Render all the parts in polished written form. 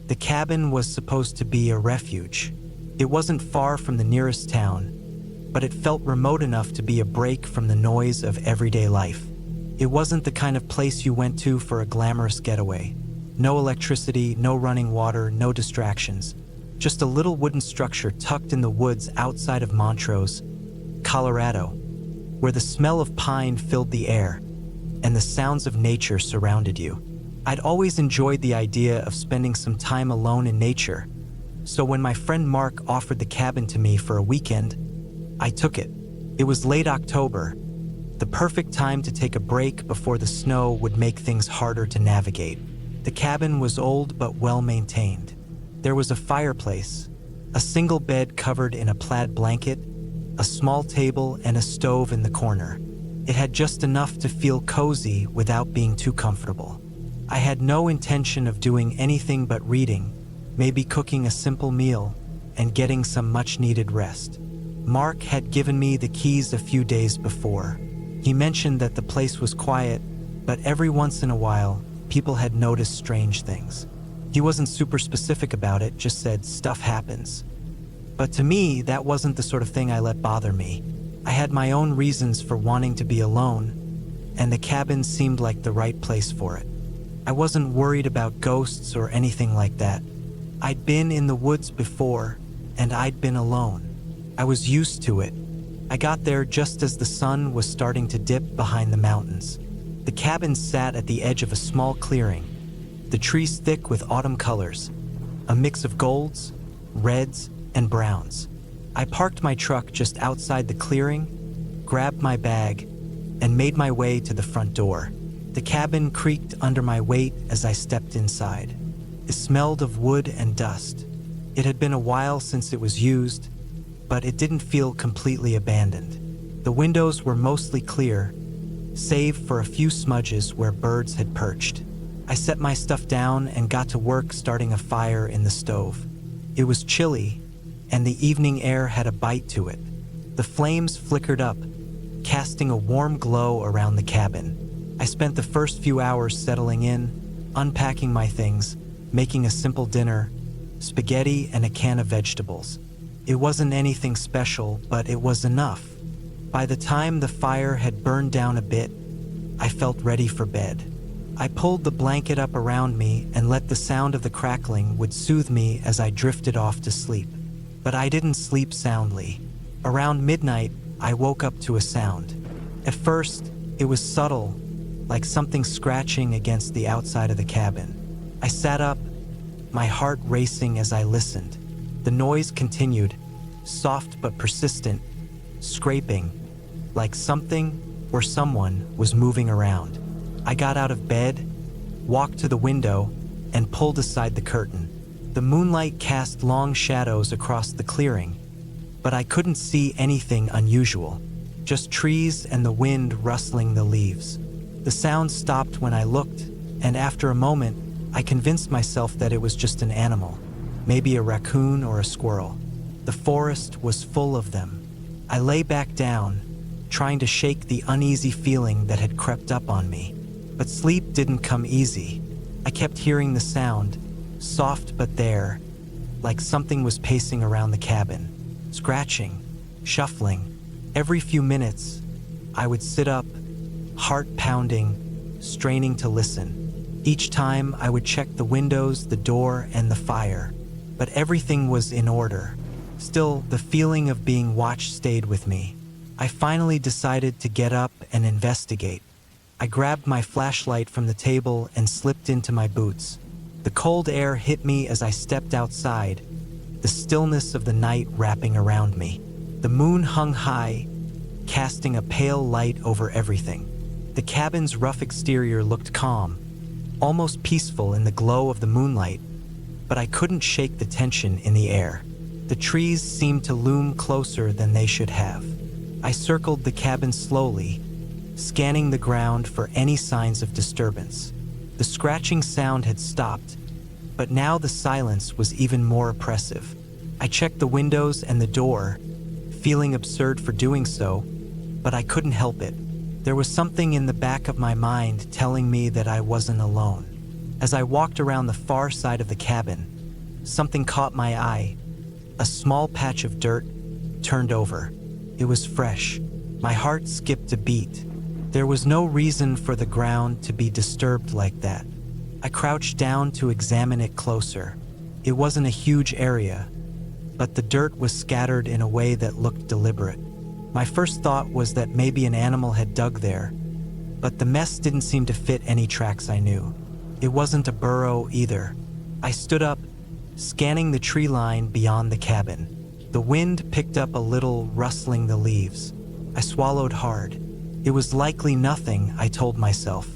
The cabin was supposed to be a refuge. It wasn't far from the nearest town, but it felt remote enough to be a break from the noise of everyday life. It wasn't the kind of place you went to for a glamorous getaway. No electricity, no running water, no distractions. Just a little wooden structure tucked in the woods outside of Montrose, Colorado, where the smell of pine filled the air and the sounds of nature surrounded you. I'd always enjoyed the idea of spending some time alone in nature, so when my friend Mark offered the cabin to me for a weekend, I took it. It was late October, the perfect time to take a break before the snow would make things harder to navigate. The cabin was old but well maintained. There was a fireplace, a single bed covered in a plaid blanket, a small table, and a stove in the corner. It had just enough to feel cozy without being too comfortable. I had no intention of doing anything but reading, maybe cooking a simple meal, and getting some much-needed rest. Mark had given me the keys a few days before. He mentioned that the place was quiet, but every once in a while, people had noticed strange things. He wasn't super specific about it, just said stuff happens. But to me, that wasn't the sort of thing I let bother me. I had my own reasons for wanting to be alone, and the cabin seemed like the right place for it. I wasn't worried about ghosts or anything like that. I'd been in the woods before, and I'd been alone. I was used to it. I got there just as the sun was starting to dip behind the mountains. The cabin sat at the edge of a small clearing, the trees thick with autumn colors, a mix of golds, reds, and browns. I parked my truck just outside the clearing, grabbed my bag, and made my way to the front door. The cabin creaked under my weight as I stepped inside. It smelled of wood and dust. It had been a while since it was used, but it didn't feel completely abandoned. The windows were mostly clear, save for a few smudges where birds had perched. I set my stuff down and got to work starting a fire in the stove. It was chilly, and the evening air had a bite to it. The flames flickered up, casting a warm glow around the cabin. I spent the first few hours settling in, unpacking my things, making a simple dinner, spaghetti and a can of vegetables. It wasn't anything special, but it was enough. By the time the fire had burned down a bit, I felt ready for bed. I pulled the blanket up around me and let the sound of the crackling would soothe me as I drifted off to sleep. But I didn't sleep soundly. Around midnight, I woke up to a sound. At first, it was subtle, like something scratching against the outside of the cabin. I sat up, my heart racing as I listened. The noise continued, soft but persistent, scraping, like something or someone was moving around. I got out of bed, walked to the window, and pulled aside the curtain. The moonlight cast long shadows across the clearing, but I couldn't see anything unusual, just trees and the wind rustling the leaves. The sound stopped when I looked, and after a moment, I convinced myself that it was just an animal, maybe a raccoon or a squirrel. The forest was full of them. I lay back down, trying to shake the uneasy feeling that had crept up on me. But sleep didn't come easy. I kept hearing the sound, soft but there, like something was pacing around the cabin, scratching, shuffling. Every few minutes, I would sit up, heart pounding, straining to listen. Each time, I would check the windows, the door, and the fire, but everything was in order. Still, the feeling of being watched stayed with me. I finally decided to get up and investigate. I grabbed my flashlight from the table and slipped into my boots. The cold air hit me as I stepped outside, the stillness of the night wrapping around me. The moon hung high, casting a pale light over everything. The cabin's rough exterior looked calm, almost peaceful in the glow of the moonlight, but I couldn't shake the tension in the air. The trees seemed to loom closer than they should have. I circled the cabin slowly, scanning the ground for any signs of disturbance. The scratching sound had stopped, but now the silence was even more oppressive. I checked the windows and the door, feeling absurd for doing so, but I couldn't help it. There was something in the back of my mind telling me that I wasn't alone. As I walked around the far side of the cabin, something caught my eye. A small patch of dirt, turned over. It was fresh. My heart skipped a beat. There was no reason for the ground to be disturbed like that. I crouched down to examine it closer. It wasn't a huge area, but the dirt was scattered in a way that looked deliberate. My first thought was that maybe an animal had dug there, but the mess didn't seem to fit any tracks I knew. It wasn't a burrow either. I stood up, scanning the tree line beyond the cabin. The wind picked up a little, rustling the leaves. I swallowed hard. It was likely nothing, I told myself.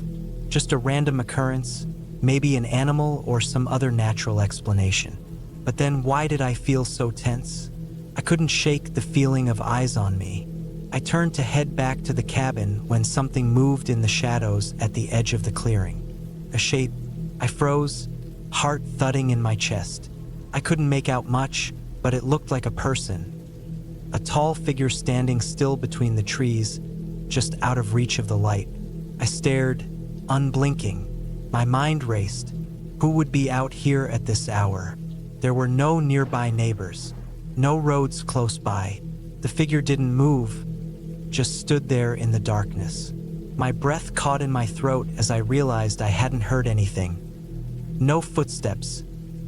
Just a random occurrence, maybe an animal or some other natural explanation. But then why did I feel so tense? I couldn't shake the feeling of eyes on me. I turned to head back to the cabin when something moved in the shadows at the edge of the clearing. A shape. I froze, heart thudding in my chest. I couldn't make out much, but it looked like a person. A tall figure standing still between the trees, just out of reach of the light. I stared, unblinking. My mind raced. Who would be out here at this hour? There were no nearby neighbors, no roads close by. The figure didn't move, just stood there in the darkness. My breath caught in my throat as I realized I hadn't heard anything. No footsteps,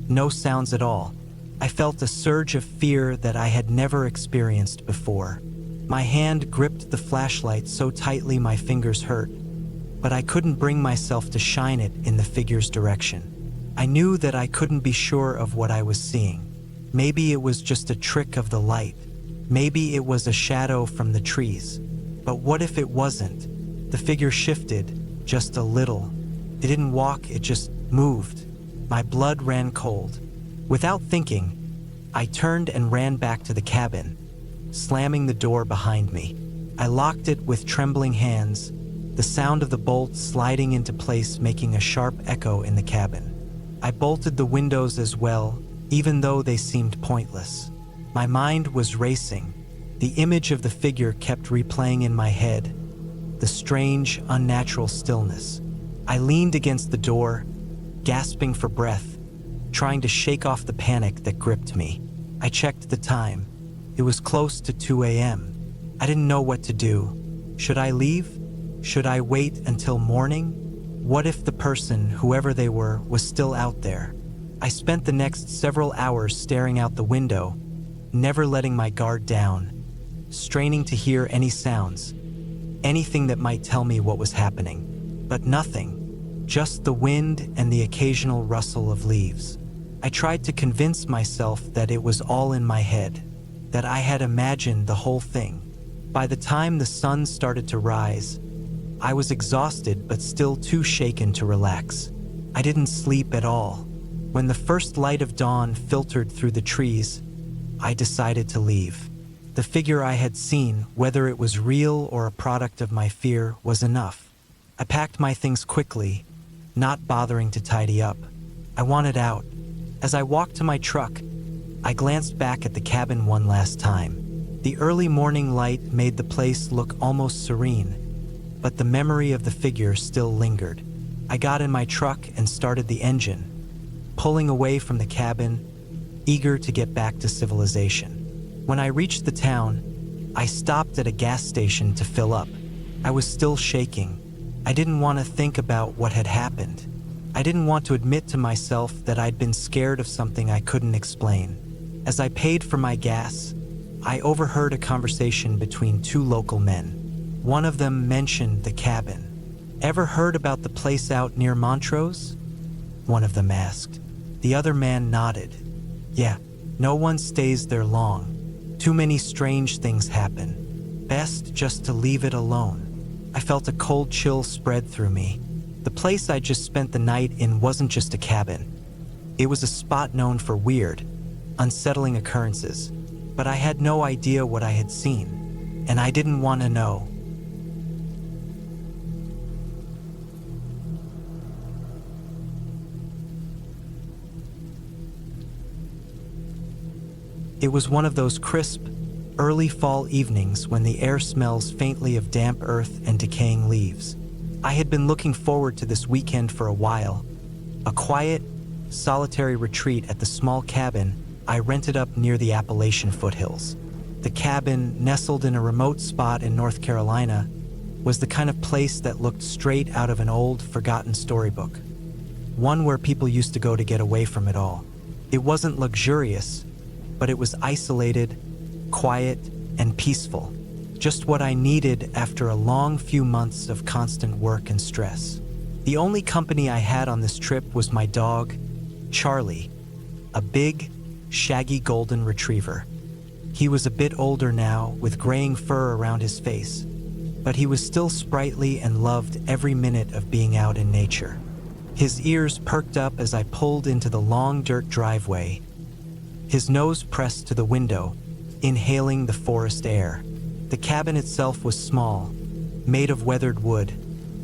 no sounds at all. I felt a surge of fear that I had never experienced before. My hand gripped the flashlight so tightly my fingers hurt, but I couldn't bring myself to shine it in the figure's direction. I knew that I couldn't be sure of what I was seeing. Maybe it was just a trick of the light. Maybe it was a shadow from the trees. But what if it wasn't? The figure shifted, just a little. It didn't walk, it just moved. My blood ran cold. Without thinking, I turned and ran back to the cabin, slamming the door behind me. I locked it with trembling hands, the sound of the bolt sliding into place making a sharp echo in the cabin. I bolted the windows as well, even though they seemed pointless. My mind was racing. The image of the figure kept replaying in my head, the strange, unnatural stillness. I leaned against the door, gasping for breath, trying to shake off the panic that gripped me. I checked the time. It was close to 2 a.m. I didn't know what to do. Should I leave? Should I wait until morning? What if the person, whoever they were, was still out there? I spent the next several hours staring out the window, never letting my guard down, straining to hear any sounds, anything that might tell me what was happening. But nothing, just the wind and the occasional rustle of leaves. I tried to convince myself that it was all in my head, that I had imagined the whole thing. By the time the sun started to rise, I was exhausted but still too shaken to relax. I didn't sleep at all. When the first light of dawn filtered through the trees, I decided to leave. The figure I had seen, whether it was real or a product of my fear, was enough. I packed my things quickly, not bothering to tidy up. I wanted out. As I walked to my truck, I glanced back at the cabin one last time. The early morning light made the place look almost serene, but the memory of the figure still lingered. I got in my truck and started the engine, pulling away from the cabin, eager to get back to civilization. When I reached the town, I stopped at a gas station to fill up. I was still shaking. I didn't want to think about what had happened. I didn't want to admit to myself that I'd been scared of something I couldn't explain. As I paid for my gas, I overheard a conversation between two local men. One of them mentioned the cabin. "Ever heard about the place out near Montrose?" one of them asked. The other man nodded. "Yeah, no one stays there long. Too many strange things happen. Best just to leave it alone." I felt a cold chill spread through me. The place I just spent the night in wasn't just a cabin. It was a spot known for weird, unsettling occurrences. But I had no idea what I had seen, and I didn't want to know. It was one of those crisp, early fall evenings when the air smells faintly of damp earth and decaying leaves. I had been looking forward to this weekend for a while. A quiet, solitary retreat at the small cabin I rented up near the Appalachian foothills. The cabin, nestled in a remote spot in North Carolina, was the kind of place that looked straight out of an old, forgotten storybook. One where people used to go to get away from it all. It wasn't luxurious, but it was isolated, quiet, and peaceful. Just what I needed after a long few months of constant work and stress. The only company I had on this trip was my dog, Charlie, a big, shaggy golden retriever. He was a bit older now, with graying fur around his face, but he was still sprightly and loved every minute of being out in nature. His ears perked up as I pulled into the long dirt driveway, his nose pressed to the window, inhaling the forest air. The cabin itself was small, made of weathered wood,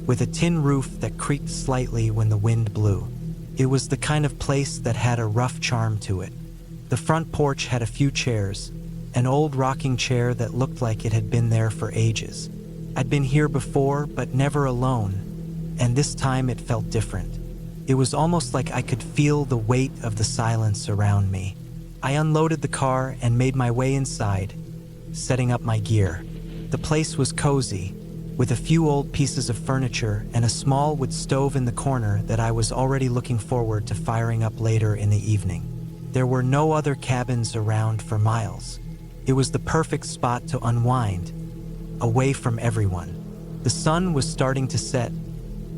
with a tin roof that creaked slightly when the wind blew. It was the kind of place that had a rough charm to it. The front porch had a few chairs, an old rocking chair that looked like it had been there for ages. I'd been here before, but never alone, and this time it felt different. It was almost like I could feel the weight of the silence around me. I unloaded the car and made my way inside, setting up my gear. The place was cozy, with a few old pieces of furniture and a small wood stove in the corner that I was already looking forward to firing up later in the evening. There were no other cabins around for miles. It was the perfect spot to unwind, away from everyone. The sun was starting to set,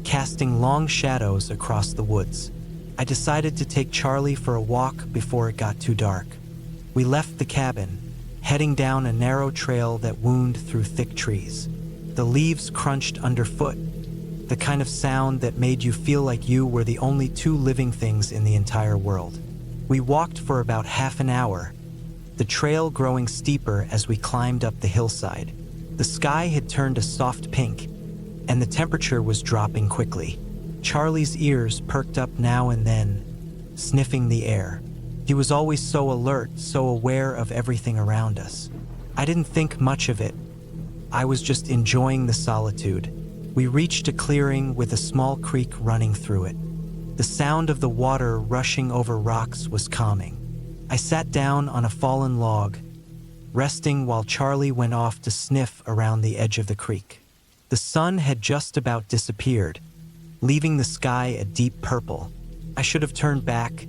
casting long shadows across the woods. I decided to take Charlie for a walk before it got too dark. We left the cabin, heading down a narrow trail that wound through thick trees. The leaves crunched underfoot, the kind of sound that made you feel like you were the only two living things in the entire world. We walked for about half an hour, the trail growing steeper as we climbed up the hillside. The sky had turned a soft pink, and the temperature was dropping quickly. Charlie's ears perked up now and then, sniffing the air. He was always so alert, so aware of everything around us. I didn't think much of it. I was just enjoying the solitude. We reached a clearing with a small creek running through it. The sound of the water rushing over rocks was calming. I sat down on a fallen log, resting while Charlie went off to sniff around the edge of the creek. The sun had just about disappeared, leaving the sky a deep purple. I should have turned back,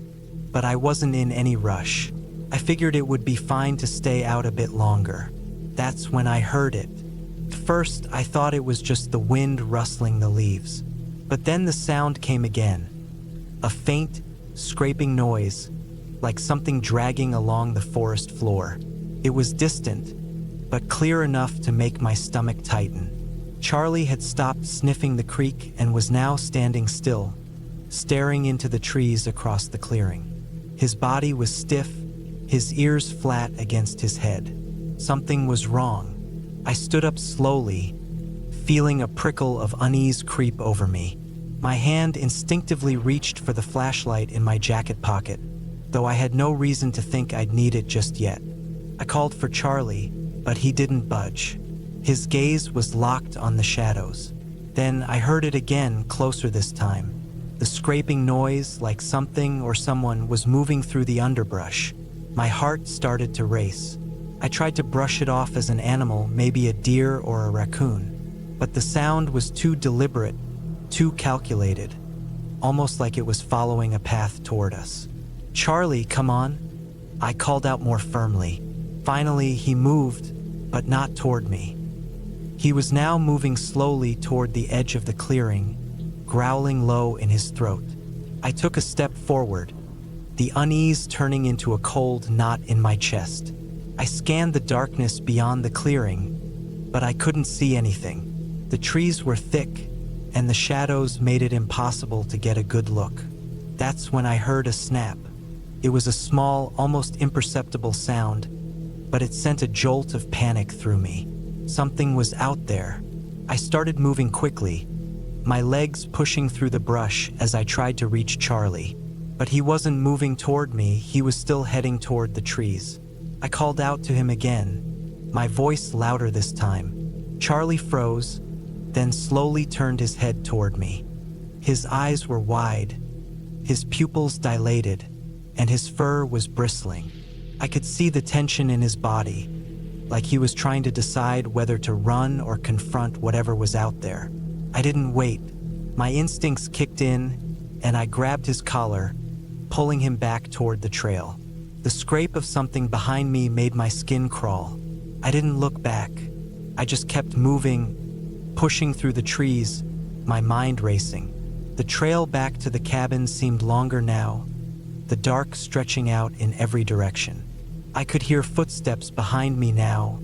but I wasn't in any rush. I figured it would be fine to stay out a bit longer. That's when I heard it. First, I thought it was just the wind rustling the leaves. But then the sound came again. A faint, scraping noise, like something dragging along the forest floor. It was distant, but clear enough to make my stomach tighten. Charlie had stopped sniffing the creek and was now standing still, staring into the trees across the clearing. His body was stiff, his ears flat against his head. Something was wrong. I stood up slowly, feeling a prickle of unease creep over me. My hand instinctively reached for the flashlight in my jacket pocket, though I had no reason to think I'd need it just yet. I called for Charlie, but he didn't budge. His gaze was locked on the shadows. Then I heard it again, closer this time. The scraping noise, like something or someone was moving through the underbrush. My heart started to race. I tried to brush it off as an animal, maybe a deer or a raccoon. But the sound was too deliberate, too calculated, almost like it was following a path toward us. "Charlie, come on," I called out more firmly. Finally, he moved, but not toward me. He was now moving slowly toward the edge of the clearing, growling low in his throat. I took a step forward, the unease turning into a cold knot in my chest. I scanned the darkness beyond the clearing, but I couldn't see anything. The trees were thick, and the shadows made it impossible to get a good look. That's when I heard a snap. It was a small, almost imperceptible sound, but it sent a jolt of panic through me. Something was out there. I started moving quickly, my legs pushing through the brush as I tried to reach Charlie. But he wasn't moving toward me, he was still heading toward the trees. I called out to him again, my voice louder this time. Charlie froze, then slowly turned his head toward me. His eyes were wide, His pupils dilated, and his fur was bristling. I could see the tension in his body, like he was trying to decide whether to run or confront whatever was out there. I didn't wait. My instincts kicked in, and I grabbed his collar, pulling him back toward the trail. The scrape of something behind me made my skin crawl. I didn't look back. I just kept moving, pushing through the trees, my mind racing. The trail back to the cabin seemed longer now, the dark stretching out in every direction. I could hear footsteps behind me now,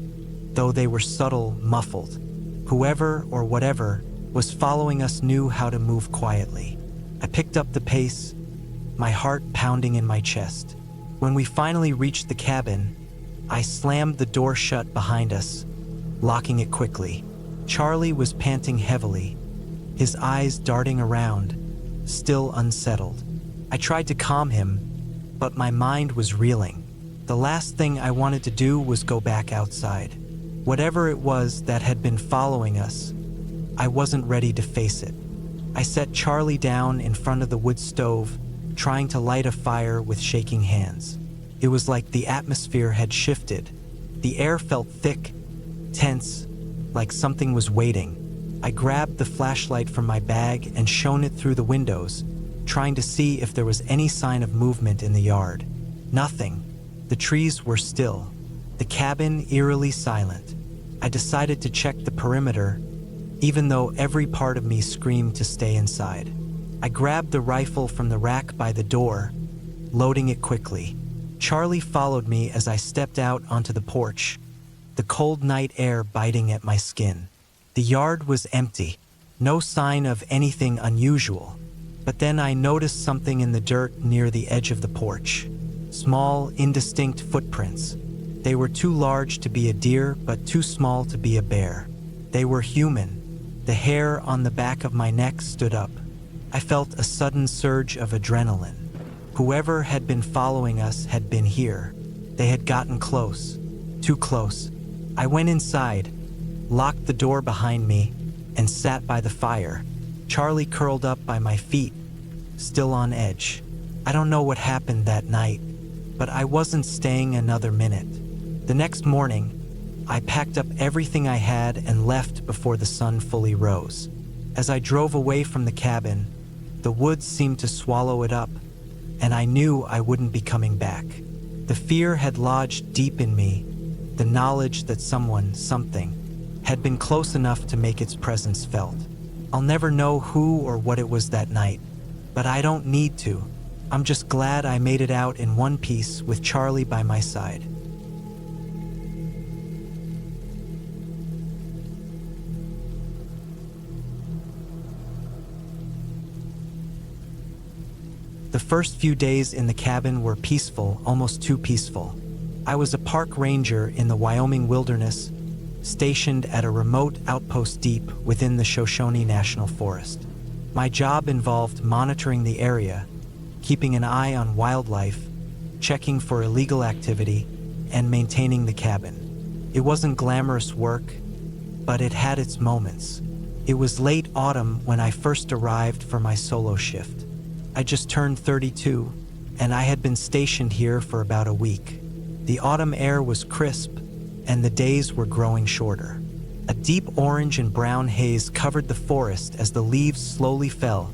though they were subtle, muffled. Whoever or whatever was following us knew how to move quietly. I picked up the pace, my heart pounding in my chest. When we finally reached the cabin, I slammed the door shut behind us, locking it quickly. Charlie was panting heavily, his eyes darting around, still unsettled. I tried to calm him, but my mind was reeling. The last thing I wanted to do was go back outside. Whatever it was that had been following us, I wasn't ready to face it. I set Charlie down in front of the wood stove, trying to light a fire with shaking hands. It was like the atmosphere had shifted. The air felt thick, tense, like something was waiting. I grabbed the flashlight from my bag and shone it through the windows, trying to see if there was any sign of movement in the yard. Nothing. The trees were still, the cabin eerily silent. I decided to check the perimeter, even though every part of me screamed to stay inside. I grabbed the rifle from the rack by the door, loading it quickly. Charlie followed me as I stepped out onto the porch, the cold night air biting at my skin. The yard was empty, no sign of anything unusual. But then I noticed something in the dirt near the edge of the porch. Small, indistinct footprints. They were too large to be a deer, but too small to be a bear. They were human. The hair on the back of my neck stood up. I felt a sudden surge of adrenaline. Whoever had been following us had been here. They had gotten close. Too close. I went inside, locked the door behind me, and sat by the fire. Charlie curled up by my feet, still on edge. I don't know what happened that night, but I wasn't staying another minute. The next morning, I packed up everything I had and left before the sun fully rose. As I drove away from the cabin, the woods seemed to swallow it up, and I knew I wouldn't be coming back. The fear had lodged deep in me, the knowledge that someone, something, had been close enough to make its presence felt. I'll never know who or what it was that night, but I don't need to. I'm just glad I made it out in one piece with Charlie by my side. The first few days in the cabin were peaceful, almost too peaceful. I was a park ranger in the Wyoming wilderness, stationed at a remote outpost deep within the Shoshone National Forest. My job involved monitoring the area, keeping an eye on wildlife, checking for illegal activity, and maintaining the cabin. It wasn't glamorous work, but it had its moments. It was late autumn when I first arrived for my solo shift. I just turned 32, and I had been stationed here for about a week. The autumn air was crisp, and the days were growing shorter. A deep orange and brown haze covered the forest as the leaves slowly fell,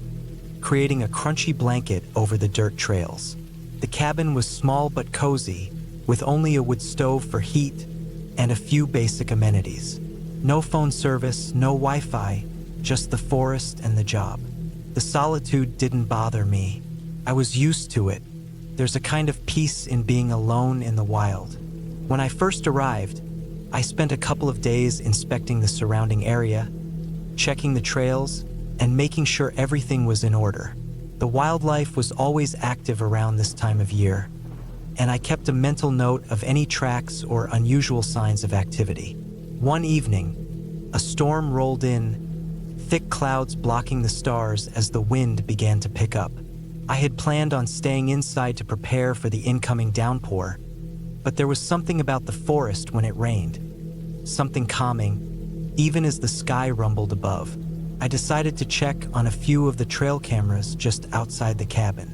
creating a crunchy blanket over the dirt trails. The cabin was small but cozy, with only a wood stove for heat and a few basic amenities. No phone service, no Wi-Fi, just the forest and the job. The solitude didn't bother me. I was used to it. There's a kind of peace in being alone in the wild. When I first arrived, I spent a couple of days inspecting the surrounding area, checking the trails, and making sure everything was in order. The wildlife was always active around this time of year, and I kept a mental note of any tracks or unusual signs of activity. One evening, a storm rolled in, thick clouds blocking the stars as the wind began to pick up. I had planned on staying inside to prepare for the incoming downpour, but there was something about the forest when it rained, something calming, even as the sky rumbled above. I decided to check on a few of the trail cameras just outside the cabin.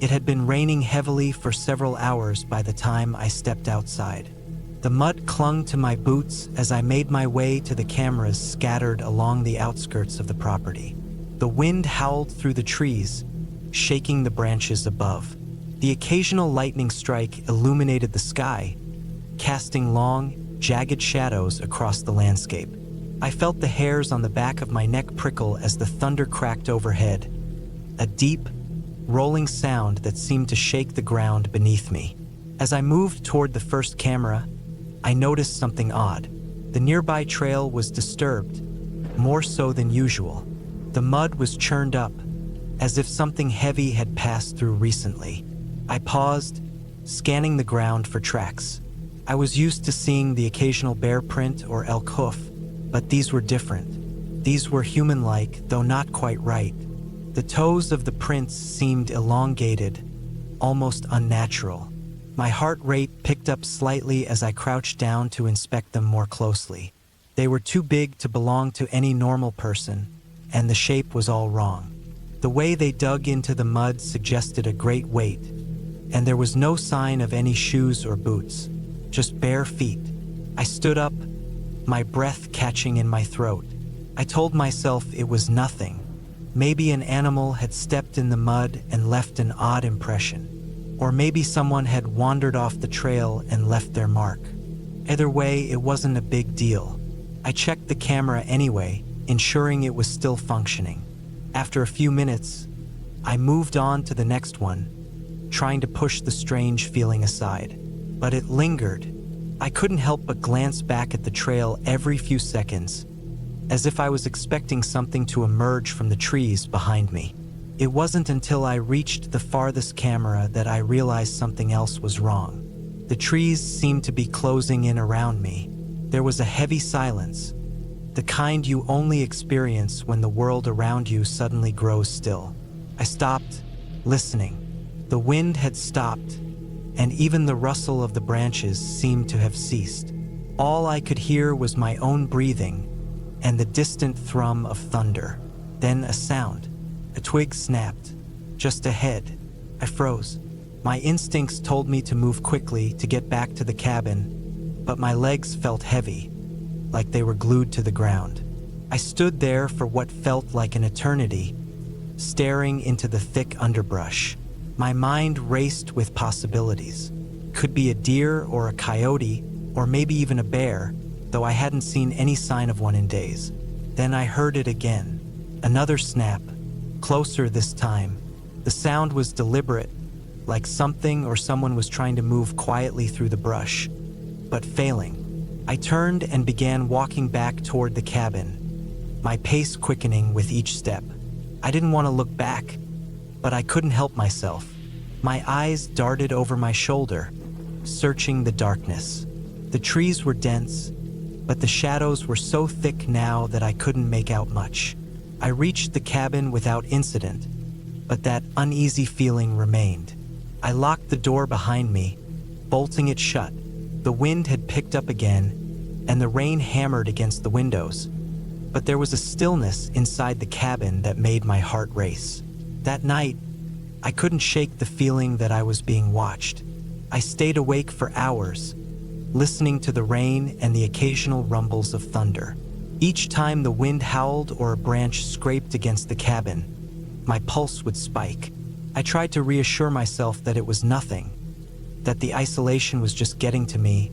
It had been raining heavily for several hours by the time I stepped outside. The mud clung to my boots as I made my way to the cameras scattered along the outskirts of the property. The wind howled through the trees, shaking the branches above. The occasional lightning strike illuminated the sky, casting long, jagged shadows across the landscape. I felt the hairs on the back of my neck prickle as the thunder cracked overhead, a deep, rolling sound that seemed to shake the ground beneath me. As I moved toward the first camera, I noticed something odd. The nearby trail was disturbed, more so than usual. The mud was churned up, as if something heavy had passed through recently. I paused, scanning the ground for tracks. I was used to seeing the occasional bear print or elk hoof, but these were different. These were human-like, though not quite right. The toes of the prints seemed elongated, almost unnatural. My heart rate picked up slightly as I crouched down to inspect them more closely. They were too big to belong to any normal person, and the shape was all wrong. The way they dug into the mud suggested a great weight, and there was no sign of any shoes or boots, just bare feet. I stood up, my breath catching in my throat. I told myself it was nothing. Maybe an animal had stepped in the mud and left an odd impression. Or maybe someone had wandered off the trail and left their mark. Either way, it wasn't a big deal. I checked the camera anyway, ensuring it was still functioning. After a few minutes, I moved on to the next one, trying to push the strange feeling aside. But it lingered. I couldn't help but glance back at the trail every few seconds, as if I was expecting something to emerge from the trees behind me. It wasn't until I reached the farthest camera that I realized something else was wrong. The trees seemed to be closing in around me. There was a heavy silence, the kind you only experience when the world around you suddenly grows still. I stopped, listening. The wind had stopped, and even the rustle of the branches seemed to have ceased. All I could hear was my own breathing and the distant thrum of thunder. Then a sound. A twig snapped. Just ahead. I froze. My instincts told me to move quickly to get back to the cabin, but my legs felt heavy, like they were glued to the ground. I stood there for what felt like an eternity, staring into the thick underbrush. My mind raced with possibilities. Could be a deer or a coyote, or maybe even a bear, though I hadn't seen any sign of one in days. Then I heard it again. Another snap. Closer this time. The sound was deliberate, like something or someone was trying to move quietly through the brush, but failing. I turned and began walking back toward the cabin, my pace quickening with each step. I didn't want to look back, but I couldn't help myself. My eyes darted over my shoulder, searching the darkness. The trees were dense, but the shadows were so thick now that I couldn't make out much. I reached the cabin without incident, but that uneasy feeling remained. I locked the door behind me, bolting it shut. The wind had picked up again, and the rain hammered against the windows, but there was a stillness inside the cabin that made my heart race. That night, I couldn't shake the feeling that I was being watched. I stayed awake for hours, listening to the rain and the occasional rumbles of thunder. Each time the wind howled or a branch scraped against the cabin, my pulse would spike. I tried to reassure myself that it was nothing, that the isolation was just getting to me,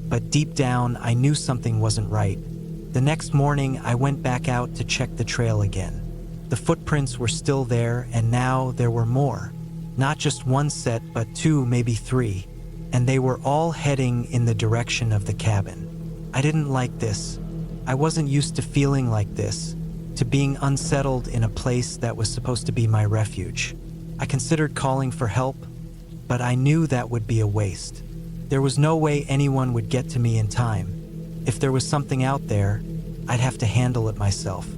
but deep down I knew something wasn't right. The next morning I went back out to check the trail again. The footprints were still there, and now there were more. Not just one set, but two, maybe three, and they were all heading in the direction of the cabin. I didn't like this. I wasn't used to feeling like this, to being unsettled in a place that was supposed to be my refuge. I considered calling for help, but I knew that would be a waste. There was no way anyone would get to me in time. If there was something out there, I'd have to handle it myself.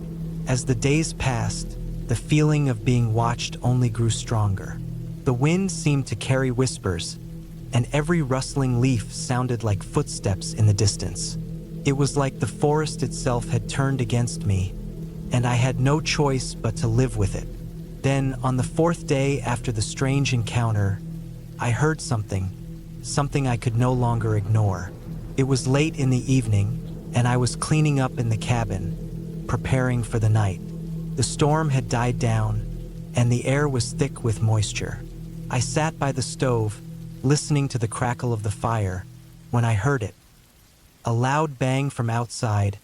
As the days passed, the feeling of being watched only grew stronger. The wind seemed to carry whispers, and every rustling leaf sounded like footsteps in the distance. It was like the forest itself had turned against me, and I had no choice but to live with it. Then, on the fourth day after the strange encounter, I heard something I could no longer ignore. It was late in the evening, and I was cleaning up in the cabin, preparing for the night. The storm had died down, and the air was thick with moisture. I sat by the stove, listening to the crackle of the fire, when I heard it. A loud bang from outside,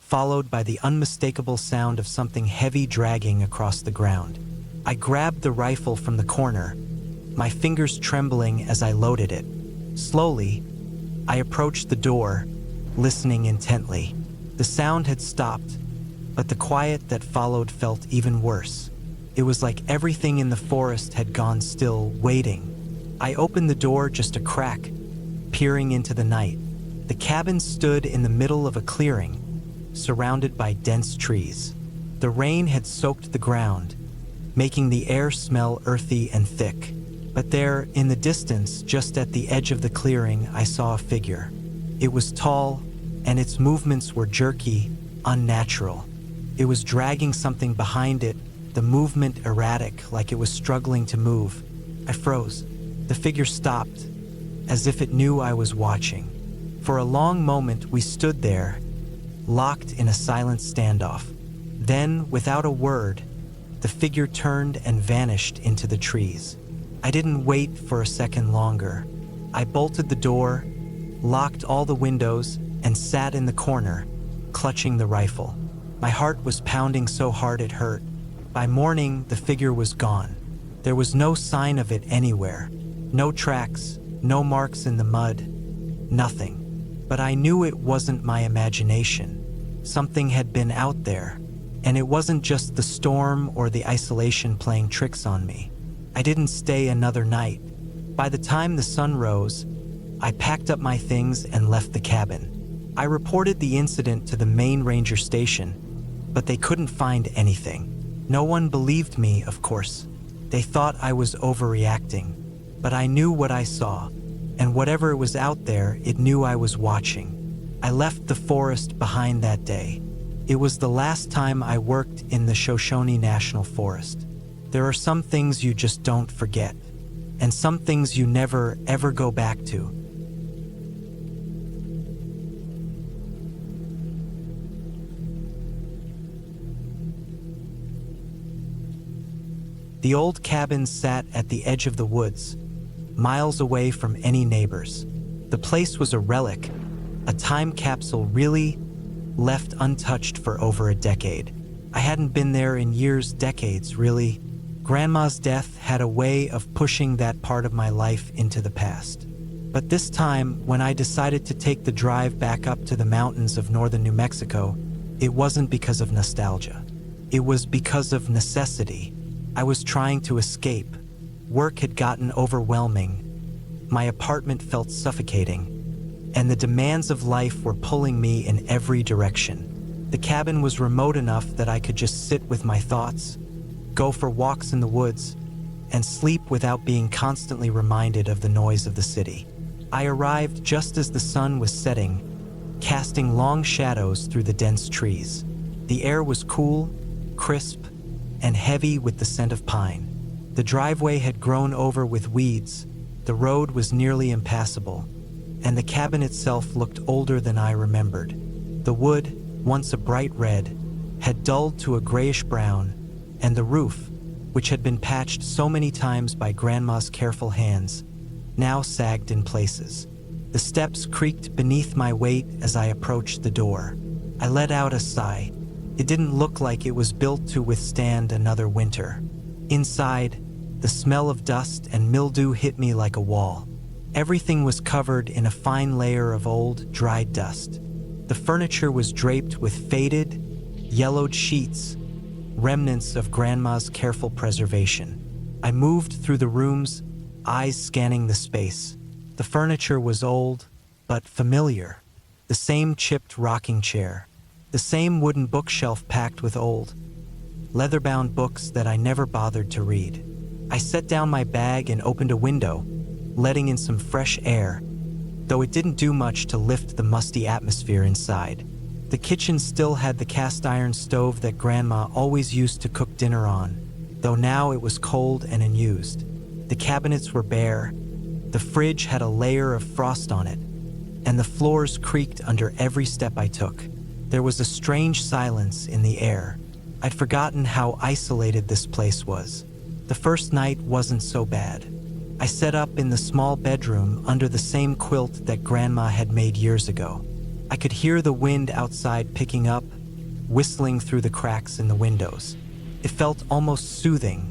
followed by the unmistakable sound of something heavy dragging across the ground. I grabbed the rifle from the corner, my fingers trembling as I loaded it. Slowly, I approached the door, listening intently. The sound had stopped, but the quiet that followed felt even worse. It was like everything in the forest had gone still, waiting. I opened the door just a crack, peering into the night. The cabin stood in the middle of a clearing, surrounded by dense trees. The rain had soaked the ground, making the air smell earthy and thick. But there, in the distance, just at the edge of the clearing, I saw a figure. It was tall, and its movements were jerky, unnatural. It was dragging something behind it, the movement erratic, like it was struggling to move. I froze. The figure stopped, as if it knew I was watching. For a long moment, we stood there, locked in a silent standoff. Then, without a word, the figure turned and vanished into the trees. I didn't wait for a second longer. I bolted the door, locked all the windows, and sat in the corner, clutching the rifle. My heart was pounding so hard it hurt. By morning, the figure was gone. There was no sign of it anywhere. No tracks, no marks in the mud, nothing. But I knew it wasn't my imagination. Something had been out there, and it wasn't just the storm or the isolation playing tricks on me. I didn't stay another night. By the time the sun rose, I packed up my things and left the cabin. I reported the incident to the main ranger station, but they couldn't find anything. No one believed me, of course. They thought I was overreacting, but I knew what I saw, and whatever was out there, it knew I was watching. I left the forest behind that day. It was the last time I worked in the Shoshone National Forest. There are some things you just don't forget, and some things you never, ever go back to. The old cabin sat at the edge of the woods, miles away from any neighbors. The place was a relic, a time capsule really left untouched for over a decade. I hadn't been there in years, decades, really. Grandma's death had a way of pushing that part of my life into the past. But this time, when I decided to take the drive back up to the mountains of northern New Mexico, it wasn't because of nostalgia. It was because of necessity. I was trying to escape. Work had gotten overwhelming. My apartment felt suffocating, and the demands of life were pulling me in every direction. The cabin was remote enough that I could just sit with my thoughts, go for walks in the woods, and sleep without being constantly reminded of the noise of the city. I arrived just as the sun was setting, casting long shadows through the dense trees. The air was cool, crisp, and heavy with the scent of pine. The driveway had grown over with weeds, the road was nearly impassable, and the cabin itself looked older than I remembered. The wood, once a bright red, had dulled to a grayish brown, and the roof, which had been patched so many times by Grandma's careful hands, now sagged in places. The steps creaked beneath my weight as I approached the door. I let out a sigh. It didn't look like it was built to withstand another winter. Inside, the smell of dust and mildew hit me like a wall. Everything was covered in a fine layer of old, dried dust. The furniture was draped with faded, yellowed sheets, remnants of Grandma's careful preservation. I moved through the rooms, eyes scanning the space. The furniture was old, but familiar. The same chipped rocking chair, the same wooden bookshelf packed with old, leather-bound books that I never bothered to read. I set down my bag and opened a window, letting in some fresh air, though it didn't do much to lift the musty atmosphere inside. The kitchen still had the cast iron stove that Grandma always used to cook dinner on. though now it was cold and unused. The cabinets were bare, the fridge had a layer of frost on it, and the floors creaked under every step I took. There was a strange silence in the air. I'd forgotten how isolated this place was. The first night wasn't so bad. I set up in the small bedroom under the same quilt that Grandma had made years ago. I could hear the wind outside picking up, whistling through the cracks in the windows. It felt almost soothing,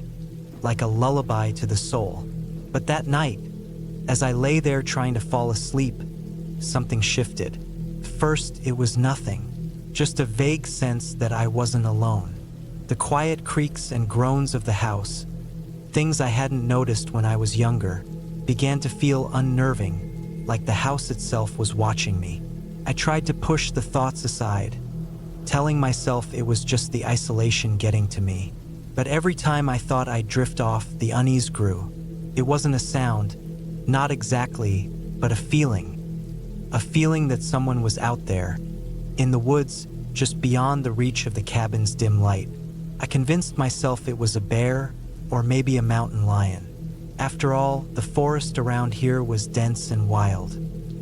like a lullaby to the soul. But that night, as I lay there trying to fall asleep, something shifted. First, it was nothing, just a vague sense that I wasn't alone. The quiet creaks and groans of the house, things I hadn't noticed when I was younger, began to feel unnerving, like the house itself was watching me. I tried to push the thoughts aside, telling myself it was just the isolation getting to me. But every time I thought I'd drift off, the unease grew. It wasn't a sound, not exactly, but a feeling. A feeling that someone was out there, in the woods, just beyond the reach of the cabin's dim light. I convinced myself it was a bear, or maybe a mountain lion. After all, the forest around here was dense and wild.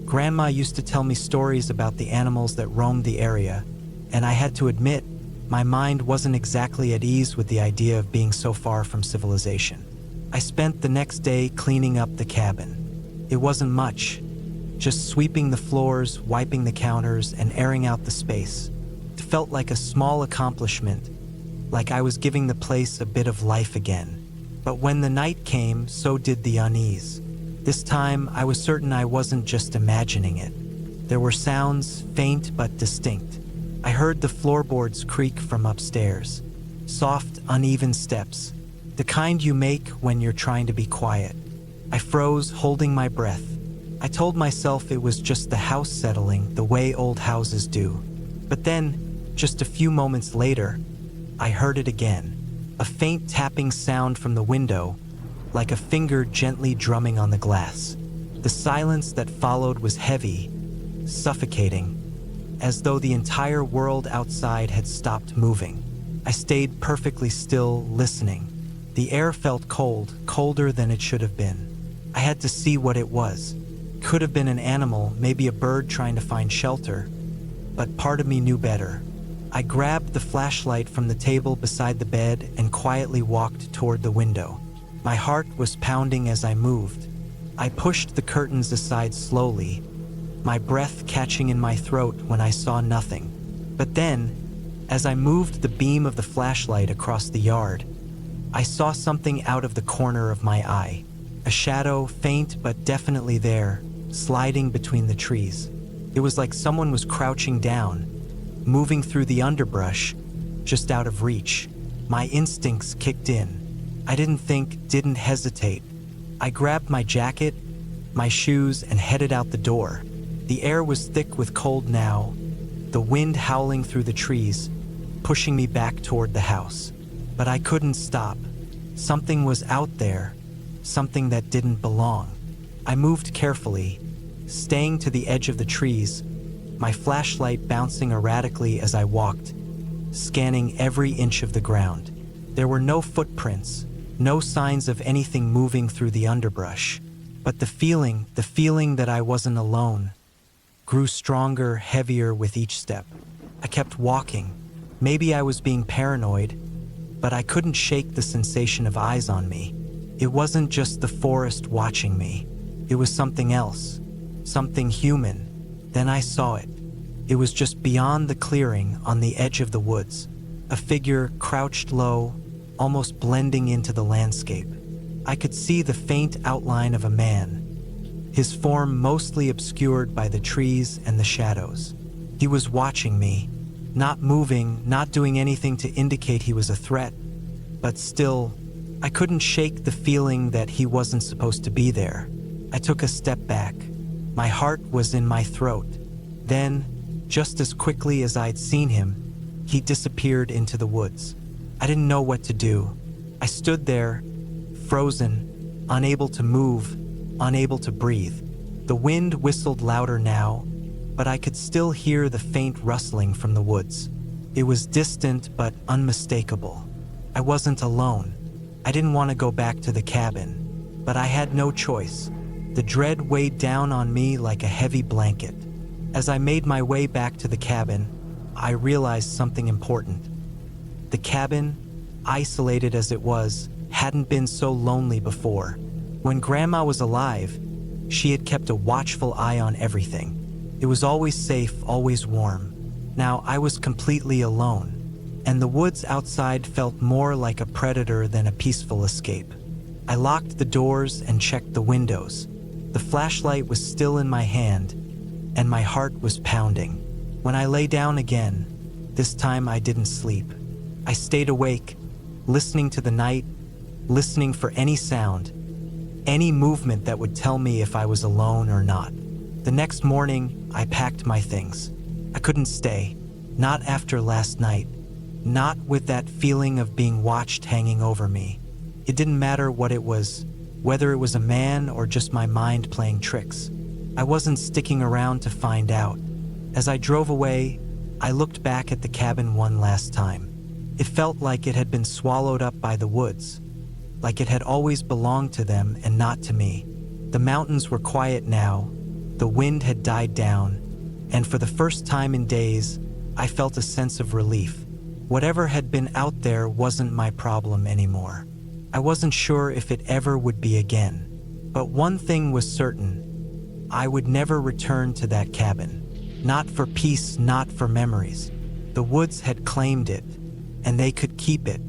Grandma used to tell me stories about the animals that roamed the area, and I had to admit, my mind wasn't exactly at ease with the idea of being so far from civilization. I spent the next day cleaning up the cabin. It wasn't much, just sweeping the floors, wiping the counters, and airing out the space. It felt like a small accomplishment, like I was giving the place a bit of life again. But when the night came, so did the unease. This time, I was certain I wasn't just imagining it. There were sounds, faint but distinct. I heard the floorboards creak from upstairs. Soft, uneven steps. The kind you make when you're trying to be quiet. I froze, holding my breath. I told myself it was just the house settling the way old houses do. But then, just a few moments later, I heard it again. A faint tapping sound from the window, like a finger gently drumming on the glass. The silence that followed was heavy, suffocating, as though the entire world outside had stopped moving. I stayed perfectly still, listening. The air felt cold, colder than it should have been. I had to see what it was. Could have been an animal, maybe a bird trying to find shelter. But part of me knew better. I grabbed the flashlight from the table beside the bed and quietly walked toward the window. My heart was pounding as I moved. I pushed the curtains aside slowly, my breath catching in my throat when I saw nothing. But then, as I moved the beam of the flashlight across the yard, I saw something out of the corner of my eye. A shadow, faint but definitely there, sliding between the trees. It was like someone was crouching down, moving through the underbrush, just out of reach. My instincts kicked in. I didn't think, didn't hesitate. I grabbed my jacket, my shoes, and headed out the door. The air was thick with cold now, the wind howling through the trees, pushing me back toward the house. But I couldn't stop. Something was out there, something that didn't belong. I moved carefully, staying to the edge of the trees, my flashlight bouncing erratically as I walked, scanning every inch of the ground. There were no footprints, no signs of anything moving through the underbrush. But the feeling that I wasn't alone, grew stronger, heavier with each step. I kept walking. Maybe I was being paranoid, but I couldn't shake the sensation of eyes on me. It wasn't just the forest watching me. It was something else, something human. Then I saw it. It was just beyond the clearing on the edge of the woods. A figure crouched low, almost blending into the landscape. I could see the faint outline of a man, his form mostly obscured by the trees and the shadows. He was watching me, not moving, not doing anything to indicate he was a threat. But still, I couldn't shake the feeling that he wasn't supposed to be there. I took a step back. My heart was in my throat. Then, just as quickly as I'd seen him, he disappeared into the woods. I didn't know what to do. I stood there, frozen, unable to move, unable to breathe. The wind whistled louder now, but I could still hear the faint rustling from the woods. It was distant but unmistakable. I wasn't alone. I didn't want to go back to the cabin, but I had no choice. The dread weighed down on me like a heavy blanket. As I made my way back to the cabin, I realized something important. The cabin, isolated as it was, hadn't been so lonely before. When Grandma was alive, she had kept a watchful eye on everything. It was always safe, always warm. Now I was completely alone, and the woods outside felt more like a predator than a peaceful escape. I locked the doors and checked the windows. The flashlight was still in my hand, and my heart was pounding. When I lay down again, this time I didn't sleep. I stayed awake, listening to the night, listening for any sound, any movement that would tell me if I was alone or not. The next morning, I packed my things. I couldn't stay, not after last night, not with that feeling of being watched hanging over me. It didn't matter what it was, whether it was a man or just my mind playing tricks. I wasn't sticking around to find out. As I drove away, I looked back at the cabin one last time. It felt like it had been swallowed up by the woods, like it had always belonged to them and not to me. The mountains were quiet now, the wind had died down, and for the first time in days, I felt a sense of relief. Whatever had been out there wasn't my problem anymore. I wasn't sure if it ever would be again. But one thing was certain: I would never return to that cabin. Not for peace, not for memories. The woods had claimed it, and they could keep it.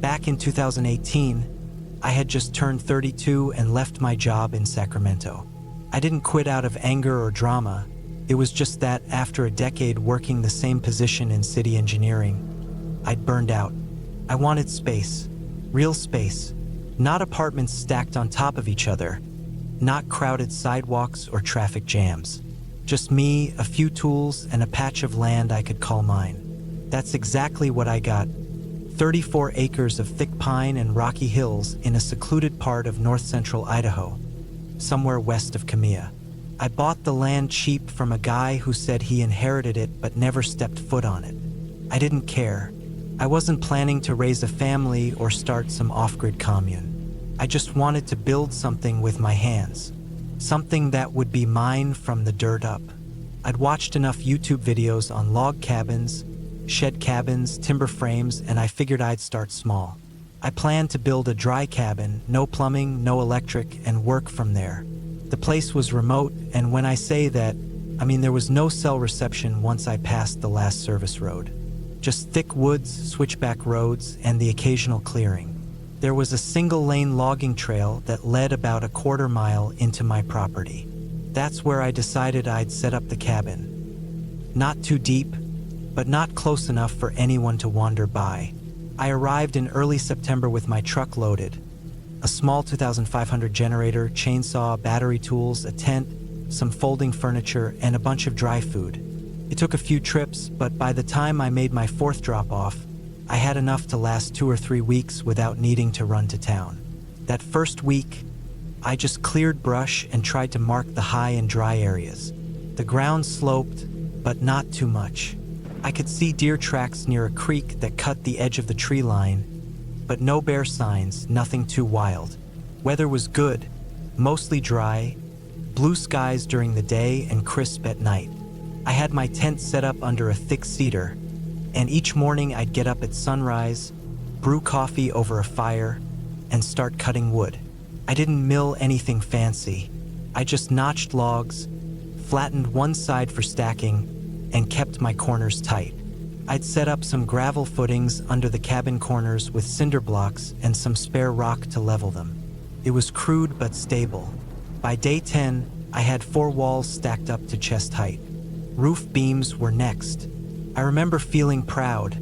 Back in 2018, I had just turned 32 and left my job in Sacramento. I didn't quit out of anger or drama. It was just that after a decade working the same position in city engineering, I'd burned out. I wanted space, real space, not apartments stacked on top of each other, not crowded sidewalks or traffic jams. Just me, a few tools, and a patch of land I could call mine. That's exactly what I got. 34 acres of thick pine and rocky hills in a secluded part of north-central Idaho, somewhere west of Camilla. I bought the land cheap from a guy who said he inherited it but never stepped foot on it. I didn't care. I wasn't planning to raise a family or start some off-grid commune. I just wanted to build something with my hands, something that would be mine from the dirt up. I'd watched enough YouTube videos on log cabins, shed cabins, timber frames, and I figured I'd start small. I planned to build a dry cabin, no plumbing, no electric, and work from there. The place was remote, and when I say that, I mean there was no cell reception once I passed the last service road. Just thick woods, switchback roads, and the occasional clearing. There was a single-lane logging trail that led about a quarter mile into my property. That's where I decided I'd set up the cabin. Not too deep, but not close enough for anyone to wander by. I arrived in early September with my truck loaded. A small 2,500 generator, chainsaw, battery tools, a tent, some folding furniture, and a bunch of dry food. It took a few trips, but by the time I made my fourth drop-off, I had enough to last 2 or 3 weeks without needing to run to town. That first week, I just cleared brush and tried to mark the high and dry areas. The ground sloped, but not too much. I could see deer tracks near a creek that cut the edge of the tree line, but no bear signs, nothing too wild. Weather was good, mostly dry, blue skies during the day and crisp at night. I had my tent set up under a thick cedar, and each morning I'd get up at sunrise, brew coffee over a fire, and start cutting wood. I didn't mill anything fancy. I just notched logs, flattened one side for stacking, and kept my corners tight. I'd set up some gravel footings under the cabin corners with cinder blocks and some spare rock to level them. It was crude but stable. By day 10, I had 4 walls stacked up to chest height. Roof beams were next. I remember feeling proud,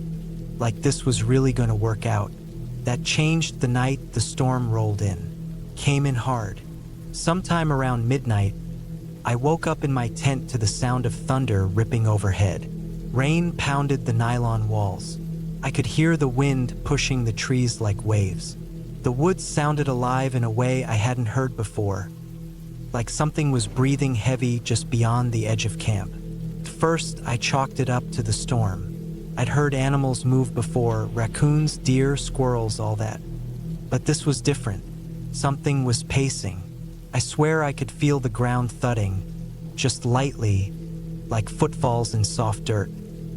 like this was really going to work out. That changed the night the storm rolled in. Came in hard. Sometime around midnight, I woke up in my tent to the sound of thunder ripping overhead. Rain pounded the nylon walls. I could hear the wind pushing the trees like waves. The woods sounded alive in a way I hadn't heard before, like something was breathing heavy just beyond the edge of camp. At first, I chalked it up to the storm. I'd heard animals move before, raccoons, deer, squirrels, all that. But this was different. Something was pacing. I swear I could feel the ground thudding, just lightly, like footfalls in soft dirt.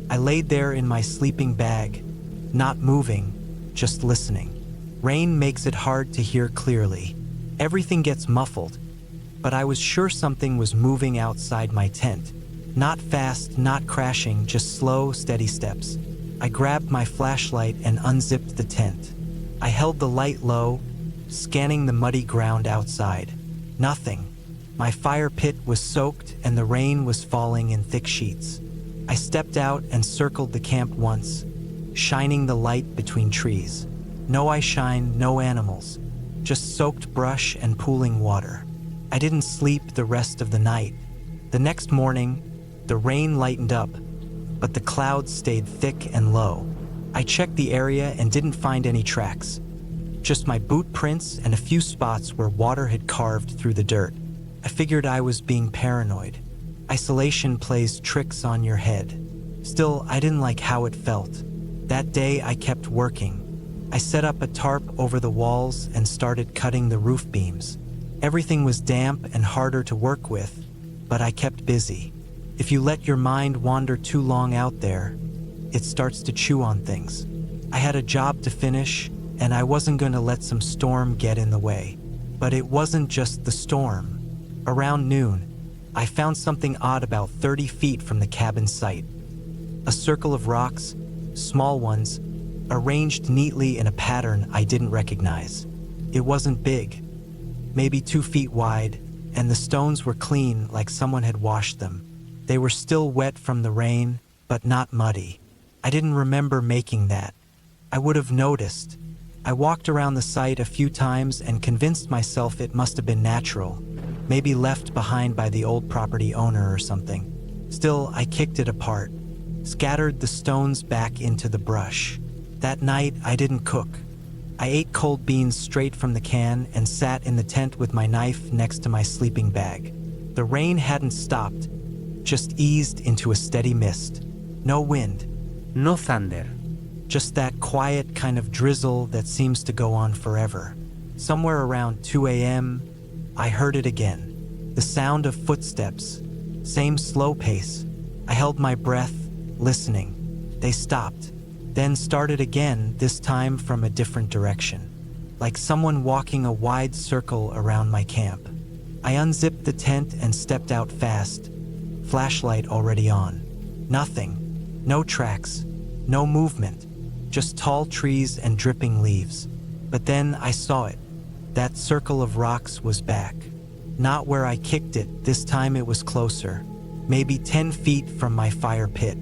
I laid there in my sleeping bag, not moving, just listening. Rain makes it hard to hear clearly. Everything gets muffled, but I was sure something was moving outside my tent. Not fast, not crashing, just slow, steady steps. I grabbed my flashlight and unzipped the tent. I held the light low, scanning the muddy ground outside. Nothing. My fire pit was soaked and the rain was falling in thick sheets. I stepped out and circled the camp once, shining the light between trees. No eye shine, no animals, just soaked brush and pooling water. I didn't sleep the rest of the night. The next morning, the rain lightened up, but the clouds stayed thick and low. I checked the area and didn't find any tracks. Just my boot prints and a few spots where water had carved through the dirt. I figured I was being paranoid. Isolation plays tricks on your head. Still, I didn't like how it felt. That day, I kept working. I set up a tarp over the walls and started cutting the roof beams. Everything was damp and harder to work with, but I kept busy. If you let your mind wander too long out there, it starts to chew on things. I had a job to finish, and I wasn't going to let some storm get in the way. But it wasn't just the storm. Around noon, I found something odd about 30 feet from the cabin site. A circle of rocks, small ones, arranged neatly in a pattern I didn't recognize. It wasn't big, maybe 2 feet wide, and the stones were clean like someone had washed them. They were still wet from the rain, but not muddy. I didn't remember making that. I would have noticed. I walked around the site a few times and convinced myself it must have been natural, maybe left behind by the old property owner or something. Still, I kicked it apart, scattered the stones back into the brush. That night, I didn't cook. I ate cold beans straight from the can and sat in the tent with my knife next to my sleeping bag. The rain hadn't stopped, just eased into a steady mist. No wind. No thunder. Just that quiet kind of drizzle that seems to go on forever. Somewhere around 2 a.m., I heard it again. The sound of footsteps. Same slow pace. I held my breath, listening. They stopped, then started again, this time from a different direction. Like someone walking a wide circle around my camp. I unzipped the tent and stepped out fast, flashlight already on. Nothing. No tracks. No movement. Just tall trees and dripping leaves. But then I saw it. That circle of rocks was back. Not where I kicked it, this time it was closer. Maybe 10 feet from my fire pit.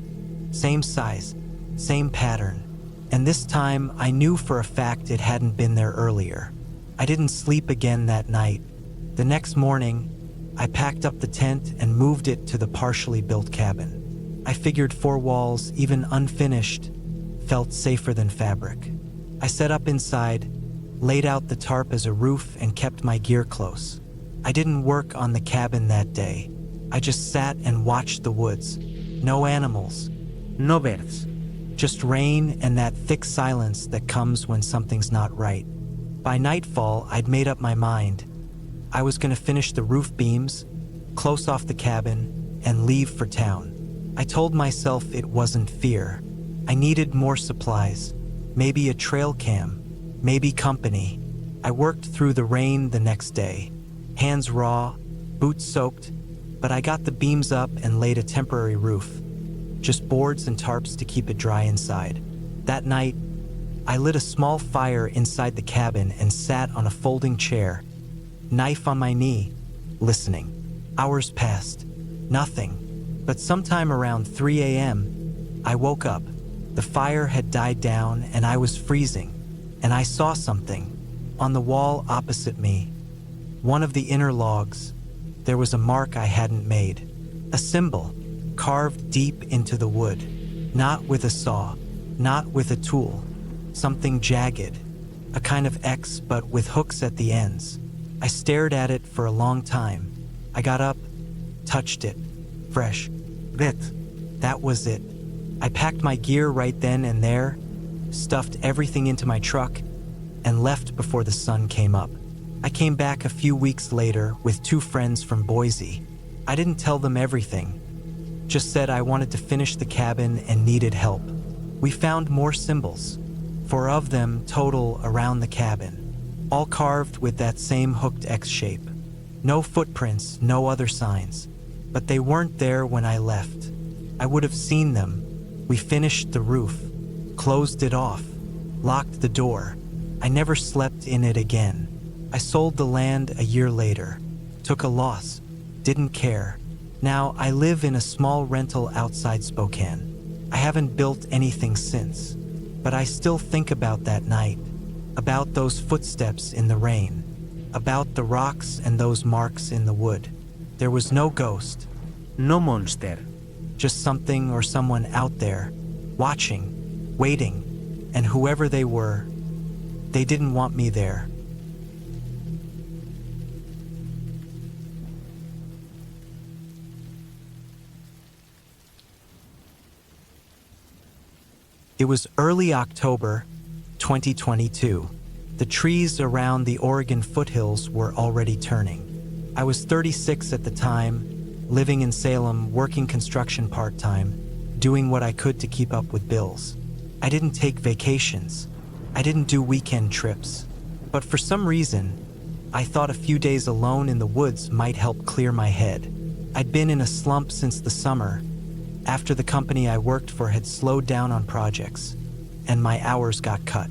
Same size, same pattern. And this time I knew for a fact it hadn't been there earlier. I didn't sleep again that night. The next morning, I packed up the tent and moved it to the partially built cabin. I figured 4 walls, even unfinished, felt safer than fabric. I set up inside, laid out the tarp as a roof, and kept my gear close. I didn't work on the cabin that day. I just sat and watched the woods. No animals. No birds. Just rain and that thick silence that comes when something's not right. By nightfall, I'd made up my mind. I was going to finish the roof beams, close off the cabin, and leave for town. I told myself it wasn't fear. I needed more supplies, maybe a trail cam, maybe company. I worked through the rain the next day, hands raw, boots soaked, but I got the beams up and laid a temporary roof, just boards and tarps to keep it dry inside. That night, I lit a small fire inside the cabin and sat on a folding chair, knife on my knee, listening. Hours passed, nothing, but sometime around 3 a.m., I woke up. The fire had died down and I was freezing, and I saw something. On the wall opposite me, one of the inner logs, there was a mark I hadn't made. A symbol, carved deep into the wood. Not with a saw, not with a tool. Something jagged, a kind of X but with hooks at the ends. I stared at it for a long time, I got up, touched it. Fresh. Get. That was it. I packed my gear right then and there, stuffed everything into my truck, and left before the sun came up. I came back a few weeks later with 2 friends from Boise. I didn't tell them everything, just said I wanted to finish the cabin and needed help. We found more symbols, 4 of them total around the cabin, all carved with that same hooked X shape. No footprints, no other signs, but they weren't there when I left. I would have seen them. We finished the roof, closed it off, locked the door. I never slept in it again. I sold the land a year later, took a loss, didn't care. Now I live in a small rental outside Spokane. I haven't built anything since, but I still think about that night, about those footsteps in the rain, about the rocks and those marks in the wood. There was no ghost, No monster. just something or someone out there, watching, waiting, and whoever they were, they didn't want me there. It was early October 2022. The trees around the Oregon foothills were already turning. I was 36 at the time, living in Salem, working construction part-time, doing what I could to keep up with bills. I didn't take vacations. I didn't do weekend trips. But for some reason, I thought a few days alone in the woods might help clear my head. I'd been in a slump since the summer, after the company I worked for had slowed down on projects, and my hours got cut.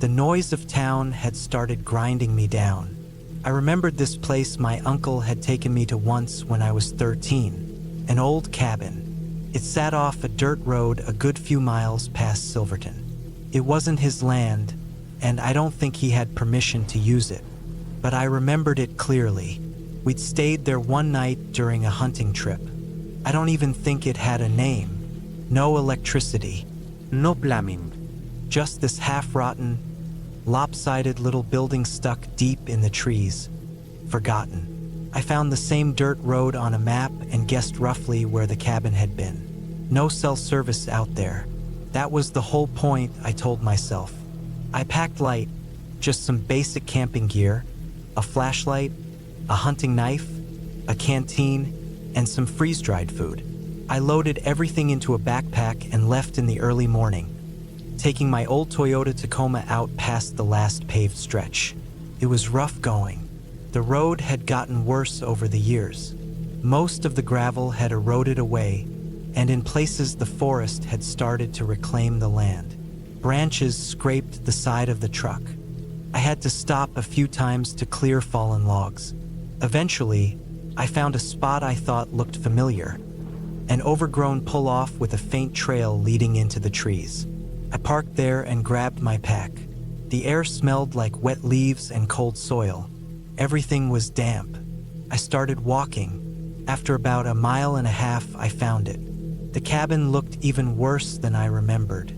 The noise of town had started grinding me down. I remembered this place my uncle had taken me to once when I was 13, an old cabin. It sat off a dirt road a good few miles past Silverton. It wasn't his land, and I don't think he had permission to use it, but I remembered it clearly. We'd stayed there one night during a hunting trip. I don't even think it had a name. No electricity. No plumbing. Just this half-rotten, lopsided little building stuck deep in the trees. Forgotten. I found the same dirt road on a map and guessed roughly where the cabin had been. No cell service out there. That was the whole point, I told myself. I packed light, just some basic camping gear, a flashlight, a hunting knife, a canteen, and some freeze-dried food. I loaded everything into a backpack and left in the early morning, taking my old Toyota Tacoma out past the last paved stretch. It was rough going. The road had gotten worse over the years. Most of the gravel had eroded away, and in places the forest had started to reclaim the land. Branches scraped the side of the truck. I had to stop a few times to clear fallen logs. Eventually, I found a spot I thought looked familiar, an overgrown pull-off with a faint trail leading into the trees. I parked there and grabbed my pack. The air smelled like wet leaves and cold soil. Everything was damp. I started walking. After about 1.5 miles, I found it. The cabin looked even worse than I remembered.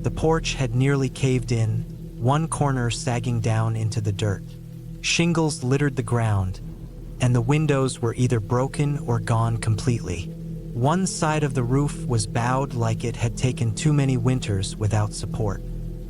The porch had nearly caved in, one corner sagging down into the dirt. Shingles littered the ground, and the windows were either broken or gone completely. One side of the roof was bowed like it had taken too many winters without support.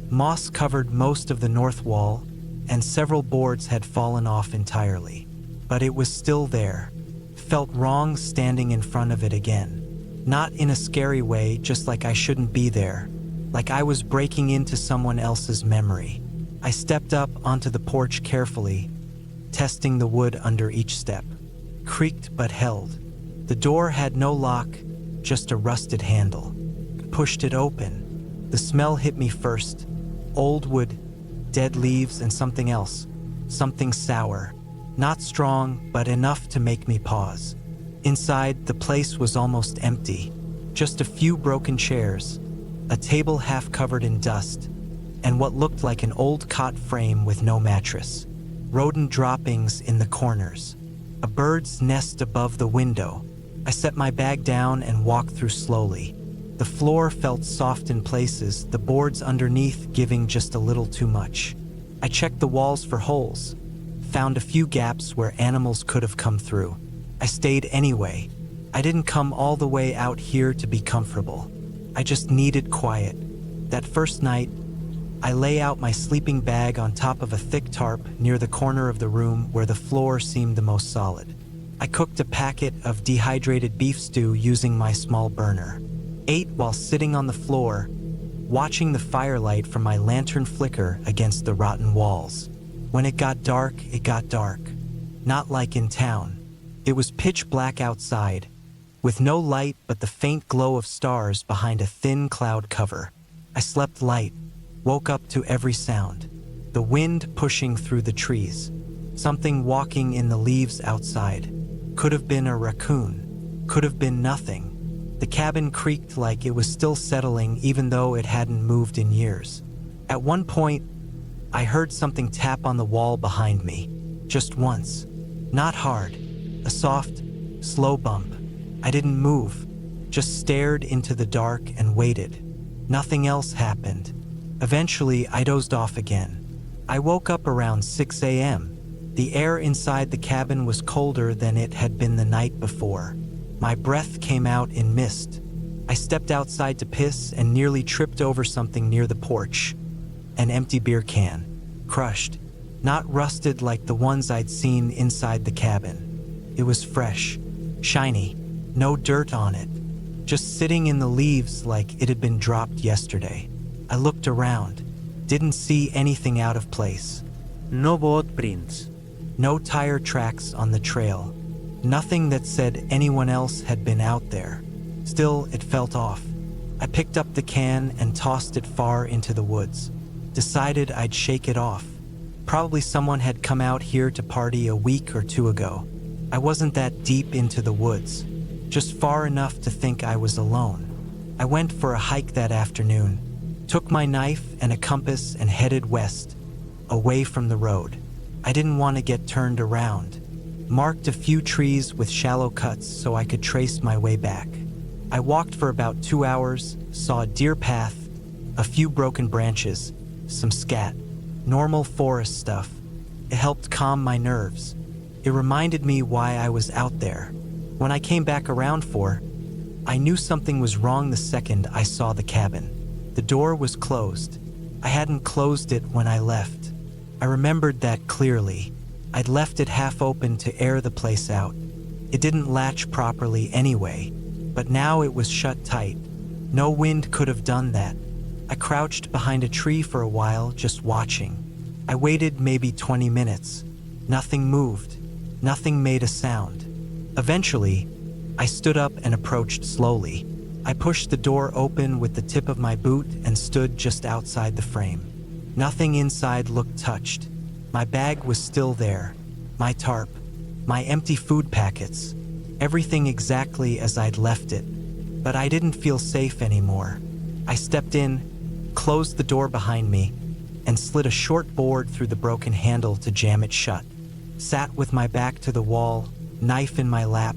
Moss covered most of the north wall, and several boards had fallen off entirely. But it was still there. Felt wrong standing in front of it again. Not in a scary way, just like I shouldn't be there, like I was breaking into someone else's memory. I stepped up onto the porch carefully, testing the wood under each step. Creaked but held. The door had no lock, just a rusted handle. Pushed it open. The smell hit me first. Old wood, dead leaves, and something else. Something sour. Not strong, but enough to make me pause. Inside, the place was almost empty. Just a few broken chairs, a table half covered in dust, and what looked like an old cot frame with no mattress. Rodent droppings in the corners. A bird's nest above the window. I set my bag down and walked through slowly. The floor felt soft in places, the boards underneath giving just a little too much. I checked the walls for holes, found a few gaps where animals could have come through. I stayed anyway. I didn't come all the way out here to be comfortable. I just needed quiet. That first night, I lay out my sleeping bag on top of a thick tarp near the corner of the room where the floor seemed the most solid. I cooked a packet of dehydrated beef stew using my small burner. Ate while sitting on the floor, watching the firelight from my lantern flicker against the rotten walls. When it got dark, it got dark. Not like in town. It was pitch black outside, with no light but the faint glow of stars behind a thin cloud cover. I slept light, woke up to every sound. The wind pushing through the trees. Something walking in the leaves outside. Could have been a raccoon. Could have been nothing. The cabin creaked like it was still settling even though it hadn't moved in years. At one point, I heard something tap on the wall behind me. Just once. Not hard. A soft, slow bump. I didn't move. Just stared into the dark and waited. Nothing else happened. Eventually, I dozed off again. I woke up around 6 a.m. The air inside the cabin was colder than it had been the night before. My breath came out in mist. I stepped outside to piss and nearly tripped over something near the porch. An empty beer can. Crushed. Not rusted like the ones I'd seen inside the cabin. It was fresh. Shiny. No dirt on it. Just sitting in the leaves like it had been dropped yesterday. I looked around. Didn't see anything out of place. No boot prints. No tire tracks on the trail. Nothing that said anyone else had been out there. Still, it felt off. I picked up the can and tossed it far into the woods. Decided I'd shake it off. Probably someone had come out here to party a week or two ago. I wasn't that deep into the woods. Just far enough to think I was alone. I went for a hike that afternoon. Took my knife and a compass and headed west, away from the road. I didn't want to get turned around. Marked a few trees with shallow cuts so I could trace my way back. I walked for about 2 hours, saw a deer path, a few broken branches, some scat, normal forest stuff. It helped calm my nerves. It reminded me why I was out there. When I came back around I knew something was wrong the second I saw the cabin. The door was closed. I hadn't closed it when I left. I remembered that clearly. I'd left it half open to air the place out. It didn't latch properly anyway, but now it was shut tight. No wind could have done that. I crouched behind a tree for a while, just watching. I waited maybe 20 minutes. Nothing moved. Nothing made a sound. Eventually, I stood up and approached slowly. I pushed the door open with the tip of my boot and stood just outside the frame. Nothing inside looked touched. My bag was still there. My tarp. My empty food packets. Everything exactly as I'd left it. But I didn't feel safe anymore. I stepped in, closed the door behind me, and slid a short board through the broken handle to jam it shut. Sat with my back to the wall, knife in my lap,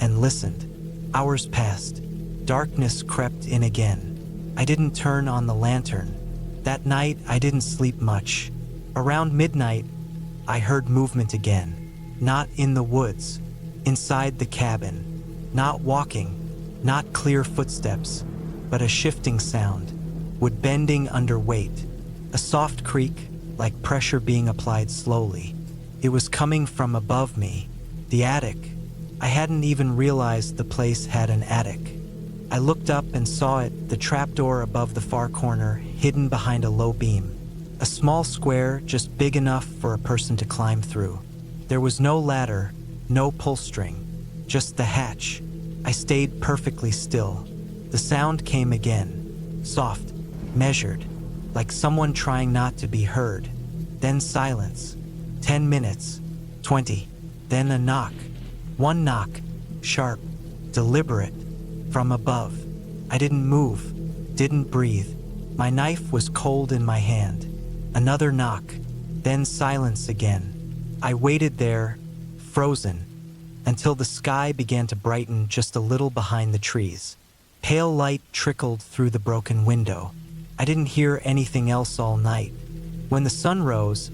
and listened. Hours passed. Darkness crept in again. I didn't turn on the lantern. That night, I didn't sleep much. Around midnight, I heard movement again. Not in the woods. Inside the cabin. Not walking. Not clear footsteps, but a shifting sound. Wood bending under weight. A soft creak, like pressure being applied slowly. It was coming from above me. The attic. I hadn't even realized the place had an attic. I looked up and saw it, the trapdoor above the far corner, hidden behind a low beam. A small square, just big enough for a person to climb through. There was no ladder, no pull string, just the hatch. I stayed perfectly still. The sound came again. Soft, measured, like someone trying not to be heard. Then silence. 10 minutes. 20. Then a knock. One knock. Sharp. Deliberate. From above. I didn't move. Didn't breathe. My knife was cold in my hand. Another knock. Then silence again. I waited there, frozen, until the sky began to brighten just a little behind the trees. Pale light trickled through the broken window. I didn't hear anything else all night. When the sun rose,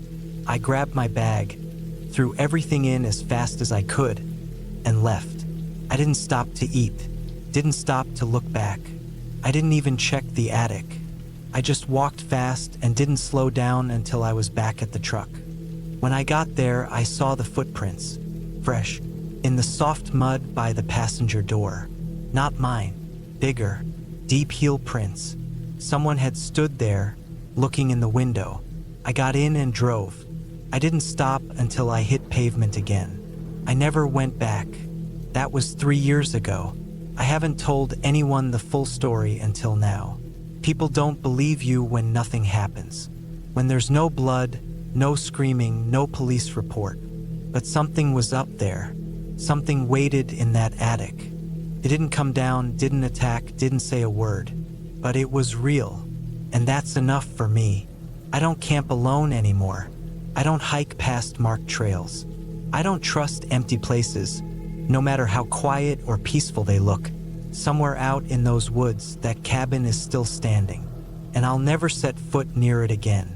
I grabbed my bag, threw everything in as fast as I could, and left. I didn't stop to eat, didn't stop to look back. I didn't even check the attic. I just walked fast and didn't slow down until I was back at the truck. When I got there, I saw the footprints, fresh, in the soft mud by the passenger door. Not mine, bigger, deep heel prints. Someone had stood there, looking in the window. I got in and drove. I didn't stop until I hit pavement again. I never went back. That was 3 years ago. I haven't told anyone the full story until now. People don't believe you when nothing happens. When there's no blood, no screaming, no police report. But something was up there. Something waited in that attic. It didn't come down, didn't attack, didn't say a word. But it was real. And that's enough for me. I don't camp alone anymore. I don't hike past marked trails. I don't trust empty places, no matter how quiet or peaceful they look. Somewhere out in those woods, that cabin is still standing, and I'll never set foot near it again.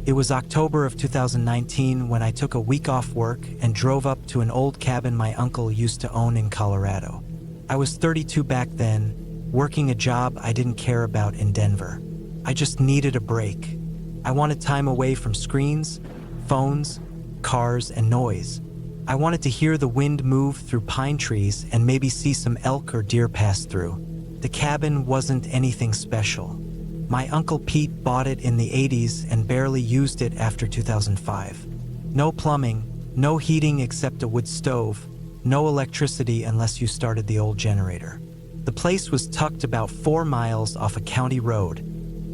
It was October of 2019 when I took a week off work and drove up to an old cabin my uncle used to own in Colorado. I was 32 back then, working a job I didn't care about in Denver. I just needed a break. I wanted time away from screens, phones, cars, and noise. I wanted to hear the wind move through pine trees and maybe see some elk or deer pass through. The cabin wasn't anything special. My Uncle Pete bought it in the 80s and barely used it after 2005. No plumbing, no heating except a wood stove, no electricity unless you started the old generator. The place was tucked about 4 miles off a county road,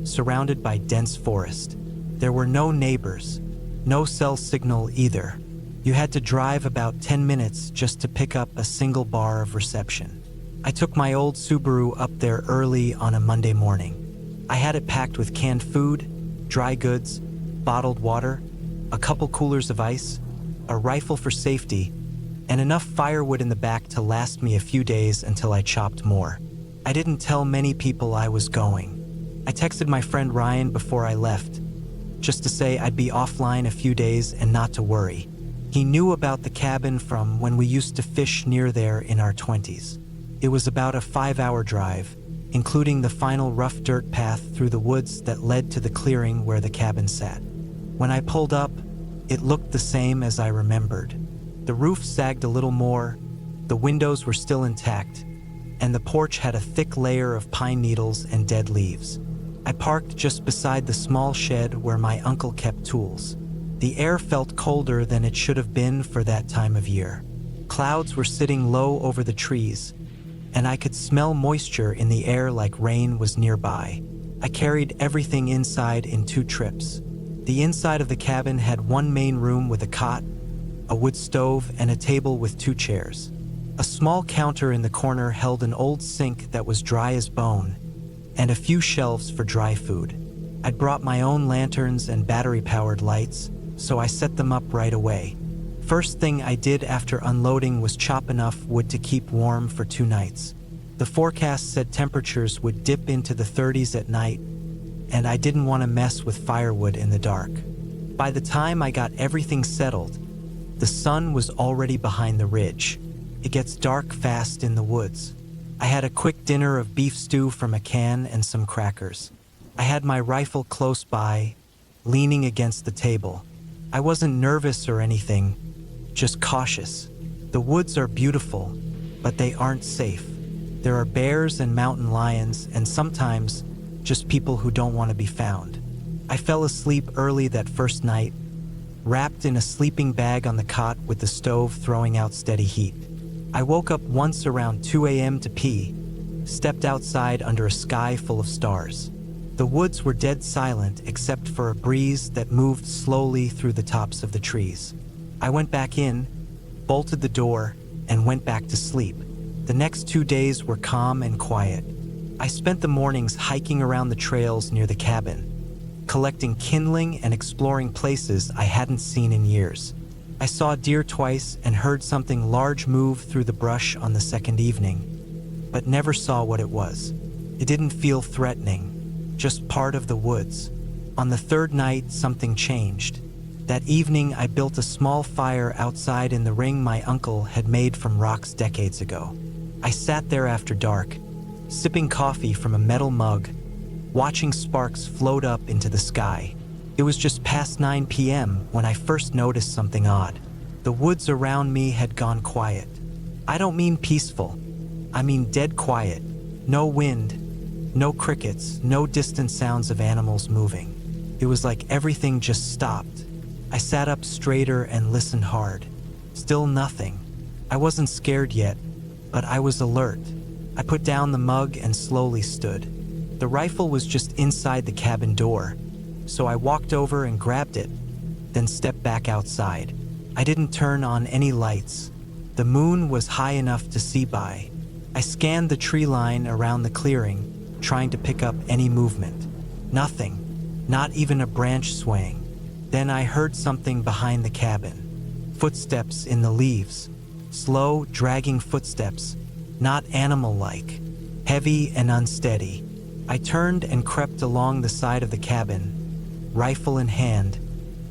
surrounded by dense forest. There were no neighbors, no cell signal either. You had to drive about 10 minutes just to pick up a single bar of reception. I took my old Subaru up there early on a Monday morning. I had it packed with canned food, dry goods, bottled water, a couple coolers of ice, a rifle for safety, and enough firewood in the back to last me a few days until I chopped more. I didn't tell many people I was going. I texted my friend Ryan before I left, just to say I'd be offline a few days and not to worry. He knew about the cabin from when we used to fish near there in our 20s. It was about a 5-hour drive, including the final rough dirt path through the woods that led to the clearing where the cabin sat. When I pulled up, it looked the same as I remembered. The roof sagged a little more, the windows were still intact, and the porch had a thick layer of pine needles and dead leaves. I parked just beside the small shed where my uncle kept tools. The air felt colder than it should have been for that time of year. Clouds were sitting low over the trees, and I could smell moisture in the air like rain was nearby. I carried everything inside in 2 trips. The inside of the cabin had one main room with a cot, a wood stove, and a table with 2 chairs. A small counter in the corner held an old sink that was dry as bone, and a few shelves for dry food. I'd brought my own lanterns and battery-powered lights, so I set them up right away. First thing I did after unloading was chop enough wood to keep warm for 2 nights. The forecast said temperatures would dip into the 30s at night, and I didn't want to mess with firewood in the dark. By the time I got everything settled, the sun was already behind the ridge. It gets dark fast in the woods. I had a quick dinner of beef stew from a can and some crackers. I had my rifle close by, leaning against the table. I wasn't nervous or anything, just cautious. The woods are beautiful, but they aren't safe. There are bears and mountain lions, and sometimes just people who don't want to be found. I fell asleep early that first night, wrapped in a sleeping bag on the cot with the stove throwing out steady heat. I woke up once around 2 a.m. to pee, stepped outside under a sky full of stars. The woods were dead silent except for a breeze that moved slowly through the tops of the trees. I went back in, bolted the door, and went back to sleep. The next 2 days were calm and quiet. I spent the mornings hiking around the trails near the cabin, collecting kindling and exploring places I hadn't seen in years. I saw deer twice and heard something large move through the brush on the second evening, but never saw what it was. It didn't feel threatening, just part of the woods. On the third night, something changed. That evening, I built a small fire outside in the ring my uncle had made from rocks decades ago. I sat there after dark, sipping coffee from a metal mug, watching sparks float up into the sky. It was just past 9 p.m. when I first noticed something odd. The woods around me had gone quiet. I don't mean peaceful. I mean dead quiet. No wind, no crickets, no distant sounds of animals moving. It was like everything just stopped. I sat up straighter and listened hard. Still nothing. I wasn't scared yet, but I was alert. I put down the mug and slowly stood. The rifle was just inside the cabin door, so I walked over and grabbed it, then stepped back outside. I didn't turn on any lights. The moon was high enough to see by. I scanned the tree line around the clearing, trying to pick up any movement. Nothing, not even a branch swaying. Then I heard something behind the cabin. Footsteps in the leaves. Slow, dragging footsteps, not animal-like. Heavy and unsteady. I turned and crept along the side of the cabin, rifle in hand,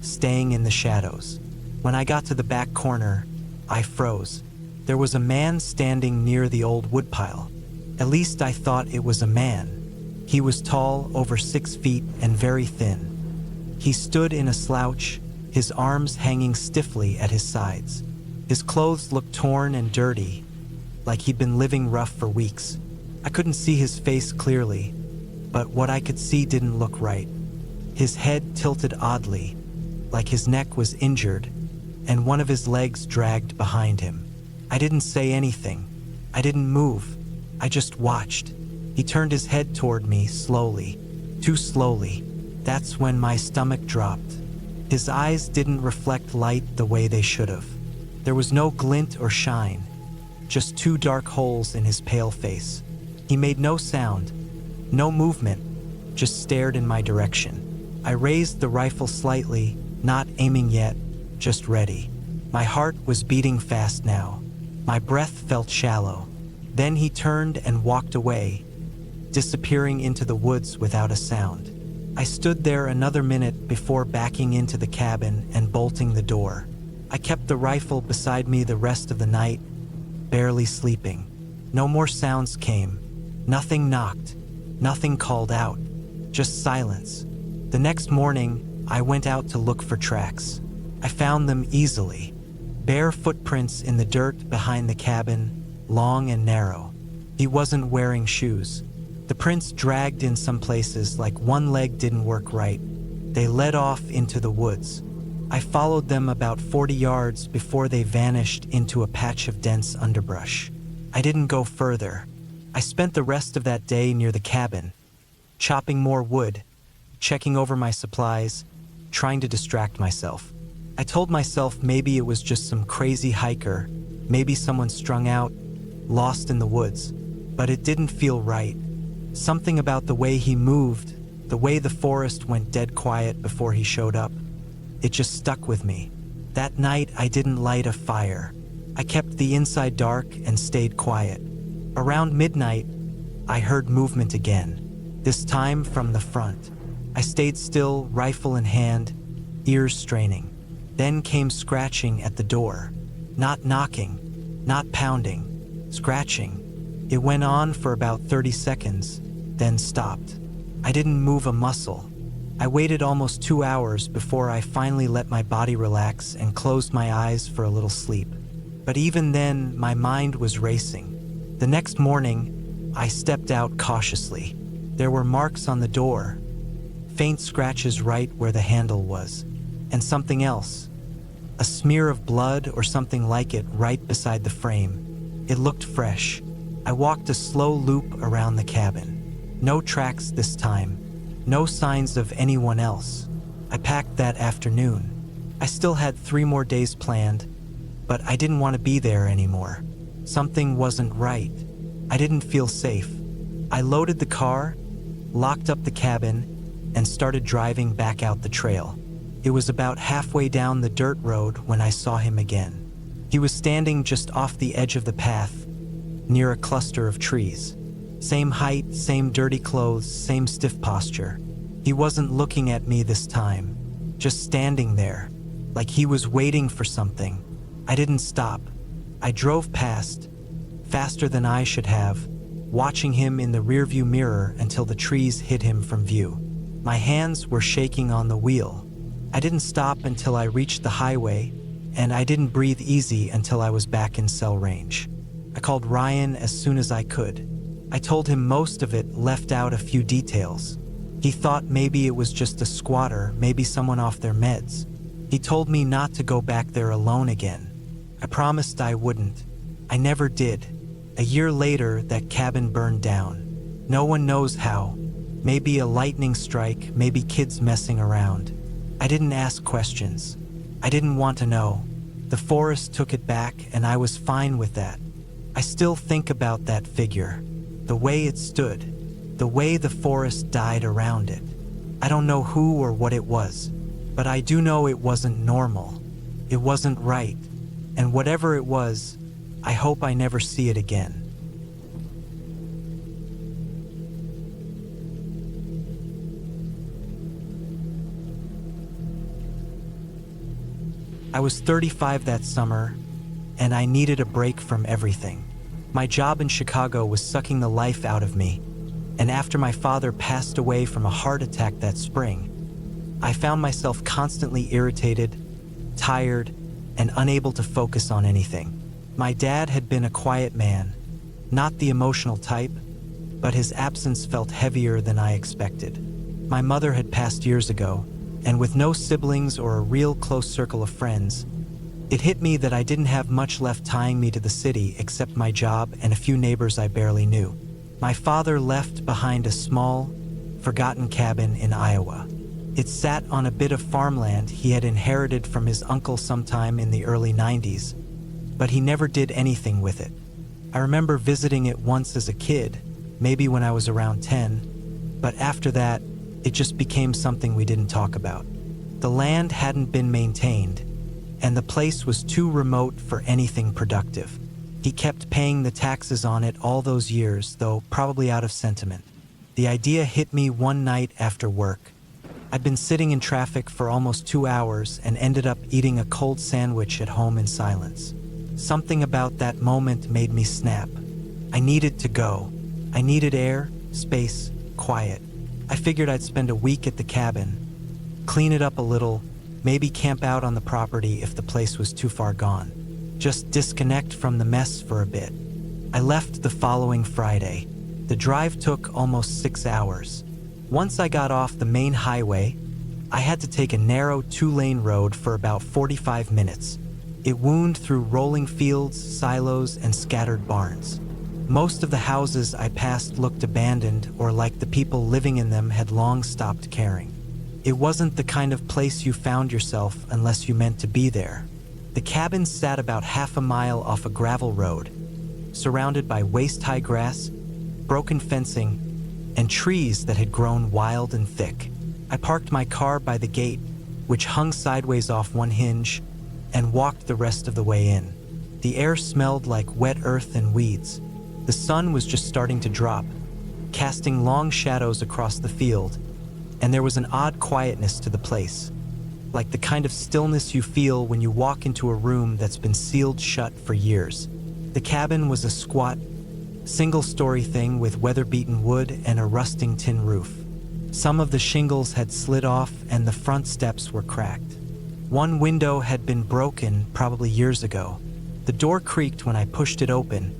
staying in the shadows. When I got to the back corner, I froze. There was a man standing near the old woodpile. At least I thought it was a man. He was tall, over 6 feet, and very thin. He stood in a slouch, his arms hanging stiffly at his sides. His clothes looked torn and dirty, like he'd been living rough for weeks. I couldn't see his face clearly, but what I could see didn't look right. His head tilted oddly, like his neck was injured, and one of his legs dragged behind him. I didn't say anything. I didn't move. I just watched. He turned his head toward me slowly, too slowly. That's when my stomach dropped. His eyes didn't reflect light the way they should have. There was no glint or shine, just 2 dark holes in his pale face. He made no sound, no movement, just stared in my direction. I raised the rifle slightly, not aiming yet, just ready. My heart was beating fast now. My breath felt shallow. Then he turned and walked away, disappearing into the woods without a sound. I stood there another minute before backing into the cabin and bolting the door. I kept the rifle beside me the rest of the night, barely sleeping. No more sounds came. Nothing knocked. Nothing called out. Just silence. The next morning, I went out to look for tracks. I found them easily. Bare footprints in the dirt behind the cabin, long and narrow. He wasn't wearing shoes. The prints dragged in some places like one leg didn't work right. They led off into the woods. I followed them about 40 yards before they vanished into a patch of dense underbrush. I didn't go further. I spent the rest of that day near the cabin, chopping more wood, checking over my supplies, trying to distract myself. I told myself maybe it was just some crazy hiker, maybe someone strung out, lost in the woods, but it didn't feel right. Something about the way he moved, the way the forest went dead quiet before he showed up, it just stuck with me. That night, I didn't light a fire. I kept the inside dark and stayed quiet. Around midnight, I heard movement again, this time from the front. I stayed still, rifle in hand, ears straining. Then came scratching at the door. Not knocking, not pounding, scratching. It went on for about 30 seconds, then stopped. I didn't move a muscle. I waited almost 2 hours before I finally let my body relax and closed my eyes for a little sleep. But even then, my mind was racing. The next morning, I stepped out cautiously. There were marks on the door, faint scratches right where the handle was, and something else, a smear of blood or something like it right beside the frame. It looked fresh. I walked a slow loop around the cabin. No tracks this time. No signs of anyone else. I packed that afternoon. I still had 3 more days planned, but I didn't want to be there anymore. Something wasn't right. I didn't feel safe. I loaded the car, locked up the cabin, and started driving back out the trail. It was about halfway down the dirt road when I saw him again. He was standing just off the edge of the path, near a cluster of trees. Same height, same dirty clothes, same stiff posture. He wasn't looking at me this time, just standing there, like he was waiting for something. I didn't stop. I drove past, faster than I should have, watching him in the rearview mirror until the trees hid him from view. My hands were shaking on the wheel. I didn't stop until I reached the highway, and I didn't breathe easy until I was back in cell range. I called Ryan as soon as I could. I told him most of it left out a few details. He thought maybe it was just a squatter, maybe someone off their meds. He told me not to go back there alone again. I promised I wouldn't. I never did. A year later, that cabin burned down. No one knows how. Maybe a lightning strike, maybe kids messing around. I didn't ask questions. I didn't want to know. The forest took it back, and I was fine with that. I still think about that figure. The way it stood. The way the forest died around it. I don't know who or what it was, but I do know it wasn't normal. It wasn't right. And whatever it was, I hope I never see it again. I was 35 that summer, and I needed a break from everything. My job in Chicago was sucking the life out of me, and after my father passed away from a heart attack that spring, I found myself constantly irritated, tired, and unable to focus on anything. My dad had been a quiet man, not the emotional type, but his absence felt heavier than I expected. My mother had passed years ago, and with no siblings or a real close circle of friends, it hit me that I didn't have much left tying me to the city except my job and a few neighbors I barely knew. My father left behind a small, forgotten cabin in Iowa. It sat on a bit of farmland he had inherited from his uncle sometime in the early 90s, but he never did anything with it. I remember visiting it once as a kid, maybe when I was around 10, but after that, it just became something we didn't talk about. The land hadn't been maintained, and the place was too remote for anything productive. He kept paying the taxes on it all those years, though probably out of sentiment. The idea hit me one night after work. I'd been sitting in traffic for almost 2 hours and ended up eating a cold sandwich at home in silence. Something about that moment made me snap. I needed to go. I needed air, space, quiet. I figured I'd spend a week at the cabin, clean it up a little, maybe camp out on the property if the place was too far gone. Just disconnect from the mess for a bit. I left the following Friday. The drive took almost 6 hours. Once I got off the main highway, I had to take a narrow 2-lane road for about 45 minutes. It wound through rolling fields, silos, and scattered barns. Most of the houses I passed looked abandoned or like the people living in them had long stopped caring. It wasn't the kind of place you found yourself unless you meant to be there. The cabin sat about half a mile off a gravel road, surrounded by waist-high grass, broken fencing, and trees that had grown wild and thick. I parked my car by the gate, which hung sideways off one hinge, and walked the rest of the way in. The air smelled like wet earth and weeds. The sun was just starting to drop, casting long shadows across the field, and there was an odd quietness to the place, like the kind of stillness you feel when you walk into a room that's been sealed shut for years. The cabin was a squat, single-story thing with weather-beaten wood and a rusting tin roof. Some of the shingles had slid off and the front steps were cracked. One window had been broken probably years ago. The door creaked when I pushed it open,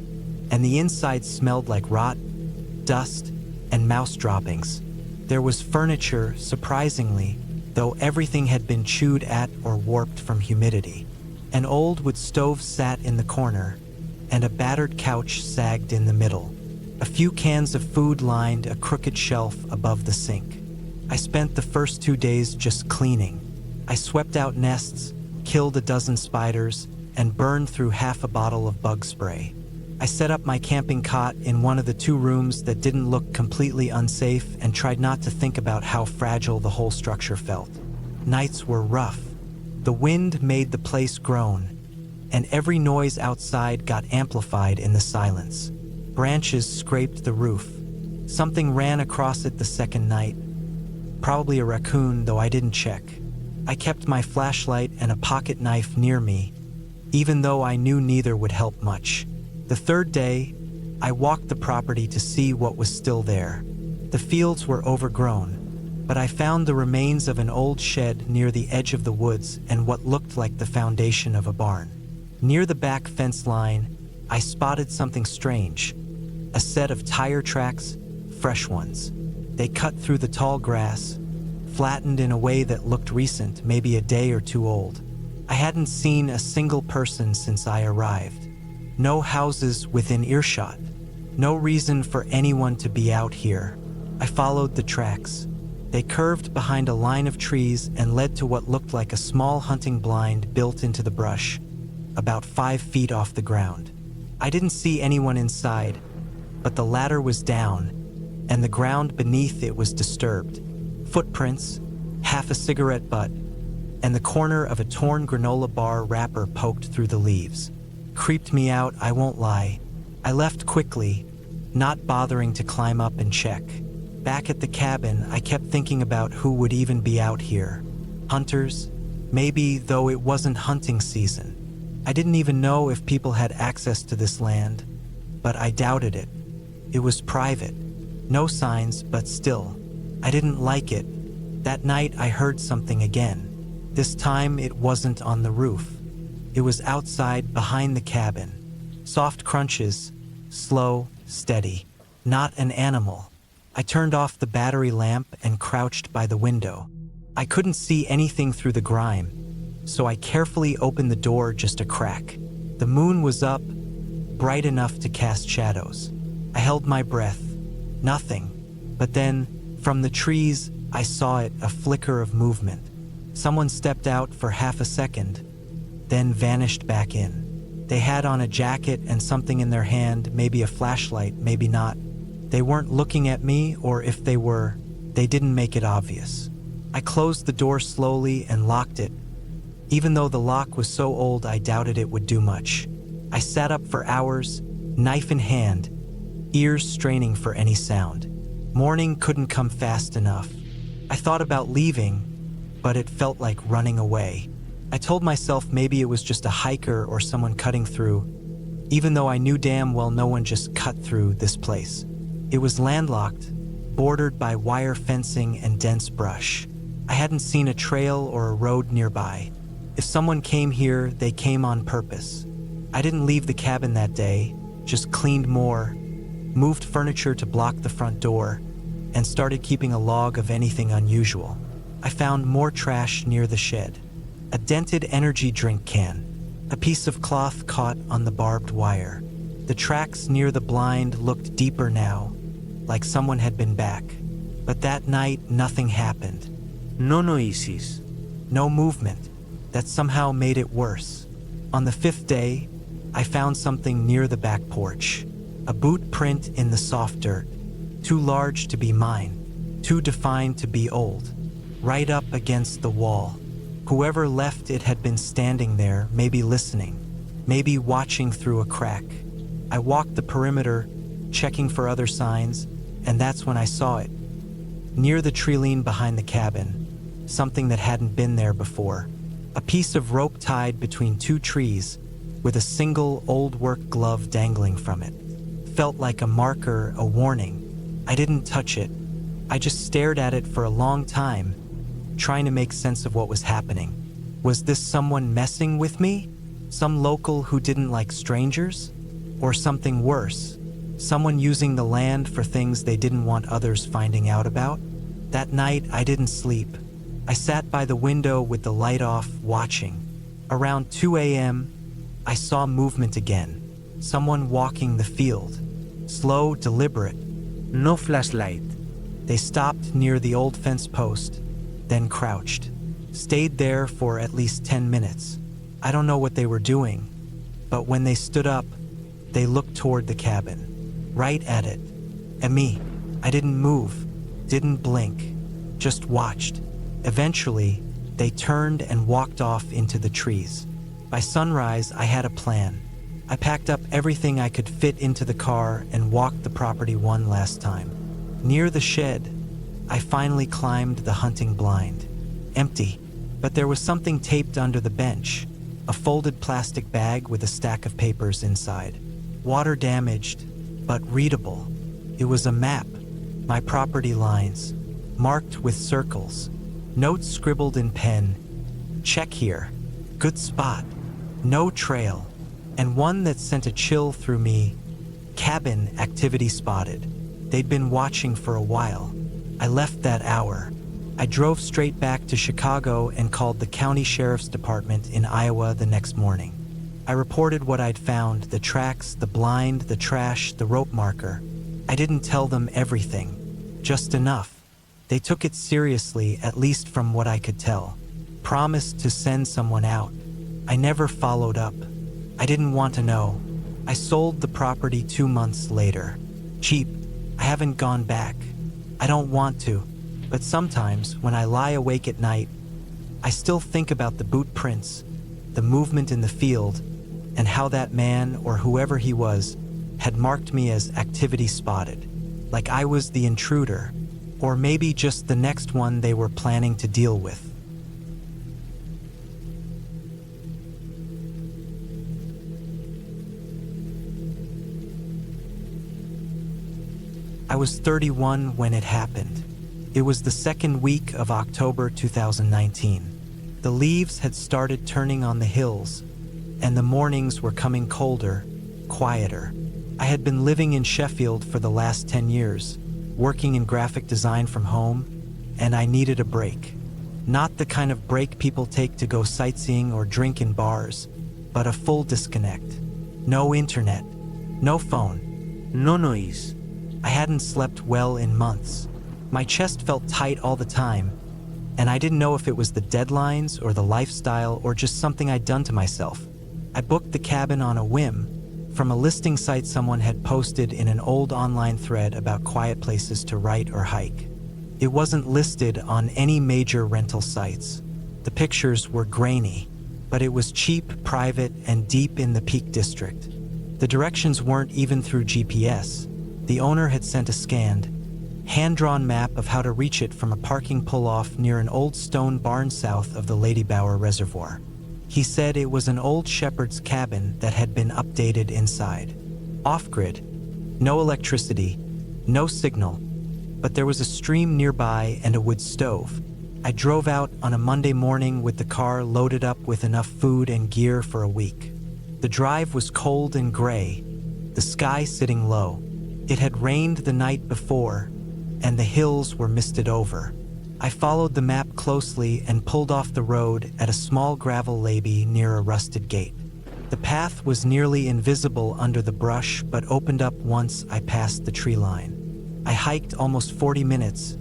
and the inside smelled like rot, dust, and mouse droppings. There was furniture, surprisingly, though everything had been chewed at or warped from humidity. An old wood stove sat in the corner, and a battered couch sagged in the middle. A few cans of food lined a crooked shelf above the sink. I spent the first 2 days just cleaning. I swept out nests, killed a dozen spiders, and burned through half a bottle of bug spray. I set up my camping cot in one of the 2 rooms that didn't look completely unsafe and tried not to think about how fragile the whole structure felt. Nights were rough. The wind made the place groan, and every noise outside got amplified in the silence. Branches scraped the roof. Something ran across it the second night. Probably a raccoon, though I didn't check. I kept my flashlight and a pocket knife near me, even though I knew neither would help much. The third day, I walked the property to see what was still there. The fields were overgrown, but I found the remains of an old shed near the edge of the woods and what looked like the foundation of a barn. Near the back fence line, I spotted something strange. A set of tire tracks, fresh ones. They cut through the tall grass, flattened in a way that looked recent, maybe a day or two old. I hadn't seen a single person since I arrived. No houses within earshot. No reason for anyone to be out here. I followed the tracks. They curved behind a line of trees and led to what looked like a small hunting blind built into the brush, about 5 feet off the ground. I didn't see anyone inside, but the ladder was down, and the ground beneath it was disturbed. Footprints, half a cigarette butt, and the corner of a torn granola bar wrapper poked through the leaves. Creeped me out, I won't lie. I left quickly, not bothering to climb up and check. Back at the cabin, I kept thinking about who would even be out here. Hunters? Maybe, though it wasn't hunting season. I didn't even know if people had access to this land, but I doubted it. It was private. No signs, but still. I didn't like it. That night, I heard something again. This time, it wasn't on the roof. It was outside behind the cabin. Soft crunches, slow, steady. Not an animal. I turned off the battery lamp and crouched by the window. I couldn't see anything through the grime, so I carefully opened the door just a crack. The moon was up, bright enough to cast shadows. I held my breath. Nothing. But then, from the trees, I saw it, a flicker of movement. Someone stepped out for half a second, then vanished back in. They had on a jacket and something in their hand, maybe a flashlight, maybe not. They weren't looking at me, or if they were, they didn't make it obvious. I closed the door slowly and locked it. Even though the lock was so old, I doubted it would do much. I sat up for hours, knife in hand, ears straining for any sound. Morning couldn't come fast enough. I thought about leaving, but it felt like running away. I told myself maybe it was just a hiker or someone cutting through, even though I knew damn well no one just cut through this place. It was landlocked, bordered by wire fencing and dense brush. I hadn't seen a trail or a road nearby. If someone came here, they came on purpose. I didn't leave the cabin that day, just cleaned more, moved furniture to block the front door, and started keeping a log of anything unusual. I found more trash near the shed. A dented energy drink can. A piece of cloth caught on the barbed wire. The tracks near the blind looked deeper now, like someone had been back. But that night, nothing happened. No noises. No movement. That somehow made it worse. On the 5th day, I found something near the back porch. A boot print in the soft dirt. Too large to be mine. Too defined to be old. Right up against the wall. Whoever left it had been standing there, maybe listening, maybe watching through a crack. I walked the perimeter, checking for other signs, and that's when I saw it. Near the treeline behind the cabin, something that hadn't been there before. A piece of rope tied between 2 trees, with a single old work glove dangling from it. Felt like a marker, a warning. I didn't touch it. I just stared at it for a long time, trying to make sense of what was happening. Was this someone messing with me? Some local who didn't like strangers? Or something worse? Someone using the land for things they didn't want others finding out about? That night, I didn't sleep. I sat by the window with the light off, watching. Around 2 a.m., I saw movement again. Someone walking the field. Slow, deliberate. No flashlight. They stopped near the old fence post, then crouched. Stayed there for at least 10 minutes. I don't know what they were doing, but when they stood up, they looked toward the cabin, right at it, and me. I didn't move, didn't blink, just watched. Eventually, they turned and walked off into the trees. By sunrise, I had a plan. I packed up everything I could fit into the car and walked the property one last time. Near the shed, I finally climbed the hunting blind. Empty, but there was something taped under the bench, a folded plastic bag with a stack of papers inside. Water damaged, but readable. It was a map, my property lines, marked with circles, notes scribbled in pen. Check here, good spot, no trail, and one that sent a chill through me. Cabin activity spotted. They'd been watching for a while. I left that hour. I drove straight back to Chicago and called the county sheriff's department in Iowa the next morning. I reported what I'd found, the tracks, the blind, the trash, the rope marker. I didn't tell them everything, just enough. They took it seriously, at least from what I could tell. Promised to send someone out. I never followed up. I didn't want to know. I sold the property 2 months later. Cheap. I haven't gone back. I don't want to, but sometimes when I lie awake at night, I still think about the boot prints, the movement in the field, and how that man, or whoever he was, had marked me as activity spotted, like I was the intruder, or maybe just the next one they were planning to deal with. I was 31 when it happened. It was the second week of October 2019. The leaves had started turning on the hills, and the mornings were coming colder, quieter. I had been living in Sheffield for the last 10 years, working in graphic design from home, and I needed a break. Not the kind of break people take to go sightseeing or drink in bars, but a full disconnect. No internet, no phone, No noise. I hadn't slept well in months. My chest felt tight all the time, and I didn't know if it was the deadlines or the lifestyle or just something I'd done to myself. I booked the cabin on a whim, from a listing site someone had posted in an old online thread about quiet places to write or hike. It wasn't listed on any major rental sites. The pictures were grainy, but it was cheap, private, and deep in the Peak District. The directions weren't even through GPS. The owner had sent a scanned, hand-drawn map of how to reach it from a parking pull-off near an old stone barn south of the Lady Bower Reservoir. He said it was an old shepherd's cabin that had been updated inside. Off-grid, no electricity, no signal, but there was a stream nearby and a wood stove. I drove out on a Monday morning with the car loaded up with enough food and gear for a week. The drive was cold and gray, the sky sitting low. It had rained the night before, and the hills were misted over. I followed the map closely and pulled off the road at a small gravel levee near a rusted gate. The path was nearly invisible under the brush, but opened up once I passed the tree line. I hiked almost 40 minutes,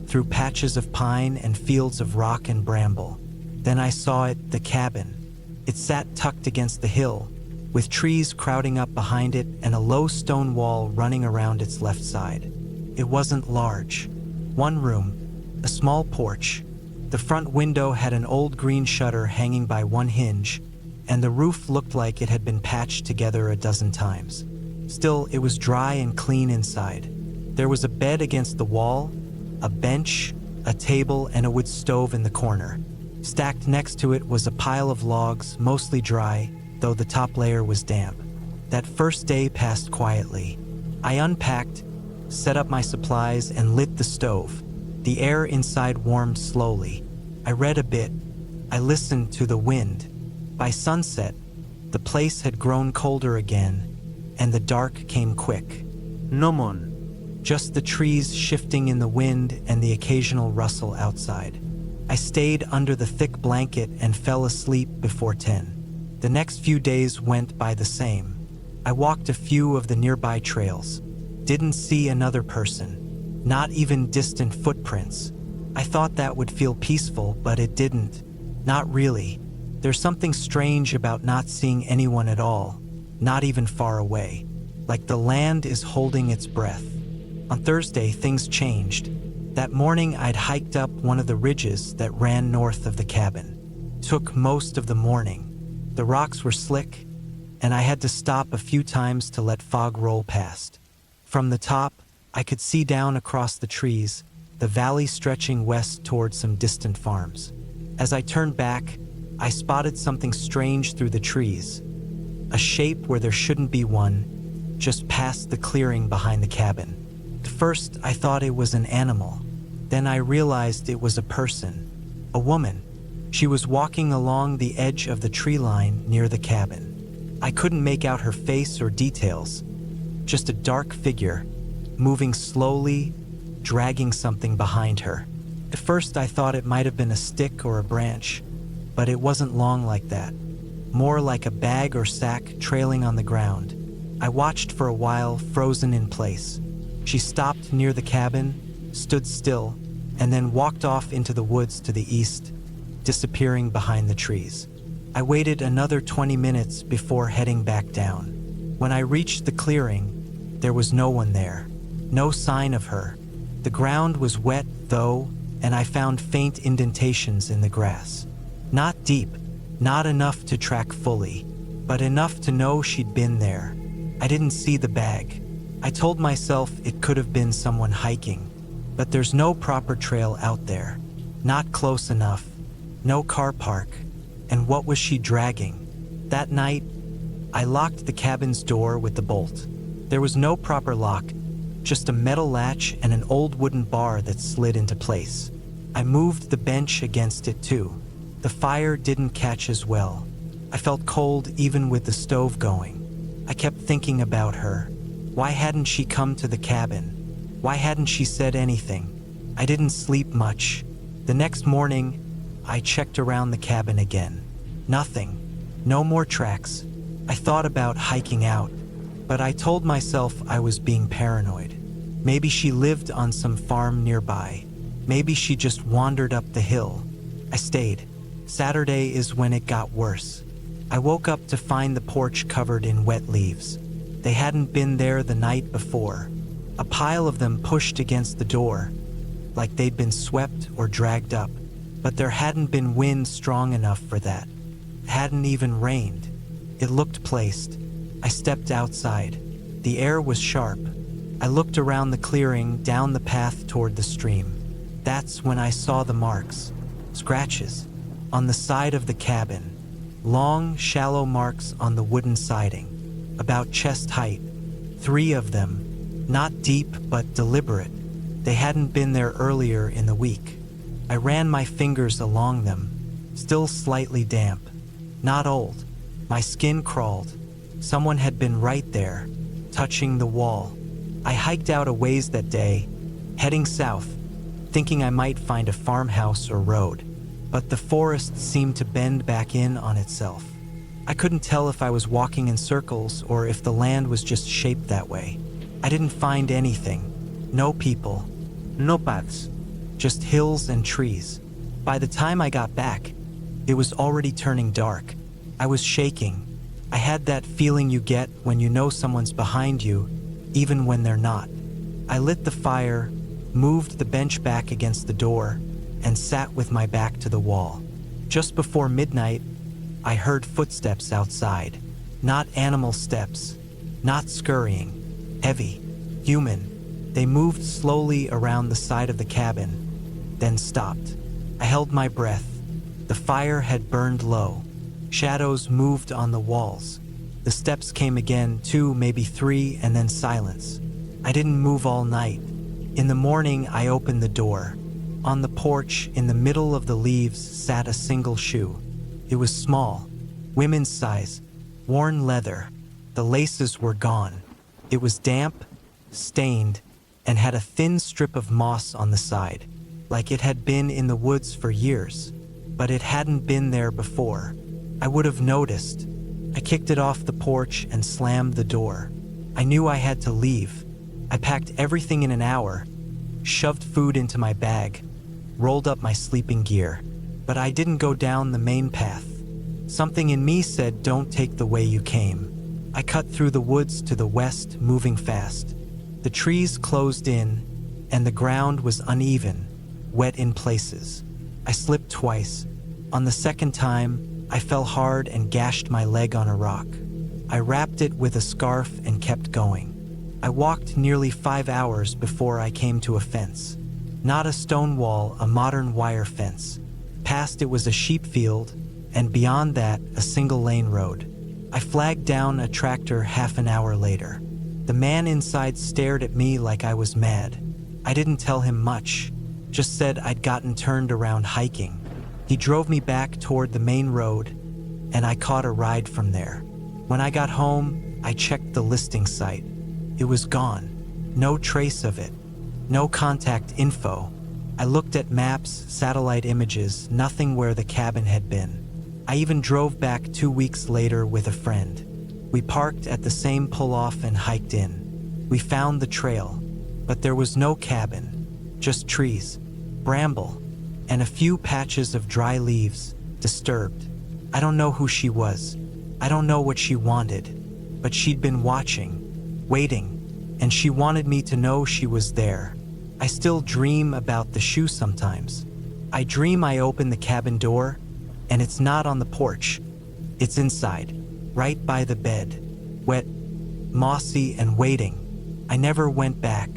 through patches of pine and fields of rock and bramble. Then I saw it, the cabin. It sat tucked against the hill, with trees crowding up behind it and a low stone wall running around its left side. It wasn't large. One room, a small porch. The front window had an old green shutter hanging by one hinge, and the roof looked like it had been patched together a dozen times. Still, it was dry and clean inside. There was a bed against the wall, a bench, a table, and a wood stove in the corner. Stacked next to it was a pile of logs, mostly dry, though the top layer was damp. That first day passed quietly. I unpacked, set up my supplies, and lit the stove. The air inside warmed slowly. I read a bit. I listened to the wind. By sunset, the place had grown colder again, and the dark came quick. No mon. Just the trees shifting in the wind and the occasional rustle outside. I stayed under the thick blanket and fell asleep before 10. The next few days went by the same. I walked a few of the nearby trails. Didn't see another person, not even distant footprints. I thought that would feel peaceful, but it didn't. Not really. There's something strange about not seeing anyone at all, not even far away. Like the land is holding its breath. On Thursday, things changed. That morning, I'd hiked up one of the ridges that ran north of the cabin. Took most of the morning. The rocks were slick, and I had to stop a few times to let fog roll past. From the top, I could see down across the trees, the valley stretching west toward some distant farms. As I turned back, I spotted something strange through the trees. A shape where there shouldn't be one, just past the clearing behind the cabin. At first, I thought it was an animal. Then I realized it was a person, a woman. She was walking along the edge of the tree line near the cabin. I couldn't make out her face or details, just a dark figure, moving slowly, dragging something behind her. At first I thought it might have been a stick or a branch, but it wasn't long like that. More like a bag or sack trailing on the ground. I watched for a while, frozen in place. She stopped near the cabin, stood still, and then walked off into the woods to the east, disappearing behind the trees. I waited another 20 minutes before heading back down. When I reached the clearing, there was no one there. No sign of her. The ground was wet, though, and I found faint indentations in the grass. Not deep, not enough to track fully, but enough to know she'd been there. I didn't see the bag. I told myself it could have been someone hiking, but there's no proper trail out there. Not close enough. No car park. And what was she dragging? That night, I locked the cabin's door with the bolt. There was no proper lock, just a metal latch and an old wooden bar that slid into place. I moved the bench against it too. The fire didn't catch as well. I felt cold even with the stove going. I kept thinking about her. Why hadn't she come to the cabin? Why hadn't she said anything? I didn't sleep much. The next morning, I checked around the cabin again. Nothing. No more tracks. I thought about hiking out, but I told myself I was being paranoid. Maybe she lived on some farm nearby. Maybe she just wandered up the hill. I stayed. Saturday is when it got worse. I woke up to find the porch covered in wet leaves. They hadn't been there the night before. A pile of them pushed against the door, like they'd been swept or dragged up. But there hadn't been wind strong enough for that. It hadn't even rained. It looked placed. I stepped outside. The air was sharp. I looked around the clearing, down the path toward the stream. That's when I saw the marks. Scratches. On the side of the cabin. Long, shallow marks on the wooden siding. About chest height. 3 of them. Not deep, but deliberate. They hadn't been there earlier in the week. I ran my fingers along them, still slightly damp. Not old. My skin crawled. Someone had been right there, touching the wall. I hiked out a ways that day, heading south, thinking I might find a farmhouse or road. But the forest seemed to bend back in on itself. I couldn't tell if I was walking in circles or if the land was just shaped that way. I didn't find anything. No people. No paths. Just hills and trees. By the time I got back, it was already turning dark. I was shaking. I had that feeling you get when you know someone's behind you, even when they're not. I lit the fire, moved the bench back against the door, and sat with my back to the wall. Just before midnight, I heard footsteps outside. Not animal steps, not scurrying, heavy, human. They moved slowly around the side of the cabin, then stopped. I held my breath. The fire had burned low. Shadows moved on the walls. The steps came again, 2, maybe 3, and then silence. I didn't move all night. In the morning, I opened the door. On the porch, in the middle of the leaves, sat a single shoe. It was small, women's size, worn leather. The laces were gone. It was damp, stained, and had a thin strip of moss on the side, like it had been in the woods for years. But it hadn't been there before. I would have noticed. I kicked it off the porch and slammed the door. I knew I had to leave. I packed everything in an hour, shoved food into my bag, rolled up my sleeping gear. But I didn't go down the main path. Something in me said, don't take the way you came. I cut through the woods to the west, moving fast. The trees closed in, and the ground was uneven, wet in places. I slipped twice. On the second time, I fell hard and gashed my leg on a rock. I wrapped it with a scarf and kept going. I walked nearly 5 hours before I came to a fence. Not a stone wall, a modern wire fence. Past it was a sheep field, and beyond that, a single-lane road. I flagged down a tractor half an hour later. The man inside stared at me like I was mad. I didn't tell him much, just said I'd gotten turned around hiking. He drove me back toward the main road, and I caught a ride from there. When I got home, I checked the listing site. It was gone. No trace of it. No contact info. I looked at maps, satellite images, nothing where the cabin had been. I even drove back 2 weeks later with a friend. We parked at the same pull-off and hiked in. We found the trail, but there was no cabin, just trees, bramble, and a few patches of dry leaves, disturbed. I don't know who she was. I don't know what she wanted, but she'd been watching, waiting, and she wanted me to know she was there. I still dream about the shoe sometimes. I dream I open the cabin door, and it's not on the porch. It's inside, right by the bed, wet, mossy, and waiting. I never went back.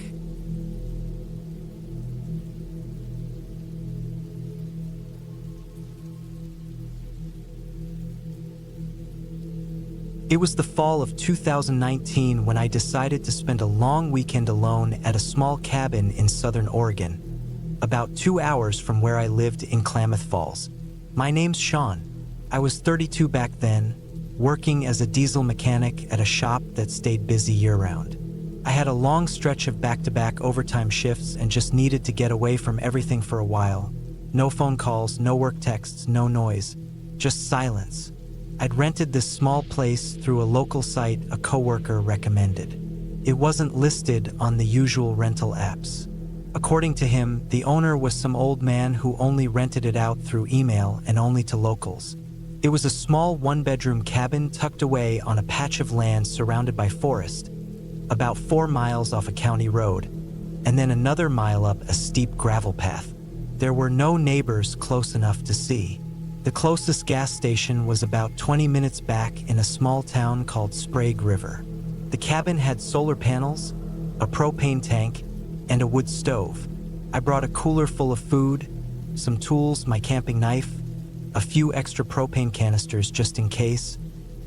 It was the fall of 2019 when I decided to spend a long weekend alone at a small cabin in southern Oregon, about 2 hours from where I lived in Klamath Falls. My name's Sean. I was 32 back then, working as a diesel mechanic at a shop that stayed busy year-round. I had a long stretch of back-to-back overtime shifts and just needed to get away from everything for a while. No phone calls, no work texts, no noise, just silence. I'd rented this small place through a local site a coworker recommended. It wasn't listed on the usual rental apps. According to him, the owner was some old man who only rented it out through email and only to locals. It was a small one-bedroom cabin tucked away on a patch of land surrounded by forest, about 4 miles off a county road, and then another mile up a steep gravel path. There were no neighbors close enough to see. The closest gas station was about 20 minutes back in a small town called Sprague River. The cabin had solar panels, a propane tank, and a wood stove. I brought a cooler full of food, some tools, my camping knife, a few extra propane canisters just in case,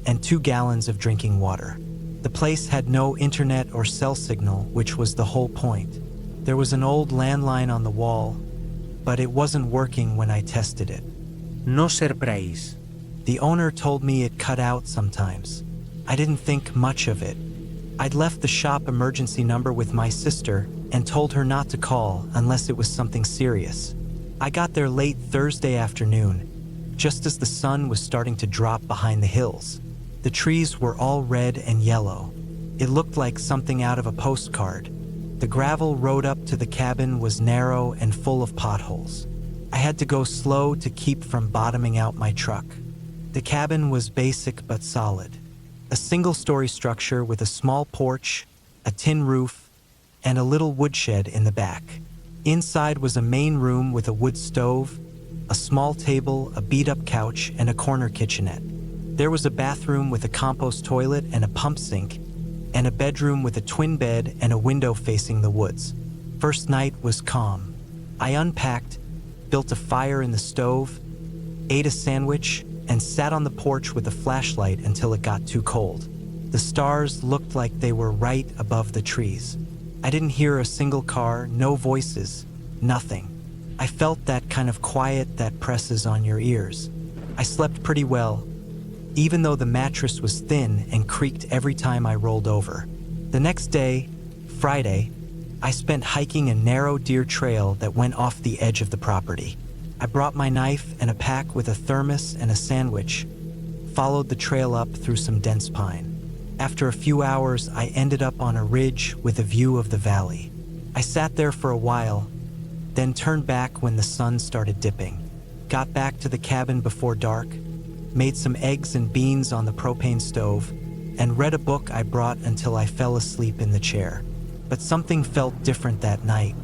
and 2 gallons of drinking water. The place had no internet or cell signal, which was the whole point. There was an old landline on the wall, but it wasn't working when I tested it. No surprise. The owner told me it cut out sometimes. I didn't think much of it. I'd left the shop emergency number with my sister and told her not to call unless it was something serious. I got there late Thursday afternoon, just as the sun was starting to drop behind the hills. The trees were all red and yellow. It looked like something out of a postcard. The gravel road up to the cabin was narrow and full of potholes. I had to go slow to keep from bottoming out my truck. The cabin was basic but solid. A single-story structure with a small porch, a tin roof, and a little woodshed in the back. Inside was a main room with a wood stove, a small table, a beat-up couch, and a corner kitchenette. There was a bathroom with a compost toilet and a pump sink, and a bedroom with a twin bed and a window facing the woods. First night was calm. I unpacked, built a fire in the stove, ate a sandwich, and sat on the porch with a flashlight until it got too cold. The stars looked like they were right above the trees. I didn't hear a single car, no voices, nothing. I felt that kind of quiet that presses on your ears. I slept pretty well, even though the mattress was thin and creaked every time I rolled over. The next day, Friday, I spent hiking a narrow deer trail that went off the edge of the property. I brought my knife and a pack with a thermos and a sandwich, followed the trail up through some dense pine. After a few hours, I ended up on a ridge with a view of the valley. I sat there for a while, then turned back when the sun started dipping. Got back to the cabin before dark, made some eggs and beans on the propane stove, and read a book I brought until I fell asleep in the chair. But something felt different that night.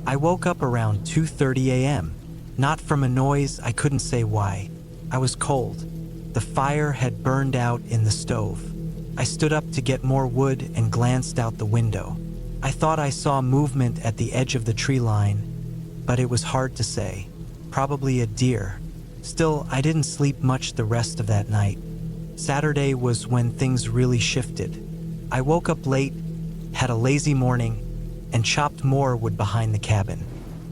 I woke up around 2:30 a.m., not from a noise, I couldn't say why. I was cold. The fire had burned out in the stove. I stood up to get more wood and glanced out the window. I thought I saw movement at the edge of the tree line, but it was hard to say. Probably a deer. Still, I didn't sleep much the rest of that night. Saturday was when things really shifted. I woke up late, had a lazy morning, and chopped more wood behind the cabin.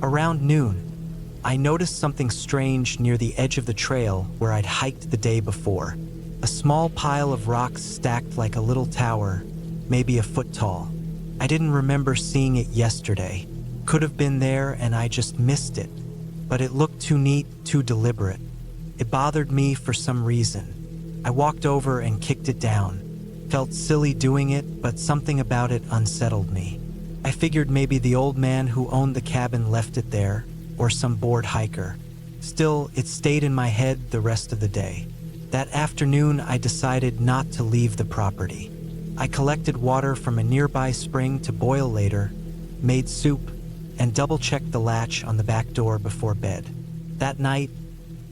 Around noon, I noticed something strange near the edge of the trail where I'd hiked the day before. A small pile of rocks stacked like a little tower, maybe a foot tall. I didn't remember seeing it yesterday. Could have been there and I just missed it. But it looked too neat, too deliberate. It bothered me for some reason. I walked over and kicked it down. Felt silly doing it, but something about it unsettled me. I figured maybe the old man who owned the cabin left it there, or some bored hiker. Still, it stayed in my head the rest of the day. That afternoon, I decided not to leave the property. I collected water from a nearby spring to boil later, made soup, and double-checked the latch on the back door before bed. That night,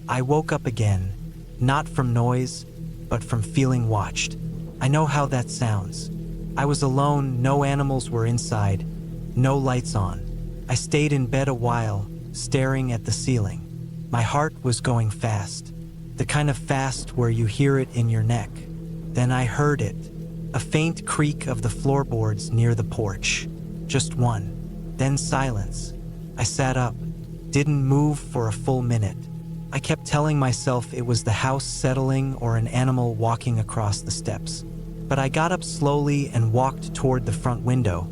I woke up again, not from noise, but from feeling watched. I know how that sounds. I was alone, no animals were inside, no lights on. I stayed in bed a while, staring at the ceiling. My heart was going fast, the kind of fast where you hear it in your neck. Then I heard it, a faint creak of the floorboards near the porch. Just one. Then silence. I sat up, didn't move for a full minute. I kept telling myself it was the house settling or an animal walking across the steps. But I got up slowly and walked toward the front window,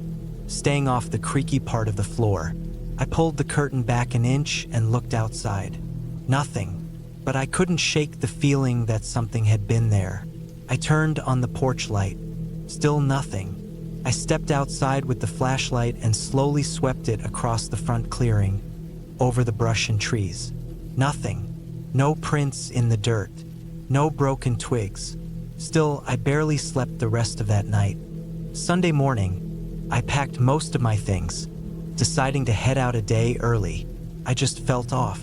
staying off the creaky part of the floor. I pulled the curtain back an inch and looked outside. Nothing, but I couldn't shake the feeling that something had been there. I turned on the porch light. Still nothing. I stepped outside with the flashlight and slowly swept it across the front clearing, over the brush and trees. Nothing. No prints in the dirt. No broken twigs. Still, I barely slept the rest of that night. Sunday morning, I packed most of my things, deciding to head out a day early. I just felt off,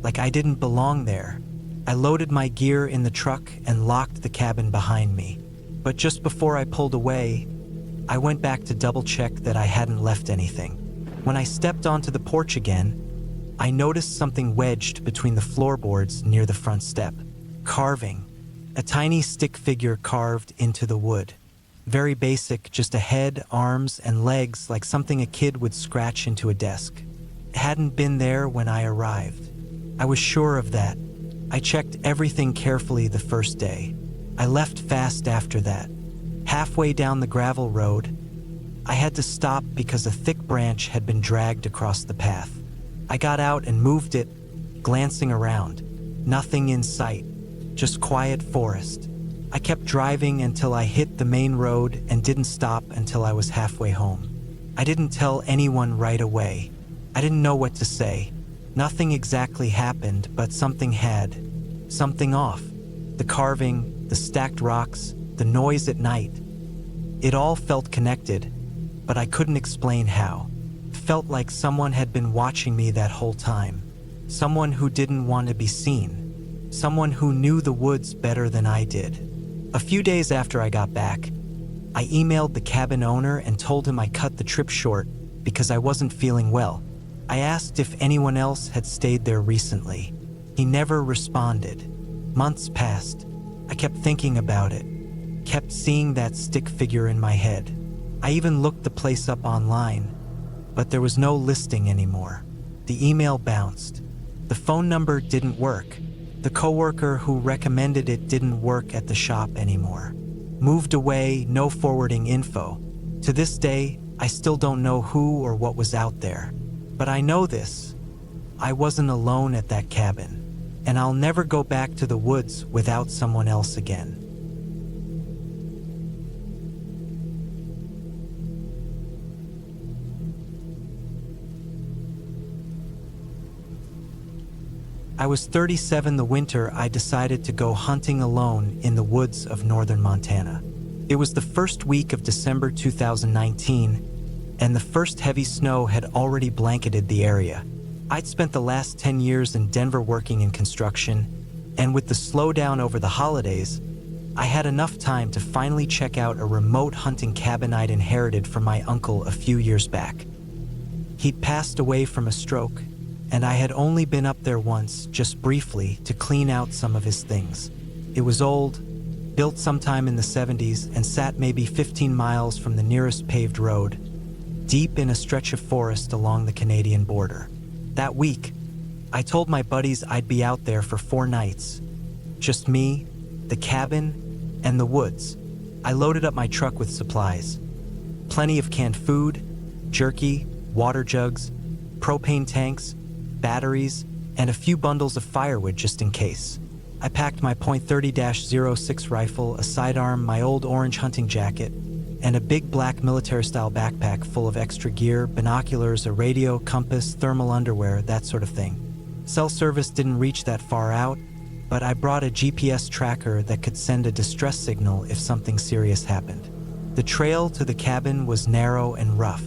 like I didn't belong there. I loaded my gear in the truck and locked the cabin behind me. But just before I pulled away, I went back to double-check that I hadn't left anything. When I stepped onto the porch again, I noticed something wedged between the floorboards near the front step. Carving. A tiny stick figure carved into the wood. Very basic, just a head, arms, and legs like something a kid would scratch into a desk. It hadn't been there when I arrived. I was sure of that. I checked everything carefully the first day. I left fast after that. Halfway down the gravel road, I had to stop because a thick branch had been dragged across the path. I got out and moved it, glancing around. Nothing in sight, just quiet forest. I kept driving until I hit the main road and didn't stop until I was halfway home. I didn't tell anyone right away. I didn't know what to say. Nothing exactly happened, but something had. Something off. The carving, the stacked rocks, the noise at night. It all felt connected, but I couldn't explain how. It felt like someone had been watching me that whole time. Someone who didn't want to be seen. Someone who knew the woods better than I did. A few days after I got back, I emailed the cabin owner and told him I cut the trip short because I wasn't feeling well. I asked if anyone else had stayed there recently. He never responded. Months passed. I kept thinking about it, kept seeing that stick figure in my head. I even looked the place up online, but there was no listing anymore. The email bounced. The phone number didn't work. The coworker who recommended it didn't work at the shop anymore. Moved away, no forwarding info. To this day, I still don't know who or what was out there. But I know this. I wasn't alone at that cabin. And I'll never go back to the woods without someone else again. I was 37 the winter I decided to go hunting alone in the woods of northern Montana. It was the first week of December 2019, and the first heavy snow had already blanketed the area. I'd spent the last 10 years in Denver working in construction, and with the slowdown over the holidays, I had enough time to finally check out a remote hunting cabin I'd inherited from my uncle a few years back. He'd passed away from a stroke, and I had only been up there once, just briefly, to clean out some of his things. It was old, built sometime in the 70s, and sat maybe 15 miles from the nearest paved road, deep in a stretch of forest along the Canadian border. That week, I told my buddies I'd be out there for 4 nights. Just me, the cabin, and the woods. I loaded up my truck with supplies. Plenty of canned food, jerky, water jugs, propane tanks, batteries, and a few bundles of firewood just in case. I packed my .30-06 rifle, a sidearm, my old orange hunting jacket, and a big black military-style backpack full of extra gear, binoculars, a radio, compass, thermal underwear, that sort of thing. Cell service didn't reach that far out, but I brought a GPS tracker that could send a distress signal if something serious happened. The trail to the cabin was narrow and rough.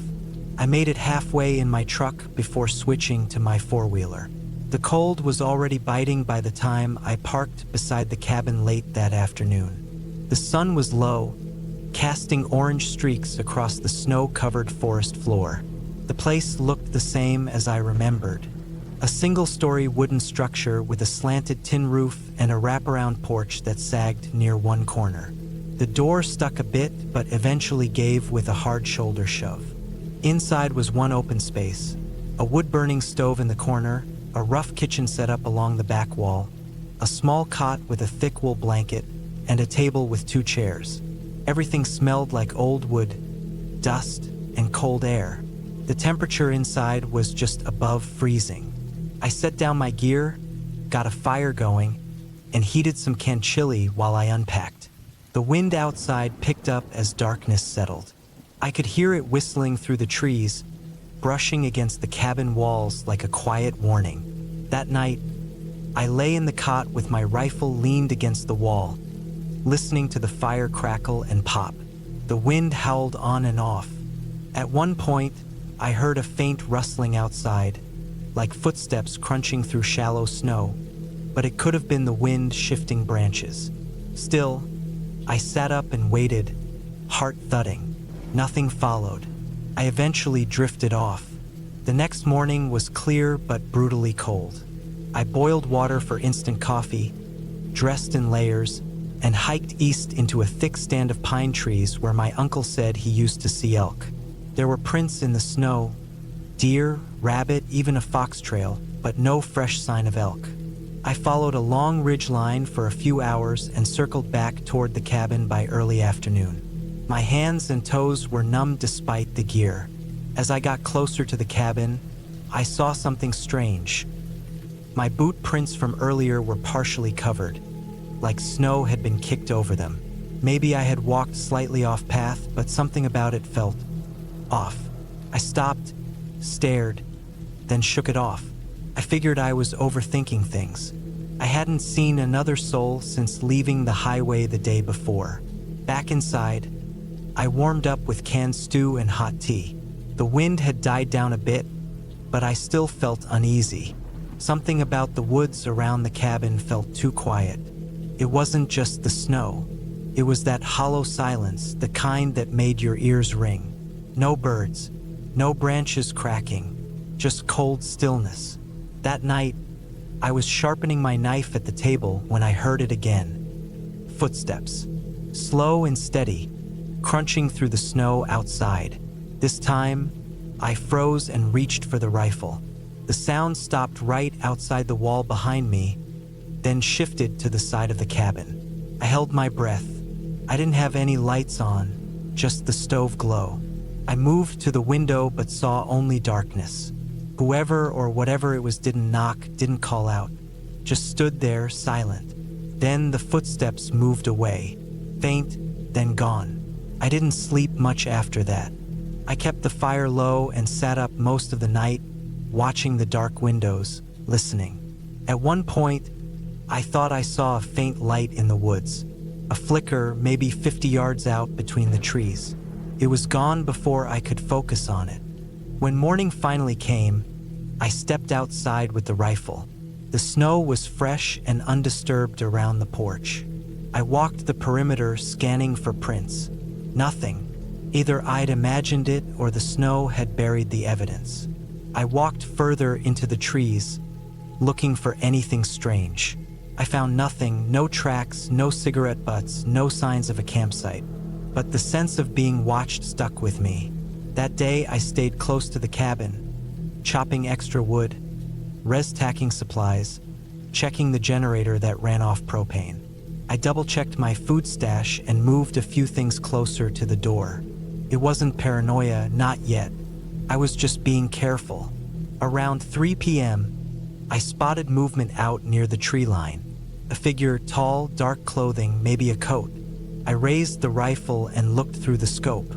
I made it halfway in my truck before switching to my four-wheeler. The cold was already biting by the time I parked beside the cabin late that afternoon. The sun was low, casting orange streaks across the snow-covered forest floor. The place looked the same as I remembered. A single-story wooden structure with a slanted tin roof and a wraparound porch that sagged near one corner. The door stuck a bit, but eventually gave with a hard shoulder shove. Inside was one open space, a wood-burning stove in the corner, a rough kitchen setup along the back wall, a small cot with a thick wool blanket, and a table with 2 chairs. Everything smelled like old wood, dust, and cold air. The temperature inside was just above freezing. I set down my gear, got a fire going, and heated some canned chili while I unpacked. The wind outside picked up as darkness settled. I could hear it whistling through the trees, brushing against the cabin walls like a quiet warning. That night, I lay in the cot with my rifle leaned against the wall, listening to the fire crackle and pop. The wind howled on and off. At one point, I heard a faint rustling outside, like footsteps crunching through shallow snow, but it could have been the wind shifting branches. Still, I sat up and waited, heart thudding. Nothing followed. I eventually drifted off. The next morning was clear but brutally cold. I boiled water for instant coffee, dressed in layers, and hiked east into a thick stand of pine trees where my uncle said he used to see elk. There were prints in the snow, deer, rabbit, even a fox trail, but no fresh sign of elk. I followed a long ridge line for a few hours and circled back toward the cabin by early afternoon. My hands and toes were numb despite the gear. As I got closer to the cabin, I saw something strange. My boot prints from earlier were partially covered, like snow had been kicked over them. Maybe I had walked slightly off path, but something about it felt off. I stopped, stared, then shook it off. I figured I was overthinking things. I hadn't seen another soul since leaving the highway the day before. Back inside, I warmed up with canned stew and hot tea. The wind had died down a bit, but I still felt uneasy. Something about the woods around the cabin felt too quiet. It wasn't just the snow. It was that hollow silence, the kind that made your ears ring. No birds, no branches cracking, just cold stillness. That night, I was sharpening my knife at the table when I heard it again. Footsteps, slow and steady, crunching through the snow outside. This time, I froze and reached for the rifle. The sound stopped right outside the wall behind me, then shifted to the side of the cabin. I held my breath. I didn't have any lights on, just the stove glow. I moved to the window but saw only darkness. Whoever or whatever it was didn't knock, didn't call out, just stood there silent. Then the footsteps moved away, faint, then gone. I didn't sleep much after that. I kept the fire low and sat up most of the night, watching the dark windows, listening. At one point, I thought I saw a faint light in the woods, a flicker maybe 50 yards out between the trees. It was gone before I could focus on it. When morning finally came, I stepped outside with the rifle. The snow was fresh and undisturbed around the porch. I walked the perimeter scanning for prints. Nothing. Either I'd imagined it or the snow had buried the evidence. I walked further into the trees, looking for anything strange. I found nothing, no tracks, no cigarette butts, no signs of a campsite. But the sense of being watched stuck with me. That day I stayed close to the cabin, chopping extra wood, res-tacking supplies, checking the generator that ran off propane. I double-checked my food stash and moved a few things closer to the door. It wasn't paranoia, not yet. I was just being careful. Around 3 p.m., I spotted movement out near the tree line. A figure, tall, dark clothing, maybe a coat. I raised the rifle and looked through the scope.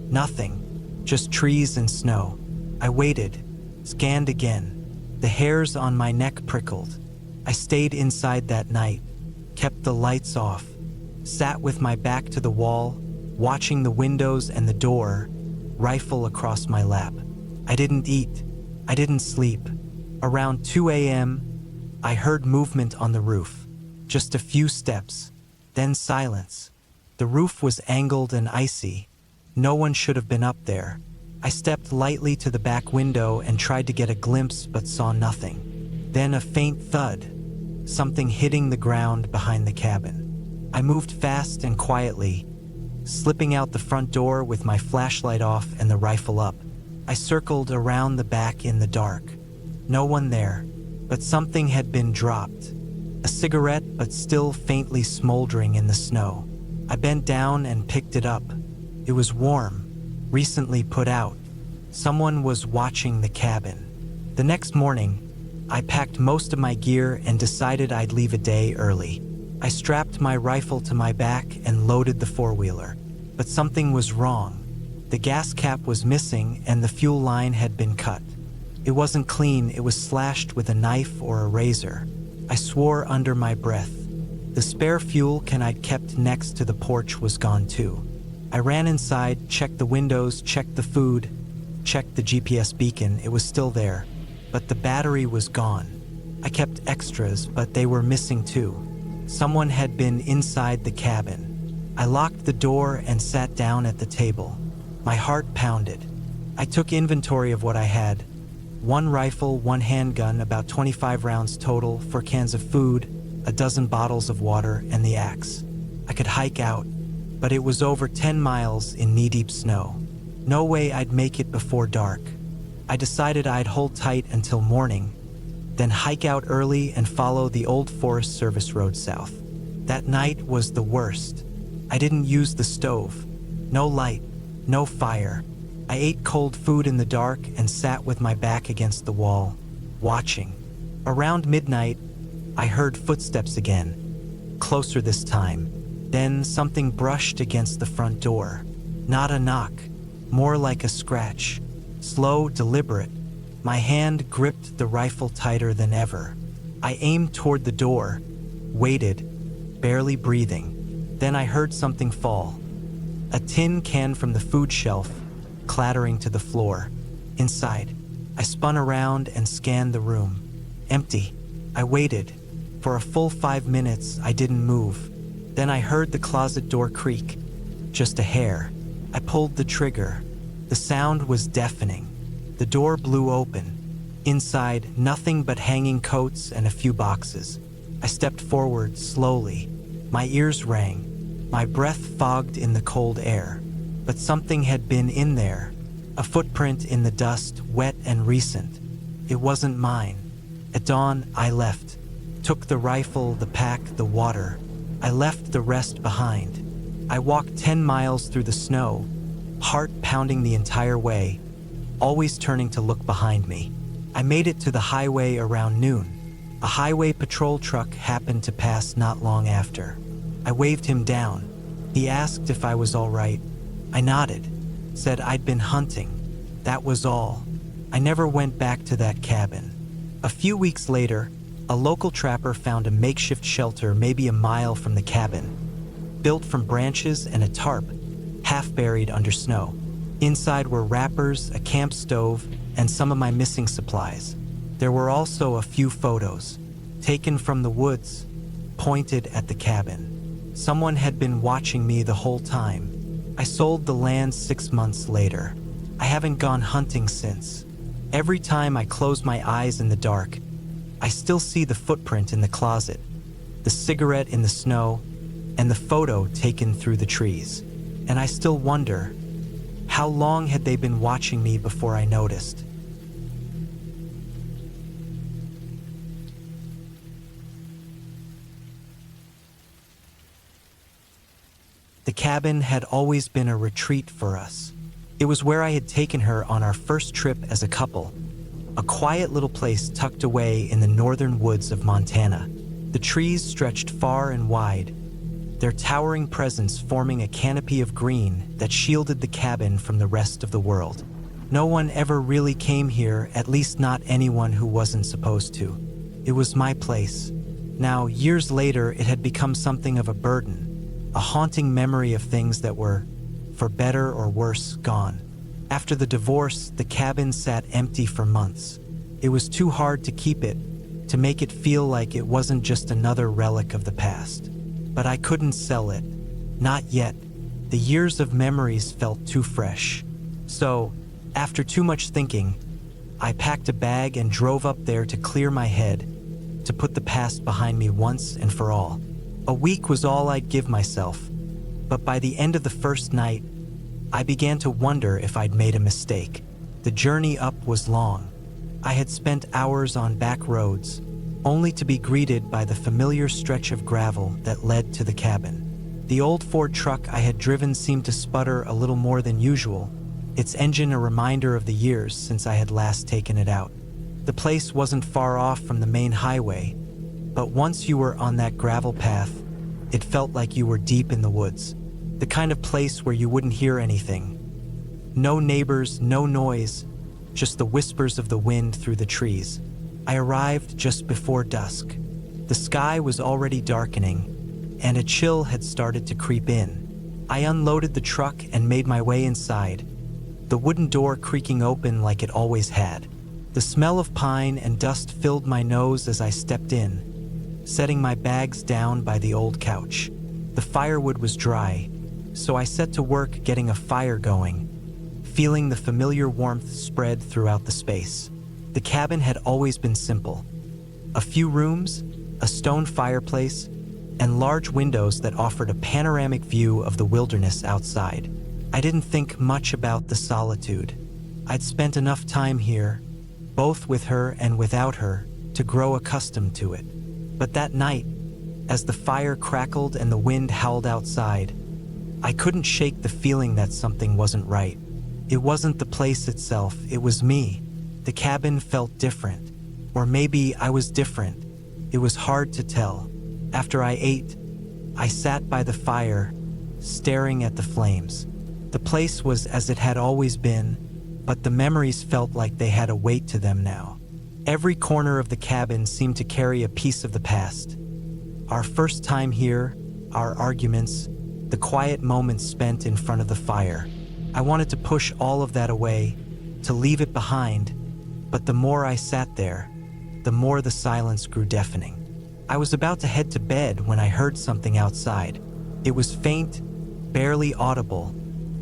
Nothing, just trees and snow. I waited, scanned again. The hairs on my neck prickled. I stayed inside that night, kept the lights off, sat with my back to the wall, watching the windows and the door, rifle across my lap. I didn't eat. I didn't sleep. Around 2 a.m., I heard movement on the roof. Just a few steps, then silence. The roof was angled and icy. No one should have been up there. I stepped lightly to the back window and tried to get a glimpse but saw nothing. Then a faint thud, something hitting the ground behind the cabin. I moved fast and quietly, slipping out the front door with my flashlight off and the rifle up. I circled around the back in the dark. No one there, but something had been dropped. A cigarette, but still faintly smoldering in the snow. I bent down and picked it up. It was warm, recently put out. Someone was watching the cabin. The next morning, I packed most of my gear and decided I'd leave a day early. I strapped my rifle to my back and loaded the four-wheeler. But something was wrong. The gas cap was missing and the fuel line had been cut. It wasn't clean, it was slashed with a knife or a razor. I swore under my breath. The spare fuel can I'd kept next to the porch was gone too. I ran inside, checked the windows, checked the food, checked the GPS beacon. It was still there, but the battery was gone. I kept extras, but they were missing too. Someone had been inside the cabin. I locked the door and sat down at the table. My heart pounded. I took inventory of what I had. 1 rifle, 1 handgun, about 25 rounds total, 4 cans of food, a dozen bottles of water, and the axe. I could hike out, but it was over 10 miles in knee-deep snow. No way I'd make it before dark. I decided I'd hold tight until morning, then hike out early and follow the old Forest Service road south. That night was the worst. I didn't use the stove. No light, no fire. I ate cold food in the dark and sat with my back against the wall, watching. Around midnight, I heard footsteps again, closer this time. Then something brushed against the front door. Not a knock, more like a scratch. Slow, deliberate. My hand gripped the rifle tighter than ever. I aimed toward the door, waited, barely breathing. Then I heard something fall. A tin can from the food shelf, clattering to the floor. Inside, I spun around and scanned the room. Empty. I waited. For a full 5 minutes, I didn't move. Then I heard the closet door creak. Just a hair. I pulled the trigger. The sound was deafening. The door blew open. Inside, nothing but hanging coats and a few boxes. I stepped forward slowly. My ears rang. My breath fogged in the cold air. But something had been in there. A footprint in the dust, wet and recent. It wasn't mine. At dawn, I left. Took the rifle, the pack, the water. I left the rest behind. I walked 10 miles through the snow, heart pounding the entire way, always turning to look behind me. I made it to the highway around noon. A highway patrol truck happened to pass not long after. I waved him down. He asked if I was all right. I nodded, said I'd been hunting. That was all. I never went back to that cabin. A few weeks later, a local trapper found a makeshift shelter maybe a mile from the cabin, built from branches and a tarp, half buried under snow. Inside were wrappers, a camp stove, and some of my missing supplies. There were also a few photos, taken from the woods, pointed at the cabin. Someone had been watching me the whole time. I sold the land 6 months later. I haven't gone hunting since. Every time I close my eyes in the dark, I still see the footprint in the closet, the cigarette in the snow, and the photo taken through the trees. And I still wonder, how long had they been watching me before I noticed? The cabin had always been a retreat for us. It was where I had taken her on our first trip as a couple, a quiet little place tucked away in the northern woods of Montana. The trees stretched far and wide, their towering presence forming a canopy of green that shielded the cabin from the rest of the world. No one ever really came here, at least not anyone who wasn't supposed to. It was my place. Now, years later, it had become something of a burden, a haunting memory of things that were, for better or worse, gone. After the divorce, the cabin sat empty for months. It was too hard to keep it, to make it feel like it wasn't just another relic of the past. But I couldn't sell it. Not yet. The years of memories felt too fresh. So, after too much thinking, I packed a bag and drove up there to clear my head, to put the past behind me once and for all. A week was all I'd give myself, but by the end of the first night, I began to wonder if I'd made a mistake. The journey up was long. I had spent hours on back roads, only to be greeted by the familiar stretch of gravel that led to the cabin. The old Ford truck I had driven seemed to sputter a little more than usual, its engine a reminder of the years since I had last taken it out. The place wasn't far off from the main highway, but once you were on that gravel path, it felt like you were deep in the woods, the kind of place where you wouldn't hear anything. No neighbors, no noise, just the whispers of the wind through the trees. I arrived just before dusk. The sky was already darkening, and a chill had started to creep in. I unloaded the truck and made my way inside, the wooden door creaking open like it always had. The smell of pine and dust filled my nose as I stepped in, setting my bags down by the old couch. The firewood was dry, so I set to work getting a fire going, feeling the familiar warmth spread throughout the space. The cabin had always been simple. A few rooms, a stone fireplace, and large windows that offered a panoramic view of the wilderness outside. I didn't think much about the solitude. I'd spent enough time here, both with her and without her, to grow accustomed to it. But that night, as the fire crackled and the wind howled outside, I couldn't shake the feeling that something wasn't right. It wasn't the place itself, it was me. The cabin felt different. Or maybe I was different. It was hard to tell. After I ate, I sat by the fire, staring at the flames. The place was as it had always been, but the memories felt like they had a weight to them now. Every corner of the cabin seemed to carry a piece of the past. Our first time here, our arguments, the quiet moments spent in front of the fire. I wanted to push all of that away, to leave it behind, but the more I sat there, the more the silence grew deafening. I was about to head to bed when I heard something outside. It was faint, barely audible,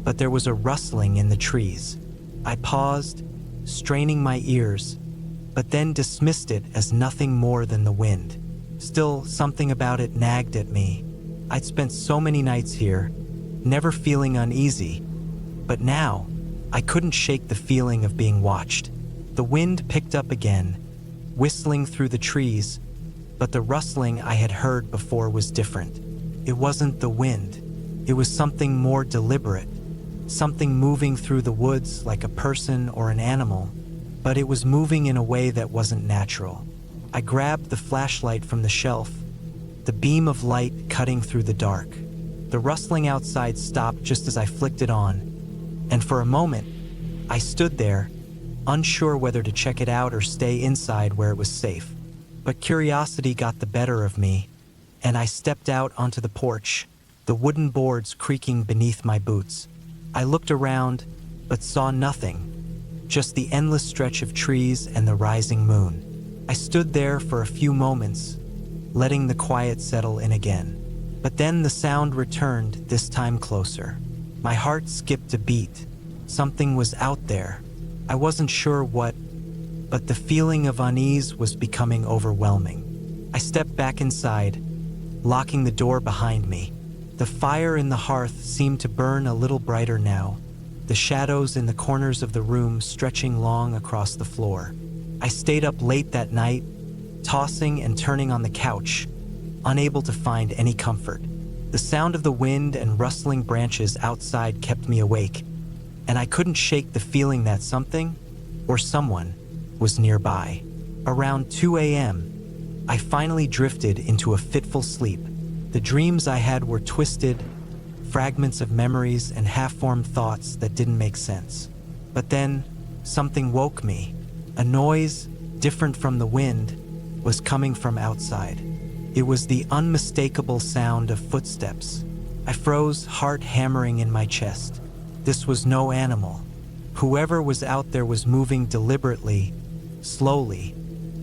but there was a rustling in the trees. I paused, straining my ears, but then dismissed it as nothing more than the wind. Still, something about it nagged at me. I'd spent so many nights here, never feeling uneasy, but now, I couldn't shake the feeling of being watched. The wind picked up again, whistling through the trees, but the rustling I had heard before was different. It wasn't the wind. It was something more deliberate, something moving through the woods like a person or an animal, but it was moving in a way that wasn't natural. I grabbed the flashlight from the shelf, the beam of light cutting through the dark. The rustling outside stopped just as I flicked it on, and for a moment, I stood there, unsure whether to check it out or stay inside where it was safe. But curiosity got the better of me, and I stepped out onto the porch, the wooden boards creaking beneath my boots. I looked around, but saw nothing, just the endless stretch of trees and the rising moon. I stood there for a few moments, letting the quiet settle in again. But then the sound returned, this time closer. My heart skipped a beat. Something was out there. I wasn't sure what, but the feeling of unease was becoming overwhelming. I stepped back inside, locking the door behind me. The fire in the hearth seemed to burn a little brighter now, the shadows in the corners of the room stretching long across the floor. I stayed up late that night, tossing and turning on the couch, unable to find any comfort. The sound of the wind and rustling branches outside kept me awake, and I couldn't shake the feeling that something, or someone, was nearby. Around 2 a.m., I finally drifted into a fitful sleep. The dreams I had were twisted, fragments of memories and half-formed thoughts that didn't make sense. But then, something woke me. A noise, different from the wind, was coming from outside. It was the unmistakable sound of footsteps. I froze, heart hammering in my chest. This was no animal. Whoever was out there was moving deliberately, slowly,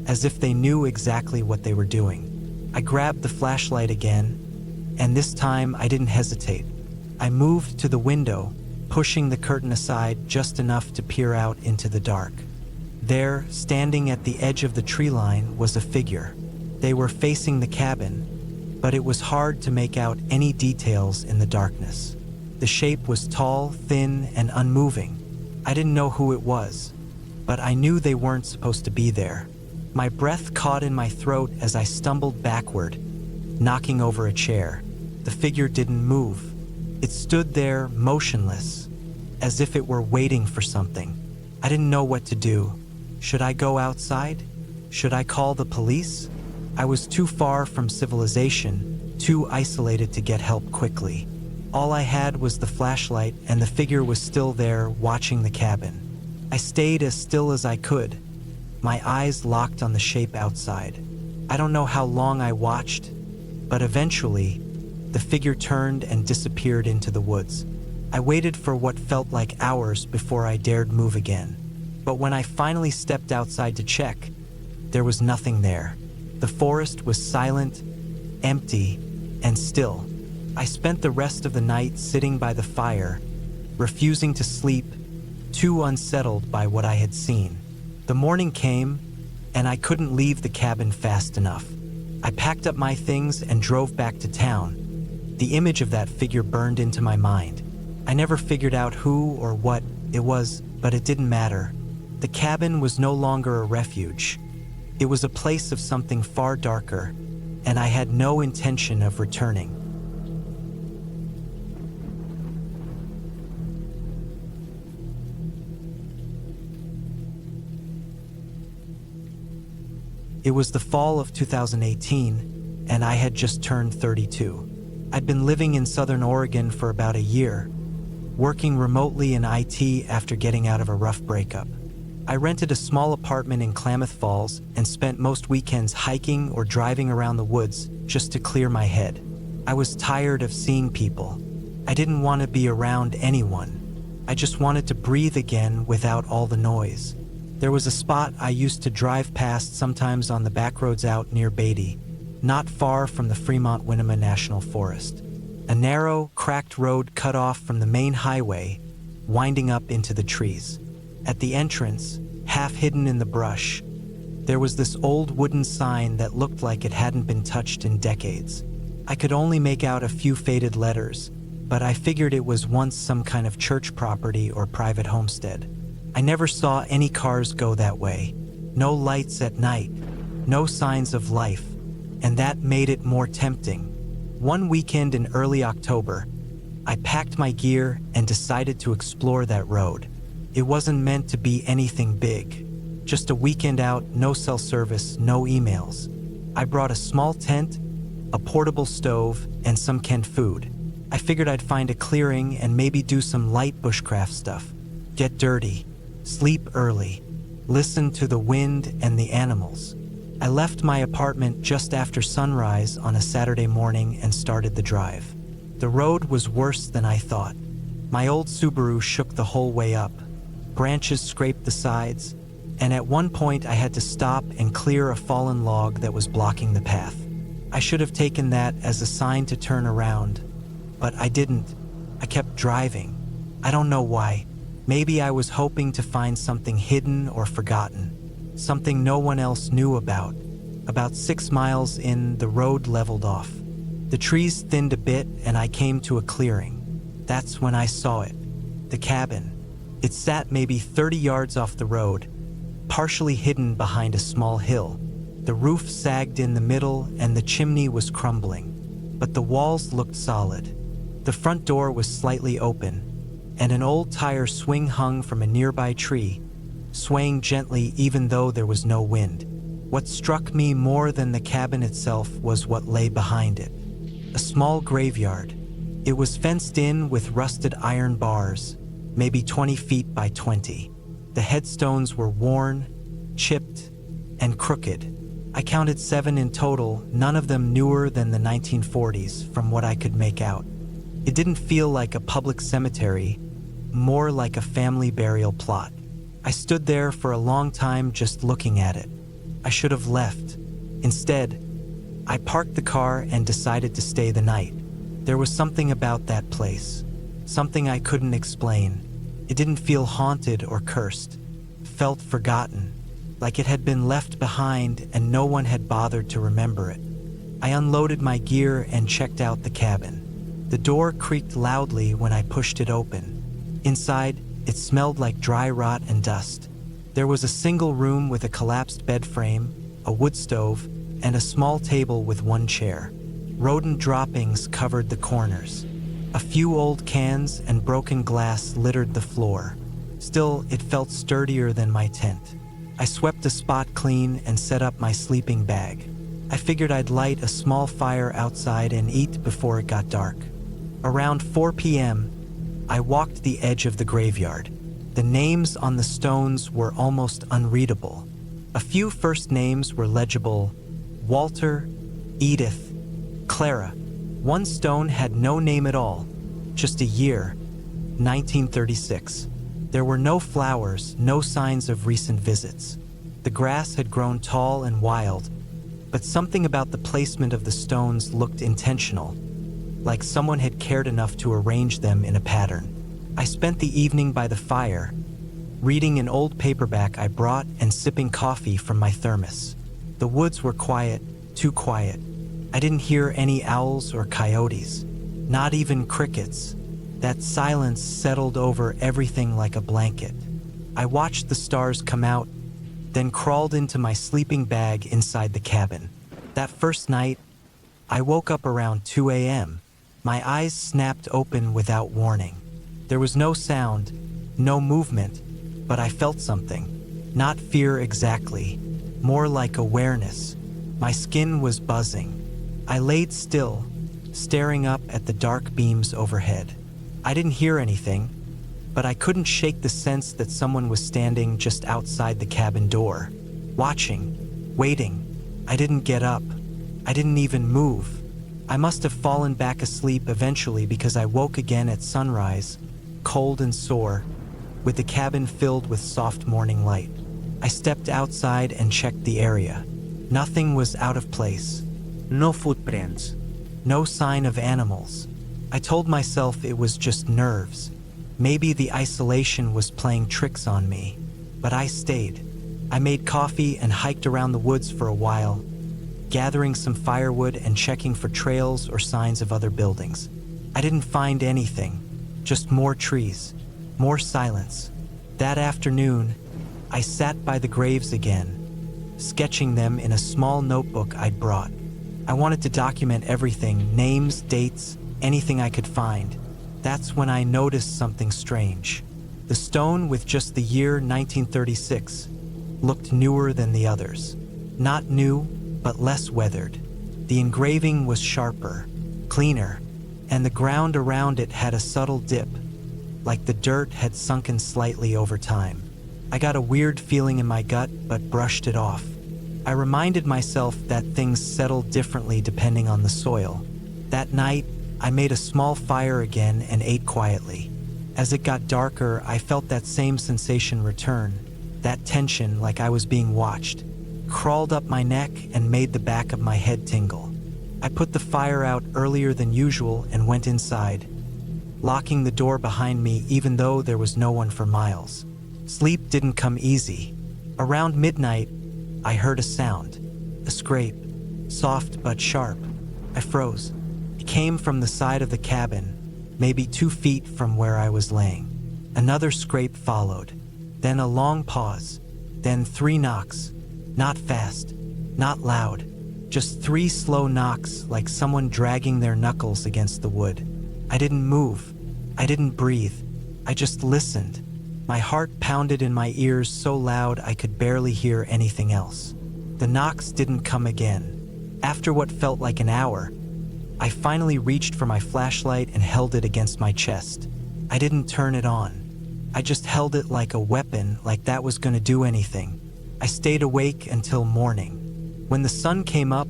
as if they knew exactly what they were doing. I grabbed the flashlight again, and this time I didn't hesitate. I moved to the window, pushing the curtain aside just enough to peer out into the dark. There, standing at the edge of the tree line, was a figure. They were facing the cabin, but it was hard to make out any details in the darkness. The shape was tall, thin, and unmoving. I didn't know who it was, but I knew they weren't supposed to be there. My breath caught in my throat as I stumbled backward, knocking over a chair. The figure didn't move. It stood there, motionless, as if it were waiting for something. I didn't know what to do. Should I go outside? Should I call the police? I was too far from civilization, too isolated to get help quickly. All I had was the flashlight, and the figure was still there, watching the cabin. I stayed as still as I could, my eyes locked on the shape outside. I don't know how long I watched, but eventually, the figure turned and disappeared into the woods. I waited for what felt like hours before I dared move again. But when I finally stepped outside to check, there was nothing there. The forest was silent, empty, and still. I spent the rest of the night sitting by the fire, refusing to sleep, too unsettled by what I had seen. The morning came, and I couldn't leave the cabin fast enough. I packed up my things and drove back to town. The image of that figure burned into my mind. I never figured out who or what it was, but it didn't matter. The cabin was no longer a refuge. It was a place of something far darker, and I had no intention of returning. It was the fall of 2018, and I had just turned 32. I'd been living in Southern Oregon for about a year, working remotely in IT after getting out of a rough breakup. I rented a small apartment in Klamath Falls and spent most weekends hiking or driving around the woods just to clear my head. I was tired of seeing people. I didn't want to be around anyone. I just wanted to breathe again without all the noise. There was a spot I used to drive past sometimes on the back roads out near Beatty, not far from the Fremont-Winema National Forest. A narrow, cracked road cut off from the main highway, winding up into the trees. At the entrance, half hidden in the brush, there was this old wooden sign that looked like it hadn't been touched in decades. I could only make out a few faded letters, but I figured it was once some kind of church property or private homestead. I never saw any cars go that way, no lights at night, no signs of life, and that made it more tempting. One weekend in early October, I packed my gear and decided to explore that road. It wasn't meant to be anything big, just a weekend out, no cell service, no emails. I brought a small tent, a portable stove, and some canned food. I figured I'd find a clearing and maybe do some light bushcraft stuff. Get dirty, sleep early, listen to the wind and the animals. I left my apartment just after sunrise on a Saturday morning and started the drive. The road was worse than I thought. My old Subaru shook the whole way up. Branches scraped the sides, and at one point I had to stop and clear a fallen log that was blocking the path. I should have taken that as a sign to turn around, but I didn't. I kept driving. I don't know why. Maybe I was hoping to find something hidden or forgotten, something no one else knew about. About 6 miles in, the road leveled off. The trees thinned a bit and I came to a clearing. That's when I saw it. The cabin. It sat maybe 30 yards off the road, partially hidden behind a small hill. The roof sagged in the middle and the chimney was crumbling, but the walls looked solid. The front door was slightly open, and an old tire swing hung from a nearby tree, swaying gently even though there was no wind. What struck me more than the cabin itself was what lay behind it. A small graveyard. It was fenced in with rusted iron bars, maybe 20 feet by 20. The headstones were worn, chipped, and crooked. I counted 7 in total, none of them newer than the 1940s, from what I could make out. It didn't feel like a public cemetery, more like a family burial plot. I stood there for a long time just looking at it. I should have left. Instead, I parked the car and decided to stay the night. There was something about that place, something I couldn't explain. It didn't feel haunted or cursed, felt forgotten, like it had been left behind and no one had bothered to remember it. I unloaded my gear and checked out the cabin. The door creaked loudly when I pushed it open. Inside, it smelled like dry rot and dust. There was a single room with a collapsed bed frame, a wood stove, and a small table with 1 chair. Rodent droppings covered the corners. A few old cans and broken glass littered the floor. Still, it felt sturdier than my tent. I swept the spot clean and set up my sleeping bag. I figured I'd light a small fire outside and eat before it got dark. Around 4 p.m., I walked the edge of the graveyard. The names on the stones were almost unreadable. A few first names were legible: Walter, Edith, Clara. One stone had no name at all, just a year, 1936. There were no flowers, no signs of recent visits. The grass had grown tall and wild, but something about the placement of the stones looked intentional, like someone had cared enough to arrange them in a pattern. I spent the evening by the fire, reading an old paperback I brought and sipping coffee from my thermos. The woods were quiet, too quiet. I didn't hear any owls or coyotes, not even crickets. That silence settled over everything like a blanket. I watched the stars come out, then crawled into my sleeping bag inside the cabin. That first night, I woke up around 2 a.m. My eyes snapped open without warning. There was no sound, no movement, but I felt something. Not fear exactly, more like awareness. My skin was buzzing. I laid still, staring up at the dark beams overhead. I didn't hear anything, but I couldn't shake the sense that someone was standing just outside the cabin door, watching, waiting. I didn't get up. I didn't even move. I must have fallen back asleep eventually because I woke again at sunrise, cold and sore, with the cabin filled with soft morning light. I stepped outside and checked the area. Nothing was out of place. No footprints. No sign of animals. I told myself it was just nerves. Maybe the isolation was playing tricks on me, but I stayed. I made coffee and hiked around the woods for a while, gathering some firewood and checking for trails or signs of other buildings. I didn't find anything, just more trees, more silence. That afternoon, I sat by the graves again, sketching them in a small notebook I'd brought. I wanted to document everything, names, dates, anything I could find. That's when I noticed something strange. The stone with just the year 1936 looked newer than the others. Not new, but less weathered. The engraving was sharper, cleaner, and the ground around it had a subtle dip, like the dirt had sunken slightly over time. I got a weird feeling in my gut, but brushed it off. I reminded myself that things settle differently depending on the soil. That night, I made a small fire again and ate quietly. As it got darker, I felt that same sensation return, that tension like I was being watched, crawled up my neck and made the back of my head tingle. I put the fire out earlier than usual and went inside, locking the door behind me even though there was no one for miles. Sleep didn't come easy. Around midnight, I heard a sound, a scrape, soft but sharp. I froze. It came from the side of the cabin, maybe 2 feet from where I was laying. Another scrape followed, then a long pause, then 3 knocks. Not fast, not loud, just 3 slow knocks like someone dragging their knuckles against the wood. I didn't move. I didn't breathe. I just listened. My heart pounded in my ears so loud I could barely hear anything else. The knocks didn't come again. After what felt like an hour, I finally reached for my flashlight and held it against my chest. I didn't turn it on. I just held it like a weapon, like that was gonna do anything. I stayed awake until morning. When the sun came up,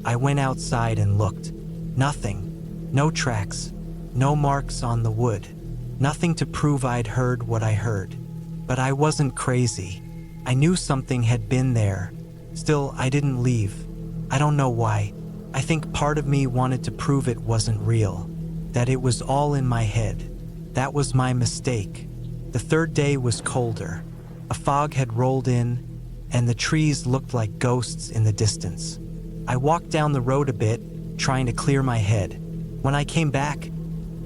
I went outside and looked. Nothing. No tracks. No marks on the wood. Nothing to prove I'd heard what I heard. But I wasn't crazy. I knew something had been there. Still, I didn't leave. I don't know why. I think part of me wanted to prove it wasn't real, that it was all in my head. That was my mistake. The 3rd day was colder. A fog had rolled in, and the trees looked like ghosts in the distance. I walked down the road a bit, trying to clear my head. When I came back,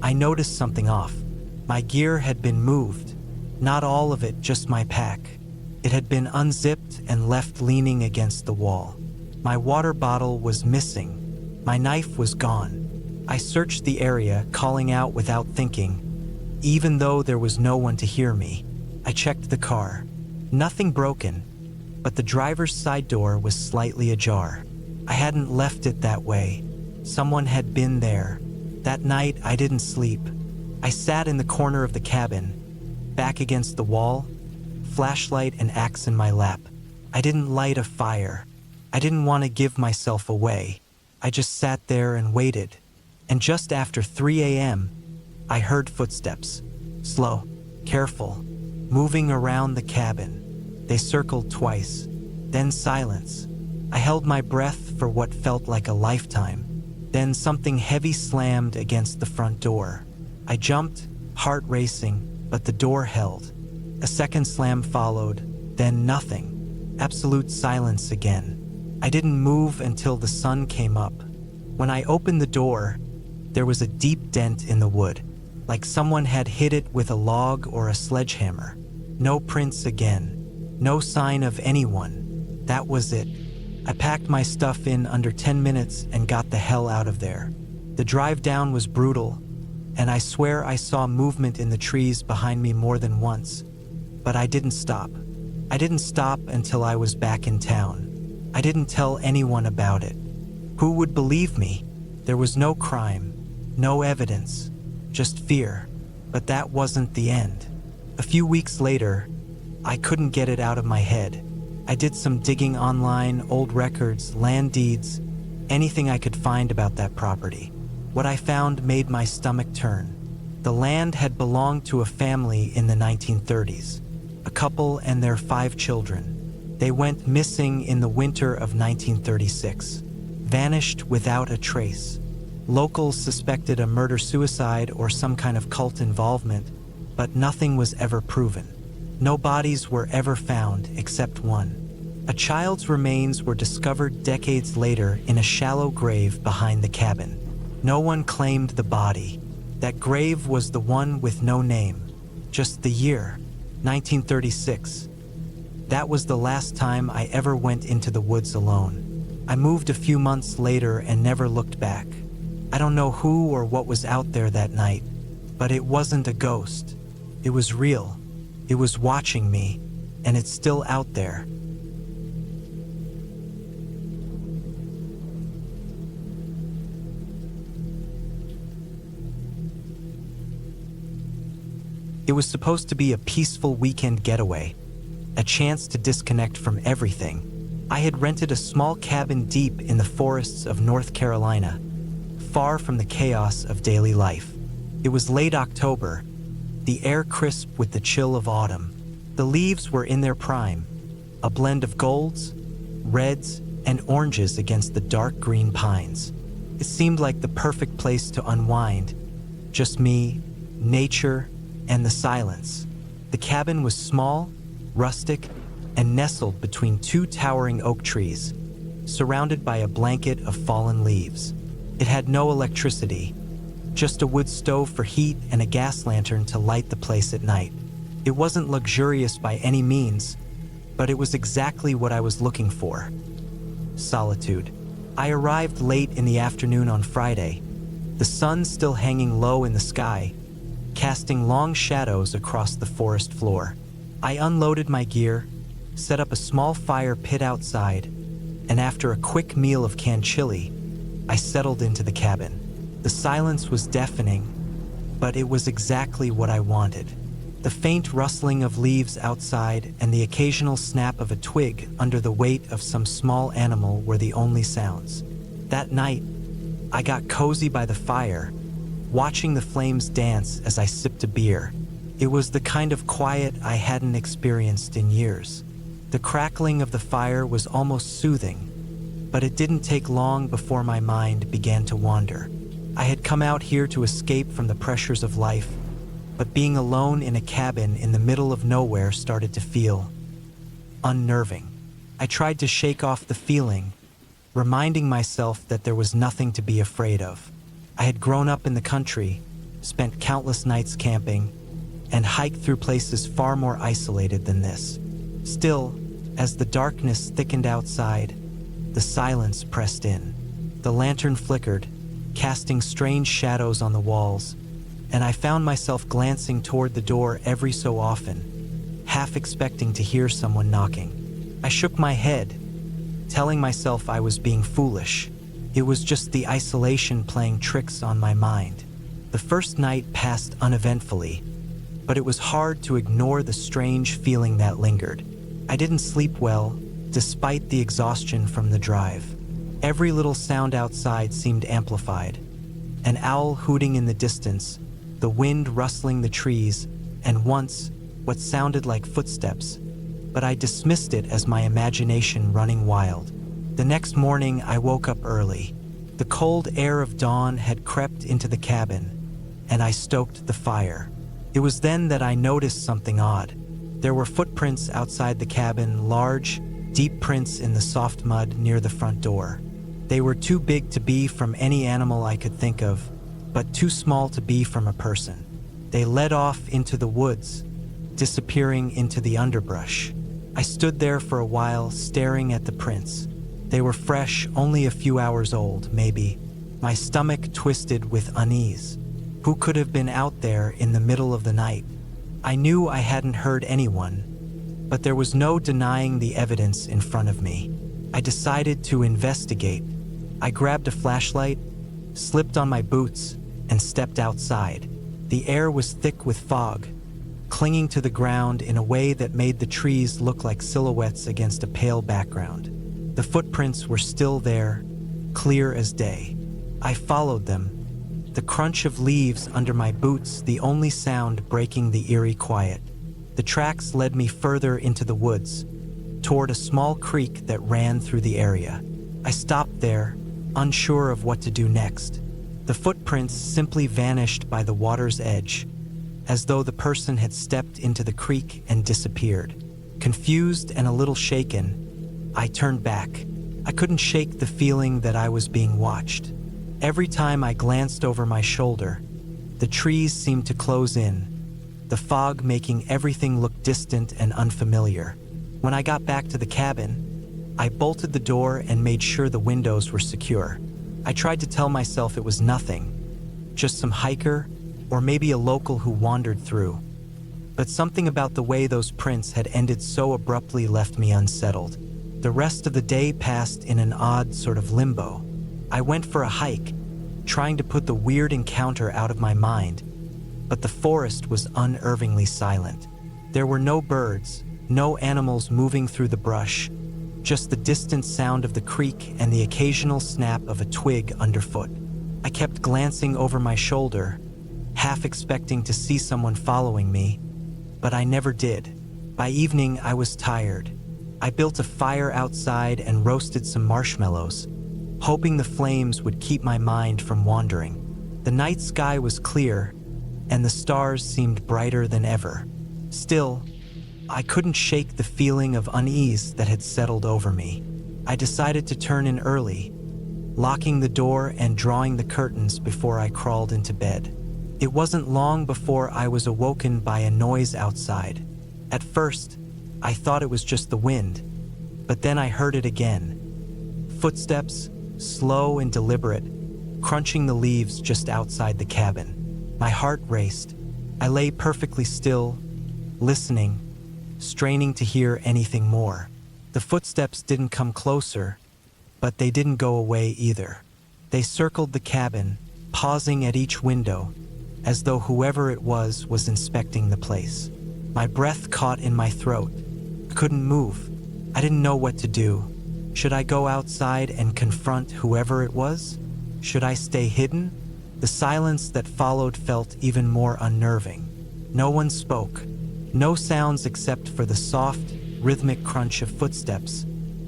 I noticed something off. My gear had been moved. Not all of it, just my pack. It had been unzipped and left leaning against the wall. My water bottle was missing. My knife was gone. I searched the area, calling out without thinking. Even though there was no one to hear me, I checked the car. Nothing broken, but the driver's side door was slightly ajar. I hadn't left it that way. Someone had been there. That night, I didn't sleep. I sat in the corner of the cabin, back against the wall, flashlight and axe in my lap. I didn't light a fire. I didn't want to give myself away. I just sat there and waited. And just after 3 a.m., I heard footsteps. Slow, careful, moving around the cabin. They circled twice, then silence. I held my breath for what felt like a lifetime. Then something heavy slammed against the front door. I jumped, heart racing, but the door held. A second slam followed, then nothing. Absolute silence again. I didn't move until the sun came up. When I opened the door, there was a deep dent in the wood, like someone had hit it with a log or a sledgehammer. No prints again. No sign of anyone. That was it. I packed my stuff in under 10 minutes and got the hell out of there. The drive down was brutal, and I swear I saw movement in the trees behind me more than once. But I didn't stop. I didn't stop until I was back in town. I didn't tell anyone about it. Who would believe me? There was no crime, no evidence, just fear. But that wasn't the end. A few weeks later, I couldn't get it out of my head. I did some digging online, old records, land deeds, anything I could find about that property. What I found made my stomach turn. The land had belonged to a family in the 1930s, a couple and their 5 children. They went missing in the winter of 1936, vanished without a trace. Locals suspected a murder-suicide or some kind of cult involvement, but nothing was ever proven. No bodies were ever found except one. A child's remains were discovered decades later in a shallow grave behind the cabin. No one claimed the body. That grave was the one with no name, just the year, 1936. That was the last time I ever went into the woods alone. I moved a few months later and never looked back. I don't know who or what was out there that night, but it wasn't a ghost. It was real. It was watching me, and it's still out there. It was supposed to be a peaceful weekend getaway, a chance to disconnect from everything. I had rented a small cabin deep in the forests of North Carolina, far from the chaos of daily life. It was late October, the air crisp with the chill of autumn. The leaves were in their prime, a blend of golds, reds, and oranges against the dark green pines. It seemed like the perfect place to unwind. Just me, nature, and the silence. The cabin was small, rustic, and nestled between two towering oak trees, surrounded by a blanket of fallen leaves. It had no electricity, just a wood stove for heat and a gas lantern to light the place at night. It wasn't luxurious by any means, but it was exactly what I was looking for. Solitude. I arrived late in the afternoon on Friday, the sun still hanging low in the sky, casting long shadows across the forest floor. I unloaded my gear, set up a small fire pit outside, and after a quick meal of canned chili, I settled into the cabin. The silence was deafening, but it was exactly what I wanted. The faint rustling of leaves outside and the occasional snap of a twig under the weight of some small animal were the only sounds. That night, I got cozy by the fire, watching the flames dance as I sipped a beer. It was the kind of quiet I hadn't experienced in years. The crackling of the fire was almost soothing, but it didn't take long before my mind began to wander. I had come out here to escape from the pressures of life, but being alone in a cabin in the middle of nowhere started to feel unnerving. I tried to shake off the feeling, reminding myself that there was nothing to be afraid of. I had grown up in the country, spent countless nights camping, and hiked through places far more isolated than this. Still, as the darkness thickened outside, the silence pressed in. The lantern flickered, casting strange shadows on the walls, and I found myself glancing toward the door every so often, half expecting to hear someone knocking. I shook my head, telling myself I was being foolish. It was just the isolation playing tricks on my mind. The first night passed uneventfully, but it was hard to ignore the strange feeling that lingered. I didn't sleep well, despite the exhaustion from the drive. Every little sound outside seemed amplified. An owl hooting in the distance, the wind rustling the trees, and once, what sounded like footsteps, but I dismissed it as my imagination running wild. The next morning, I woke up early. The cold air of dawn had crept into the cabin, and I stoked the fire. It was then that I noticed something odd. There were footprints outside the cabin, large, deep prints in the soft mud near the front door. They were too big to be from any animal I could think of, but too small to be from a person. They led off into the woods, disappearing into the underbrush. I stood there for a while, staring at the prints. They were fresh, only a few hours old, maybe. My stomach twisted with unease. Who could have been out there in the middle of the night? I knew I hadn't heard anyone, but there was no denying the evidence in front of me. I decided to investigate. I grabbed a flashlight, slipped on my boots, and stepped outside. The air was thick with fog, clinging to the ground in a way that made the trees look like silhouettes against a pale background. The footprints were still there, clear as day. I followed them, the crunch of leaves under my boots the only sound breaking the eerie quiet. The tracks led me further into the woods, toward a small creek that ran through the area. I stopped there, unsure of what to do next. The footprints simply vanished by the water's edge, as though the person had stepped into the creek and disappeared. Confused and a little shaken, I turned back. I couldn't shake the feeling that I was being watched. Every time I glanced over my shoulder, the trees seemed to close in, the fog making everything look distant and unfamiliar. When I got back to the cabin, I bolted the door and made sure the windows were secure. I tried to tell myself it was nothing, just some hiker, or maybe a local who wandered through. But something about the way those prints had ended so abruptly left me unsettled. The rest of the day passed in an odd sort of limbo. I went for a hike, trying to put the weird encounter out of my mind, but the forest was unnervingly silent. There were no birds, no animals moving through the brush, just the distant sound of the creek and the occasional snap of a twig underfoot. I kept glancing over my shoulder, half expecting to see someone following me, but I never did. By evening, I was tired. I built a fire outside and roasted some marshmallows. hoping the flames would keep my mind from wandering. The night sky was clear, and the stars seemed brighter than ever. Still, I couldn't shake the feeling of unease that had settled over me. I decided to turn in early, locking the door and drawing the curtains before I crawled into bed. It wasn't long before I was awoken by a noise outside. At first, I thought it was just the wind, but then I heard it again. Footsteps, slow and deliberate, crunching the leaves just outside the cabin. My heart raced. I lay perfectly still, listening, straining to hear anything more. The footsteps didn't come closer, but they didn't go away either. They circled the cabin, pausing at each window, as though whoever it was inspecting the place. My breath caught in my throat. I couldn't move. I didn't know what to do. Should I go outside and confront whoever it was? Should I stay hidden? The silence that followed felt even more unnerving. No one spoke. No sounds except for the soft, rhythmic crunch of footsteps,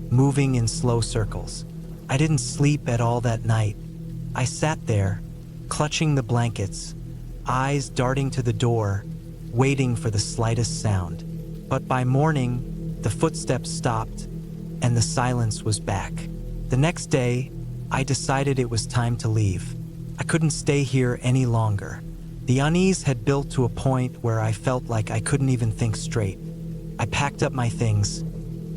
moving in slow circles. I didn't sleep at all that night. I sat there, clutching the blankets, eyes darting to the door, waiting for the slightest sound. But by morning, the footsteps stopped, and the silence was back. The next day, I decided it was time to leave. I couldn't stay here any longer. The unease had built to a point where I felt like I couldn't even think straight. I packed up my things,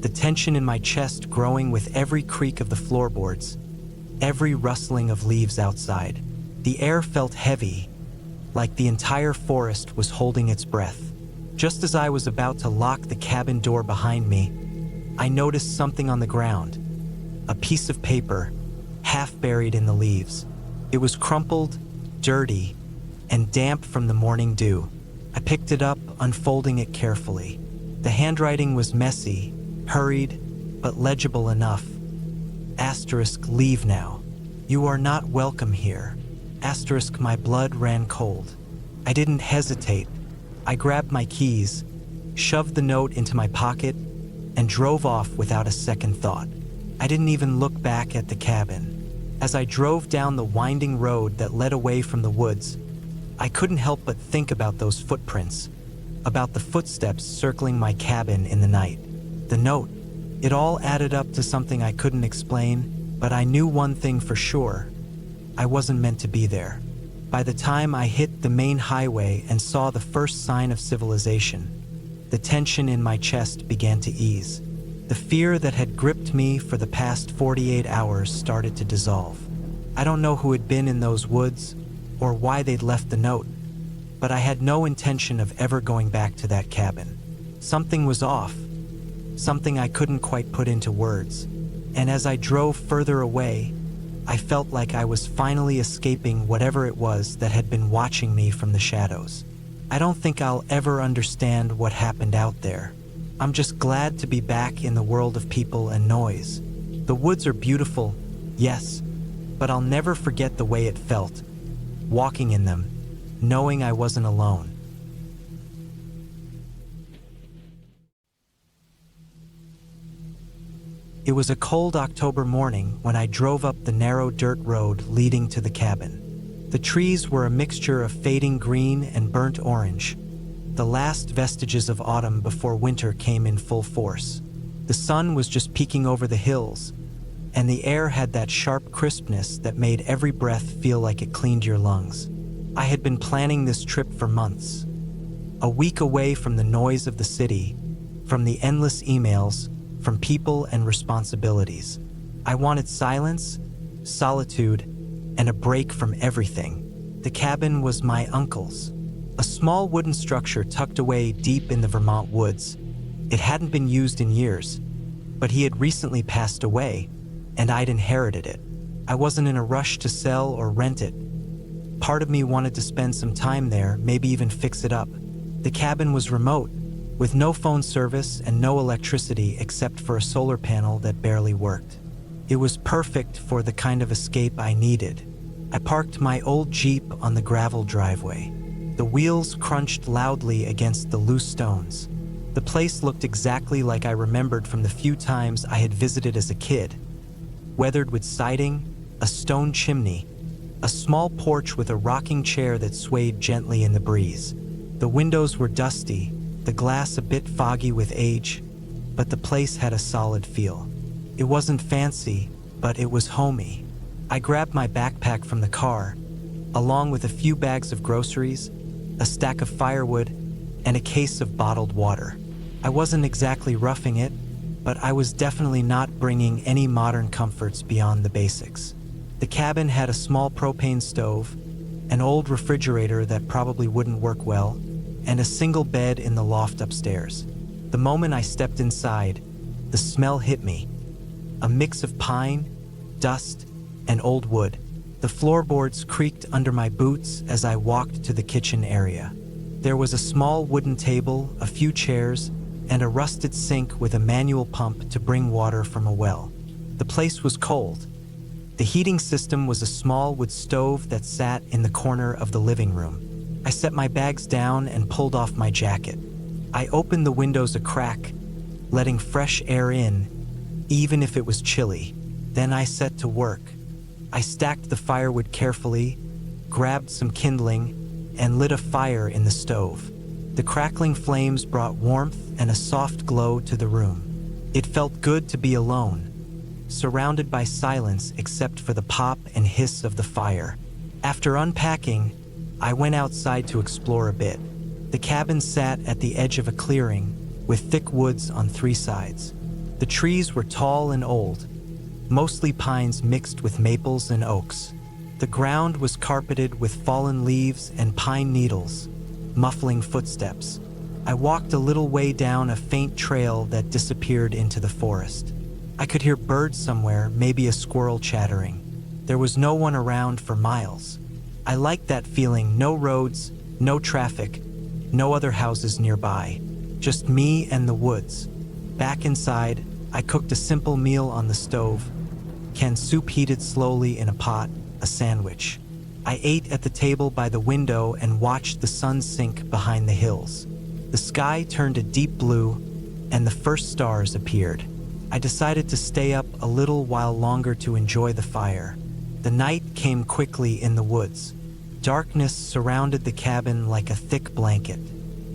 the tension in my chest growing with every creak of the floorboards, every rustling of leaves outside. The air felt heavy, like the entire forest was holding its breath. Just as I was about to lock the cabin door behind me, I noticed something on the ground, a piece of paper, half buried in the leaves. It was crumpled, dirty, and damp from the morning dew. I picked it up, unfolding it carefully. The handwriting was messy, hurried, but legible enough. Asterisk, leave now. You are not welcome here. Asterisk, my blood ran cold. I didn't hesitate. I grabbed my keys, shoved the note into my pocket, and drove off without a second thought. I didn't even look back at the cabin. As I drove down the winding road that led away from the woods, I couldn't help but think about those footprints, about the footsteps circling my cabin in the night. The note, it all added up to something I couldn't explain, but I knew one thing for sure. I wasn't meant to be there. By the time I hit the main highway and saw the first sign of civilization, the tension in my chest began to ease. The fear that had gripped me for the past 48 hours started to dissolve. I don't know who had been in those woods or why they'd left the note, but I had no intention of ever going back to that cabin. Something was off, something I couldn't quite put into words. And as I drove further away, I felt like I was finally escaping whatever it was that had been watching me from the shadows. I don't think I'll ever understand what happened out there. I'm just glad to be back in the world of people and noise. The woods are beautiful, yes, but I'll never forget the way it felt, walking in them, knowing I wasn't alone. It was a cold October morning when I drove up the narrow dirt road leading to the cabin. The trees were a mixture of fading green and burnt orange, the last vestiges of autumn before winter came in full force. The sun was just peeking over the hills, and the air had that sharp crispness that made every breath feel like it cleaned your lungs. I had been planning this trip for months. A week away from the noise of the city, from the endless emails, from people and responsibilities. I wanted silence, solitude, and a break from everything. The cabin was my uncle's, a small wooden structure tucked away deep in the Vermont woods. It hadn't been used in years, but he had recently passed away, and I'd inherited it. I wasn't in a rush to sell or rent it. Part of me wanted to spend some time there, maybe even fix it up. The cabin was remote, with no phone service and no electricity except for a solar panel that barely worked. It was perfect for the kind of escape I needed. I parked my old Jeep on the gravel driveway. The wheels crunched loudly against the loose stones. The place looked exactly like I remembered from the few times I had visited as a kid, weathered with siding, a stone chimney, a small porch with a rocking chair that swayed gently in the breeze. The windows were dusty, the glass a bit foggy with age, but the place had a solid feel. It wasn't fancy, but it was homey. I grabbed my backpack from the car, along with a few bags of groceries, a stack of firewood, and a case of bottled water. I wasn't exactly roughing it, but I was definitely not bringing any modern comforts beyond the basics. The cabin had a small propane stove, an old refrigerator that probably wouldn't work well, and a single bed in the loft upstairs. The moment I stepped inside, the smell hit me. A mix of pine, dust, and old wood. The floorboards creaked under my boots as I walked to the kitchen area. There was a small wooden table, a few chairs, and a rusted sink with a manual pump to bring water from a well. The place was cold. The heating system was a small wood stove that sat in the corner of the living room. I set my bags down and pulled off my jacket. I opened the windows a crack, letting fresh air in, even if it was chilly. Then I set to work. I stacked the firewood carefully, grabbed some kindling, and lit a fire in the stove. The crackling flames brought warmth and a soft glow to the room. It felt good to be alone, surrounded by silence except for the pop and hiss of the fire. After unpacking, I went outside to explore a bit. The cabin sat at the edge of a clearing, with thick woods on three sides. The trees were tall and old, mostly pines mixed with maples and oaks. The ground was carpeted with fallen leaves and pine needles, muffling footsteps. I walked a little way down a faint trail that disappeared into the forest. I could hear birds somewhere, maybe a squirrel chattering. There was no one around for miles. I liked that feeling, no roads, no traffic, no other houses nearby. Just me and the woods. Back inside, I cooked a simple meal on the stove. Canned soup heated slowly in a pot, a sandwich. I ate at the table by the window and watched the sun sink behind the hills. The sky turned a deep blue, and the first stars appeared. I decided to stay up a little while longer to enjoy the fire. The night came quickly in the woods. Darkness surrounded the cabin like a thick blanket.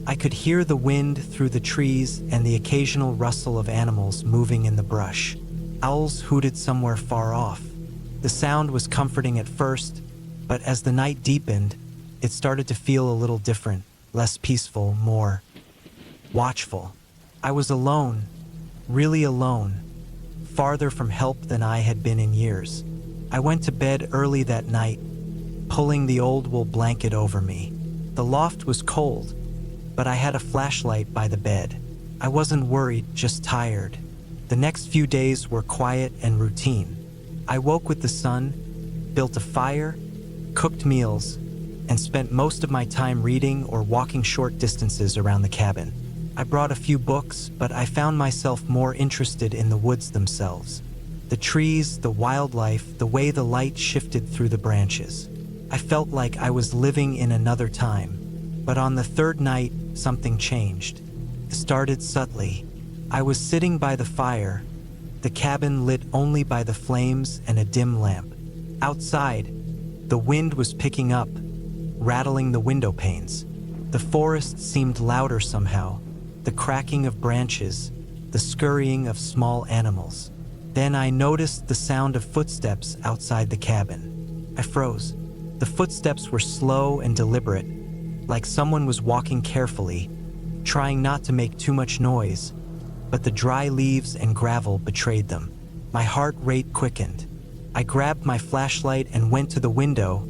I could hear the wind through the trees and the occasional rustle of animals moving in the brush. Owls hooted somewhere far off. The sound was comforting at first, but as the night deepened, it started to feel a little different, less peaceful, more watchful. I was alone, really alone, farther from help than I had been in years. I went to bed early that night, pulling the old wool blanket over me. The loft was cold, but I had a flashlight by the bed. I wasn't worried, just tired. The next few days were quiet and routine. I woke with the sun, built a fire, cooked meals, and spent most of my time reading or walking short distances around the cabin. I brought a few books, but I found myself more interested in the woods themselves. The trees, the wildlife, the way the light shifted through the branches. I felt like I was living in another time. But on the third night, something changed. It started subtly. I was sitting by the fire, the cabin lit only by the flames and a dim lamp. Outside, the wind was picking up, rattling the window panes. The forest seemed louder somehow, the cracking of branches, the scurrying of small animals. Then I noticed the sound of footsteps outside the cabin. I froze. The footsteps were slow and deliberate, like someone was walking carefully, trying not to make too much noise, but the dry leaves and gravel betrayed them. My heart rate quickened. I grabbed my flashlight and went to the window,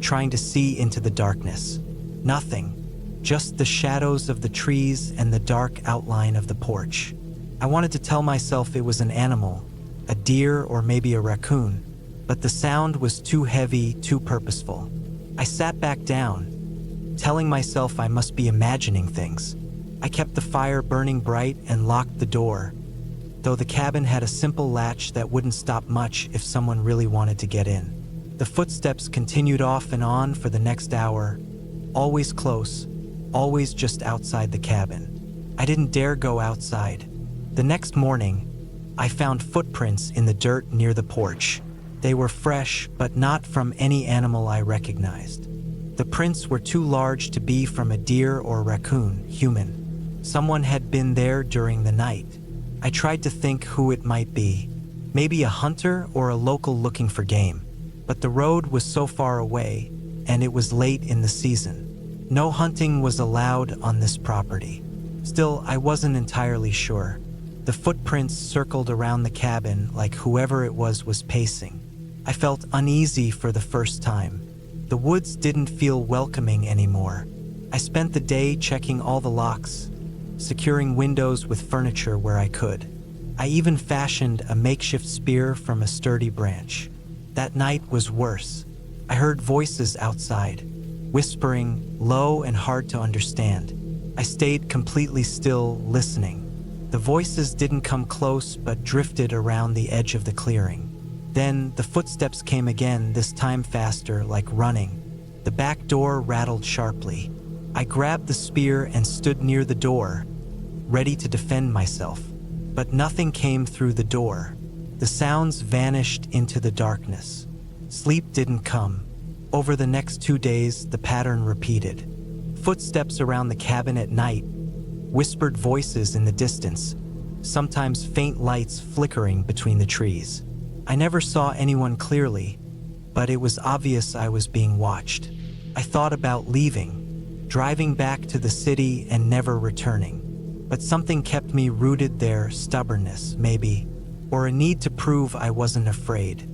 trying to see into the darkness. Nothing, just the shadows of the trees and the dark outline of the porch. I wanted to tell myself it was an animal, a deer or maybe a raccoon, but the sound was too heavy, too purposeful. I sat back down, telling myself I must be imagining things. I kept the fire burning bright and locked the door, though the cabin had a simple latch that wouldn't stop much if someone really wanted to get in. The footsteps continued off and on for the next hour, always close, always just outside the cabin. I didn't dare go outside. The next morning, I found footprints in the dirt near the porch. They were fresh, but not from any animal I recognized. The prints were too large to be from a deer or raccoon, human. Someone had been there during the night. I tried to think who it might be. Maybe a hunter or a local looking for game. But the road was so far away, and it was late in the season. No hunting was allowed on this property. Still, I wasn't entirely sure. The footprints circled around the cabin like whoever it was pacing. I felt uneasy for the first time. The woods didn't feel welcoming anymore. I spent the day checking all the locks, securing windows with furniture where I could. I even fashioned a makeshift spear from a sturdy branch. That night was worse. I heard voices outside, whispering, low and hard to understand. I stayed completely still, listening. The voices didn't come close but drifted around the edge of the clearing. Then the footsteps came again, this time faster, like running. The back door rattled sharply. I grabbed the spear and stood near the door, ready to defend myself. But nothing came through the door. The sounds vanished into the darkness. Sleep didn't come. Over the next 2 days, the pattern repeated. Footsteps around the cabin at night, whispered voices in the distance, sometimes faint lights flickering between the trees. I never saw anyone clearly, but it was obvious I was being watched. I thought about leaving, driving back to the city and never returning. But something kept me rooted there, stubbornness, maybe, or a need to prove I wasn't afraid.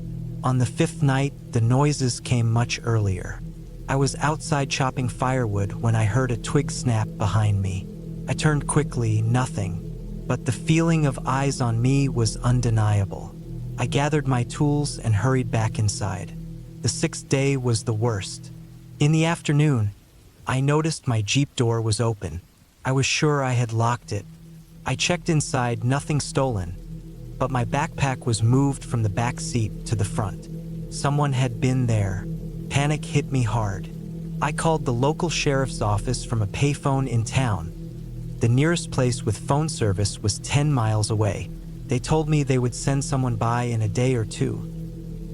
On the 5th night, the noises came much earlier. I was outside chopping firewood when I heard a twig snap behind me. I turned quickly, nothing, but the feeling of eyes on me was undeniable. I gathered my tools and hurried back inside. The 6th day was the worst. In the afternoon, I noticed my Jeep door was open. I was sure I had locked it. I checked inside, nothing stolen, but my backpack was moved from the back seat to the front. Someone had been there. Panic hit me hard. I called the local sheriff's office from a payphone in town. The nearest place with phone service was 10 miles away. They told me they would send someone by in a day or two,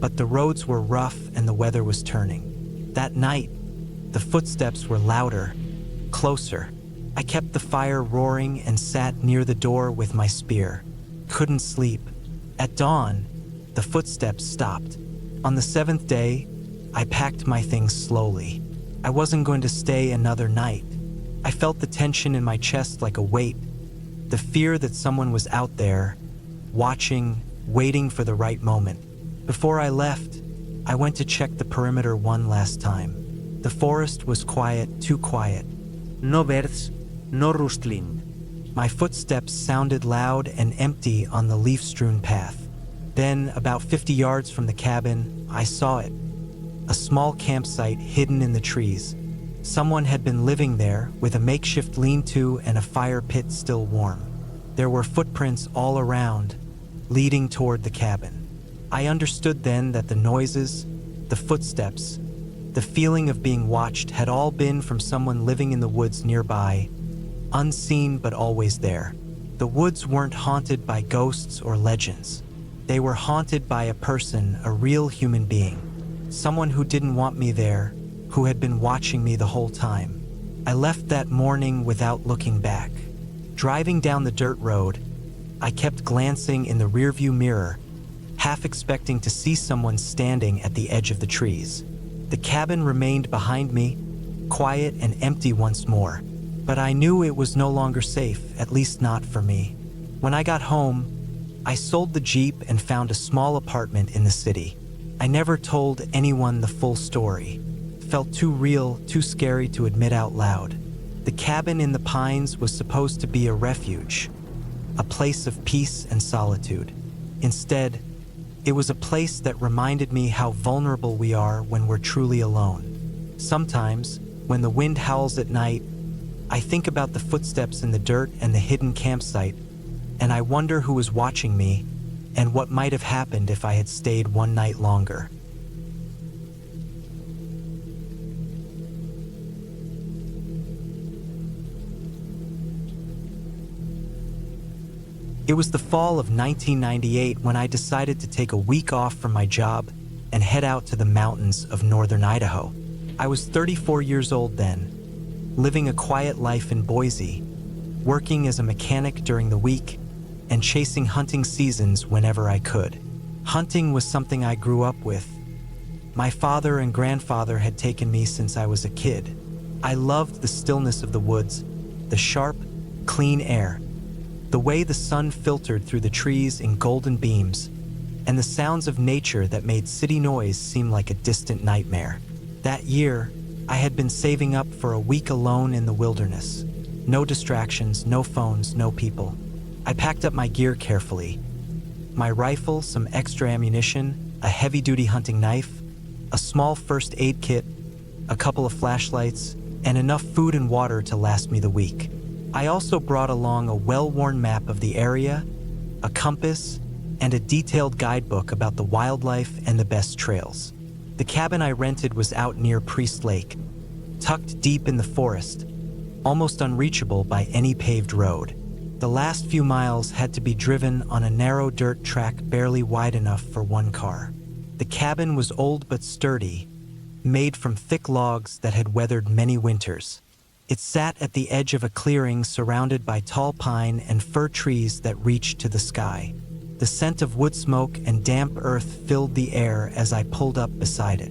but the roads were rough and the weather was turning. That night, the footsteps were louder, closer. I kept the fire roaring and sat near the door with my spear. Couldn't sleep. At dawn, the footsteps stopped. On the 7th day, I packed my things slowly. I wasn't going to stay another night. I felt the tension in my chest like a weight, the fear that someone was out there, watching, waiting for the right moment. Before I left, I went to check the perimeter one last time. The forest was quiet, too quiet. No birds, no rustling. My footsteps sounded loud and empty on the leaf-strewn path. Then, about 50 yards from the cabin, I saw it. A small campsite hidden in the trees. Someone had been living there with a makeshift lean-to and a fire pit still warm. There were footprints all around, leading toward the cabin. I understood then that the noises, the footsteps, the feeling of being watched had all been from someone living in the woods nearby, unseen but always there. The woods weren't haunted by ghosts or legends. They were haunted by a person, a real human being. Someone who didn't want me there, who had been watching me the whole time. I left that morning without looking back. Driving down the dirt road, I kept glancing in the rearview mirror, half expecting to see someone standing at the edge of the trees. The cabin remained behind me, quiet and empty once more. But I knew it was no longer safe, at least not for me. When I got home, I sold the Jeep and found a small apartment in the city. I never told anyone the full story. It felt too real, too scary to admit out loud. The cabin in the pines was supposed to be a refuge, a place of peace and solitude. Instead, it was a place that reminded me how vulnerable we are when we're truly alone. Sometimes, when the wind howls at night, I think about the footsteps in the dirt and the hidden campsite, and I wonder who was watching me and what might have happened if I had stayed one night longer. It was the fall of 1998 when I decided to take a week off from my job and head out to the mountains of northern Idaho. I was 34 years old then, living a quiet life in Boise, working as a mechanic during the week, and chasing hunting seasons whenever I could. Hunting was something I grew up with. My father and grandfather had taken me since I was a kid. I loved the stillness of the woods, the sharp, clean air, the way the sun filtered through the trees in golden beams, and the sounds of nature that made city noise seem like a distant nightmare. That year, I had been saving up for a week alone in the wilderness. No distractions, no phones, no people. I packed up my gear carefully. My rifle, some extra ammunition, a heavy-duty hunting knife, a small first aid kit, a couple of flashlights, and enough food and water to last me the week. I also brought along a well-worn map of the area, a compass, and a detailed guidebook about the wildlife and the best trails. The cabin I rented was out near Priest Lake, tucked deep in the forest, almost unreachable by any paved road. The last few miles had to be driven on a narrow dirt track barely wide enough for one car. The cabin was old but sturdy, made from thick logs that had weathered many winters. It sat at the edge of a clearing surrounded by tall pine and fir trees that reached to the sky. The scent of wood smoke and damp earth filled the air as I pulled up beside it.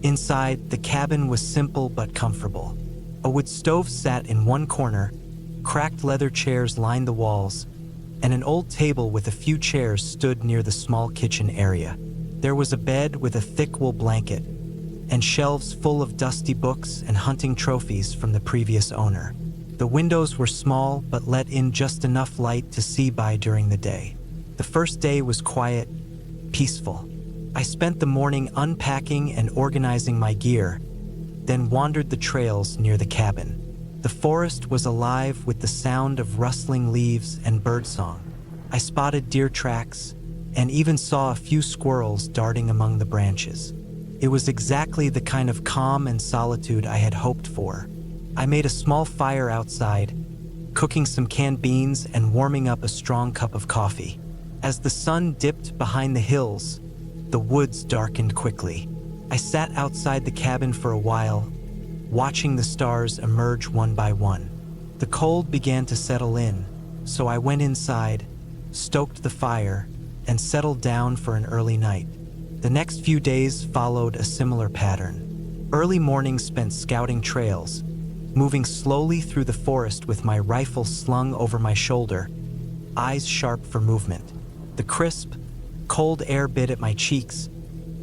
Inside, the cabin was simple but comfortable. A wood stove sat in one corner, cracked leather chairs lined the walls, and an old table with a few chairs stood near the small kitchen area. There was a bed with a thick wool blanket, and shelves full of dusty books and hunting trophies from the previous owner. The windows were small but let in just enough light to see by during the day. The first day was quiet, peaceful. I spent the morning unpacking and organizing my gear, then wandered the trails near the cabin. The forest was alive with the sound of rustling leaves and birdsong. I spotted deer tracks and even saw a few squirrels darting among the branches. It was exactly the kind of calm and solitude I had hoped for. I made a small fire outside, cooking some canned beans and warming up a strong cup of coffee. As the sun dipped behind the hills, the woods darkened quickly. I sat outside the cabin for a while, watching the stars emerge one by one. The cold began to settle in, so I went inside, stoked the fire, and settled down for an early night. The next few days followed a similar pattern. Early mornings spent scouting trails, moving slowly through the forest with my rifle slung over my shoulder, eyes sharp for movement. The crisp, cold air bit at my cheeks,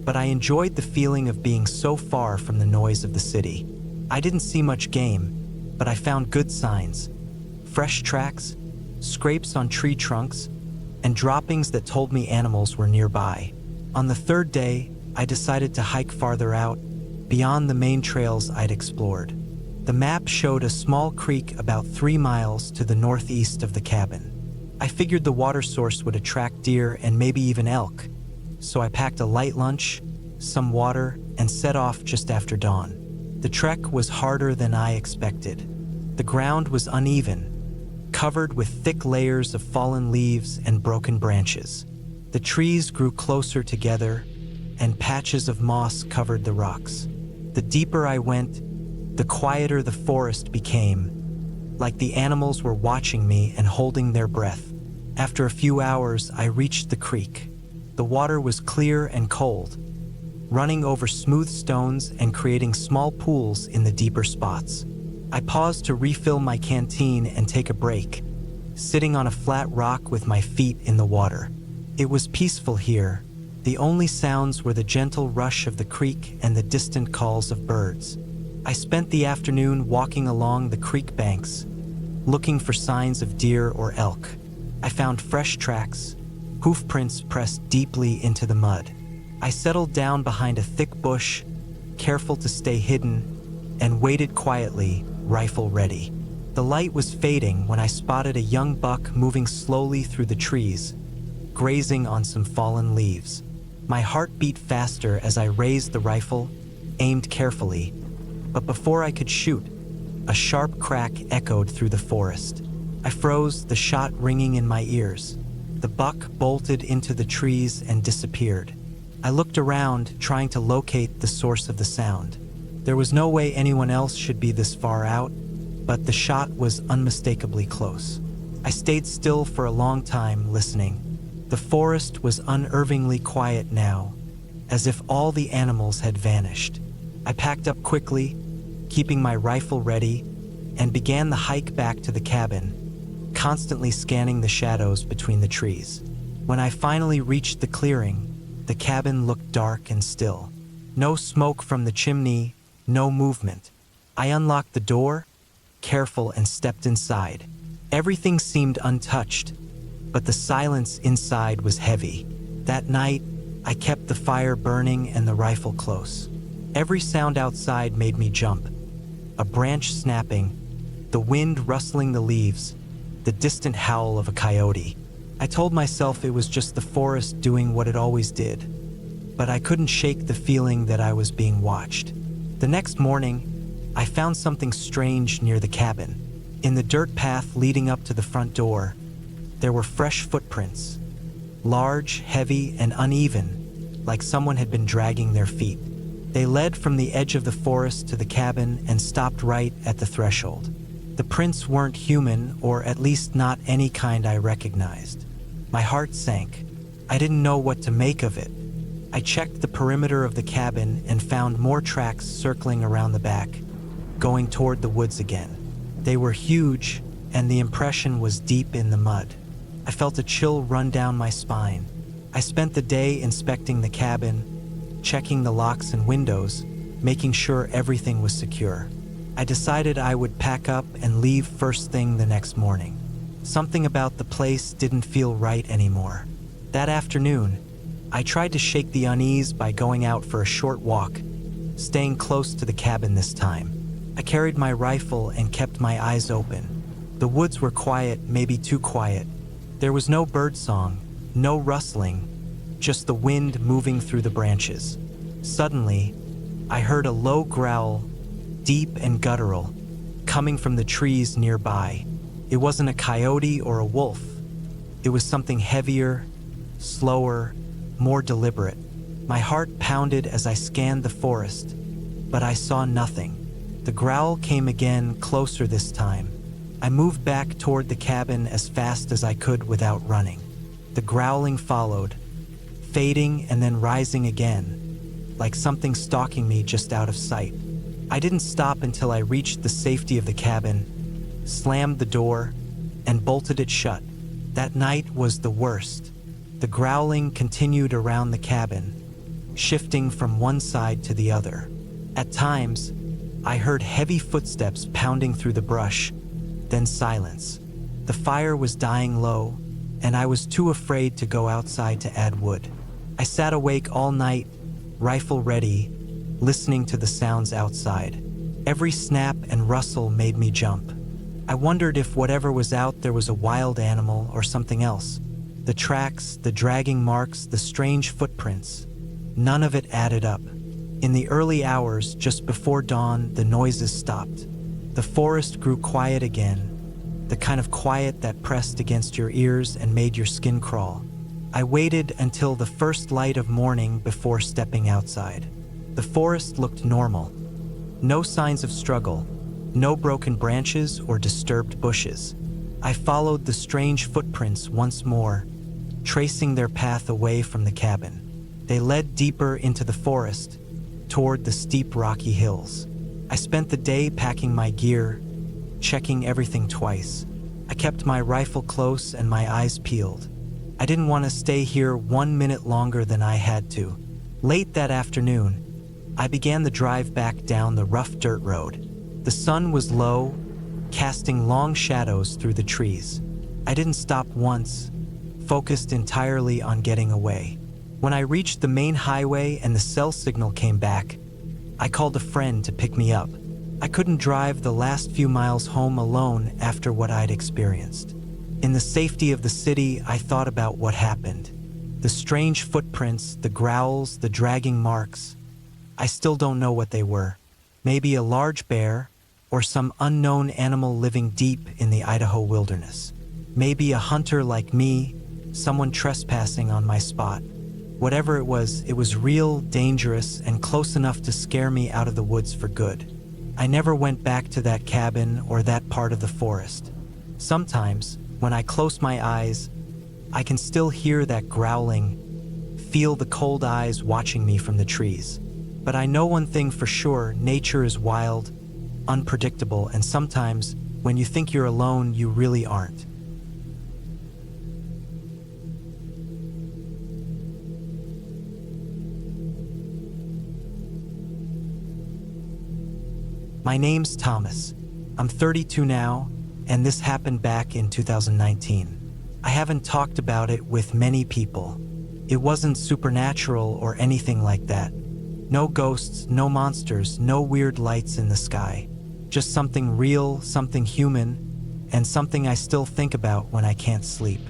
but I enjoyed the feeling of being so far from the noise of the city. I didn't see much game, but I found good signs. Fresh tracks, scrapes on tree trunks, and droppings that told me animals were nearby. On the third day, I decided to hike farther out, beyond the main trails I'd explored. The map showed a small creek about 3 miles to the northeast of the cabin. I figured the water source would attract deer and maybe even elk, so I packed a light lunch, some water, and set off just after dawn. The trek was harder than I expected. The ground was uneven, covered with thick layers of fallen leaves and broken branches. The trees grew closer together, and patches of moss covered the rocks. The deeper I went, the quieter the forest became, like the animals were watching me and holding their breath. After a few hours, I reached the creek. The water was clear and cold, running over smooth stones and creating small pools in the deeper spots. I paused to refill my canteen and take a break, sitting on a flat rock with my feet in the water. It was peaceful here. The only sounds were the gentle rush of the creek and the distant calls of birds. I spent the afternoon walking along the creek banks, looking for signs of deer or elk. I found fresh tracks, hoof prints pressed deeply into the mud. I settled down behind a thick bush, careful to stay hidden, and waited quietly, rifle ready. The light was fading when I spotted a young buck moving slowly through the trees, grazing on some fallen leaves. My heart beat faster as I raised the rifle, aimed carefully, but before I could shoot, a sharp crack echoed through the forest. I froze, the shot ringing in my ears. The buck bolted into the trees and disappeared. I looked around, trying to locate the source of the sound. There was no way anyone else should be this far out, but the shot was unmistakably close. I stayed still for a long time, listening. The forest was unnervingly quiet now, as if all the animals had vanished. I packed up quickly, keeping my rifle ready, and began the hike back to the cabin, constantly scanning the shadows between the trees. When I finally reached the clearing, the cabin looked dark and still. No smoke from the chimney, no movement. I unlocked the door, careful, and stepped inside. Everything seemed untouched, but the silence inside was heavy. That night, I kept the fire burning and the rifle close. Every sound outside made me jump. A branch snapping, the wind rustling the leaves, the distant howl of a coyote. I told myself it was just the forest doing what it always did, but I couldn't shake the feeling that I was being watched. The next morning, I found something strange near the cabin. In the dirt path leading up to the front door, there were fresh footprints, large, heavy, and uneven, like someone had been dragging their feet. They led from the edge of the forest to the cabin and stopped right at the threshold. The prints weren't human, or at least not any kind I recognized. My heart sank. I didn't know what to make of it. I checked the perimeter of the cabin and found more tracks circling around the back, going toward the woods again. They were huge, and the impression was deep in the mud. I felt a chill run down my spine. I spent the day inspecting the cabin, checking the locks and windows, making sure everything was secure. I decided I would pack up and leave first thing the next morning. Something about the place didn't feel right anymore. That afternoon, I tried to shake the unease by going out for a short walk, staying close to the cabin this time. I carried my rifle and kept my eyes open. The woods were quiet, maybe too quiet. There was no birdsong, no rustling, just the wind moving through the branches. Suddenly, I heard a low growl, deep and guttural, coming from the trees nearby. It wasn't a coyote or a wolf. It was something heavier, slower, more deliberate. My heart pounded as I scanned the forest, but I saw nothing. The growl came again, closer this time. I moved back toward the cabin as fast as I could without running. The growling followed, fading and then rising again, like something stalking me just out of sight. I didn't stop until I reached the safety of the cabin, slammed the door, and bolted it shut. That night was the worst. The growling continued around the cabin, shifting from one side to the other. At times, I heard heavy footsteps pounding through the brush, then silence. The fire was dying low, and I was too afraid to go outside to add wood. I sat awake all night, rifle ready, listening to the sounds outside. Every snap and rustle made me jump. I wondered if whatever was out there was a wild animal or something else. The tracks, the dragging marks, the strange footprints, none of it added up. In the early hours, just before dawn, the noises stopped. The forest grew quiet again, the kind of quiet that pressed against your ears and made your skin crawl. I waited until the first light of morning before stepping outside. The forest looked normal. No signs of struggle, no broken branches or disturbed bushes. I followed the strange footprints once more, tracing their path away from the cabin. They led deeper into the forest, toward the steep rocky hills. I spent the day packing my gear, checking everything twice. I kept my rifle close and my eyes peeled. I didn't want to stay here 1 minute longer than I had to. Late that afternoon, I began the drive back down the rough dirt road. The sun was low, casting long shadows through the trees. I didn't stop once, focused entirely on getting away. When I reached the main highway and the cell signal came back, I called a friend to pick me up. I couldn't drive the last few miles home alone after what I'd experienced. In the safety of the city, I thought about what happened. The strange footprints, the growls, the dragging marks. I still don't know what they were. Maybe a large bear, or some unknown animal living deep in the Idaho wilderness. Maybe a hunter like me, someone trespassing on my spot. Whatever it was real, dangerous, and close enough to scare me out of the woods for good. I never went back to that cabin or that part of the forest. Sometimes, when I close my eyes, I can still hear that growling, feel the cold eyes watching me from the trees. But I know one thing for sure: nature is wild, unpredictable, and sometimes, when you think you're alone, you really aren't. My name's Thomas. I'm 32 now, and this happened back in 2019. I haven't talked about it with many people. It wasn't supernatural or anything like that. No ghosts, no monsters, no weird lights in the sky. Just something real, something human, and something I still think about when I can't sleep.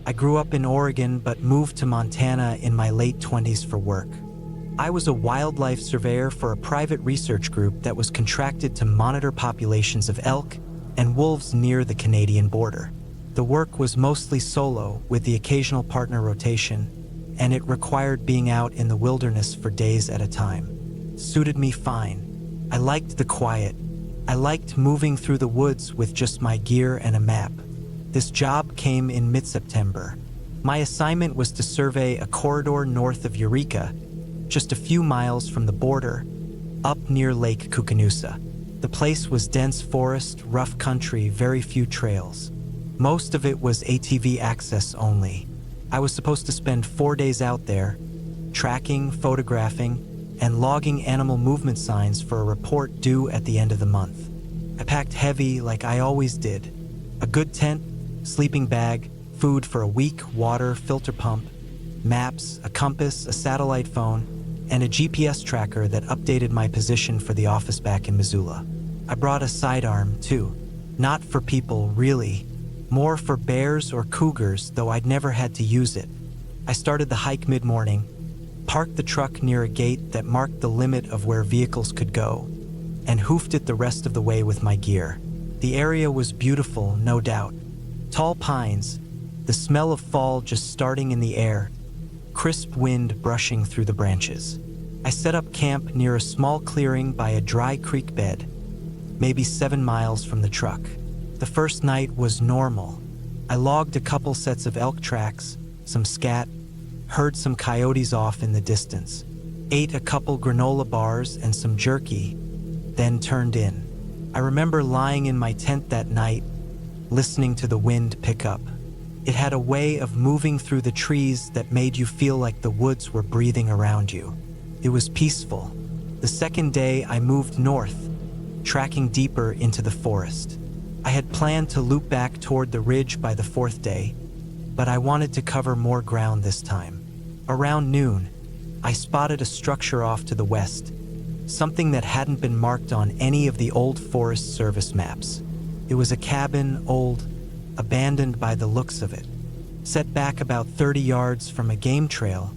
I grew up in Oregon but moved to Montana in my late 20s for work. I was a wildlife surveyor for a private research group that was contracted to monitor populations of elk and wolves near the Canadian border. The work was mostly solo, with the occasional partner rotation, and it required being out in the wilderness for days at a time. Suited me fine. I liked the quiet. I liked moving through the woods with just my gear and a map. This job came in mid-September. My assignment was to survey a corridor north of Eureka, just a few miles from the border, up near Lake Koocanusa. The place was dense forest, rough country, very few trails. Most of it was ATV access only. I was supposed to spend 4 days out there, tracking, photographing, and logging animal movement signs for a report due at the end of the month. I packed heavy like I always did. A good tent, sleeping bag, food for a week, water, filter pump, maps, a compass, a satellite phone, and a GPS tracker that updated my position for the office back in Missoula. I brought a sidearm, too. Not for people, really. More for bears or cougars, though I'd never had to use it. I started the hike mid-morning, parked the truck near a gate that marked the limit of where vehicles could go, and hoofed it the rest of the way with my gear. The area was beautiful, no doubt. Tall pines, the smell of fall just starting in the air, crisp wind brushing through the branches. I set up camp near a small clearing by a dry creek bed, maybe 7 miles from the truck. The first night was normal. I logged a couple sets of elk tracks, some scat, heard some coyotes off in the distance, ate a couple granola bars and some jerky, then turned in. I remember lying in my tent that night, listening to the wind pick up. It had a way of moving through the trees that made you feel like the woods were breathing around you. It was peaceful. The second day, I moved north, tracking deeper into the forest. I had planned to loop back toward the ridge by the 4th day, but I wanted to cover more ground this time. Around noon, I spotted a structure off to the west, something that hadn't been marked on any of the old Forest Service maps. It was a cabin, old, abandoned by the looks of it, set back about 30 yards from a game trail,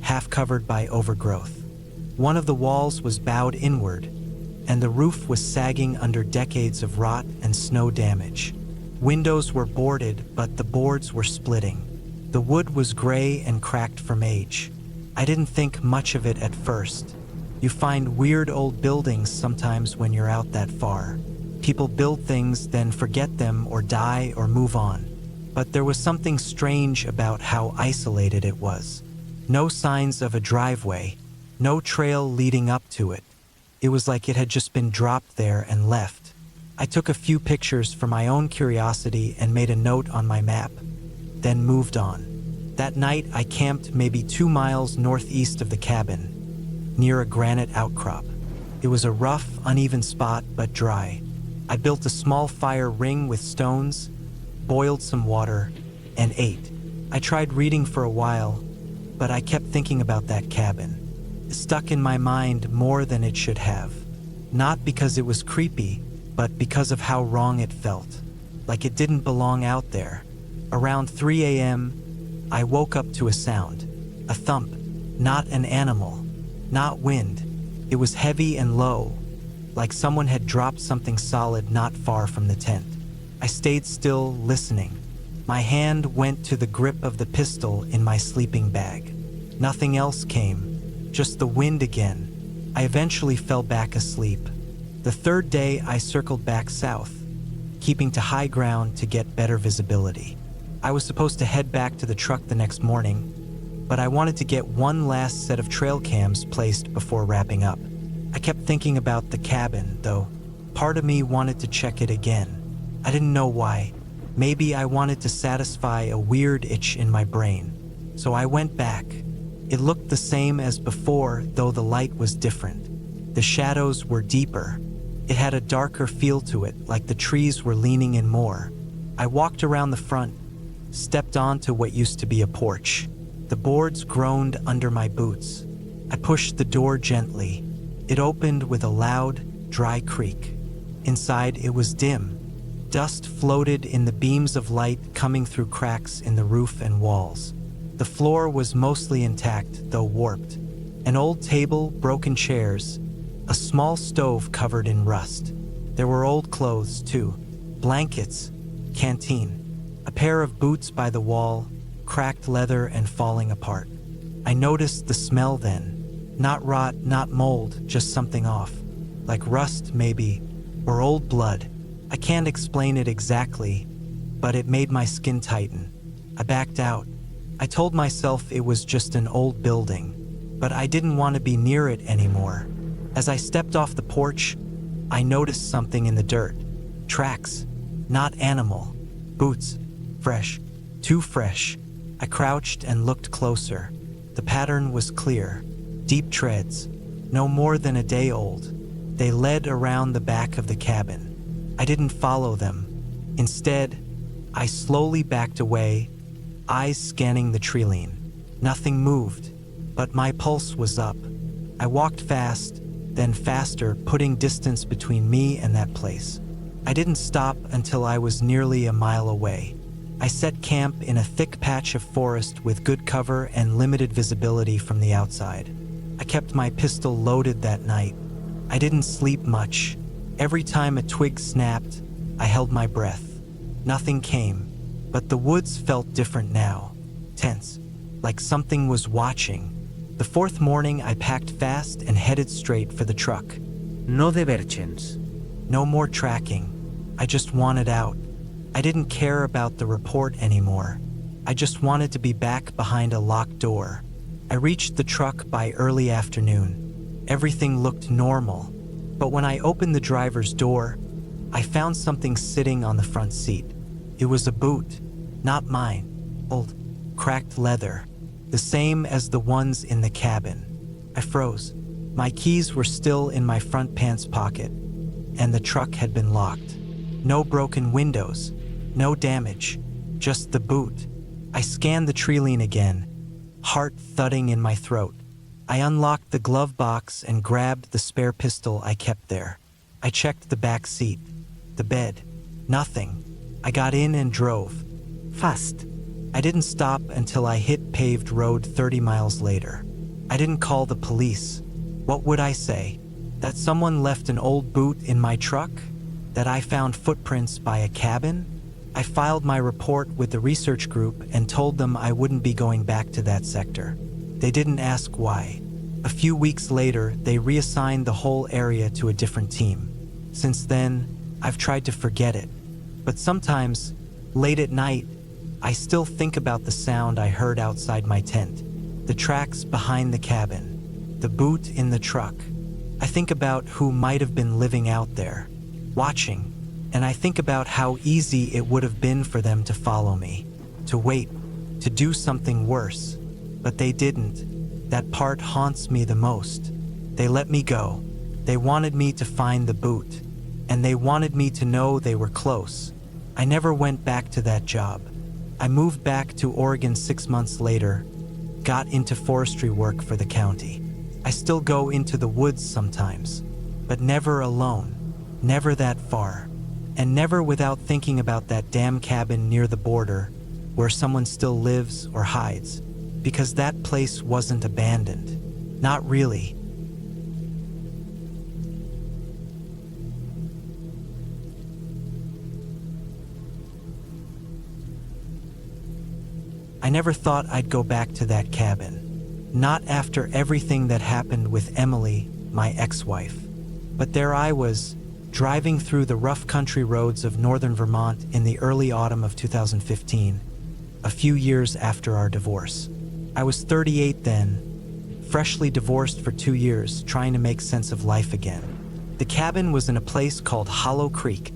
half covered by overgrowth. One of the walls was bowed inward, and the roof was sagging under decades of rot and snow damage. Windows were boarded, but the boards were splitting. The wood was gray and cracked from age. I didn't think much of it at first. You find weird old buildings sometimes when you're out that far. People build things, then forget them or die or move on. But there was something strange about how isolated it was. No signs of a driveway, no trail leading up to it. It was like it had just been dropped there and left. I took a few pictures for my own curiosity and made a note on my map, then moved on. That night, I camped maybe 2 miles northeast of the cabin, near a granite outcrop. It was a rough, uneven spot, but dry. I built a small fire ring with stones, boiled some water, and ate. I tried reading for a while, but I kept thinking about that cabin. It stuck in my mind more than it should have. Not because it was creepy, but because of how wrong it felt. Like it didn't belong out there. Around 3 a.m., I woke up to a sound. A thump. Not an animal. Not wind. It was heavy and low, like someone had dropped something solid not far from the tent. I stayed still, listening. My hand went to the grip of the pistol in my sleeping bag. Nothing else came, just the wind again. I eventually fell back asleep. The third day, I circled back south, keeping to high ground to get better visibility. I was supposed to head back to the truck the next morning, but I wanted to get one last set of trail cams placed before wrapping up. I kept thinking about the cabin, though. Part of me wanted to check it again. I didn't know why. Maybe I wanted to satisfy a weird itch in my brain. So I went back. It looked the same as before, though the light was different. The shadows were deeper. It had a darker feel to it, like the trees were leaning in more. I walked around the front, stepped onto what used to be a porch. The boards groaned under my boots. I pushed the door gently. It opened with a loud, dry creak. Inside, it was dim. Dust floated in the beams of light coming through cracks in the roof and walls. The floor was mostly intact, though warped. An old table, broken chairs, a small stove covered in rust. There were old clothes, too. Blankets, canteen, a pair of boots by the wall, cracked leather and falling apart. I noticed the smell then. Not rot, not mold, just something off. Like rust, maybe, or old blood. I can't explain it exactly, but it made my skin tighten. I backed out. I told myself it was just an old building, but I didn't want to be near it anymore. As I stepped off the porch, I noticed something in the dirt. Tracks, not animal. Boots, fresh, too fresh. I crouched and looked closer. The pattern was clear. Deep treads, no more than a day old. They led around the back of the cabin. I didn't follow them. Instead, I slowly backed away, eyes scanning the treeline. Nothing moved, but my pulse was up. I walked fast, then faster, putting distance between me and that place. I didn't stop until I was nearly a mile away. I set camp in a thick patch of forest with good cover and limited visibility from the outside. I kept my pistol loaded that night. I didn't sleep much. Every time a twig snapped, I held my breath. Nothing came, but the woods felt different now. Tense, like something was watching. The fourth morning, I packed fast and headed straight for the truck. No divergence. No more tracking. I just wanted out. I didn't care about the report anymore. I just wanted to be back behind a locked door. I reached the truck by early afternoon. Everything looked normal. But when I opened the driver's door, I found something sitting on the front seat. It was a boot, not mine. Old, cracked leather, the same as the ones in the cabin. I froze. My keys were still in my front pants pocket, and the truck had been locked. No broken windows, no damage, just the boot. I scanned the treeline again, heart thudding in my throat. I unlocked the glove box and grabbed the spare pistol I kept there. I checked the back seat, the bed, nothing. I got in and drove. Fast. I didn't stop until I hit paved road 30 miles later. I didn't call the police. What would I say? That someone left an old boot in my truck? That I found footprints by a cabin? I filed my report with the research group and told them I wouldn't be going back to that sector. They didn't ask why. A few weeks later, they reassigned the whole area to a different team. Since then, I've tried to forget it. But sometimes, late at night, I still think about the sound I heard outside my tent, the tracks behind the cabin, the boot in the truck. I think about who might have been living out there, watching, and I think about how easy it would have been for them to follow me, to wait, to do something worse. But they didn't. That part haunts me the most. They let me go. They wanted me to find the boot, and they wanted me to know they were close. I never went back to that job. I moved back to Oregon 6 months later, got into forestry work for the county. I still go into the woods sometimes, but never alone, never that far, and never without thinking about that damn cabin near the border where someone still lives or hides, because that place wasn't abandoned. Not really. I never thought I'd go back to that cabin. Not after everything that happened with Emily, my ex-wife. But there I was, driving through the rough country roads of northern Vermont in the early autumn of 2015, a few years after our divorce. I was 38 then, freshly divorced for 2 years, trying to make sense of life again. The cabin was in a place called Hollow Creek,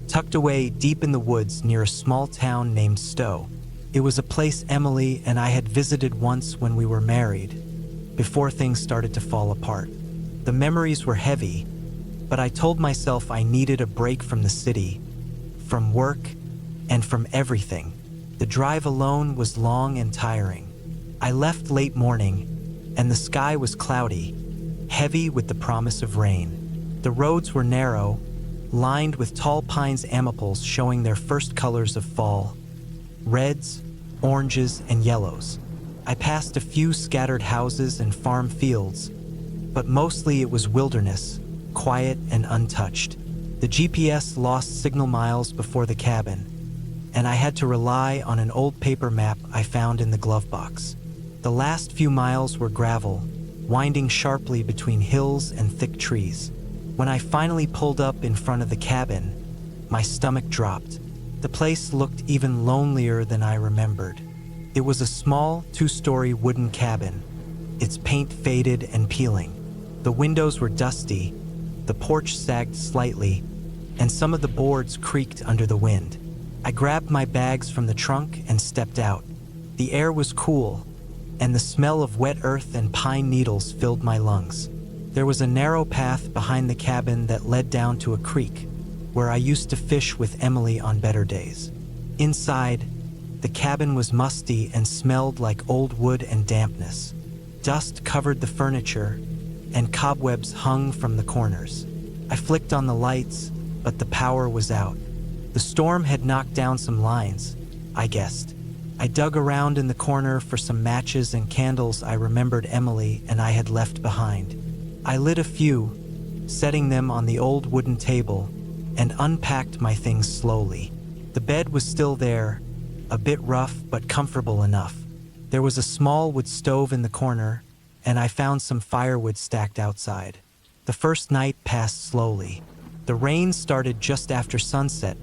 tucked away deep in the woods near a small town named Stowe. It was a place Emily and I had visited once when we were married, before things started to fall apart. The memories were heavy, but I told myself I needed a break from the city, from work, and from everything. The drive alone was long and tiring. I left late morning, and the sky was cloudy, heavy with the promise of rain. The roads were narrow, lined with tall pines amaples showing their first colors of fall, reds, oranges, and yellows. I passed a few scattered houses and farm fields, but mostly it was wilderness, quiet and untouched. The GPS lost signal miles before the cabin, and I had to rely on an old paper map I found in the glove box. The last few miles were gravel, winding sharply between hills and thick trees. When I finally pulled up in front of the cabin, my stomach dropped. The place looked even lonelier than I remembered. It was a small, 2-story wooden cabin, its paint faded and peeling. The windows were dusty, the porch sagged slightly, and some of the boards creaked under the wind. I grabbed my bags from the trunk and stepped out. The air was cool, and the smell of wet earth and pine needles filled my lungs. There was a narrow path behind the cabin that led down to a creek, where I used to fish with Emily on better days. Inside, the cabin was musty and smelled like old wood and dampness. Dust covered the furniture, and cobwebs hung from the corners. I flicked on the lights, but the power was out. The storm had knocked down some lines, I guessed. I dug around in the corner for some matches and candles I remembered Emily and I had left behind. I lit a few, setting them on the old wooden table, and unpacked my things slowly. The bed was still there, a bit rough but comfortable enough. There was a small wood stove in the corner, and I found some firewood stacked outside. The first night passed slowly. The rain started just after sunset,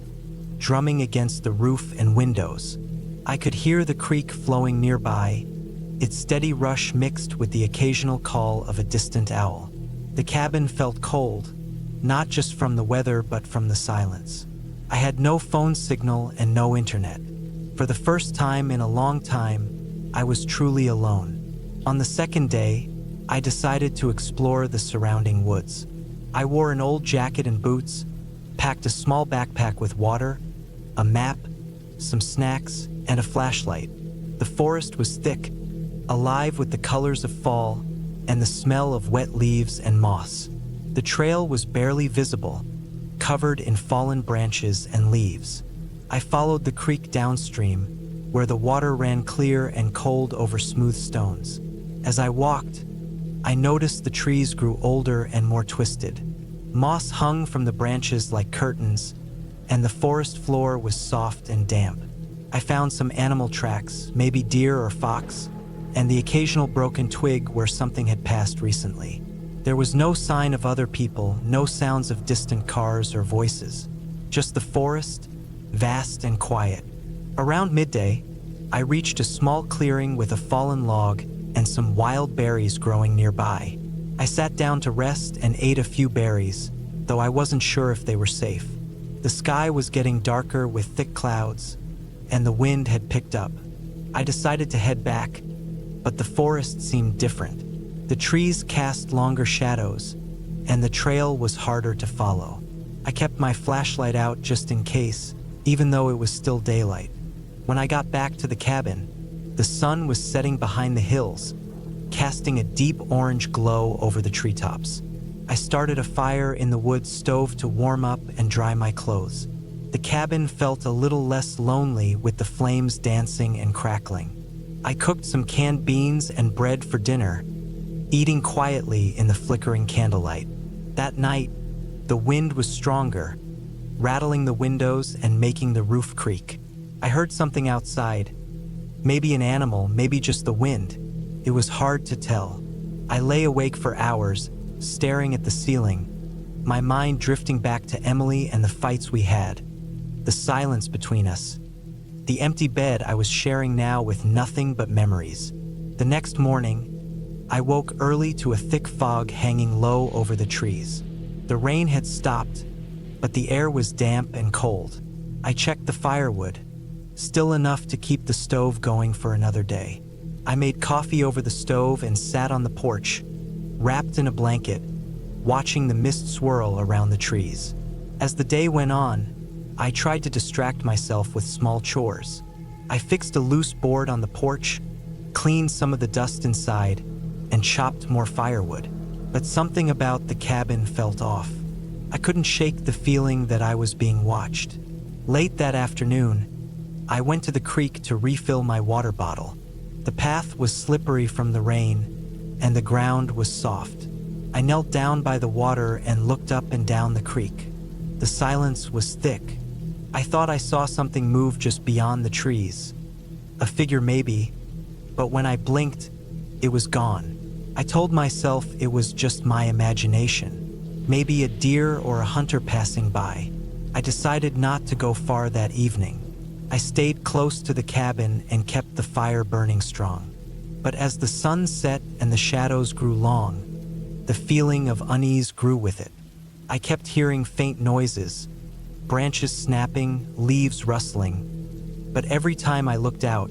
drumming against the roof and windows. I could hear the creek flowing nearby, its steady rush mixed with the occasional call of a distant owl. The cabin felt cold, not just from the weather but from the silence. I had no phone signal and no internet. For the first time in a long time, I was truly alone. On the second day, I decided to explore the surrounding woods. I wore an old jacket and boots, packed a small backpack with water, a map, some snacks, and a flashlight. The forest was thick, alive with the colors of fall and the smell of wet leaves and moss. The trail was barely visible, covered in fallen branches and leaves. I followed the creek downstream, where the water ran clear and cold over smooth stones. As I walked, I noticed the trees grew older and more twisted. Moss hung from the branches like curtains, and the forest floor was soft and damp. I found some animal tracks, maybe deer or fox, and the occasional broken twig where something had passed recently. There was no sign of other people, no sounds of distant cars or voices, just the forest, vast and quiet. Around midday, I reached a small clearing with a fallen log and some wild berries growing nearby. I sat down to rest and ate a few berries, though I wasn't sure if they were safe. The sky was getting darker with thick clouds, and the wind had picked up. I decided to head back, but the forest seemed different. The trees cast longer shadows, and the trail was harder to follow. I kept my flashlight out just in case, even though it was still daylight. When I got back to the cabin, the sun was setting behind the hills, casting a deep orange glow over the treetops. I started a fire in the wood stove to warm up and dry my clothes. The cabin felt a little less lonely with the flames dancing and crackling. I cooked some canned beans and bread for dinner, eating quietly in the flickering candlelight. That night, the wind was stronger, rattling the windows and making the roof creak. I heard something outside, Maybe an animal, maybe just the wind. It was hard to tell. I lay awake for hours, staring at the ceiling, my mind drifting back to Emily and the fights we had, the silence between us, the empty bed I was sharing now with nothing but memories. The next morning, I woke early to a thick fog hanging low over the trees. The rain had stopped, but the air was damp and cold. I checked the firewood, still enough to keep the stove going for another day. I made coffee over the stove and sat on the porch, wrapped in a blanket, watching the mist swirl around the trees. As the day went on, I tried to distract myself with small chores. I fixed a loose board on the porch, cleaned some of the dust inside, and chopped more firewood. But something about the cabin felt off. I couldn't shake the feeling that I was being watched. Late that afternoon, I went to the creek to refill my water bottle. The path was slippery from the rain, and the ground was soft. I knelt down by the water and looked up and down the creek. The silence was thick. I thought I saw something move just beyond the trees. A figure maybe, but when I blinked, it was gone. I told myself it was just my imagination. Maybe a deer or a hunter passing by. I decided not to go far that evening. I stayed close to the cabin and kept the fire burning strong. But as the sun set and the shadows grew long, the feeling of unease grew with it. I kept hearing faint noises, branches snapping, leaves rustling. But every time I looked out,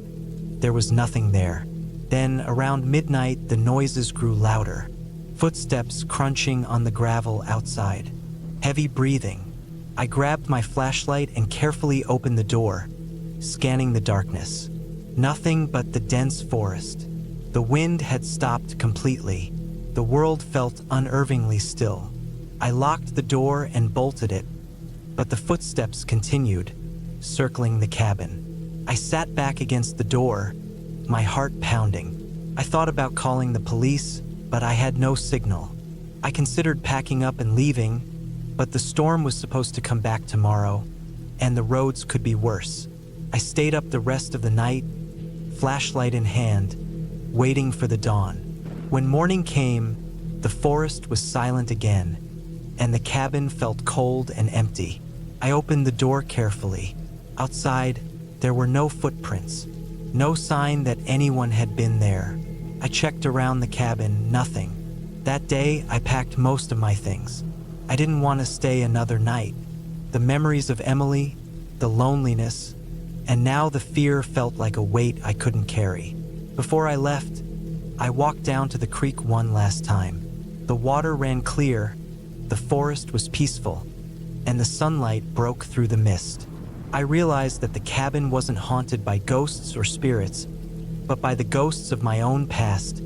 there was nothing there. Then, around midnight, the noises grew louder. Footsteps crunching on the gravel outside. Heavy breathing. I grabbed my flashlight and carefully opened the door, scanning the darkness. Nothing but the dense forest. The wind had stopped completely. The world felt unnervingly still. I locked the door and bolted it, but the footsteps continued, circling the cabin. I sat back against the door, my heart pounding. I thought about calling the police, but I had no signal. I considered packing up and leaving, but the storm was supposed to come back tomorrow, and the roads could be worse. I stayed up the rest of the night, flashlight in hand, waiting for the dawn. When morning came, the forest was silent again, and the cabin felt cold and empty. I opened the door carefully. Outside, there were no footprints, no sign that anyone had been there. I checked around the cabin, nothing. That day, I packed most of my things. I didn't want to stay another night. The memories of Emily, the loneliness, and now the fear felt like a weight I couldn't carry. Before I left, I walked down to the creek one last time. The water ran clear, the forest was peaceful, and the sunlight broke through the mist. I realized that the cabin wasn't haunted by ghosts or spirits, but by the ghosts of my own past,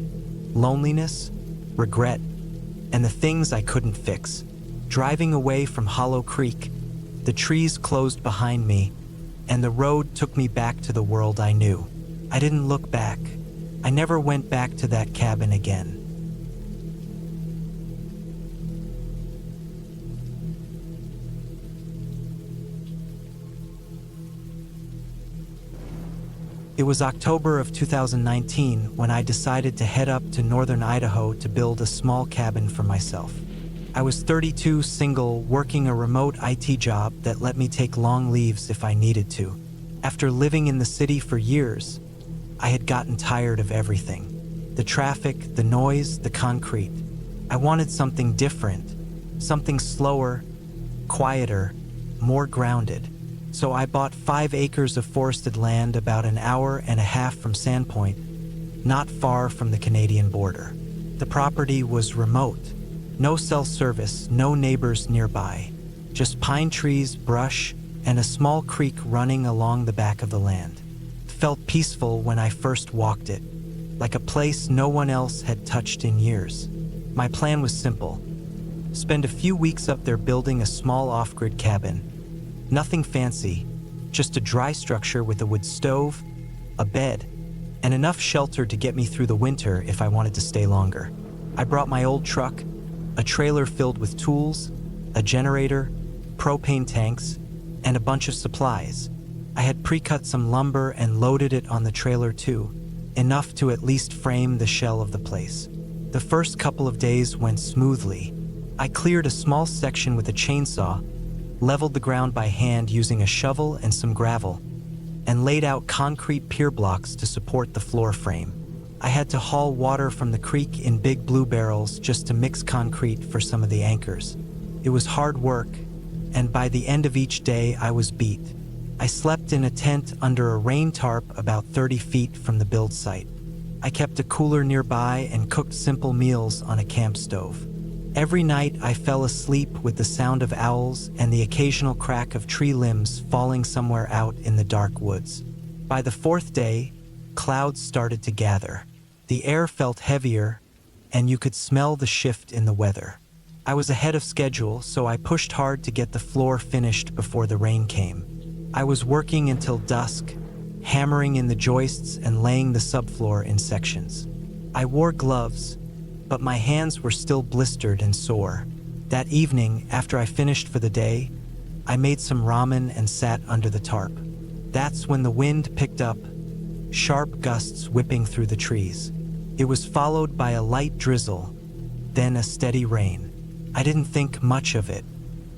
loneliness, regret, and the things I couldn't fix. Driving away from Hollow Creek, the trees closed behind me, and the road took me back to the world I knew. I didn't look back. I never went back to that cabin again. It was October of 2019 when I decided to head up to northern Idaho to build a small cabin for myself. I was 32, single, working a remote IT job that let me take long leaves if I needed to. After living in the city for years, I had gotten tired of everything. The traffic, the noise, the concrete. I wanted something different, something slower, quieter, more grounded. So I bought 5 acres of forested land about an hour and a half from Sandpoint, not far from the Canadian border. The property was remote. No cell service, no neighbors nearby. Just pine trees, brush, and a small creek running along the back of the land. It felt peaceful when I first walked it, like a place no one else had touched in years. My plan was simple. Spend a few weeks up there building a small off-grid cabin. Nothing fancy, just a dry structure with a wood stove, a bed, and enough shelter to get me through the winter if I wanted to stay longer. I brought my old truck, a trailer filled with tools, a generator, propane tanks, and a bunch of supplies. I had pre-cut some lumber and loaded it on the trailer too, enough to at least frame the shell of the place. The first couple of days went smoothly. I cleared a small section with a chainsaw, leveled the ground by hand using a shovel and some gravel, and laid out concrete pier blocks to support the floor frame. I had to haul water from the creek in big blue barrels just to mix concrete for some of the anchors. It was hard work, and by the end of each day I was beat. I slept in a tent under a rain tarp about 30 feet from the build site. I kept a cooler nearby and cooked simple meals on a camp stove. Every night I fell asleep with the sound of owls and the occasional crack of tree limbs falling somewhere out in the dark woods. By the fourth day, clouds started to gather. The air felt heavier, and you could smell the shift in the weather. I was ahead of schedule, so I pushed hard to get the floor finished before the rain came. I was working until dusk, hammering in the joists and laying the subfloor in sections. I wore gloves, but my hands were still blistered and sore. That evening, after I finished for the day, I made some ramen and sat under the tarp. That's when the wind picked up, sharp gusts whipping through the trees. It was followed by a light drizzle, then a steady rain. I didn't think much of it.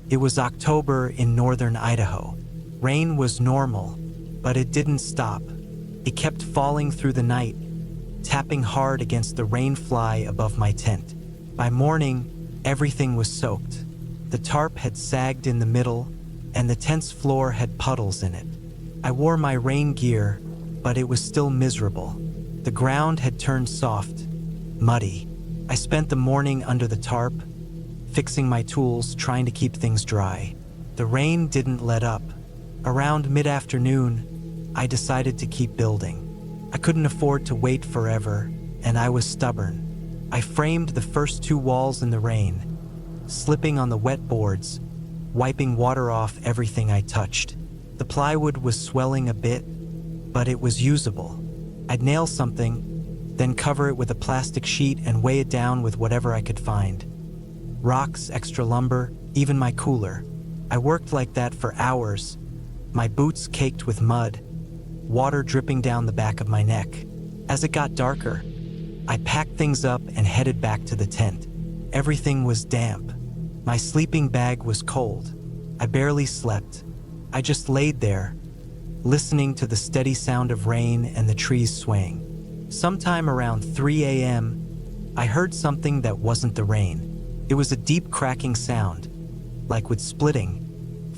It was October in northern Idaho. Rain was normal, but it didn't stop. It kept falling through the night, tapping hard against the rain fly above my tent. By morning, everything was soaked. The tarp had sagged in the middle, and the tent's floor had puddles in it. I wore my rain gear, but it was still miserable. The ground had turned soft, muddy. I spent the morning under the tarp, fixing my tools, trying to keep things dry. The rain didn't let up. Around mid-afternoon, I decided to keep building. I couldn't afford to wait forever, and I was stubborn. I framed the first 2 walls in the rain, slipping on the wet boards, wiping water off everything I touched. The plywood was swelling a bit, but it was usable. I'd nail something, then cover it with a plastic sheet and weigh it down with whatever I could find. Rocks, extra lumber, even my cooler. I worked like that for hours, my boots caked with mud, water dripping down the back of my neck. As it got darker, I packed things up and headed back to the tent. Everything was damp. My sleeping bag was cold. I barely slept. I just laid there, listening to the steady sound of rain and the trees swaying. Sometime around 3 a.m., I heard something that wasn't the rain. It was a deep cracking sound, like wood splitting,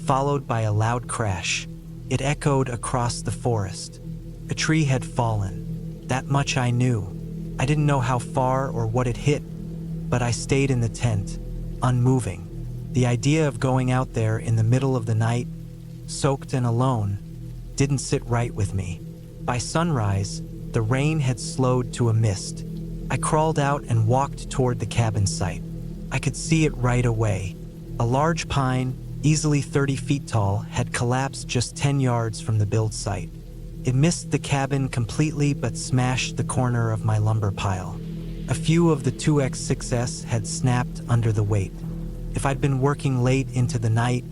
followed by a loud crash. It echoed across the forest. A tree had fallen. That much I knew. I didn't know how far or what it hit, but I stayed in the tent, unmoving. The idea of going out there in the middle of the night, soaked and alone, didn't sit right with me. By sunrise, the rain had slowed to a mist. I crawled out and walked toward the cabin site. I could see it right away. A large pine, easily 30 feet tall, had collapsed just 10 yards from the build site. It missed the cabin completely but smashed the corner of my lumber pile. A few of the 2x6s had snapped under the weight. If I'd been working late into the night,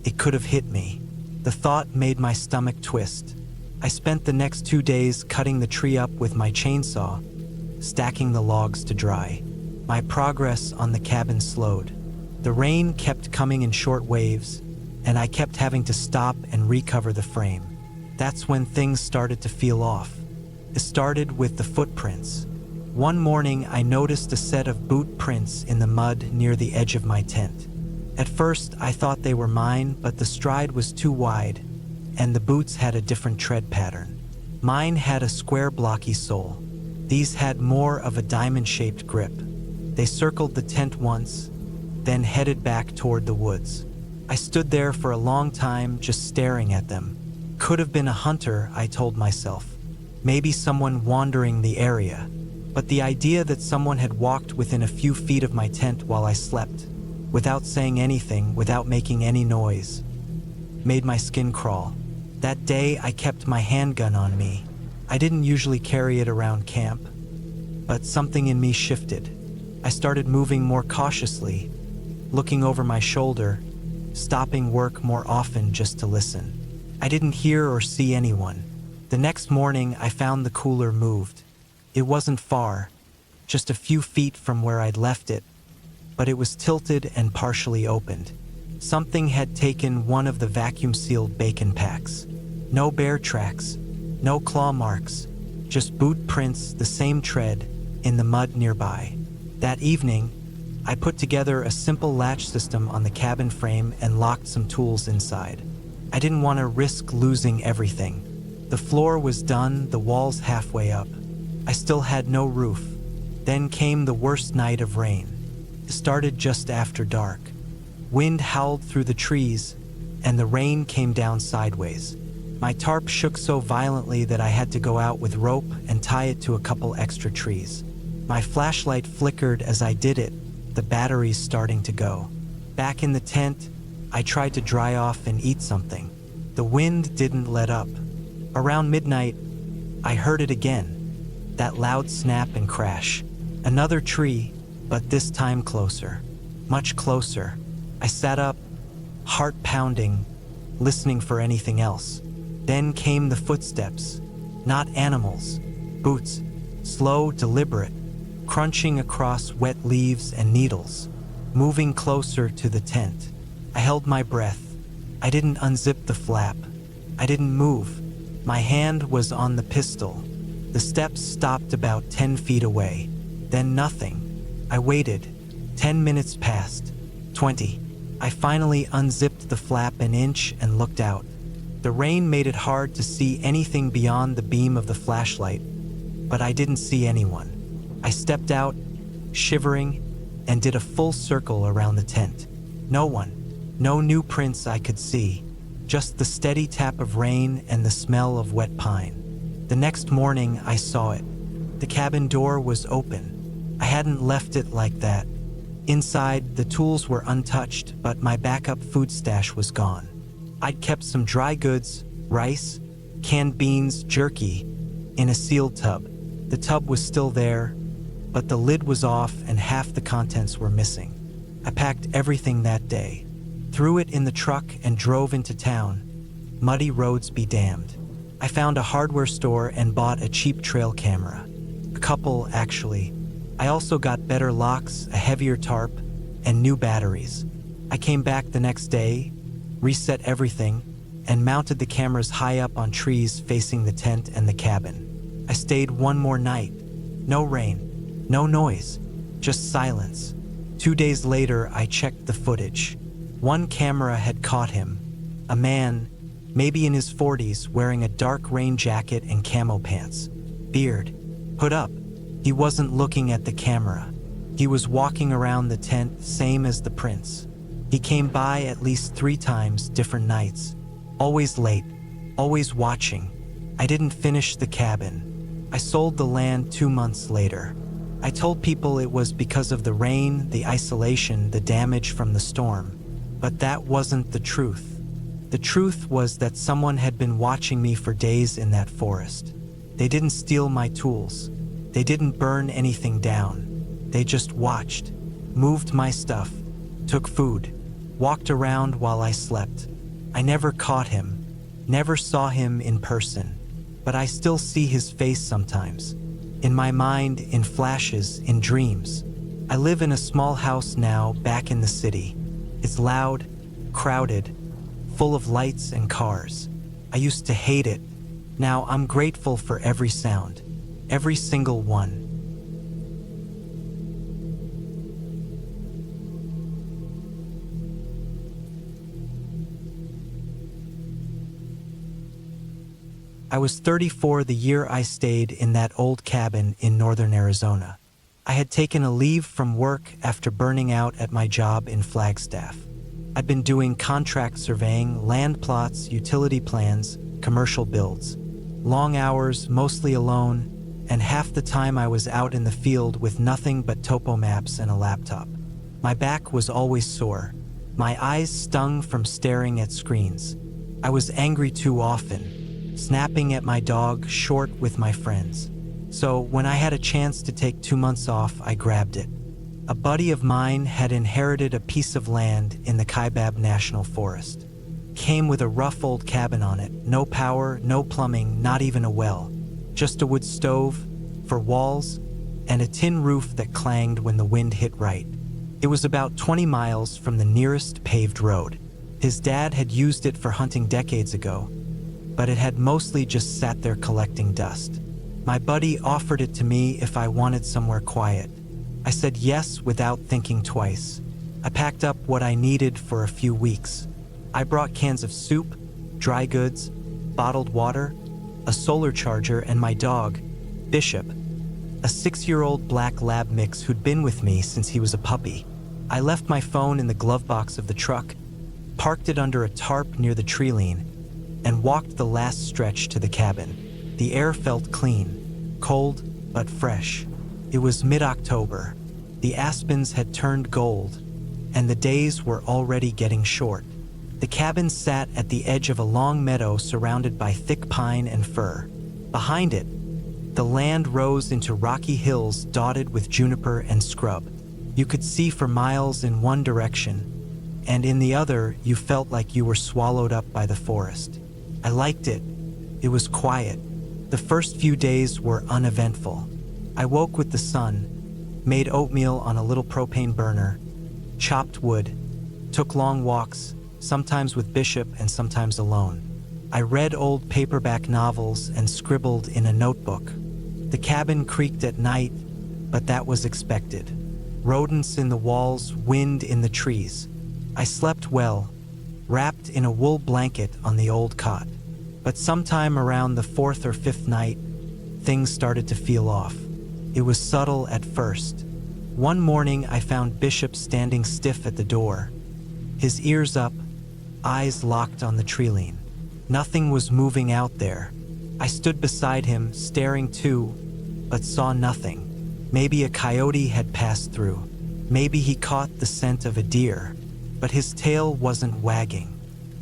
it could have hit me. The thought made my stomach twist. I spent the next 2 days cutting the tree up with my chainsaw, stacking the logs to dry. My progress on the cabin slowed. The rain kept coming in short waves, and I kept having to stop and recover the frame. That's when things started to feel off. It started with the footprints. One morning, I noticed a set of boot prints in the mud near the edge of my tent. At first, I thought they were mine, but the stride was too wide, and the boots had a different tread pattern. Mine had a square, blocky sole. These had more of a diamond-shaped grip. They circled the tent once, then headed back toward the woods. I stood there for a long time, just staring at them. Could have been a hunter, I told myself. Maybe someone wandering the area. But the idea that someone had walked within a few feet of my tent while I slept, without saying anything, without making any noise, made my skin crawl. That day, I kept my handgun on me. I didn't usually carry it around camp, but something in me shifted. I started moving more cautiously, looking over my shoulder, stopping work more often just to listen. I didn't hear or see anyone. The next morning, I found the cooler moved. It wasn't far, just a few feet from where I'd left it, but it was tilted and partially opened. Something had taken one of the vacuum-sealed bacon packs. No bear tracks, no claw marks, just boot prints, the same tread, in the mud nearby. That evening, I put together a simple latch system on the cabin frame and locked some tools inside. I didn't want to risk losing everything. The floor was done, the walls halfway up. I still had no roof. Then came the worst night of rain. It started just after dark. Wind howled through the trees, and the rain came down sideways. My tarp shook so violently that I had to go out with rope and tie it to a couple extra trees. My flashlight flickered as I did it, the batteries starting to go. Back in the tent, I tried to dry off and eat something. The wind didn't let up. Around midnight, I heard it again, that loud snap and crash. Another tree, but this time closer, much closer. I sat up, heart pounding, listening for anything else. Then came the footsteps, not animals, boots, slow, deliberate, crunching across wet leaves and needles, moving closer to the tent. I held my breath. I didn't unzip the flap. I didn't move. My hand was on the pistol. The steps stopped about 10 feet away. Then nothing. I waited. 10 minutes passed. 20. I finally unzipped the flap an inch and looked out. The rain made it hard to see anything beyond the beam of the flashlight, but I didn't see anyone. I stepped out, shivering, and did a full circle around the tent. No one. No new prints I could see. Just the steady tap of rain and the smell of wet pine. The next morning, I saw it. The cabin door was open. I hadn't left it like that. Inside, the tools were untouched, but my backup food stash was gone. I'd kept some dry goods, rice, canned beans, jerky, in a sealed tub. The tub was still there, but the lid was off and half the contents were missing. I packed everything that day, threw it in the truck and drove into town. Muddy roads be damned. I found a hardware store and bought a cheap trail camera. A couple, actually. I also got better locks, a heavier tarp, and new batteries. I came back the next day, reset everything, and mounted the cameras high up on trees facing the tent and the cabin. I stayed one more night. No rain, no noise, just silence. 2 days later, I checked the footage. One camera had caught him. A man, maybe in his 40s, wearing a dark rain jacket and camo pants. Beard, hood up. He wasn't looking at the camera. He was walking around the tent, same as the prints. He came by at least 3 times, different nights. Always late, always watching. I didn't finish the cabin. I sold the land 2 months later. I told people it was because of the rain, the isolation, the damage from the storm. But that wasn't the truth. The truth was that someone had been watching me for days in that forest. They didn't steal my tools. They didn't burn anything down. They just watched, moved my stuff, took food, walked around while I slept. I never caught him, never saw him in person, but I still see his face sometimes. In my mind, in flashes, in dreams. I live in a small house now, back in the city. It's loud, crowded, full of lights and cars. I used to hate it. Now I'm grateful for every sound, every single one. I was 34 the year I stayed in that old cabin in northern Arizona. I had taken a leave from work after burning out at my job in Flagstaff. I'd been doing contract surveying, land plots, utility plans, commercial builds. Long hours, mostly alone, and half the time I was out in the field with nothing but topo maps and a laptop. My back was always sore. My eyes stung from staring at screens. I was angry too often, snapping at my dog, short with my friends. So when I had a chance to take 2 months off, I grabbed it. A buddy of mine had inherited a piece of land in the Kaibab National Forest. came with a rough old cabin on it. No power, no plumbing, not even a well. Just a wood stove for walls and a tin roof that clanged when the wind hit right. It was about 20 miles from the nearest paved road. His dad had used it for hunting decades ago, but it had mostly just sat there collecting dust. My buddy offered it to me if I wanted somewhere quiet. I said yes without thinking twice. I packed up what I needed for a few weeks. I brought cans of soup, dry goods, bottled water, a solar charger, and my dog, Bishop, a 6-year-old black lab mix who'd been with me since he was a puppy. I left my phone in the glove box of the truck, parked it under a tarp near the tree lean, and walked the last stretch to the cabin. The air felt clean, cold, but fresh. It was mid-October. The aspens had turned gold, and the days were already getting short. The cabin sat at the edge of a long meadow surrounded by thick pine and fir. Behind it, the land rose into rocky hills dotted with juniper and scrub. You could see for miles in one direction, and in the other you felt like you were swallowed up by the forest. I liked it. It was quiet. The first few days were uneventful. I woke with the sun, made oatmeal on a little propane burner, chopped wood, took long walks, sometimes with Bishop and sometimes alone. I read old paperback novels and scribbled in a notebook. The cabin creaked at night, but that was expected. Rodents in the walls, wind in the trees. I slept well, wrapped in a wool blanket on the old cot. But sometime around the 4th or 5th night, things started to feel off. It was subtle at first. One morning I found Bishop standing stiff at the door, his ears up, eyes locked on the tree lean. Nothing was moving out there. I stood beside him, staring too, but saw nothing. Maybe a coyote had passed through. Maybe he caught the scent of a deer, but his tail wasn't wagging.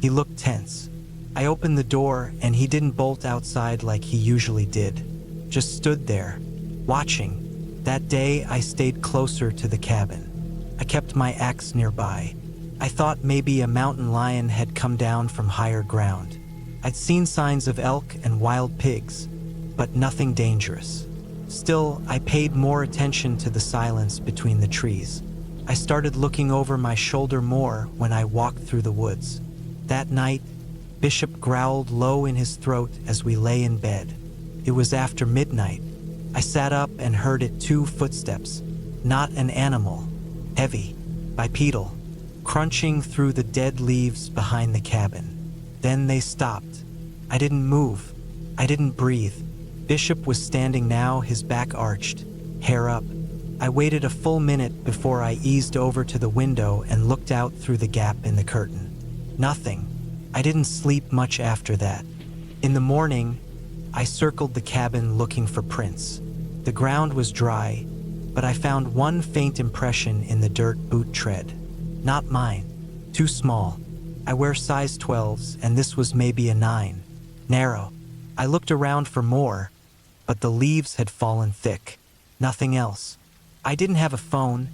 He looked tense. I opened the door and he didn't bolt outside like he usually did. Just stood there, watching. That day I stayed closer to the cabin. I kept my axe nearby. I thought maybe a mountain lion had come down from higher ground. I'd seen signs of elk and wild pigs, but nothing dangerous. Still, I paid more attention to the silence between the trees. I started looking over my shoulder more when I walked through the woods. That night, Bishop growled low in his throat as we lay in bed. It was after midnight. I sat up and heard it, 2 footsteps. Not an animal. Heavy, bipedal, crunching through the dead leaves behind the cabin. Then they stopped. I didn't move. I didn't breathe. Bishop was standing now, his back arched, hair up. I waited a full minute before I eased over to the window and looked out through the gap in the curtain. Nothing. I didn't sleep much after that. In the morning, I circled the cabin looking for prints. The ground was dry, but I found one faint impression in the dirt boot tread. Not mine. Too small. I wear size 12s, and this was maybe a 9. Narrow. I looked around for more, but the leaves had fallen thick. Nothing else. I didn't have a phone,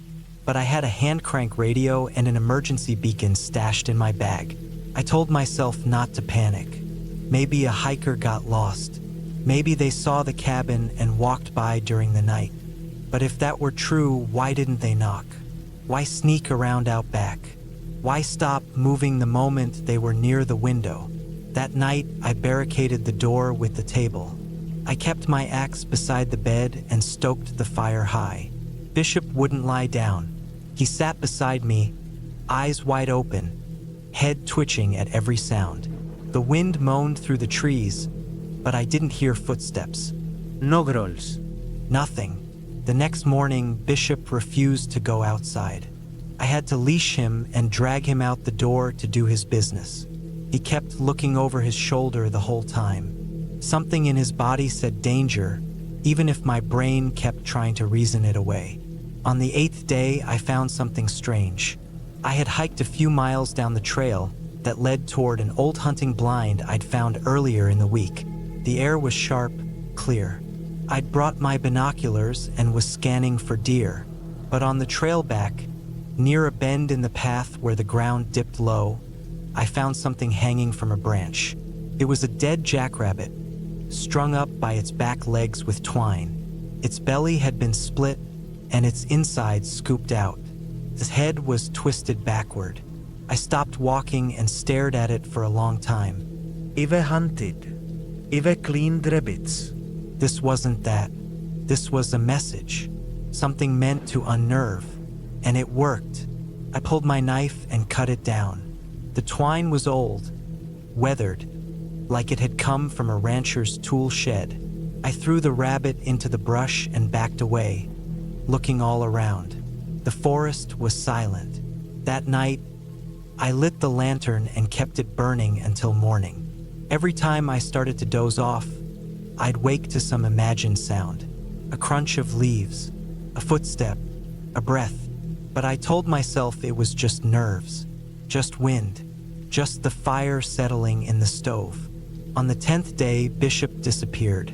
but I had a hand crank radio and an emergency beacon stashed in my bag. I told myself not to panic. Maybe a hiker got lost. Maybe they saw the cabin and walked by during the night. But if that were true, why didn't they knock? Why sneak around out back? Why stop moving the moment they were near the window? That night, I barricaded the door with the table. I kept my axe beside the bed and stoked the fire high. Bishop wouldn't lie down. He sat beside me, eyes wide open, head twitching at every sound. The wind moaned through the trees, but I didn't hear footsteps. No growls. Nothing. The next morning, Bishop refused to go outside. I had to leash him and drag him out the door to do his business. He kept looking over his shoulder the whole time. Something in his body said danger, even if my brain kept trying to reason it away. On the 8th day, I found something strange. I had hiked a few miles down the trail that led toward an old hunting blind I'd found earlier in the week. The air was sharp, clear. I'd brought my binoculars and was scanning for deer, but on the trail back, near a bend in the path where the ground dipped low, I found something hanging from a branch. It was a dead jackrabbit, strung up by its back legs with twine. Its belly had been split and its insides scooped out. Its head was twisted backward. I stopped walking and stared at it for a long time. I've hunted. I've cleaned rabbits. This wasn't that. This was a message. Something meant to unnerve. And it worked. I pulled my knife and cut it down. The twine was old, weathered, like it had come from a rancher's tool shed. I threw the rabbit into the brush and backed away, looking all around. The forest was silent. That night, I lit the lantern and kept it burning until morning. Every time I started to doze off, I'd wake to some imagined sound. A crunch of leaves, a footstep, a breath. But I told myself it was just nerves, just wind, just the fire settling in the stove. On the 10th day, Bishop disappeared.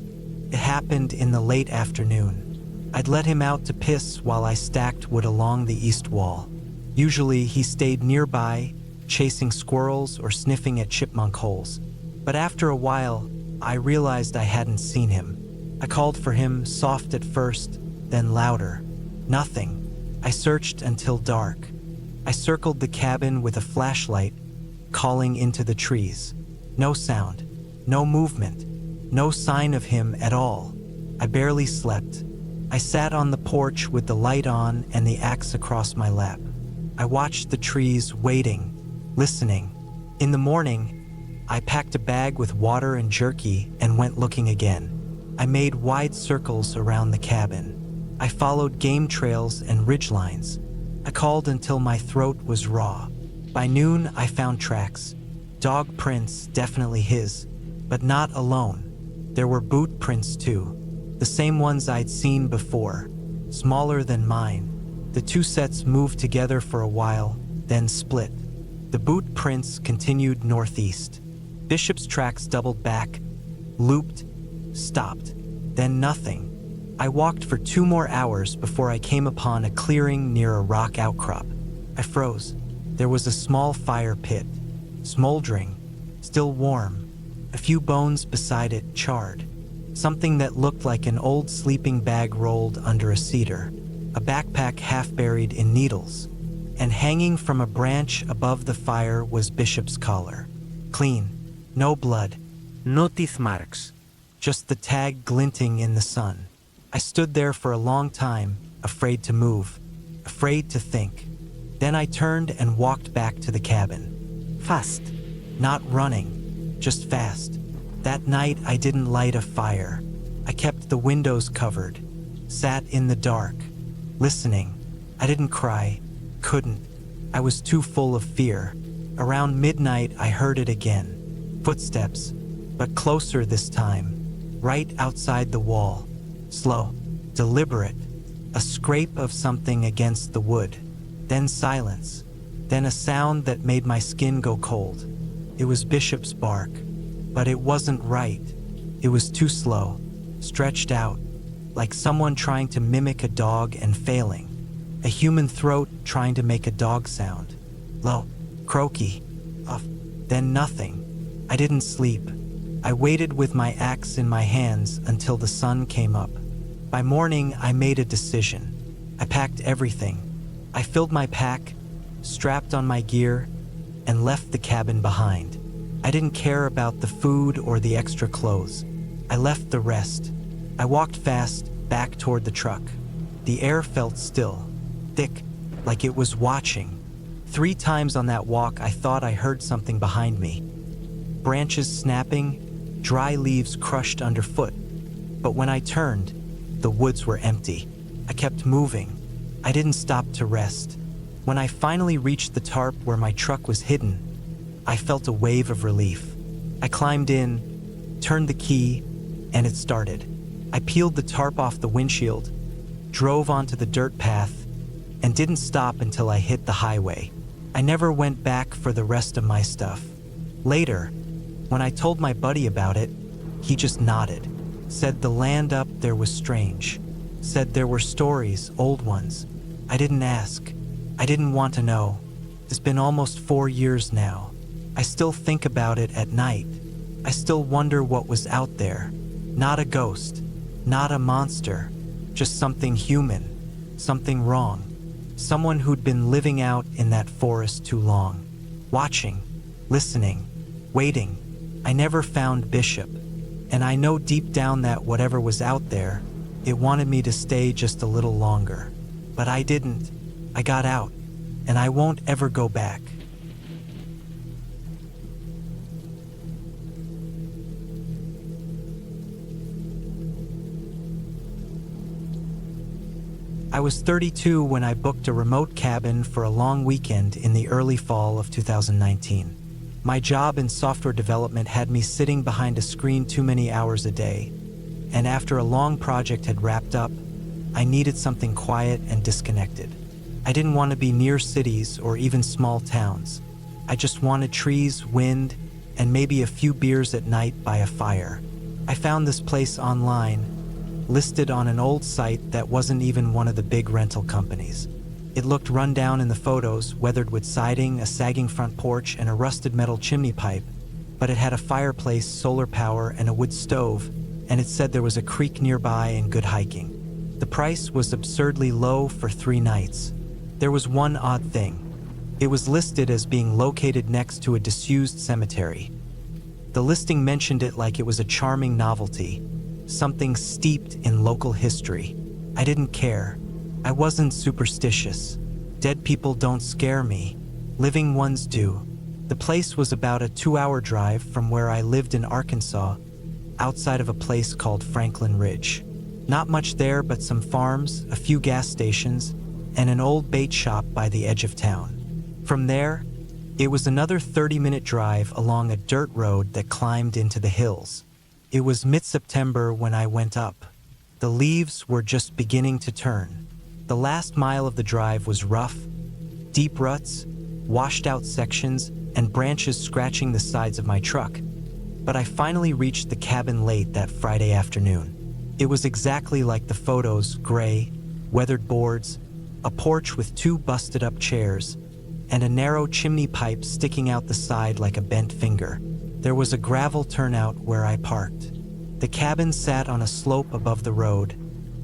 It happened in the late afternoon. I'd let him out to piss while I stacked wood along the east wall. Usually he stayed nearby, chasing squirrels or sniffing at chipmunk holes. But after a while, I realized I hadn't seen him. I called for him, soft at first, then louder. Nothing. I searched until dark. I circled the cabin with a flashlight, calling into the trees. No sound, no movement, no sign of him at all. I barely slept. I sat on the porch with the light on and the axe across my lap. I watched the trees, waiting, listening. In the morning, I packed a bag with water and jerky and went looking again. I made wide circles around the cabin. I followed game trails and ridgelines. I called until my throat was raw. By noon, I found tracks. Dog prints, definitely his, but not alone. There were boot prints too, the same ones I'd seen before, smaller than mine. The two sets moved together for a while, then split. The boot prints continued northeast. Bishop's tracks doubled back, looped, stopped, then nothing. I walked for 2 more hours before I came upon a clearing near a rock outcrop. I froze. There was a small fire pit, smoldering, still warm. A few bones beside it, charred. Something that looked like an old sleeping bag rolled under a cedar. A backpack half buried in needles. And hanging from a branch above the fire was Bishop's collar. Clean. No blood. No teeth marks. Just the tag glinting in the sun. I stood there for a long time, afraid to move, afraid to think. Then I turned and walked back to the cabin. Fast. Not running, just fast. That night I didn't light a fire. I kept the windows covered, sat in the dark, listening. I didn't cry, couldn't. I was too full of fear. Around midnight I heard it again. Footsteps, but closer this time, right outside the wall. Slow, deliberate, a scrape of something against the wood, then silence, then a sound that made my skin go cold. It was Bishop's bark, but it wasn't right. It was too slow, stretched out, like someone trying to mimic a dog and failing. A human throat trying to make a dog sound. Low, croaky, then nothing. I didn't sleep. I waited with my axe in my hands until the sun came up. By morning, I made a decision. I packed everything. I filled my pack, strapped on my gear, and left the cabin behind. I didn't care about the food or the extra clothes. I left the rest. I walked fast, back toward the truck. The air felt still, thick, like it was watching. 3 times on that walk, I thought I heard something behind me. Branches snapping, dry leaves crushed underfoot. But when I turned, the woods were empty. I kept moving. I didn't stop to rest. When I finally reached the tarp where my truck was hidden, I felt a wave of relief. I climbed in, turned the key, and it started. I peeled the tarp off the windshield, drove onto the dirt path, and didn't stop until I hit the highway. I never went back for the rest of my stuff. Later, when I told my buddy about it, he just nodded, said the land up there was strange, said there were stories, old ones. I didn't ask. I didn't want to know. It's been almost 4 years now. I still think about it at night. I still wonder what was out there. Not a ghost, not a monster, just something human, something wrong. Someone who'd been living out in that forest too long. Watching, listening, waiting. I never found Bishop. And I know deep down that whatever was out there, it wanted me to stay just a little longer. But I didn't. I got out, and I won't ever go back. I was 32 when I booked a remote cabin for a long weekend in the early fall of 2019. My job in software development had me sitting behind a screen too many hours a day, and after a long project had wrapped up, I needed something quiet and disconnected. I didn't want to be near cities or even small towns. I just wanted trees, wind, and maybe a few beers at night by a fire. I found this place online, listed on an old site that wasn't even one of the big rental companies. It looked run down in the photos, weathered with siding, a sagging front porch, and a rusted metal chimney pipe, but it had a fireplace, solar power, and a wood stove, and it said there was a creek nearby and good hiking. The price was absurdly low for 3 nights. There was one odd thing. It was listed as being located next to a disused cemetery. The listing mentioned it like it was a charming novelty, something steeped in local history. I didn't care. I wasn't superstitious. Dead people don't scare me. Living ones do. The place was about a 2-hour drive from where I lived in Arkansas, outside of a place called Franklin Ridge. Not much there but some farms, a few gas stations, and an old bait shop by the edge of town. From there, it was another 30-minute drive along a dirt road that climbed into the hills. It was mid-September when I went up. The leaves were just beginning to turn. The last mile of the drive was rough, deep ruts, washed-out sections, and branches scratching the sides of my truck. But I finally reached the cabin late that Friday afternoon. It was exactly like the photos, gray, weathered boards, a porch with 2 busted-up chairs, and a narrow chimney pipe sticking out the side like a bent finger. There was a gravel turnout where I parked. The cabin sat on a slope above the road,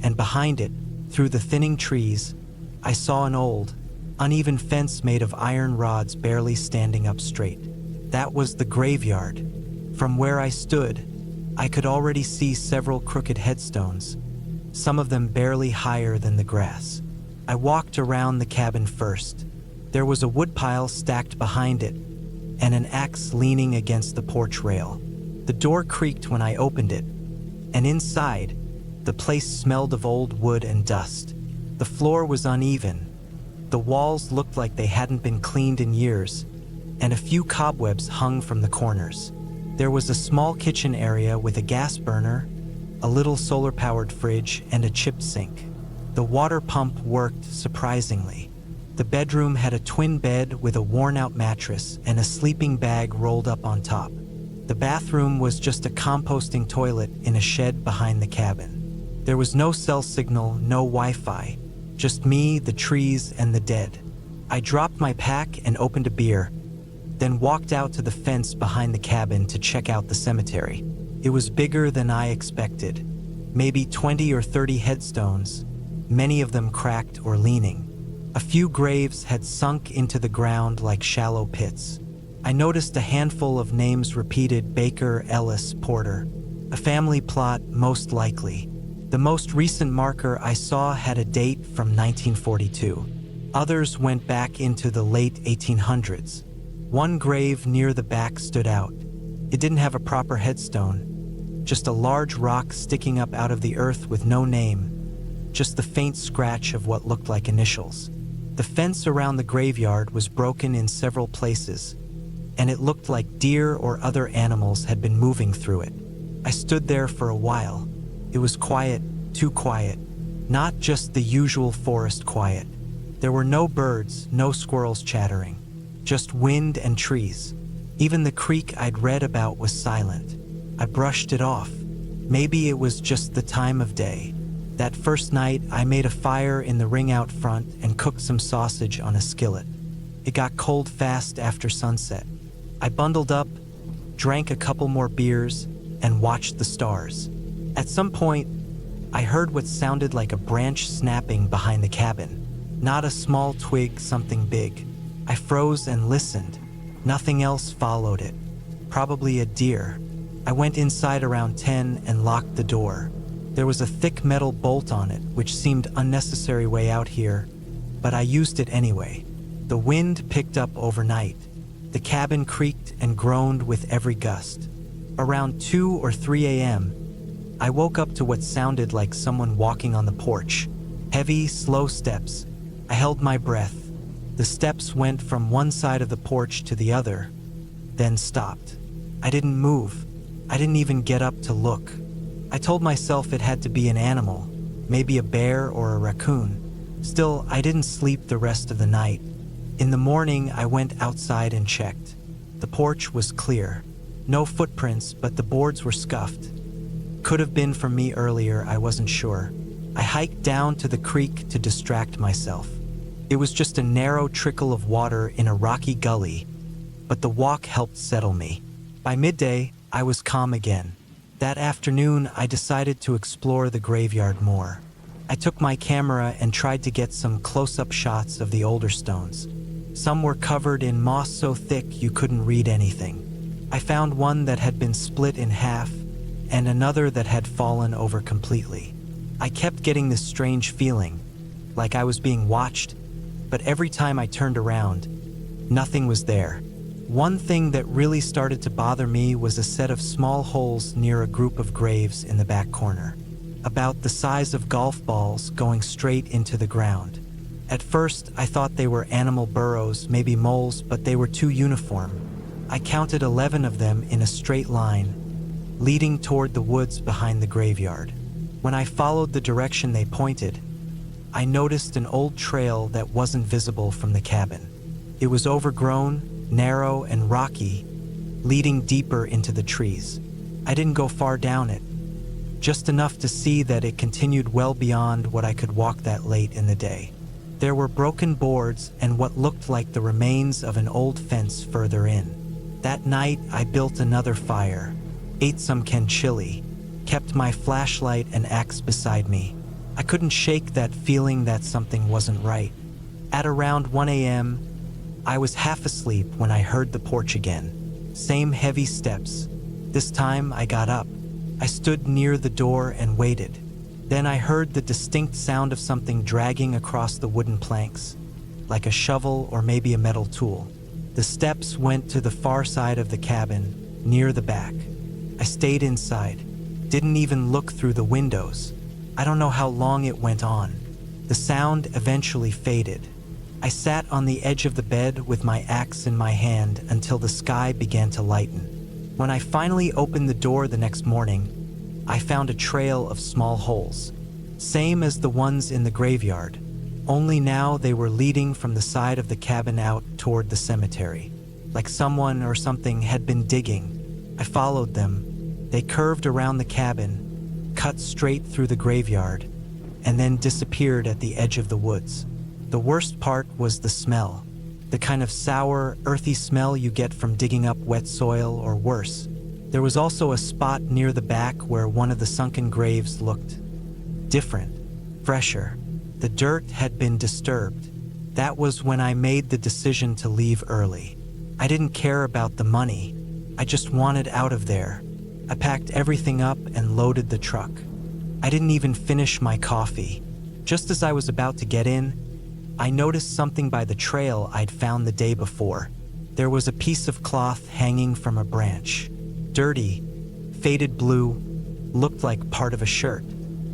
and behind it, through the thinning trees, I saw an old, uneven fence made of iron rods barely standing up straight. That was the graveyard. From where I stood, I could already see several crooked headstones, some of them barely higher than the grass. I walked around the cabin first. There was a woodpile stacked behind it, and an axe leaning against the porch rail. The door creaked when I opened it, and inside, the place smelled of old wood and dust. The floor was uneven. The walls looked like they hadn't been cleaned in years, and a few cobwebs hung from the corners. There was a small kitchen area with a gas burner, a little solar-powered fridge, and a chip sink. The water pump worked surprisingly. The bedroom had a twin bed with a worn-out mattress and a sleeping bag rolled up on top. The bathroom was just a composting toilet in a shed behind the cabin. There was no cell signal, no Wi-Fi, just me, the trees, and the dead. I dropped my pack and opened a beer, then walked out to the fence behind the cabin to check out the cemetery. It was bigger than I expected. Maybe 20 or 30 headstones, many of them cracked or leaning. A few graves had sunk into the ground like shallow pits. I noticed a handful of names repeated: Baker, Ellis, Porter. A family plot, most likely. The most recent marker I saw had a date from 1942. Others went back into the late 1800s. One grave near the back stood out. It didn't have a proper headstone, just a large rock sticking up out of the earth with no name, just the faint scratch of what looked like initials. The fence around the graveyard was broken in several places, and it looked like deer or other animals had been moving through it. I stood there for a while. It was quiet, too quiet. Not just the usual forest quiet. There were no birds, no squirrels chattering, just wind and trees. Even the creek I'd read about was silent. I brushed it off. Maybe it was just the time of day. That first night, I made a fire in the ring out front and cooked some sausage on a skillet. It got cold fast after sunset. I bundled up, drank a couple more beers, and watched the stars. At some point, I heard what sounded like a branch snapping behind the cabin. Not a small twig, something big. I froze and listened. Nothing else followed it. Probably a deer. I went inside around 10 and locked the door. There was a thick metal bolt on it, which seemed unnecessary way out here, but I used it anyway. The wind picked up overnight. The cabin creaked and groaned with every gust. Around 2 or 3 a.m., I woke up to what sounded like someone walking on the porch. Heavy, slow steps. I held my breath. The steps went from one side of the porch to the other, then stopped. I didn't move. I didn't even get up to look. I told myself it had to be an animal, maybe a bear or a raccoon. Still, I didn't sleep the rest of the night. In the morning, I went outside and checked. The porch was clear. No footprints, but the boards were scuffed. Could have been from me earlier, I wasn't sure. I hiked down to the creek to distract myself. It was just a narrow trickle of water in a rocky gully, but the walk helped settle me. By midday, I was calm again. That afternoon, I decided to explore the graveyard more. I took my camera and tried to get some close-up shots of the older stones. Some were covered in moss so thick you couldn't read anything. I found one that had been split in half, and another that had fallen over completely. I kept getting this strange feeling, like I was being watched, but every time I turned around, nothing was there. One thing that really started to bother me was a set of small holes near a group of graves in the back corner, about the size of golf balls going straight into the ground. At first, I thought they were animal burrows, maybe moles, but they were too uniform. I counted 11 of them in a straight line, leading toward the woods behind the graveyard. When I followed the direction they pointed, I noticed an old trail that wasn't visible from the cabin. It was overgrown, narrow, and rocky, leading deeper into the trees. I didn't go far down it, just enough to see that it continued well beyond what I could walk that late in the day. There were broken boards and what looked like the remains of an old fence further in. That night, I built another fire, ate some canned chili, kept my flashlight and axe beside me. I couldn't shake that feeling that something wasn't right. At around 1 a.m., I was half asleep when I heard the porch again. Same heavy steps. This time I got up. I stood near the door and waited. Then I heard the distinct sound of something dragging across the wooden planks, like a shovel or maybe a metal tool. The steps went to the far side of the cabin, near the back. I stayed inside, didn't even look through the windows. I don't know how long it went on. The sound eventually faded. I sat on the edge of the bed with my axe in my hand until the sky began to lighten. When I finally opened the door the next morning, I found a trail of small holes, same as the ones in the graveyard, only now they were leading from the side of the cabin out toward the cemetery, like someone or something had been digging. I followed them. They curved around the cabin, cut straight through the graveyard, and then disappeared at the edge of the woods. The worst part was the smell, the kind of sour, earthy smell you get from digging up wet soil or worse. There was also a spot near the back where one of the sunken graves looked different, fresher. The dirt had been disturbed. That was when I made the decision to leave early. I didn't care about the money. I just wanted out of there. I packed everything up and loaded the truck. I didn't even finish my coffee. Just as I was about to get in, I noticed something by the trail I'd found the day before. There was a piece of cloth hanging from a branch. Dirty, faded blue, looked like part of a shirt.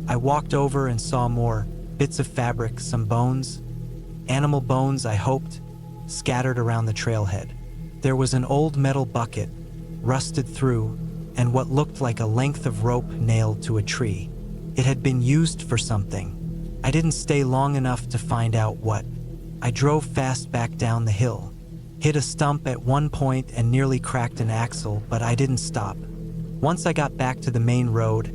I walked over and saw more bits of fabric, some bones, animal bones, I hoped, scattered around the trailhead. There was an old metal bucket, rusted through, and what looked like a length of rope nailed to a tree. It had been used for something. I didn't stay long enough to find out what. I drove fast back down the hill, hit a stump at one point and nearly cracked an axle, but I didn't stop. Once I got back to the main road,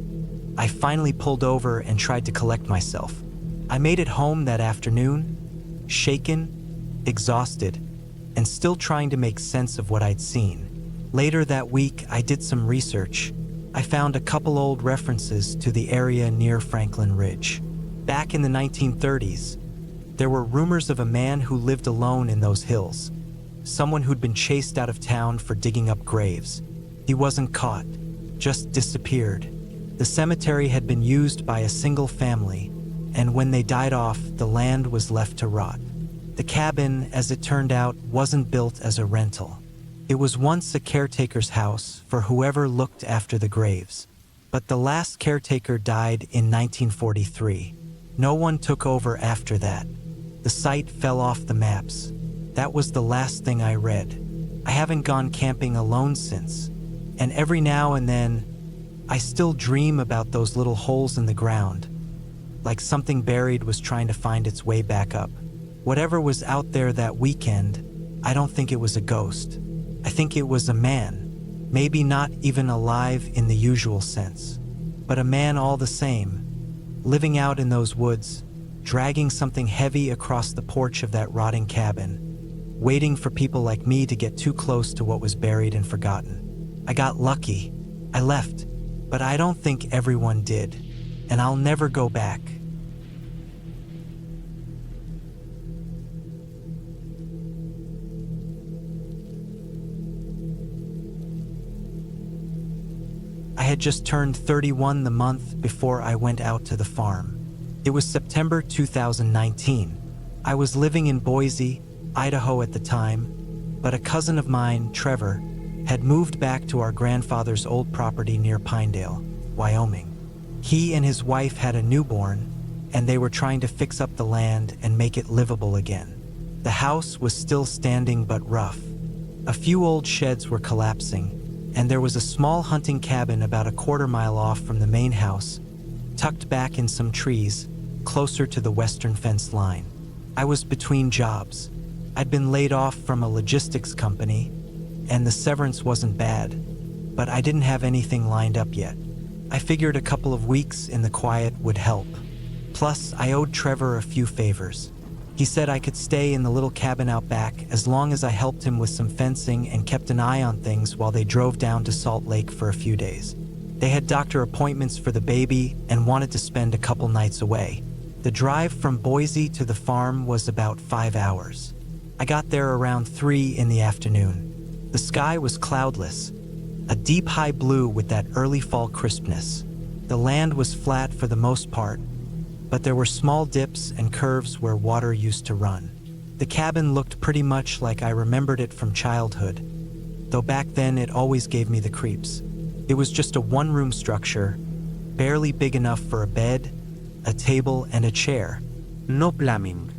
I finally pulled over and tried to collect myself. I made it home that afternoon, shaken, exhausted, and still trying to make sense of what I'd seen. Later that week, I did some research. I found a couple old references to the area near Franklin Ridge. Back in the 1930s, there were rumors of a man who lived alone in those hills, someone who'd been chased out of town for digging up graves. He wasn't caught, just disappeared. The cemetery had been used by a single family, and when they died off, the land was left to rot. The cabin, as it turned out, wasn't built as a rental. It was once a caretaker's house for whoever looked after the graves. But the last caretaker died in 1943. No one took over after that. The site fell off the maps. That was the last thing I read. I haven't gone camping alone since. And every now and then, I still dream about those little holes in the ground, like something buried was trying to find its way back up. Whatever was out there that weekend, I don't think it was a ghost. I think it was a man, maybe not even alive in the usual sense, but a man all the same, living out in those woods, dragging something heavy across the porch of that rotting cabin, waiting for people like me to get too close to what was buried and forgotten. I got lucky. I left, but I don't think everyone did, and I'll never go back. I had just turned 31 the month before I went out to the farm. It was September 2019. I was living in Boise, Idaho at the time, but a cousin of mine, Trevor, had moved back to our grandfather's old property near Pinedale, Wyoming. He and his wife had a newborn, and they were trying to fix up the land and make it livable again. The house was still standing but rough. A few old sheds were collapsing, and there was a small hunting cabin about a quarter-mile off from the main house, tucked back in some trees, closer to the western fence line. I was between jobs. I'd been laid off from a logistics company, and the severance wasn't bad, but I didn't have anything lined up yet. I figured a couple of weeks in the quiet would help. Plus, I owed Trevor a few favors. He said I could stay in the little cabin out back as long as I helped him with some fencing and kept an eye on things while they drove down to Salt Lake for a few days. They had doctor appointments for the baby and wanted to spend a couple nights away. The drive from Boise to the farm was about 5 hours. I got there around 3 in the afternoon. The sky was cloudless, a deep high blue with that early fall crispness. The land was flat for the most part, but there were small dips and curves where water used to run. The cabin looked pretty much like I remembered it from childhood, though back then it always gave me the creeps. It was just a one-room structure, barely big enough for a bed, a table, and a chair. No plumbing.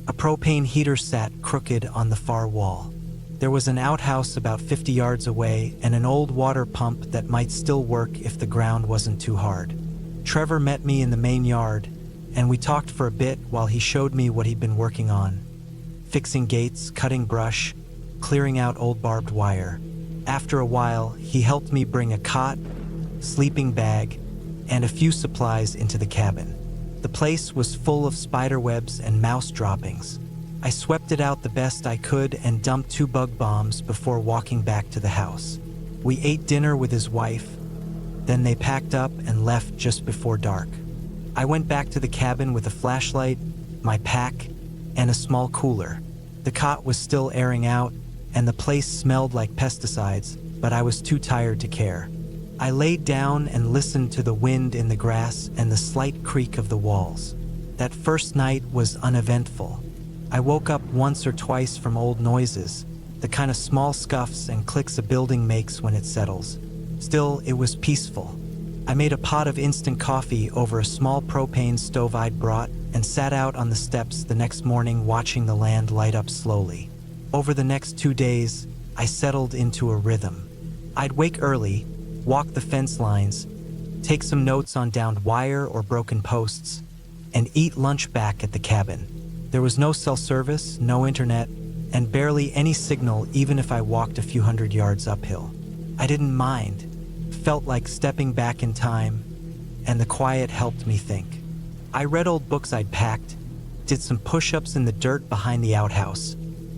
A propane heater sat crooked on the far wall. There was an outhouse about 50 yards away and an old water pump that might still work if the ground wasn't too hard. Trevor met me in the main yard, and we talked for a bit while he showed me what he'd been working on. Fixing gates, cutting brush, clearing out old barbed wire. After a while, he helped me bring a cot, sleeping bag, and a few supplies into the cabin. The place was full of spider webs and mouse droppings. I swept it out the best I could and dumped 2 bug bombs before walking back to the house. We ate dinner with his wife, then they packed up and left just before dark. I went back to the cabin with a flashlight, my pack, and a small cooler. The cot was still airing out, and the place smelled like pesticides, but I was too tired to care. I laid down and listened to the wind in the grass and the slight creak of the walls. That first night was uneventful. I woke up once or twice from old noises, the kind of small scuffs and clicks a building makes when it settles. Still, it was peaceful. I made a pot of instant coffee over a small propane stove I'd brought and sat out on the steps the next morning watching the land light up slowly. Over the next 2 days, I settled into a rhythm. I'd wake early, walk the fence lines, take some notes on downed wire or broken posts, and eat lunch back at the cabin. There was no cell service, no internet, and barely any signal even if I walked a few hundred yards uphill. I didn't mind. Felt like stepping back in time, and the quiet helped me think. I read old books I'd packed, did some push-ups in the dirt behind the outhouse,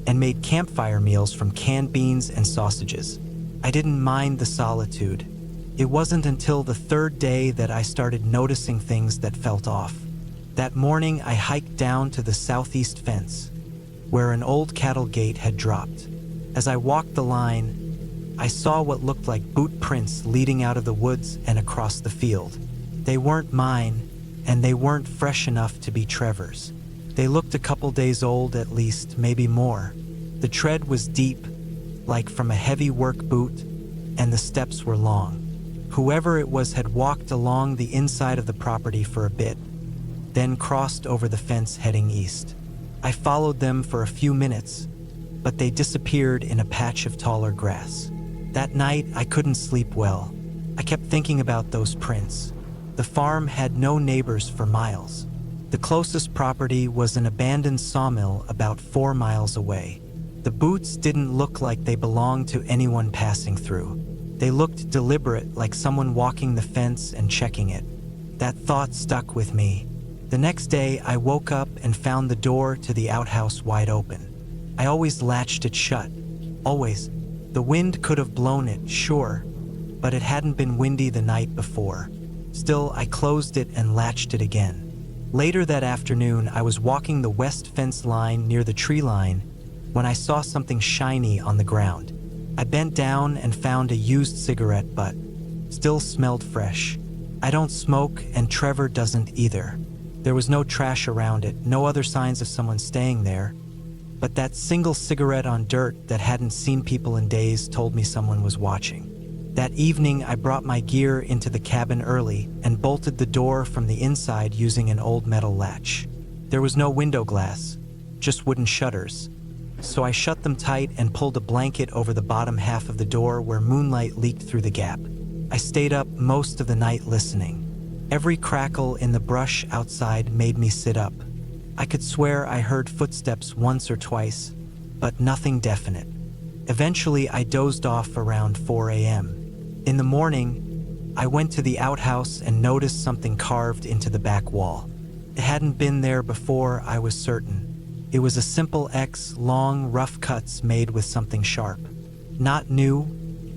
and made campfire meals from canned beans and sausages. I didn't mind the solitude. It wasn't until the third day that I started noticing things that felt off. That morning, I hiked down to the southeast fence, where an old cattle gate had dropped. As I walked the line, I saw what looked like boot prints leading out of the woods and across the field. They weren't mine, and they weren't fresh enough to be Trevor's. They looked a couple days old at least, maybe more. The tread was deep, like from a heavy work boot, and the steps were long. Whoever it was had walked along the inside of the property for a bit, then crossed over the fence heading east. I followed them for a few minutes, but they disappeared in a patch of taller grass. That night, I couldn't sleep well. I kept thinking about those prints. The farm had no neighbors for miles. The closest property was an abandoned sawmill about 4 miles away. The boots didn't look like they belonged to anyone passing through. They looked deliberate, like someone walking the fence and checking it. That thought stuck with me. The next day, I woke up and found the door to the outhouse wide open. I always latched it shut. Always. The wind could have blown it, sure, but it hadn't been windy the night before. Still, I closed it and latched it again. Later that afternoon, I was walking the west fence line near the tree line when I saw something shiny on the ground. I bent down and found a used cigarette butt. Still smelled fresh. I don't smoke, and Trevor doesn't either. There was no trash around it, no other signs of someone staying there. But that single cigarette on dirt that hadn't seen people in days told me someone was watching. That evening, I brought my gear into the cabin early and bolted the door from the inside using an old metal latch. There was no window glass, just wooden shutters. So I shut them tight and pulled a blanket over the bottom half of the door where moonlight leaked through the gap. I stayed up most of the night listening. Every crackle in the brush outside made me sit up. I could swear I heard footsteps once or twice, but nothing definite. Eventually, I dozed off around 4 a.m. In the morning, I went to the outhouse and noticed something carved into the back wall. It hadn't been there before, I was certain. It was a simple X, long, rough cuts made with something sharp. Not new,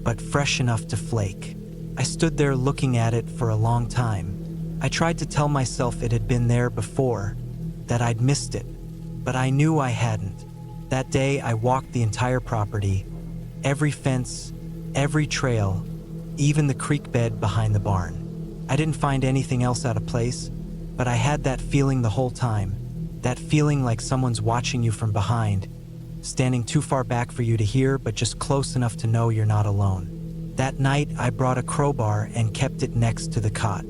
but fresh enough to flake. I stood there looking at it for a long time. I tried to tell myself it had been there before, that I'd missed it, but I knew I hadn't. That day, I walked the entire property, every fence, every trail, even the creek bed behind the barn. I didn't find anything else out of place, but I had that feeling the whole time. That feeling like someone's watching you from behind, standing too far back for you to hear, but just close enough to know you're not alone. That night, I brought a crowbar and kept it next to the cot.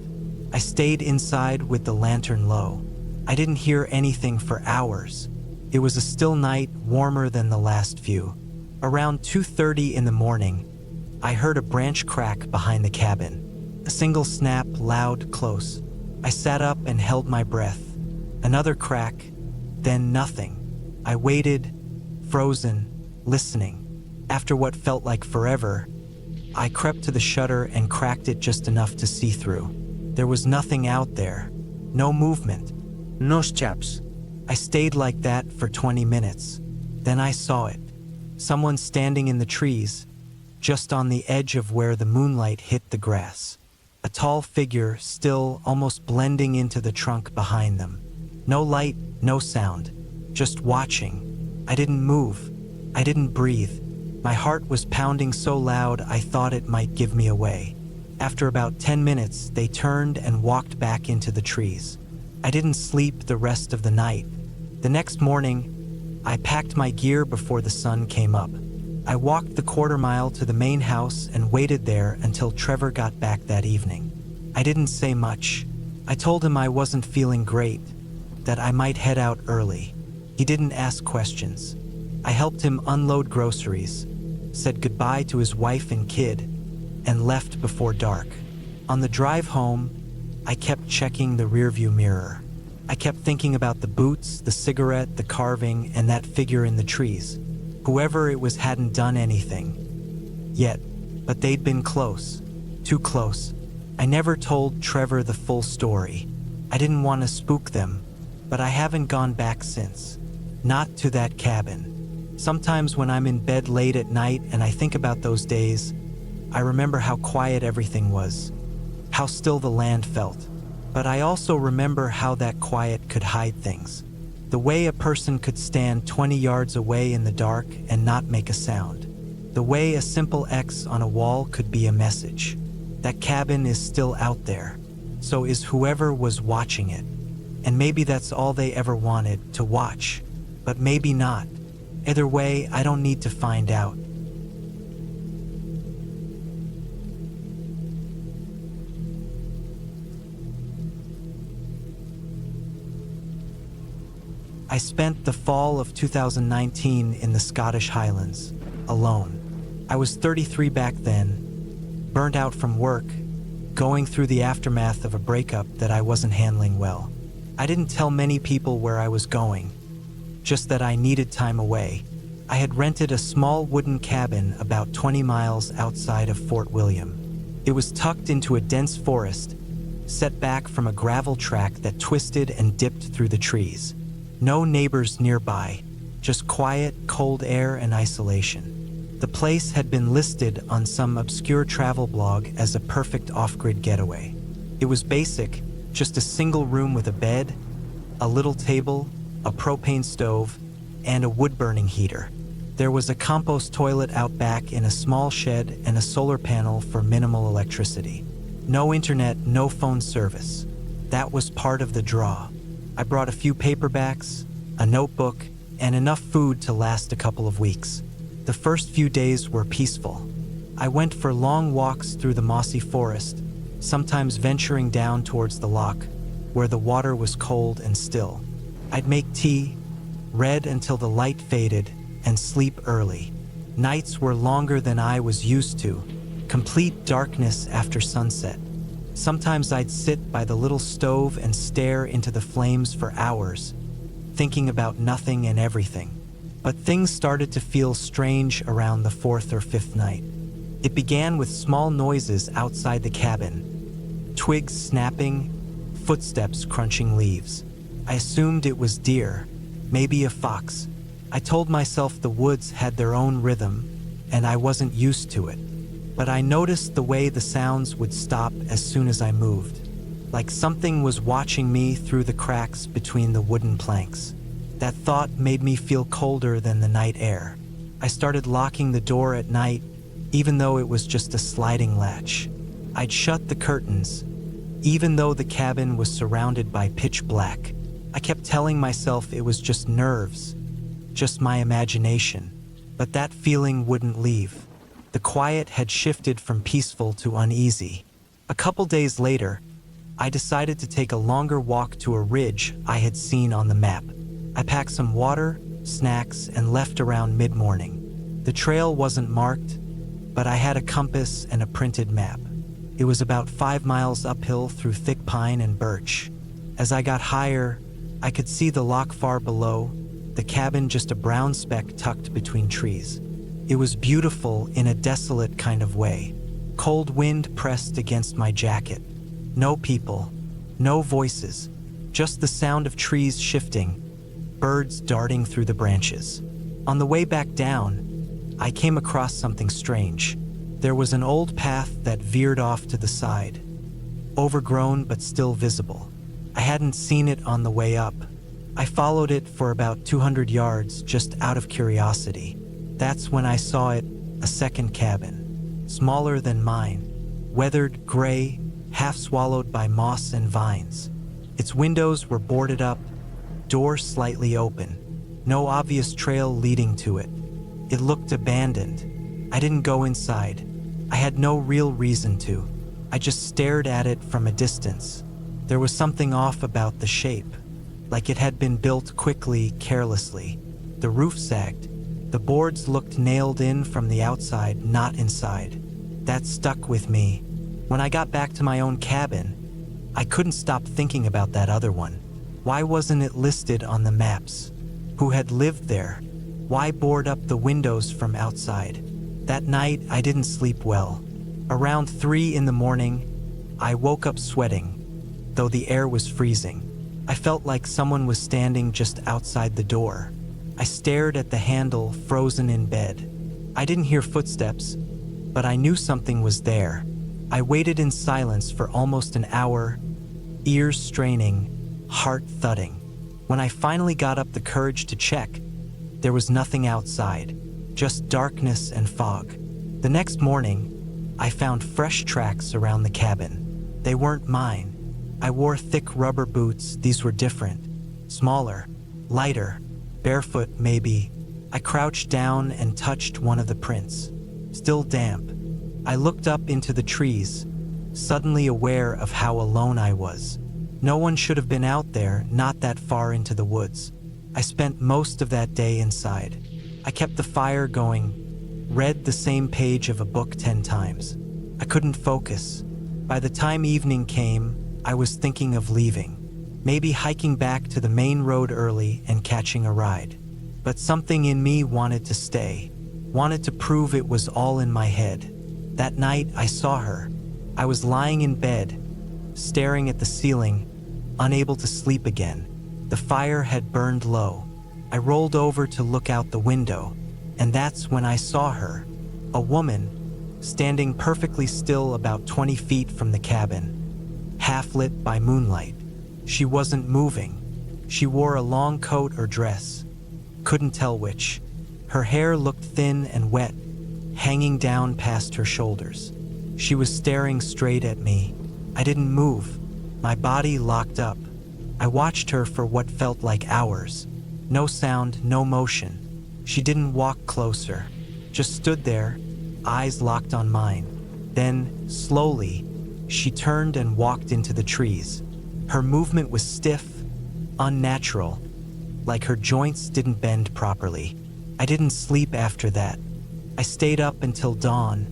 I stayed inside with the lantern low. I didn't hear anything for hours. It was a still night, warmer than the last few. Around 2:30 in the morning, I heard a branch crack behind the cabin. A single snap, loud, close. I sat up and held my breath. Another crack, then nothing. I waited, frozen, listening. After what felt like forever, I crept to the shutter and cracked it just enough to see through. There was nothing out there. No movement. Nos chaps. I stayed like that for 20 minutes. Then I saw it. Someone standing in the trees, just on the edge of where the moonlight hit the grass. A tall figure, still almost blending into the trunk behind them. No light, no sound, just watching. I didn't move. I didn't breathe. My heart was pounding so loud I thought it might give me away. After about 10 minutes, they turned and walked back into the trees. I didn't sleep the rest of the night. The next morning, I packed my gear before the sun came up. I walked the 1/4 mile to the main house and waited there until Trevor got back that evening. I didn't say much. I told him I wasn't feeling great, that I might head out early. He didn't ask questions. I helped him unload groceries, said goodbye to his wife and kid, and left before dark. On the drive home, I kept checking the rearview mirror. I kept thinking about the boots, the cigarette, the carving, and that figure in the trees. Whoever it was hadn't done anything yet, but they'd been close, too close. I never told Trevor the full story. I didn't want to spook them, but I haven't gone back since. Not to that cabin. Sometimes when I'm in bed late at night and I think about those days, I remember how quiet everything was, how still the land felt. But I also remember how that quiet could hide things. The way a person could stand 20 yards away in the dark and not make a sound. The way a simple X on a wall could be a message. That cabin is still out there. So is whoever was watching it. And maybe that's all they ever wanted, to watch. But maybe not. Either way, I don't need to find out. I spent the fall of 2019 in the Scottish Highlands, alone. I was 33 back then, burnt out from work, going through the aftermath of a breakup that I wasn't handling well. I didn't tell many people where I was going, just that I needed time away. I had rented a small wooden cabin about 20 miles outside of Fort William. It was tucked into a dense forest, set back from a gravel track that twisted and dipped through the trees. No neighbors nearby, just quiet, cold air and isolation. The place had been listed on some obscure travel blog as a perfect off-grid getaway. It was basic, just a single room with a bed, a little table, a propane stove, and a wood-burning heater. There was a compost toilet out back in a small shed and a solar panel for minimal electricity. No internet, no phone service. That was part of the draw. I brought a few paperbacks, a notebook, and enough food to last a couple of weeks. The first few days were peaceful. I went for long walks through the mossy forest, sometimes venturing down towards the loch, where the water was cold and still. I'd make tea, read until the light faded, and sleep early. Nights were longer than I was used to, complete darkness after sunset. Sometimes I'd sit by the little stove and stare into the flames for hours, thinking about nothing and everything. But things started to feel strange around the fourth or fifth night. It began with small noises outside the cabin, twigs snapping, footsteps crunching leaves. I assumed it was deer, maybe a fox. I told myself the woods had their own rhythm, and I wasn't used to it. But I noticed the way the sounds would stop as soon as I moved, like something was watching me through the cracks between the wooden planks. That thought made me feel colder than the night air. I started locking the door at night, even though it was just a sliding latch. I'd shut the curtains, even though the cabin was surrounded by pitch black. I kept telling myself it was just nerves, just my imagination, but that feeling wouldn't leave. The quiet had shifted from peaceful to uneasy. A couple days later, I decided to take a longer walk to a ridge I had seen on the map. I packed some water, snacks, and left around mid-morning. The trail wasn't marked, but I had a compass and a printed map. It was about 5 miles uphill through thick pine and birch. As I got higher, I could see the loch far below, the cabin just a brown speck tucked between trees. It was beautiful in a desolate kind of way. Cold wind pressed against my jacket. No people, no voices, just the sound of trees shifting, birds darting through the branches. On the way back down, I came across something strange. There was an old path that veered off to the side, overgrown but still visible. I hadn't seen it on the way up. I followed it for about 200 yards just out of curiosity. That's when I saw it, a second cabin, smaller than mine, weathered, gray, half swallowed by moss and vines. Its windows were boarded up, door slightly open, no obvious trail leading to it. It looked abandoned. I didn't go inside. I had no real reason to. I just stared at it from a distance. There was something off about the shape, like it had been built quickly, carelessly. The roof sagged. The boards looked nailed in from the outside, not inside. That stuck with me. When I got back to my own cabin, I couldn't stop thinking about that other one. Why wasn't it listed on the maps? Who had lived there? Why board up the windows from outside? That night, I didn't sleep well. Around 3 in the morning, I woke up sweating, though the air was freezing. I felt like someone was standing just outside the door. I stared at the handle, frozen in bed. I didn't hear footsteps, but I knew something was there. I waited in silence for almost an hour, ears straining, heart thudding. When I finally got up the courage to check, there was nothing outside, just darkness and fog. The next morning, I found fresh tracks around the cabin. They weren't mine. I wore thick rubber boots. These were different, smaller, lighter, barefoot maybe. I crouched down and touched one of the prints, still damp. I looked up into the trees, suddenly aware of how alone I was. No one should have been out there, not that far into the woods. I spent most of that day inside. I kept the fire going, read the same page of a book 10 times. I couldn't focus. By the time evening came, I was thinking of leaving. Maybe hiking back to the main road early and catching a ride. But something in me wanted to stay, wanted to prove it was all in my head. That night, I saw her. I was lying in bed, staring at the ceiling, unable to sleep again. The fire had burned low. I rolled over to look out the window, and that's when I saw her. A woman, standing perfectly still about 20 feet from the cabin, half lit by moonlight. She wasn't moving. She wore a long coat or dress. Couldn't tell which. Her hair looked thin and wet, hanging down past her shoulders. She was staring straight at me. I didn't move. My body locked up. I watched her for what felt like hours. No sound, no motion. She didn't walk closer, just stood there, eyes locked on mine. Then, slowly, she turned and walked into the trees. Her movement was stiff, unnatural, like her joints didn't bend properly. I didn't sleep after that. I stayed up until dawn,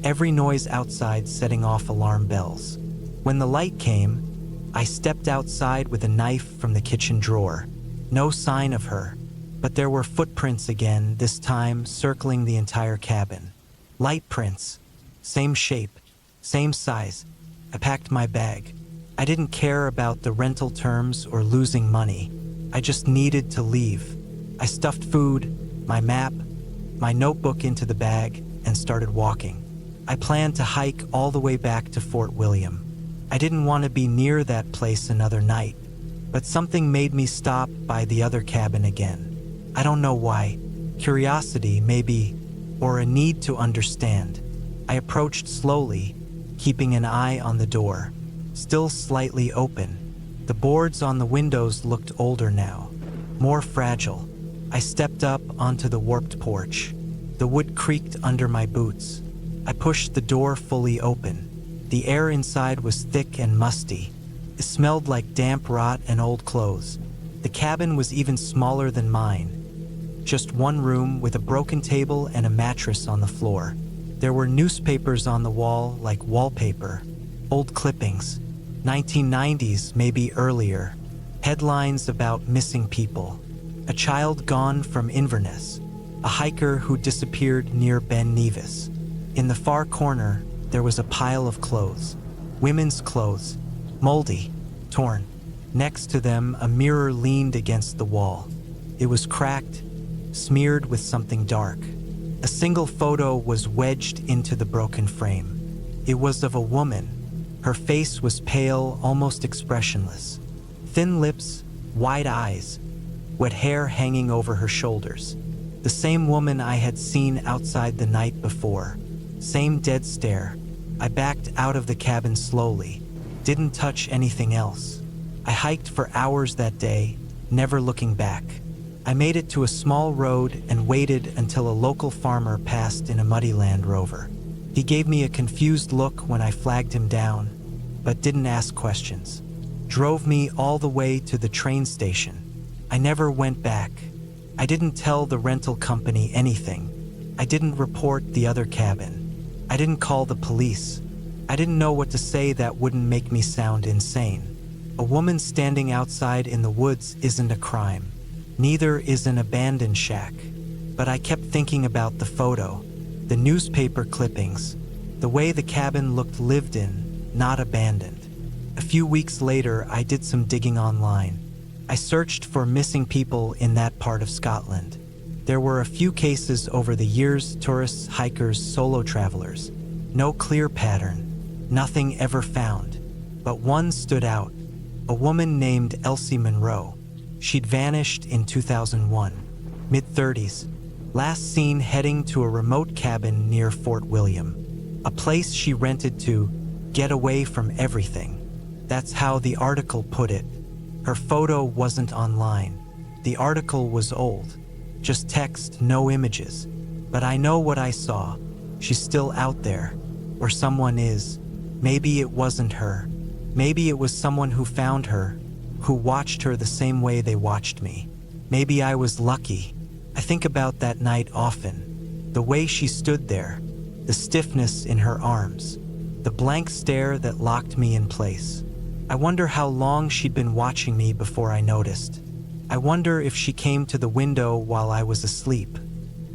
every noise outside setting off alarm bells. When the light came, I stepped outside with a knife from the kitchen drawer. No sign of her, but there were footprints again, this time circling the entire cabin. Light prints, same shape, same size. I packed my bag. I didn't care about the rental terms or losing money. I just needed to leave. I stuffed food, my map, my notebook into the bag and started walking. I planned to hike all the way back to Fort William. I didn't want to be near that place another night, but something made me stop by the other cabin again. I don't know why. Curiosity, maybe, or a need to understand. I approached slowly, keeping an eye on the door, still slightly open. The boards on the windows looked older now, more fragile. I stepped up onto the warped porch. The wood creaked under my boots. I pushed the door fully open. The air inside was thick and musty. It smelled like damp rot and old clothes. The cabin was even smaller than mine. Just one room with a broken table and a mattress on the floor. There were newspapers on the wall like wallpaper, old clippings, 1990s, maybe earlier. Headlines about missing people. A child gone from Inverness. A hiker who disappeared near Ben Nevis. In the far corner, there was a pile of clothes. Women's clothes. Moldy, torn. Next to them, a mirror leaned against the wall. It was cracked, smeared with something dark. A single photo was wedged into the broken frame. It was of a woman. Her face was pale, almost expressionless. Thin lips, wide eyes, wet hair hanging over her shoulders. The same woman I had seen outside the night before. Same dead stare. I backed out of the cabin slowly. Didn't touch anything else. I hiked for hours that day, never looking back. I made it to a small road and waited until a local farmer passed in a muddy Land Rover. He gave me a confused look when I flagged him down, but didn't ask questions. Drove me all the way to the train station. I never went back. I didn't tell the rental company anything. I didn't report the other cabin. I didn't call the police. I didn't know what to say that wouldn't make me sound insane. A woman standing outside in the woods isn't a crime. Neither is an abandoned shack. But I kept thinking about the photo, the newspaper clippings, the way the cabin looked lived in, not abandoned. A few weeks later, I did some digging online. I searched for missing people in that part of Scotland. There were a few cases over the years: tourists, hikers, solo travelers. No clear pattern, nothing ever found. But one stood out, a woman named Elsie Monroe. She'd vanished in 2001, mid-30s, last seen heading to a remote cabin near Fort William, a place she rented to get away from everything. That's how the article put it. Her photo wasn't online. The article was old, just text, no images. But I know what I saw. She's still out there, or someone is. Maybe it wasn't her. Maybe it was someone who found her, who watched her the same way they watched me. Maybe I was lucky. I think about that night often. The way she stood there, the stiffness in her arms, the blank stare that locked me in place. I wonder how long she'd been watching me before I noticed. I wonder if she came to the window while I was asleep,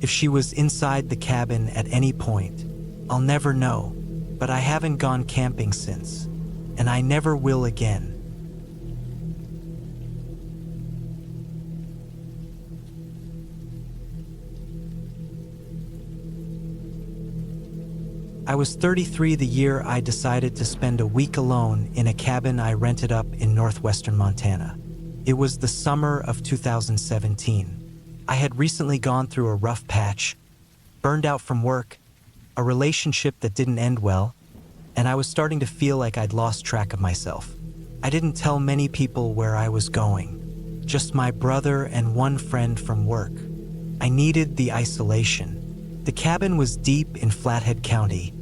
if she was inside the cabin at any point. I'll never know, but I haven't gone camping since, and I never will again. I was 33 the year I decided to spend a week alone in a cabin I rented up in northwestern Montana. It was the summer of 2017. I had recently gone through a rough patch, burned out from work, a relationship that didn't end well, and I was starting to feel like I'd lost track of myself. I didn't tell many people where I was going, just my brother and one friend from work. I needed the isolation. The cabin was deep in Flathead County,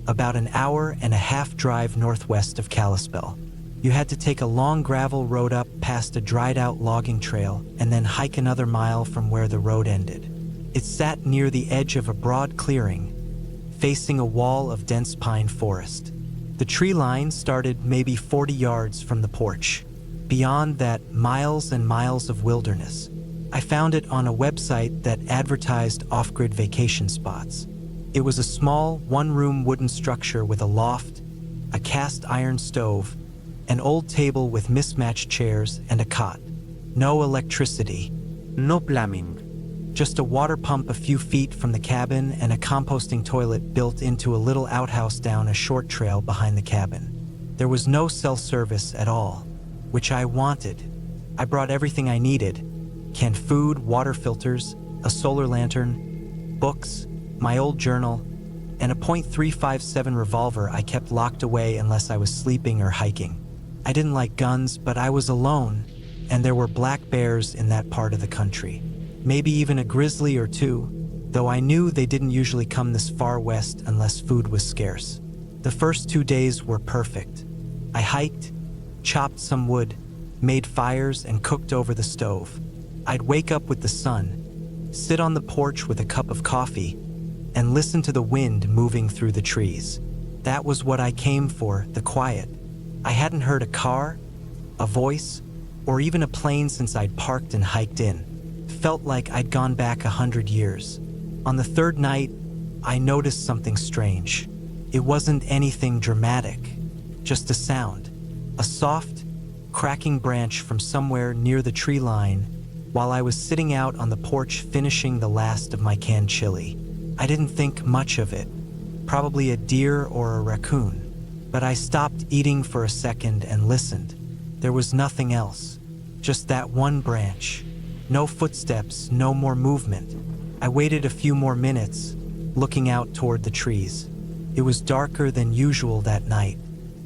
about an hour and a half drive northwest of Kalispell. You had to take a long gravel road up past a dried-out logging trail and then hike another mile from where the road ended. It sat near the edge of a broad clearing, facing a wall of dense pine forest. The tree line started maybe 40 yards from the porch. Beyond that, miles and miles of wilderness. I found it on a website that advertised off-grid vacation spots. It was a small, one-room wooden structure with a loft, a cast iron stove, an old table with mismatched chairs, and a cot. No electricity. No plumbing. Just a water pump a few feet from the cabin and a composting toilet built into a little outhouse down a short trail behind the cabin. There was no cell service at all, which I wanted. I brought everything I needed: canned food, water filters, a solar lantern, books, my old journal, and a .357 revolver I kept locked away unless I was sleeping or hiking. I didn't like guns, but I was alone, and there were black bears in that part of the country. Maybe even a grizzly or two, though I knew they didn't usually come this far west unless food was scarce. The first 2 days were perfect. I hiked, chopped some wood, made fires, and cooked over the stove. I'd wake up with the sun, sit on the porch with a cup of coffee, and listen to the wind moving through the trees. That was what I came for, the quiet. I hadn't heard a car, a voice, or even a plane since I'd parked and hiked in. Felt like I'd gone back 100 years. On the third night, I noticed something strange. It wasn't anything dramatic, just a sound. A soft, cracking branch from somewhere near the tree line while I was sitting out on the porch finishing the last of my canned chili. I didn't think much of it, probably a deer or a raccoon, but I stopped eating for a second and listened. There was nothing else, just that one branch. No footsteps, no more movement. I waited a few more minutes, looking out toward the trees. It was darker than usual that night.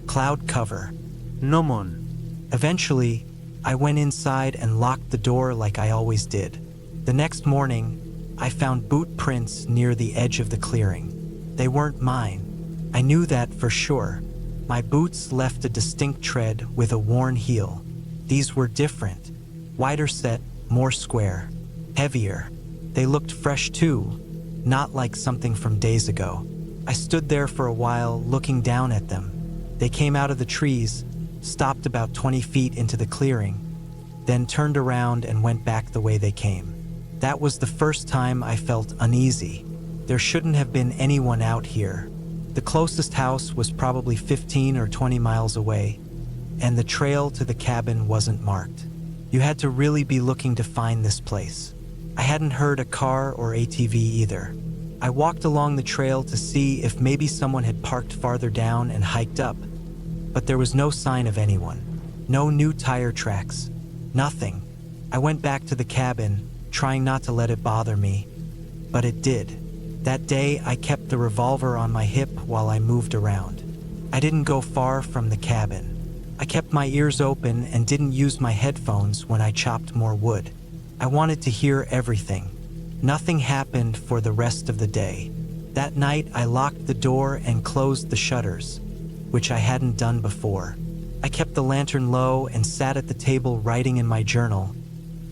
Cloud cover. No moon. Eventually, I went inside and locked the door like I always did. The next morning, I found boot prints near the edge of the clearing. They weren't mine. I knew that for sure. My boots left a distinct tread with a worn heel. These were different. Wider set, more square, heavier. They looked fresh too, not like something from days ago. I stood there for a while looking down at them. They came out of the trees, stopped about 20 feet into the clearing, then turned around and went back the way they came. That was the first time I felt uneasy. There shouldn't have been anyone out here. The closest house was probably 15 or 20 miles away, and the trail to the cabin wasn't marked. You had to really be looking to find this place. I hadn't heard a car or ATV either. I walked along the trail to see if maybe someone had parked farther down and hiked up, but there was no sign of anyone. No new tire tracks. Nothing. I went back to the cabin, trying not to let it bother me, but it did. That day, I kept the revolver on my hip while I moved around. I didn't go far from the cabin. I kept my ears open and didn't use my headphones when I chopped more wood. I wanted to hear everything. Nothing happened for the rest of the day. That night, I locked the door and closed the shutters, which I hadn't done before. I kept the lantern low and sat at the table writing in my journal,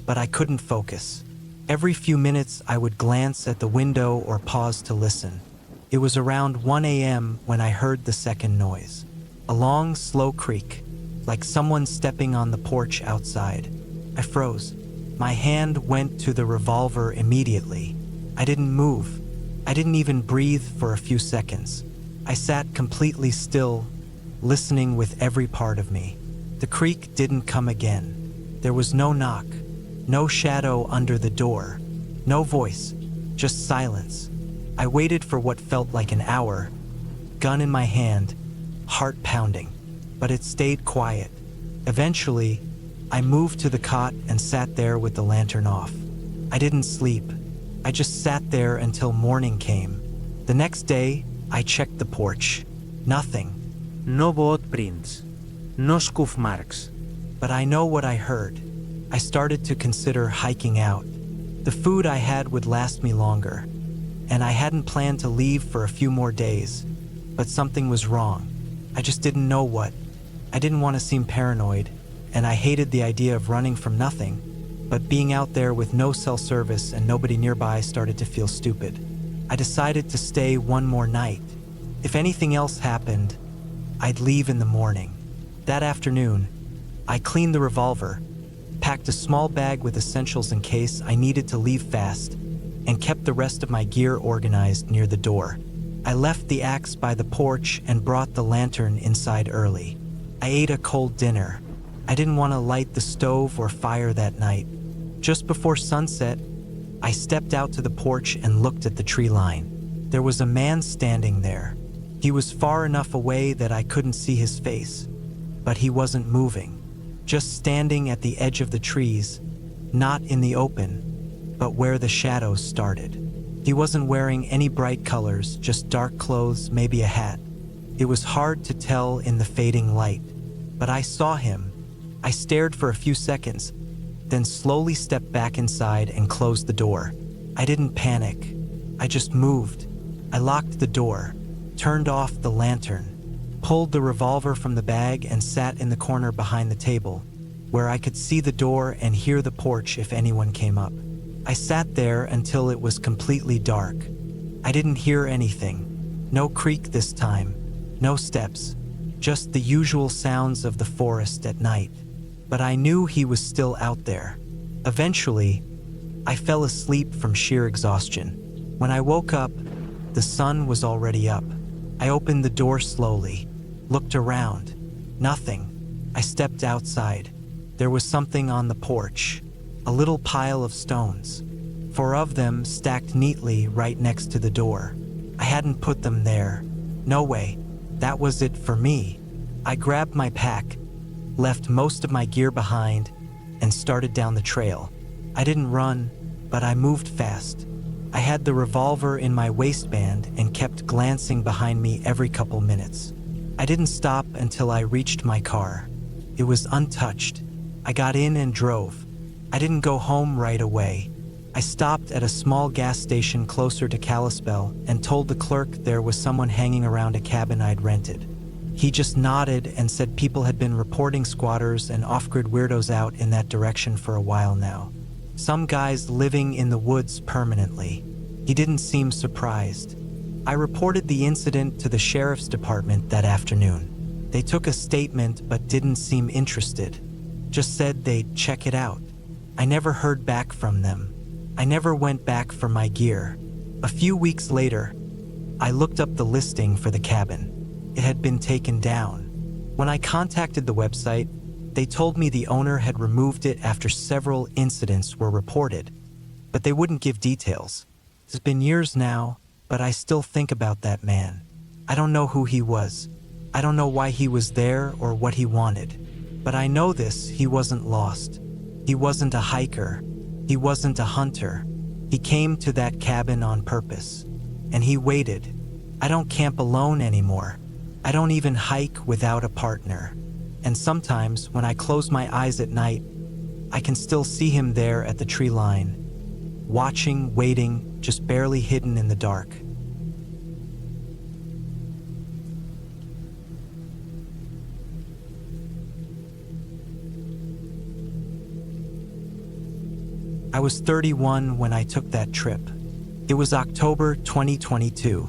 but I couldn't focus. Every few minutes, I would glance at the window or pause to listen. It was around 1 a.m. when I heard the second noise. A long, slow creak, like someone stepping on the porch outside. I froze. My hand went to the revolver immediately. I didn't move. I didn't even breathe for a few seconds. I sat completely still, listening with every part of me. The creak didn't come again. There was no knock, no shadow under the door, no voice, just silence. I waited for what felt like an hour, gun in my hand, heart pounding, but it stayed quiet. Eventually, I moved to the cot and sat there with the lantern off. I didn't sleep. I just sat there until morning came. The next day, I checked the porch. Nothing. No boot prints. No scoof marks. But I know what I heard. I started to consider hiking out. The food I had would last me longer, and I hadn't planned to leave for a few more days, but something was wrong. I just didn't know what. I didn't want to seem paranoid, and I hated the idea of running from nothing, but being out there with no cell service and nobody nearby started to feel stupid. I decided to stay one more night. If anything else happened, I'd leave in the morning. That afternoon, I cleaned the revolver, packed a small bag with essentials in case I needed to leave fast, and kept the rest of my gear organized near the door. I left the axe by the porch and brought the lantern inside early. I ate a cold dinner. I didn't want to light the stove or fire that night. Just before sunset, I stepped out to the porch and looked at the tree line. There was a man standing there. He was far enough away that I couldn't see his face, but he wasn't moving, just standing at the edge of the trees, not in the open, but where the shadows started. He wasn't wearing any bright colors, just dark clothes, maybe a hat. It was hard to tell in the fading light, but I saw him. I stared for a few seconds, then slowly stepped back inside and closed the door. I didn't panic. I just moved. I locked the door, turned off the lantern, pulled the revolver from the bag and sat in the corner behind the table, where I could see the door and hear the porch if anyone came up. I sat there until it was completely dark. I didn't hear anything. No creak this time, no steps, just the usual sounds of the forest at night. But I knew he was still out there. Eventually, I fell asleep from sheer exhaustion. When I woke up, the sun was already up. I opened the door slowly, looked around. Nothing. I stepped outside. There was something on the porch, a little pile of stones, 4 of them stacked neatly right next to the door. I hadn't put them there. No way. That was it for me. I grabbed my pack, left most of my gear behind, and started down the trail. I didn't run, but I moved fast. I had the revolver in my waistband and kept glancing behind me every couple minutes. I didn't stop until I reached my car. It was untouched. I got in and drove. I didn't go home right away. I stopped at a small gas station closer to Kalispell and told the clerk there was someone hanging around a cabin I'd rented. He just nodded and said people had been reporting squatters and off-grid weirdos out in that direction for a while now. Some guys living in the woods permanently. He didn't seem surprised. I reported the incident to the sheriff's department that afternoon. They took a statement but didn't seem interested. Just said they'd check it out. I never heard back from them. I never went back for my gear. A few weeks later, I looked up the listing for the cabin. It had been taken down. When I contacted the website, They told me the owner had removed it after several incidents were reported, but they wouldn't give details. It's been years now, but I still think about that man. I don't know who he was. I don't know why he was there or what he wanted. But I know this: he wasn't lost. He wasn't a hiker. He wasn't a hunter. He came to that cabin on purpose. And he waited. I don't camp alone anymore. I don't even hike without a partner. And sometimes, when I close my eyes at night, I can still see him there at the tree line, watching, waiting, just barely hidden in the dark. I was 31 when I took that trip. It was October 2022.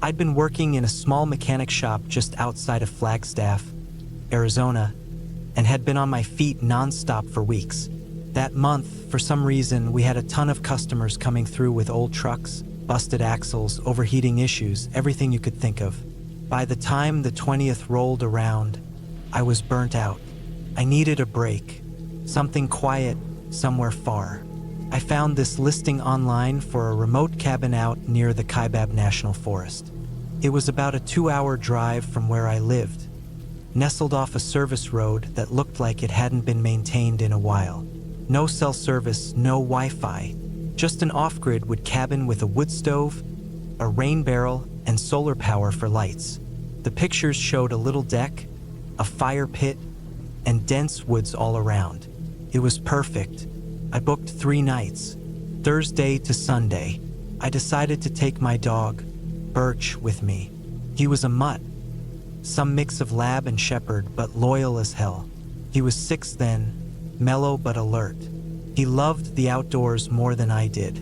I'd been working in a small mechanic shop just outside of Flagstaff, Arizona, and had been on my feet nonstop for weeks. That month, for some reason, we had a ton of customers coming through with old trucks, busted axles, overheating issues, everything you could think of. By the time the 20th rolled around, I was burnt out. I needed a break, something quiet, somewhere far. I found this listing online for a remote cabin out near the Kaibab National Forest. It was about a 2-hour drive from where I lived, nestled off a service road that looked like it hadn't been maintained in a while. No cell service, no Wi-Fi, just an off-grid wood cabin with a wood stove, a rain barrel, and solar power for lights. The pictures showed a little deck, a fire pit, and dense woods all around. It was perfect. I booked 3 nights, Thursday to Sunday. I decided to take my dog, Birch, with me. He was a mutt, some mix of lab and shepherd, but loyal as hell. He was 6 then, mellow but alert. He loved the outdoors more than I did,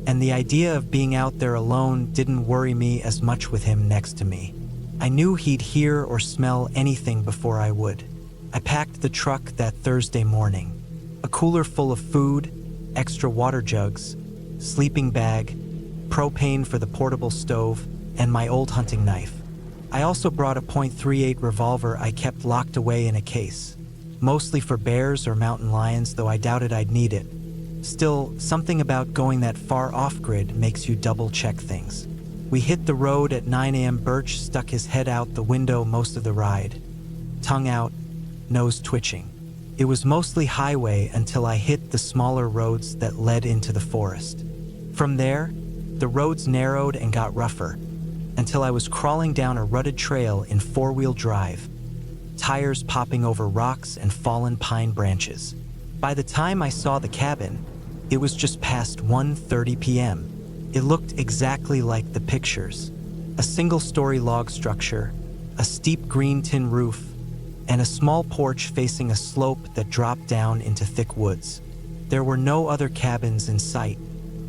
and the idea of being out there alone didn't worry me as much with him next to me. I knew he'd hear or smell anything before I would. I packed the truck that Thursday morning. A cooler full of food, extra water jugs, sleeping bag, propane for the portable stove, and my old hunting knife. I also brought a .38 revolver I kept locked away in a case, mostly for bears or mountain lions, though I doubted I'd need it. Still, something about going that far off-grid makes you double-check things. We hit the road at 9 a.m. Birch stuck his head out the window most of the ride, tongue out, nose twitching. It was mostly highway until I hit the smaller roads that led into the forest. From there, the roads narrowed and got rougher, until I was crawling down a rutted trail in 4-wheel drive, tires popping over rocks and fallen pine branches. By the time I saw the cabin, it was just past 1:30 p.m. It looked exactly like the pictures. A single-story log structure, a steep green tin roof, and a small porch facing a slope that dropped down into thick woods. There were no other cabins in sight,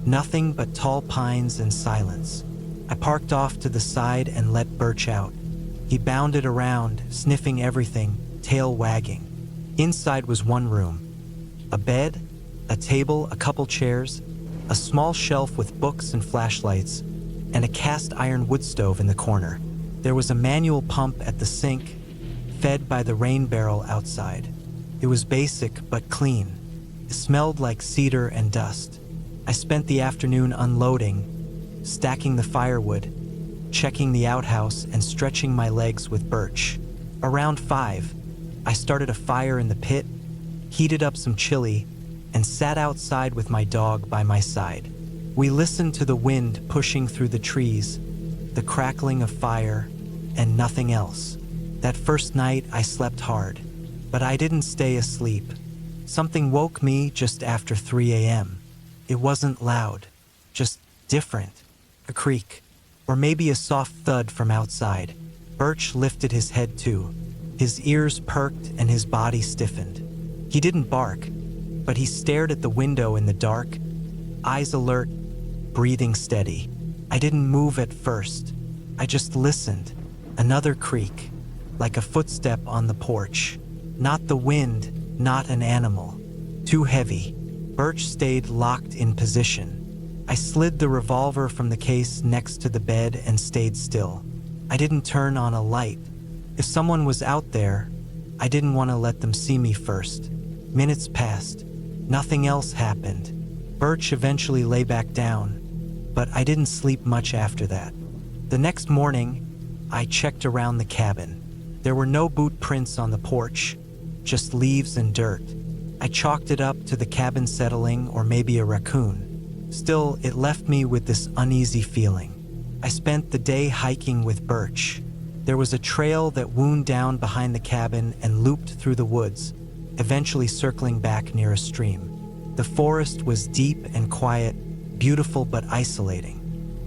nothing but tall pines and silence. I parked off to the side and let Birch out. He bounded around, sniffing everything, tail wagging. Inside was one room. A bed, a table, a couple chairs, a small shelf with books and flashlights, and a cast iron wood stove in the corner. There was a manual pump at the sink, fed by the rain barrel outside. It was basic but clean. It smelled like cedar and dust. I spent the afternoon unloading, stacking the firewood, checking the outhouse, and stretching my legs with Birch. Around 5, I started a fire in the pit, heated up some chili, and sat outside with my dog by my side. We listened to the wind pushing through the trees, the crackling of fire, and nothing else. That first night, I slept hard, but I didn't stay asleep. Something woke me just after 3 a.m. It wasn't loud, just different. A creak, or maybe a soft thud from outside. Birch lifted his head too. His ears perked and his body stiffened. He didn't bark, but he stared at the window in the dark, eyes alert, breathing steady. I didn't move at first. I just listened. Another creak, like a footstep on the porch. Not the wind, not an animal. Too heavy. Birch stayed locked in position. I slid the revolver from the case next to the bed and stayed still. I didn't turn on a light. If someone was out there, I didn't want to let them see me first. Minutes passed. Nothing else happened. Birch eventually lay back down, but I didn't sleep much after that. The next morning, I checked around the cabin. There were no boot prints on the porch, just leaves and dirt. I chalked it up to the cabin settling or maybe a raccoon. Still, it left me with this uneasy feeling. I spent the day hiking with Birch. There was a trail that wound down behind the cabin and looped through the woods, eventually circling back near a stream. The forest was deep and quiet, beautiful but isolating.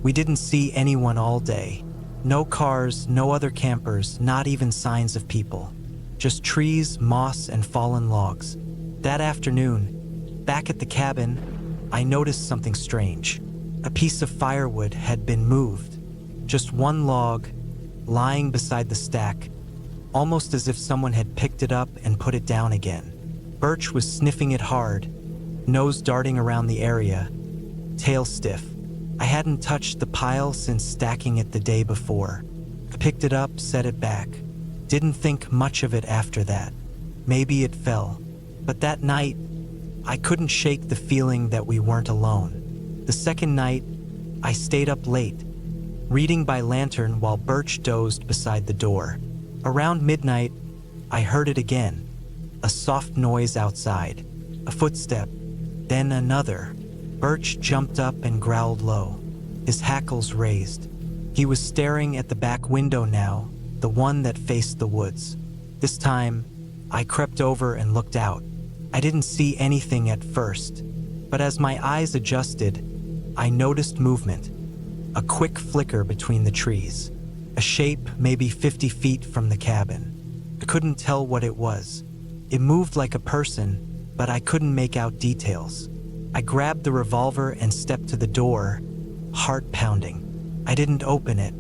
We didn't see anyone all day. No cars, no other campers, not even signs of people. Just trees, moss, and fallen logs. That afternoon, back at the cabin, I noticed something strange. A piece of firewood had been moved. Just one log, lying beside the stack, almost as if someone had picked it up and put it down again. Birch was sniffing it hard, nose darting around the area, tail stiff. I hadn't touched the pile since stacking it the day before. I picked it up, set it back. Didn't think much of it after that. Maybe it fell. But that night, I couldn't shake the feeling that we weren't alone. The second night, I stayed up late, reading by lantern while Birch dozed beside the door. Around midnight, I heard it again. A soft noise outside, a footstep, then another. Birch jumped up and growled low, his hackles raised. He was staring at the back window now, the one that faced the woods. This time, I crept over and looked out. I didn't see anything at first, but as my eyes adjusted, I noticed movement. A quick flicker between the trees. A shape maybe 50 feet from the cabin. I couldn't tell what it was. It moved like a person, but I couldn't make out details. I grabbed the revolver and stepped to the door, heart pounding. I didn't open it,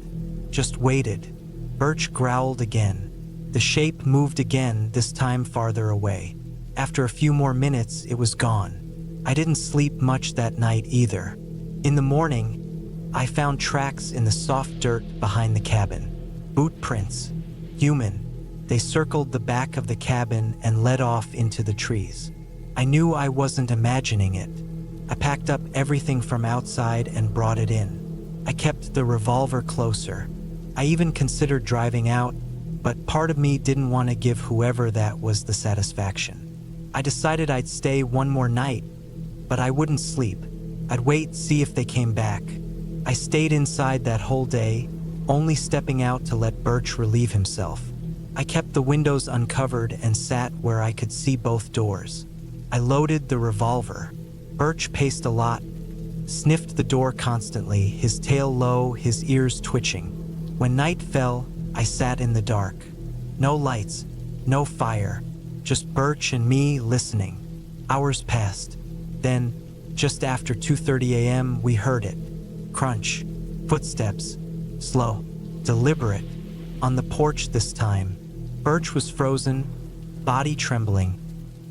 just waited. Birch growled again. The shape moved again, this time farther away. After a few more minutes, it was gone. I didn't sleep much that night either. In the morning, I found tracks in the soft dirt behind the cabin. Boot prints. Human. They circled the back of the cabin and led off into the trees. I knew I wasn't imagining it. I packed up everything from outside and brought it in. I kept the revolver closer. I even considered driving out, but part of me didn't want to give whoever that was the satisfaction. I decided I'd stay one more night, but I wouldn't sleep. I'd wait, see if they came back. I stayed inside that whole day, only stepping out to let Birch relieve himself. I kept the windows uncovered and sat where I could see both doors. I loaded the revolver. Birch paced a lot, sniffed the door constantly, his tail low, his ears twitching. When night fell, I sat in the dark. No lights, no fire, just Birch and me listening. Hours passed. Then, just after 2:30 a.m., we heard it. Crunch. Footsteps. Slow. Deliberate. On the porch this time. Birch was frozen, body trembling,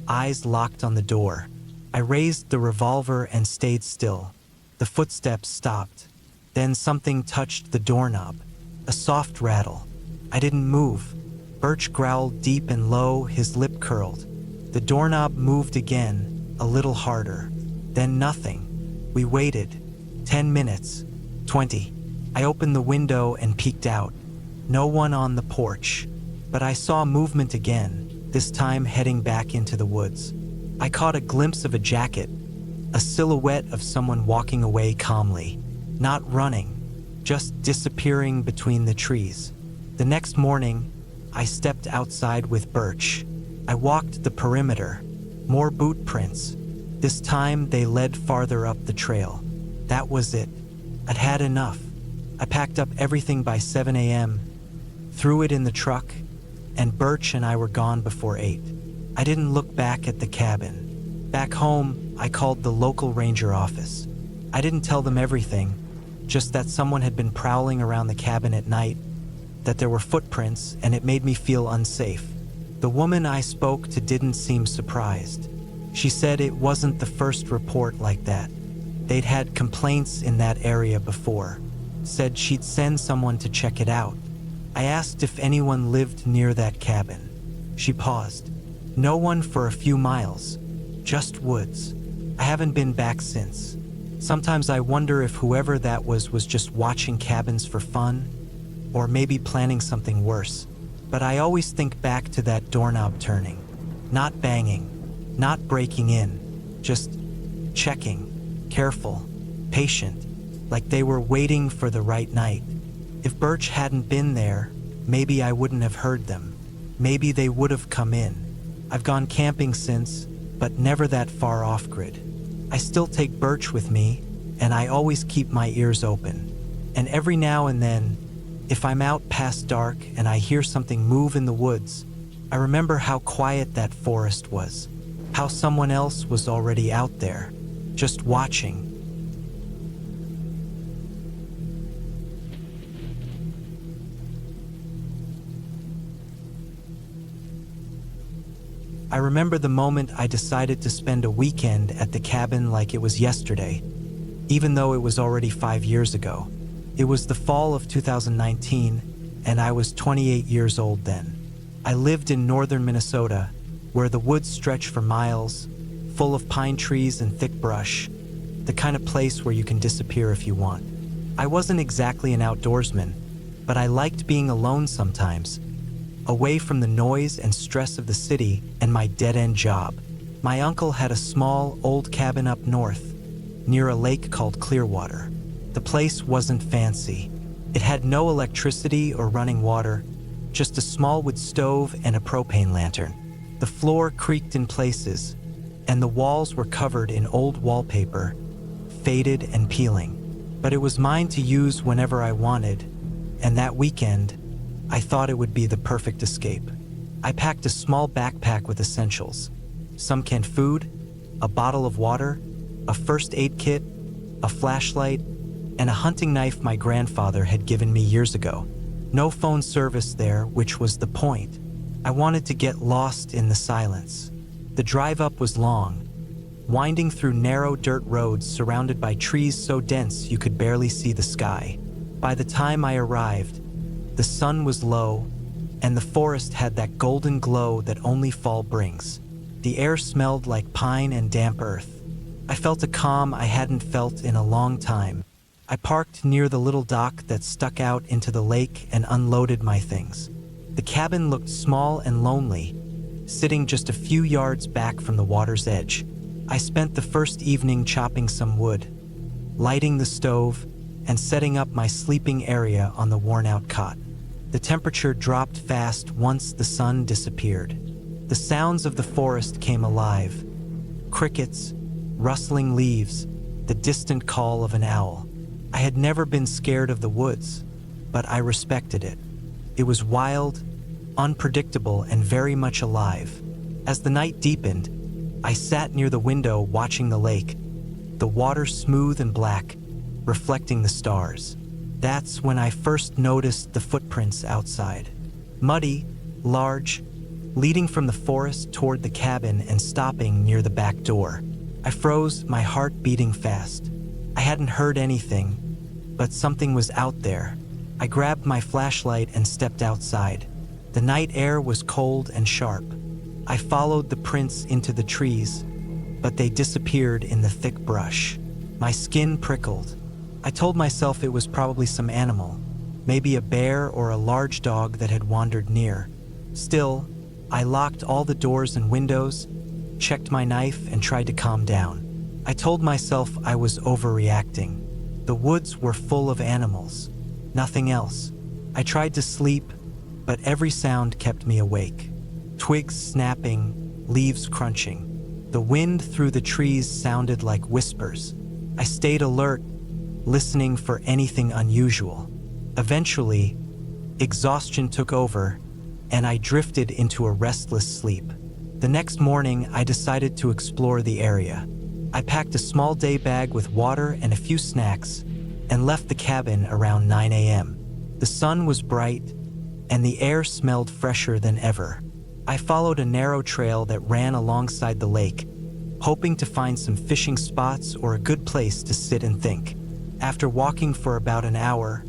eyes locked on the door. I raised the revolver and stayed still. The footsteps stopped. Then something touched the doorknob. A soft rattle. I didn't move. Birch growled deep and low, his lip curled. The doorknob moved again, a little harder. Then nothing. We waited. 10 minutes. 20. I opened the window and peeked out. No one on the porch. But I saw movement again, this time heading back into the woods. I caught a glimpse of a jacket, a silhouette of someone walking away calmly, not running, just disappearing between the trees. The next morning, I stepped outside with Birch. I walked the perimeter. More boot prints. This time they led farther up the trail. That was it. I'd had enough. I packed up everything by 7 a.m., threw it in the truck, and Birch and I were gone before 8. I didn't look back at the cabin. Back home, I called the local ranger office. I didn't tell them everything, just that someone had been prowling around the cabin at night, that there were footprints, and it made me feel unsafe. The woman I spoke to didn't seem surprised. She said it wasn't the first report like that. They'd had complaints in that area before. Said she'd send someone to check it out. I asked if anyone lived near that cabin. She paused. No one for a few miles. Just woods. I haven't been back since. Sometimes I wonder if whoever that was just watching cabins for fun, or maybe planning something worse. But I always think back to that doorknob turning. Not banging, not breaking in, just checking, careful, patient, like they were waiting for the right night. If Birch hadn't been there, maybe I wouldn't have heard them. Maybe they would have come in. I've gone camping since, but never that far off-grid. I still take Birch with me, and I always keep my ears open. And every now and then, if I'm out past dark and I hear something move in the woods, I remember how quiet that forest was, how someone else was already out there, just watching. I remember the moment I decided to spend a weekend at the cabin like it was yesterday, even though it was already 5 years ago. It was the fall of 2019, and I was 28 years old then. I lived in northern Minnesota, where the woods stretch for miles, full of pine trees and thick brush, the kind of place where you can disappear if you want. I wasn't exactly an outdoorsman, but I liked being alone sometimes, away from the noise and stress of the city and my dead-end job. My uncle had a small, old cabin up north, near a lake called Clearwater. The place wasn't fancy. It had no electricity or running water, just a small wood stove and a propane lantern. The floor creaked in places, and the walls were covered in old wallpaper, faded and peeling. But it was mine to use whenever I wanted, and that weekend, I thought it would be the perfect escape. I packed a small backpack with essentials, some canned food, a bottle of water, a first aid kit, a flashlight, and a hunting knife my grandfather had given me years ago. No phone service there, which was the point. I wanted to get lost in the silence. The drive up was long, winding through narrow dirt roads surrounded by trees so dense you could barely see the sky. By the time I arrived, the sun was low, and the forest had that golden glow that only fall brings. The air smelled like pine and damp earth. I felt a calm I hadn't felt in a long time. I parked near the little dock that stuck out into the lake and unloaded my things. The cabin looked small and lonely, sitting just a few yards back from the water's edge. I spent the first evening chopping some wood, lighting the stove, and setting up my sleeping area on the worn-out cot. The temperature dropped fast once the sun disappeared. The sounds of the forest came alive. Crickets, rustling leaves, the distant call of an owl. I had never been scared of the woods, but I respected it. It was wild, unpredictable, and very much alive. As the night deepened, I sat near the window watching the lake, the water smooth and black, reflecting the stars. That's when I first noticed the footprints outside. Muddy, large, leading from the forest toward the cabin and stopping near the back door. I froze, my heart beating fast. I hadn't heard anything, but something was out there. I grabbed my flashlight and stepped outside. The night air was cold and sharp. I followed the prints into the trees, but they disappeared in the thick brush. My skin prickled. I told myself it was probably some animal, maybe a bear or a large dog that had wandered near. Still, I locked all the doors and windows, checked my knife, and tried to calm down. I told myself I was overreacting. The woods were full of animals, nothing else. I tried to sleep, but every sound kept me awake. Twigs snapping, leaves crunching. The wind through the trees sounded like whispers. I stayed alert, listening for anything unusual. Eventually, exhaustion took over, and I drifted into a restless sleep. The next morning, I decided to explore the area. I packed a small day bag with water and a few snacks and left the cabin around 9 a.m. The sun was bright, and the air smelled fresher than ever. I followed a narrow trail that ran alongside the lake, hoping to find some fishing spots or a good place to sit and think. After walking for about an hour,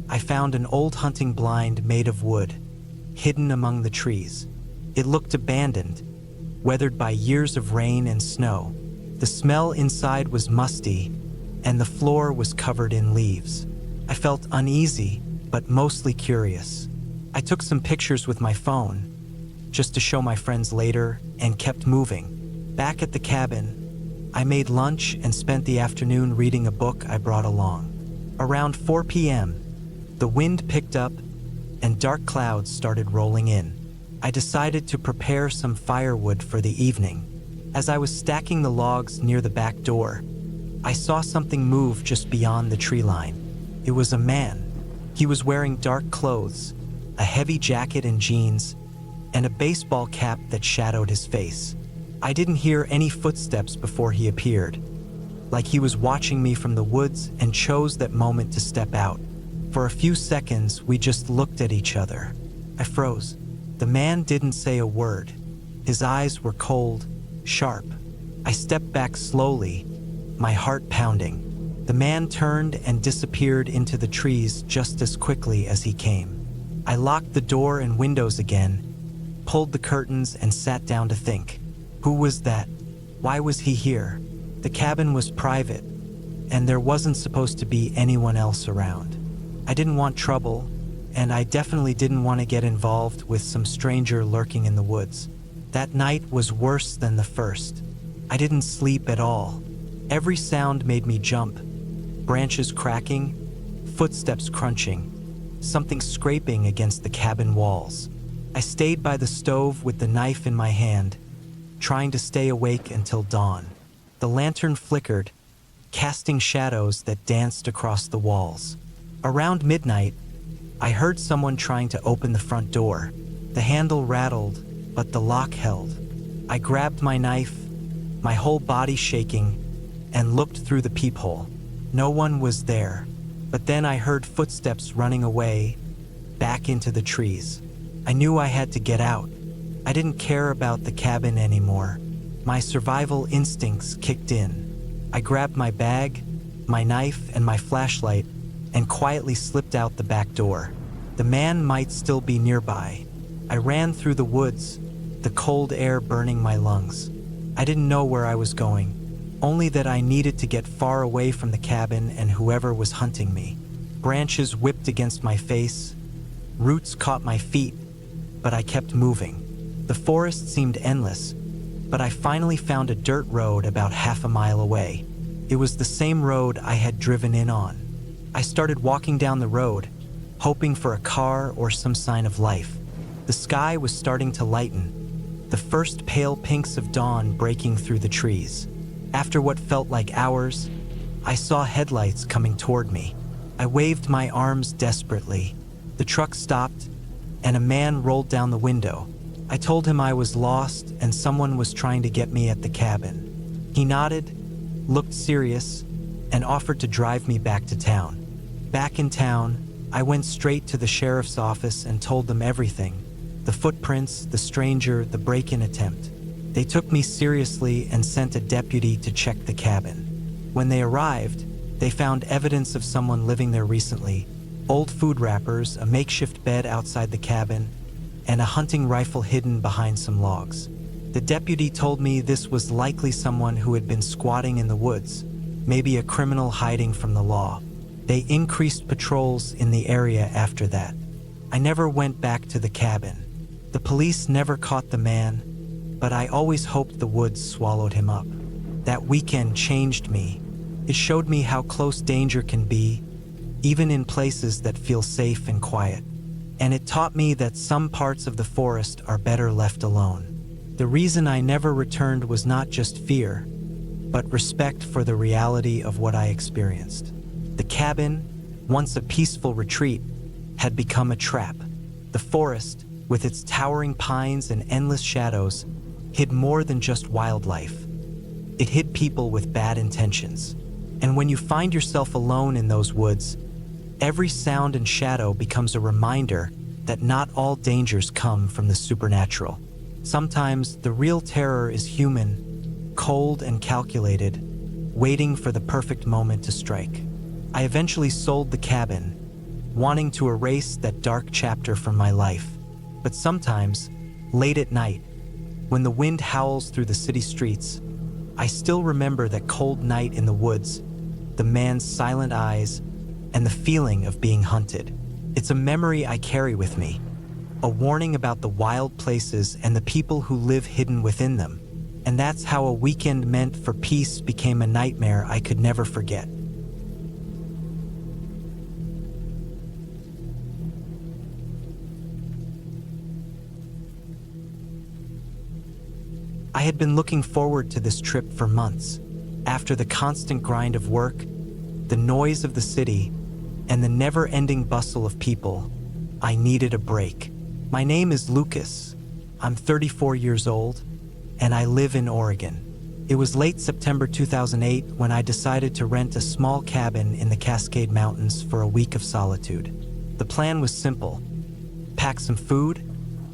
I found an old hunting blind made of wood, hidden among the trees. It looked abandoned, weathered by years of rain and snow. The smell inside was musty, and the floor was covered in leaves. I felt uneasy, but mostly curious. I took some pictures with my phone, just to show my friends later, and kept moving. Back at the cabin, I made lunch and spent the afternoon reading a book I brought along. Around 4 p.m., the wind picked up and dark clouds started rolling in. I decided to prepare some firewood for the evening. As I was stacking the logs near the back door, I saw something move just beyond the tree line. It was a man. He was wearing dark clothes, a heavy jacket and jeans, and a baseball cap that shadowed his face. I didn't hear any footsteps before he appeared, like he was watching me from the woods and chose that moment to step out. For a few seconds, we just looked at each other. I froze. The man didn't say a word. His eyes were cold, sharp. I stepped back slowly, my heart pounding. The man turned and disappeared into the trees just as quickly as he came. I locked the door and windows again, pulled the curtains, and sat down to think. Who was that? Why was he here? The cabin was private, and there wasn't supposed to be anyone else around. I didn't want trouble, and I definitely didn't want to get involved with some stranger lurking in the woods. That night was worse than the first. I didn't sleep at all. Every sound made me jump. Branches cracking, footsteps crunching, something scraping against the cabin walls. I stayed by the stove with the knife in my hand, trying to stay awake until dawn. The lantern flickered, casting shadows that danced across the walls. Around midnight, I heard someone trying to open the front door. The handle rattled, but the lock held. I grabbed my knife, my whole body shaking, and looked through the peephole. No one was there, but then I heard footsteps running away, back into the trees. I knew I had to get out. I didn't care about the cabin anymore. My survival instincts kicked in. I grabbed my bag, my knife, and my flashlight, and quietly slipped out the back door. The man might still be nearby. I ran through the woods, the cold air burning my lungs. I didn't know where I was going, only that I needed to get far away from the cabin and whoever was hunting me. Branches whipped against my face, roots caught my feet, but I kept moving. The forest seemed endless, but I finally found a dirt road about half a mile away. It was the same road I had driven in on. I started walking down the road, hoping for a car or some sign of life. The sky was starting to lighten, the first pale pinks of dawn breaking through the trees. After what felt like hours, I saw headlights coming toward me. I waved my arms desperately. The truck stopped, and a man rolled down the window. I told him I was lost and someone was trying to get me at the cabin. He nodded, looked serious, and offered to drive me back to town. Back in town, I went straight to the sheriff's office and told them everything. The footprints, the stranger, the break-in attempt. They took me seriously and sent a deputy to check the cabin. When they arrived, they found evidence of someone living there recently: old food wrappers, a makeshift bed outside the cabin, and a hunting rifle hidden behind some logs. The deputy told me this was likely someone who had been squatting in the woods, maybe a criminal hiding from the law. They increased patrols in the area after that. I never went back to the cabin. The police never caught the man, but I always hoped the woods swallowed him up. That weekend changed me. It showed me how close danger can be, even in places that feel safe and quiet. And it taught me that some parts of the forest are better left alone. The reason I never returned was not just fear, but respect for the reality of what I experienced. The cabin, once a peaceful retreat, had become a trap. The forest, with its towering pines and endless shadows, hid more than just wildlife. It hid people with bad intentions. And when you find yourself alone in those woods, every sound and shadow becomes a reminder that not all dangers come from the supernatural. Sometimes the real terror is human, cold and calculated, waiting for the perfect moment to strike. I eventually sold the cabin, wanting to erase that dark chapter from my life. But sometimes, Late at night, when the wind howls through the city streets, I still remember that cold night in the woods, the man's silent eyes, and the feeling of being hunted. It's a memory I carry with me, a warning about the wild places and the people who live hidden within them. And that's how a weekend meant for peace became a nightmare I could never forget. I had been looking forward to this trip for months. After the constant grind of work, the noise of the city, and the never-ending bustle of people, I needed a break. My name is Lucas. I'm 34 years old, and I live in Oregon. It was late September 2008 when I decided to rent a small cabin in the Cascade Mountains for a week of solitude. The plan was simple: pack some food,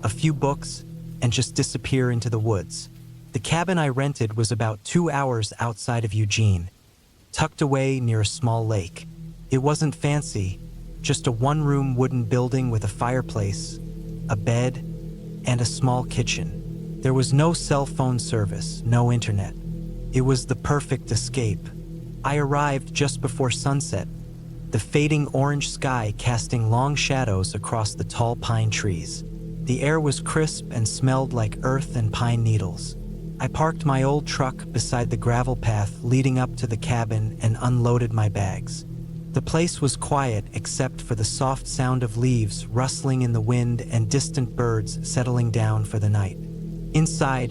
a few books, and just disappear into the woods. The cabin I rented was about 2 hours outside of Eugene, tucked away near a small lake. It wasn't fancy, just a one-room wooden building with a fireplace, a bed, and a small kitchen. There was no cell phone service, no internet. It was the perfect escape. I arrived just before sunset, the fading orange sky casting long shadows across the tall pine trees. The air was crisp and smelled like earth and pine needles. I parked my old truck beside the gravel path leading up to the cabin and unloaded my bags. The place was quiet except for the soft sound of leaves rustling in the wind and distant birds settling down for the night. Inside,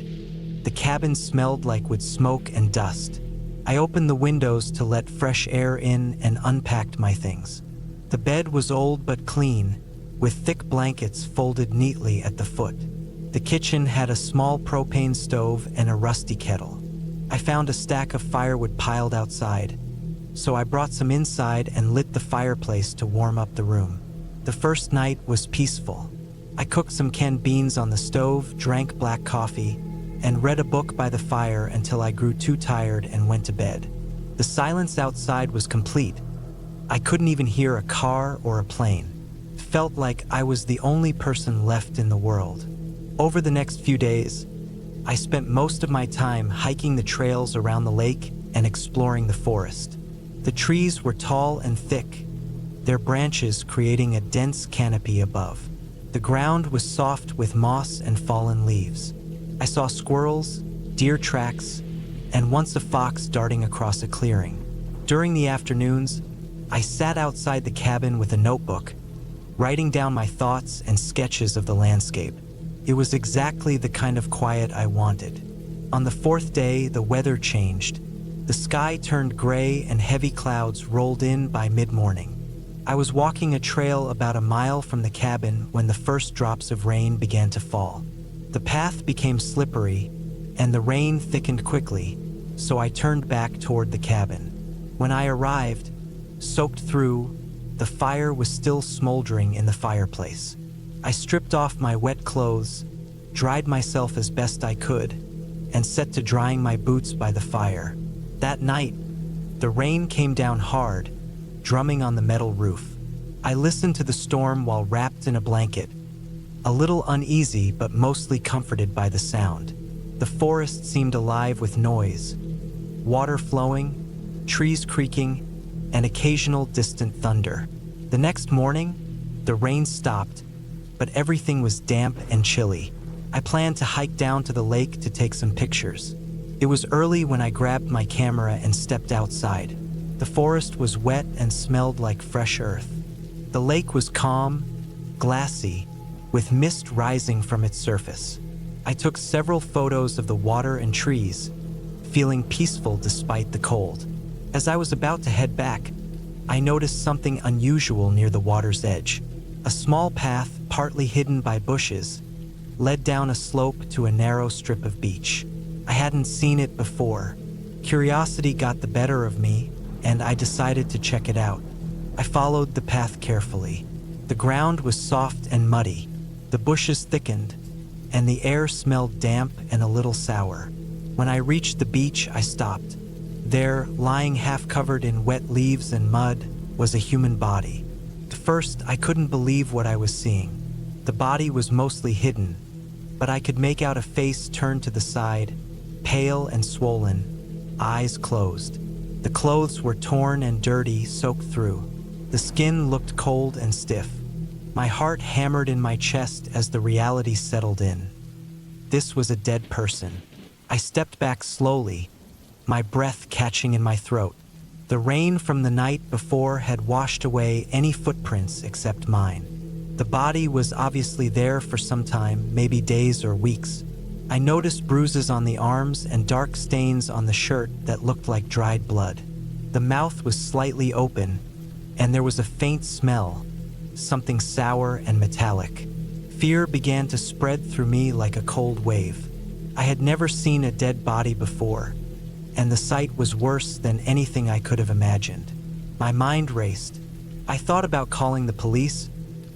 the cabin smelled like wood smoke and dust. I opened the windows to let fresh air in and unpacked my things. The bed was old but clean, with thick blankets folded neatly at the foot. The kitchen had a small propane stove and a rusty kettle. I found a stack of firewood piled outside, so I brought some inside and lit the fireplace to warm up the room. The first night was peaceful. I cooked some canned beans on the stove, drank black coffee, and read a book by the fire until I grew too tired and went to bed. The silence outside was complete. I couldn't even hear a car or a plane. It felt like I was the only person left in the world. Over the next few days, I spent most of my time hiking the trails around the lake and exploring the forest. The trees were tall and thick, their branches creating a dense canopy above. The ground was soft with moss and fallen leaves. I saw squirrels, deer tracks, and once a fox darting across a clearing. During the afternoons, I sat outside the cabin with a notebook, writing down my thoughts and sketches of the landscape. It was exactly the kind of quiet I wanted. On the fourth day, the weather changed. The sky turned gray and heavy clouds rolled in by mid-morning. I was walking a trail about a mile from the cabin when the first drops of rain began to fall. The path became slippery, and the rain thickened quickly, so I turned back toward the cabin. When I arrived, soaked through, the fire was still smoldering in the fireplace. I stripped off my wet clothes, dried myself as best I could, and set to drying my boots by the fire. That night, the rain came down hard, drumming on the metal roof. I listened to the storm while wrapped in a blanket, a little uneasy but mostly comforted by the sound. The forest seemed alive with noise, water flowing, trees creaking, and occasional distant thunder. The next morning, the rain stopped, but everything was damp and chilly. I planned to hike down to the lake to take some pictures. It was early when I grabbed my camera and stepped outside. The forest was wet and smelled like fresh earth. The lake was calm, glassy, with mist rising from its surface. I took several photos of the water and trees, feeling peaceful despite the cold. As I was about to head back, I noticed something unusual near the water's edge. A small path, partly hidden by bushes, led down a slope to a narrow strip of beach. I hadn't seen it before. Curiosity got the better of me, and I decided to check it out. I followed the path carefully. The ground was soft and muddy, the bushes thickened, and the air smelled damp and a little sour. When I reached the beach, I stopped. There, lying half covered in wet leaves and mud, was a human body. At first, I couldn't believe what I was seeing. The body was mostly hidden, but I could make out a face turned to the side, pale and swollen, eyes closed. The clothes were torn and dirty, soaked through. The skin looked cold and stiff. My heart hammered in my chest as the reality settled in. This was a dead person. I stepped back slowly, my breath catching in my throat. The rain from the night before had washed away any footprints except mine. The body was obviously there for some time, maybe days or weeks. I noticed bruises on the arms and dark stains on the shirt that looked like dried blood. The mouth was slightly open, and there was a faint smell, something sour and metallic. Fear began to spread through me like a cold wave. I had never seen a dead body before, and the sight was worse than anything I could have imagined. My mind raced. I thought about calling the police,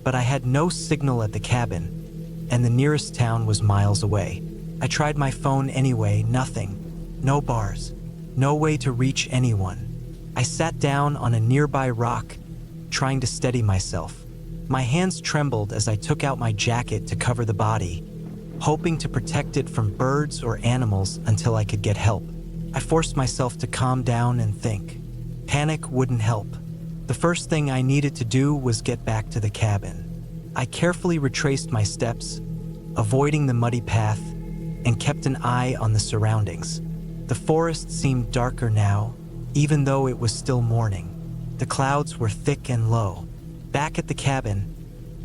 but I had no signal at the cabin, and the nearest town was miles away. I tried my phone anyway, nothing. No bars, no way to reach anyone. I sat down on a nearby rock, trying to steady myself. My hands trembled as I took out my jacket to cover the body, hoping to protect it from birds or animals until I could get help. I forced myself to calm down and think. Panic wouldn't help. The first thing I needed to do was get back to the cabin. I carefully retraced my steps, avoiding the muddy path, and kept an eye on the surroundings. The forest seemed darker now, even though it was still morning. The clouds were thick and low. Back at the cabin,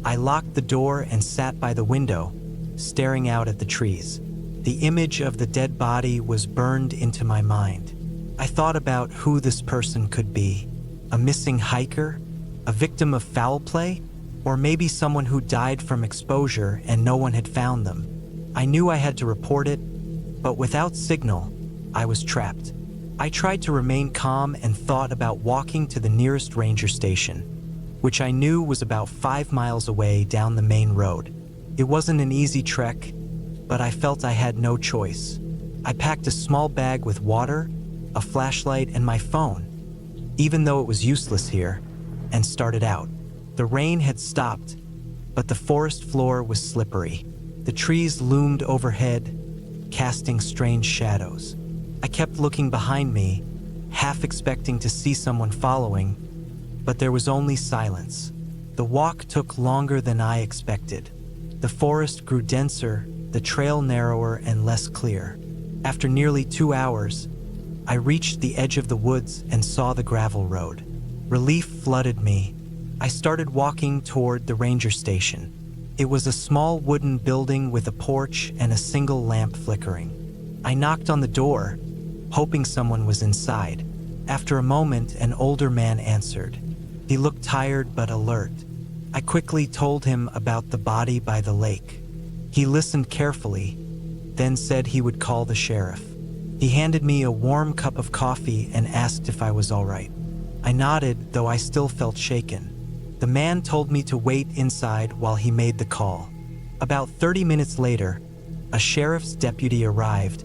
I locked the door and sat by the window, staring out at the trees. The image of the dead body was burned into my mind. I thought about who this person could be. A missing hiker? A victim of foul play? Or maybe someone who died from exposure and no one had found them. I knew I had to report it, but without signal, I was trapped. I tried to remain calm and thought about walking to the nearest ranger station, which I knew was about 5 miles away down the main road. It wasn't an easy trek, but I felt I had no choice. I packed a small bag with water, a flashlight, and my phone, even though it was useless here, and started out. The rain had stopped, but the forest floor was slippery. The trees loomed overhead, casting strange shadows. I kept looking behind me, half expecting to see someone following, but there was only silence. The walk took longer than I expected. The forest grew denser, the trail narrower and less clear. After nearly 2 hours, I reached the edge of the woods and saw the gravel road. Relief flooded me. I started walking toward the ranger station. It was a small wooden building with a porch and a single lamp flickering. I knocked on the door, hoping someone was inside. After a moment, an older man answered. He looked tired but alert. I quickly told him about the body by the lake. He listened carefully, then said he would call the sheriff. He handed me a warm cup of coffee and asked if I was all right. I nodded, though I still felt shaken. The man told me to wait inside while he made the call. About 30 minutes later, a sheriff's deputy arrived,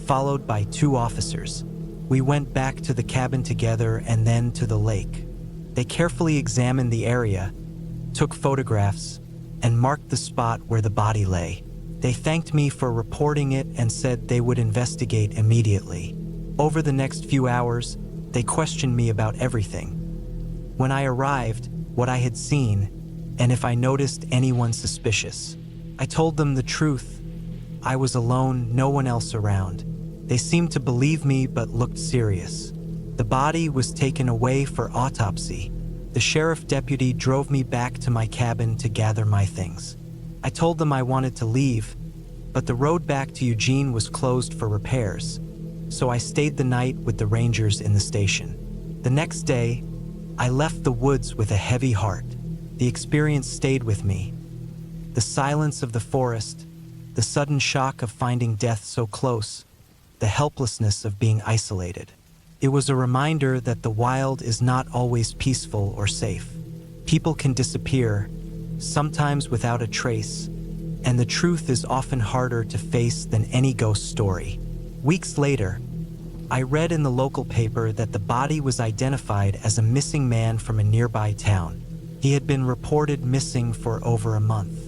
followed by 2 officers. We went back to the cabin together and then to the lake. They carefully examined the area, took photographs, and marked the spot where the body lay. They thanked me for reporting it and said they would investigate immediately. Over the next few hours, they questioned me about everything. When I arrived, what I had seen, and if I noticed anyone suspicious. I told them the truth. I was alone, no one else around. They seemed to believe me but looked serious. The body was taken away for autopsy. The sheriff deputy drove me back to my cabin to gather my things. I told them I wanted to leave, but the road back to Eugene was closed for repairs, so I stayed the night with the rangers in the station. The next day, I left the woods with a heavy heart. The experience stayed with me. The silence of the forest, the sudden shock of finding death so close, the helplessness of being isolated. It was a reminder that the wild is not always peaceful or safe. People can disappear, sometimes without a trace, and the truth is often harder to face than any ghost story. Weeks later, I read in the local paper that the body was identified as a missing man from a nearby town. He had been reported missing for over a month.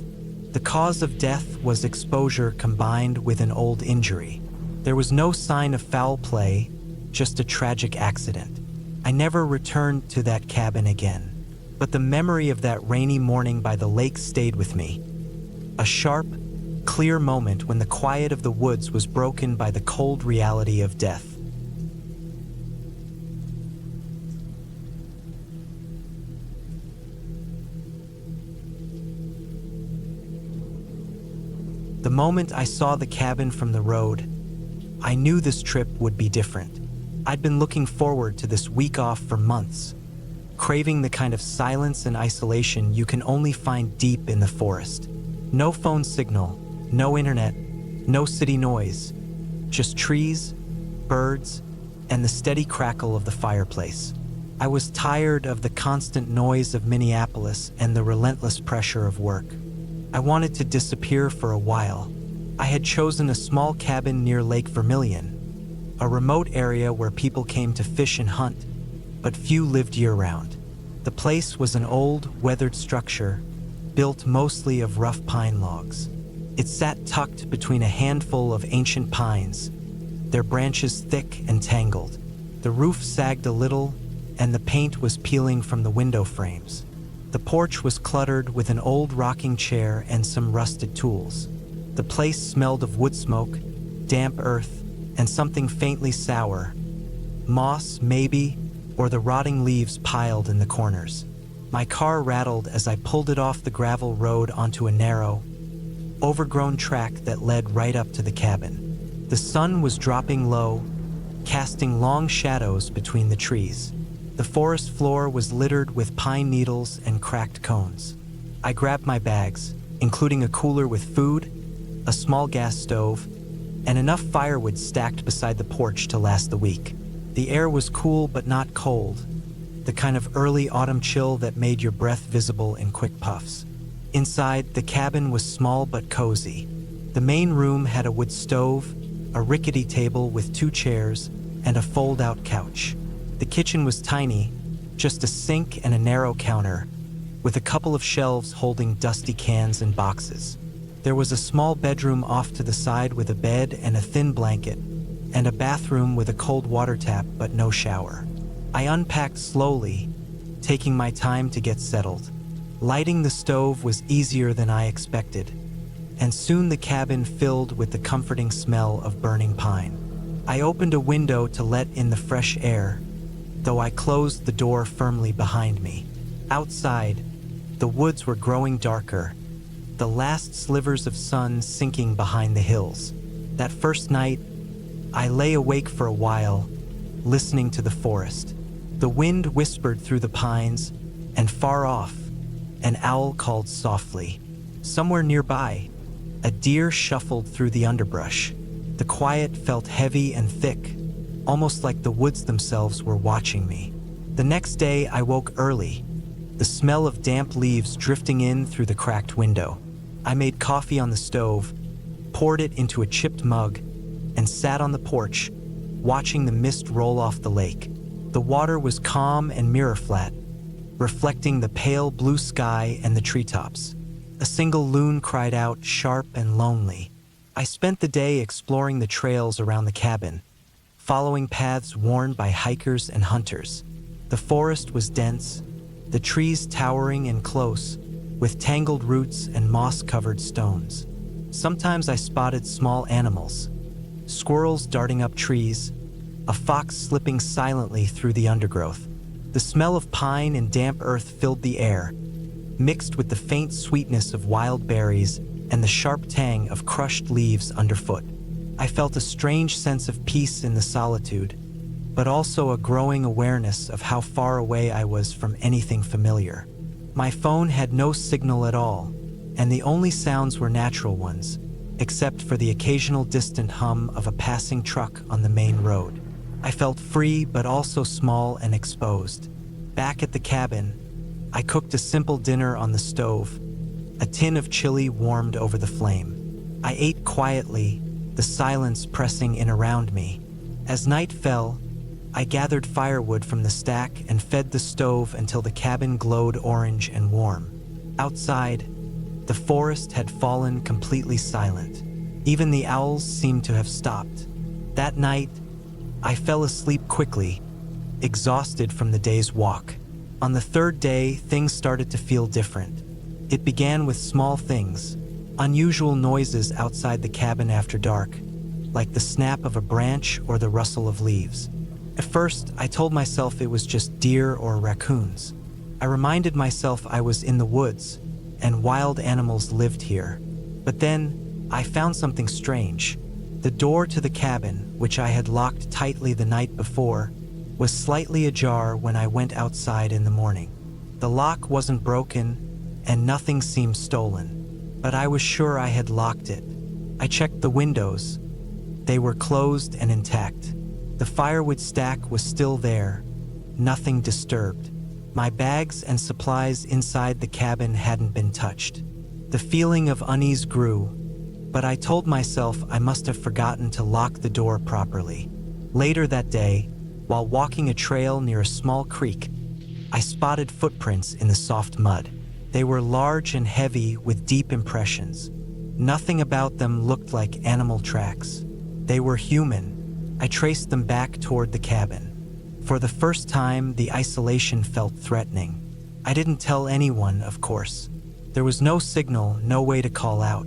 The The cause of death was exposure combined with an old injury. There was no sign of foul play, just a tragic accident. I never returned to that cabin again, but the memory of that rainy morning by the lake stayed with me. A sharp, clear moment when the quiet of the woods was broken by the cold reality of death. The moment I saw the cabin from the road, I knew this trip would be different. I'd been looking forward to this week off for months, craving the kind of silence and isolation you can only find deep in the forest. No phone signal, no internet, no city noise, just trees, birds, and the steady crackle of the fireplace. I was tired of the constant noise of Minneapolis and the relentless pressure of work. I wanted to disappear for a while. I had chosen a small cabin near Lake Vermilion, a remote area where people came to fish and hunt, but few lived year-round. The place was an old, weathered structure, built mostly of rough pine logs. It sat tucked between a handful of ancient pines, their branches thick and tangled. The roof sagged a little, and the paint was peeling from the window frames. The porch was cluttered with an old rocking chair and some rusted tools. The place smelled of wood smoke, damp earth, and something faintly sour. Moss, maybe, or the rotting leaves piled in the corners. My car rattled as I pulled it off the gravel road onto a narrow, overgrown track that led right up to the cabin. The sun was dropping low, casting long shadows between the trees. The forest floor was littered with pine needles and cracked cones. I grabbed my bags, including a cooler with food, a small gas stove, and enough firewood stacked beside the porch to last the week. The air was cool but not cold, the kind of early autumn chill that made your breath visible in quick puffs. Inside, the cabin was small but cozy. The main room had a wood stove, a rickety table with 2 chairs, and a fold-out couch. The kitchen was tiny, just a sink and a narrow counter, with a couple of shelves holding dusty cans and boxes. There was a small bedroom off to the side with a bed and a thin blanket, and a bathroom with a cold water tap but no shower. I unpacked slowly, taking my time to get settled. Lighting the stove was easier than I expected, and soon the cabin filled with the comforting smell of burning pine. I opened a window to let in the fresh air, though I closed the door firmly behind me. Outside, the woods were growing darker, the last slivers of sun sinking behind the hills. That first night, I lay awake for a while, listening to the forest. The wind whispered through the pines, and far off, an owl called softly. Somewhere nearby, a deer shuffled through the underbrush. The quiet felt heavy and thick, almost like the woods themselves were watching me. The next day, I woke early, the smell of damp leaves drifting in through the cracked window. I made coffee on the stove, poured it into a chipped mug, and sat on the porch, watching the mist roll off the lake. The water was calm and mirror-flat, reflecting the pale blue sky and the treetops. A single loon cried out, sharp and lonely. I spent the day exploring the trails around the cabin, following paths worn by hikers and hunters. The forest was dense, the trees towering and close, with tangled roots and moss-covered stones. Sometimes I spotted small animals, squirrels darting up trees, a fox slipping silently through the undergrowth. The smell of pine and damp earth filled the air, mixed with the faint sweetness of wild berries and the sharp tang of crushed leaves underfoot. I felt a strange sense of peace in the solitude, but also a growing awareness of how far away I was from anything familiar. My phone had no signal at all, and the only sounds were natural ones, except for the occasional distant hum of a passing truck on the main road. I felt free but also small and exposed. Back at the cabin, I cooked a simple dinner on the stove. A tin of chili warmed over the flame. I ate quietly, the silence pressing in around me. As night fell, I gathered firewood from the stack and fed the stove until the cabin glowed orange and warm. Outside, The forest had fallen completely silent. Even the owls seemed to have stopped. That night, I fell asleep quickly, exhausted from the day's walk. On the third day, things started to feel different. It began with small things, unusual noises outside the cabin after dark, like the snap of a branch or the rustle of leaves. At first, I told myself it was just deer or raccoons. I reminded myself I was in the woods, and wild animals lived here. But then, I found something strange. The door to the cabin, which I had locked tightly the night before, was slightly ajar when I went outside in the morning. The lock wasn't broken, and nothing seemed stolen, but I was sure I had locked it. I checked the windows. They were closed and intact. The firewood stack was still there, nothing disturbed. My bags and supplies inside the cabin hadn't been touched. The feeling of unease grew, but I told myself I must have forgotten to lock the door properly. Later that day, while walking a trail near a small creek, I spotted footprints in the soft mud. They were large and heavy with deep impressions. Nothing about them looked like animal tracks. They were human. I traced them back toward the cabin. For the first time, the isolation felt threatening. I didn't tell anyone, of course. There was no signal, no way to call out.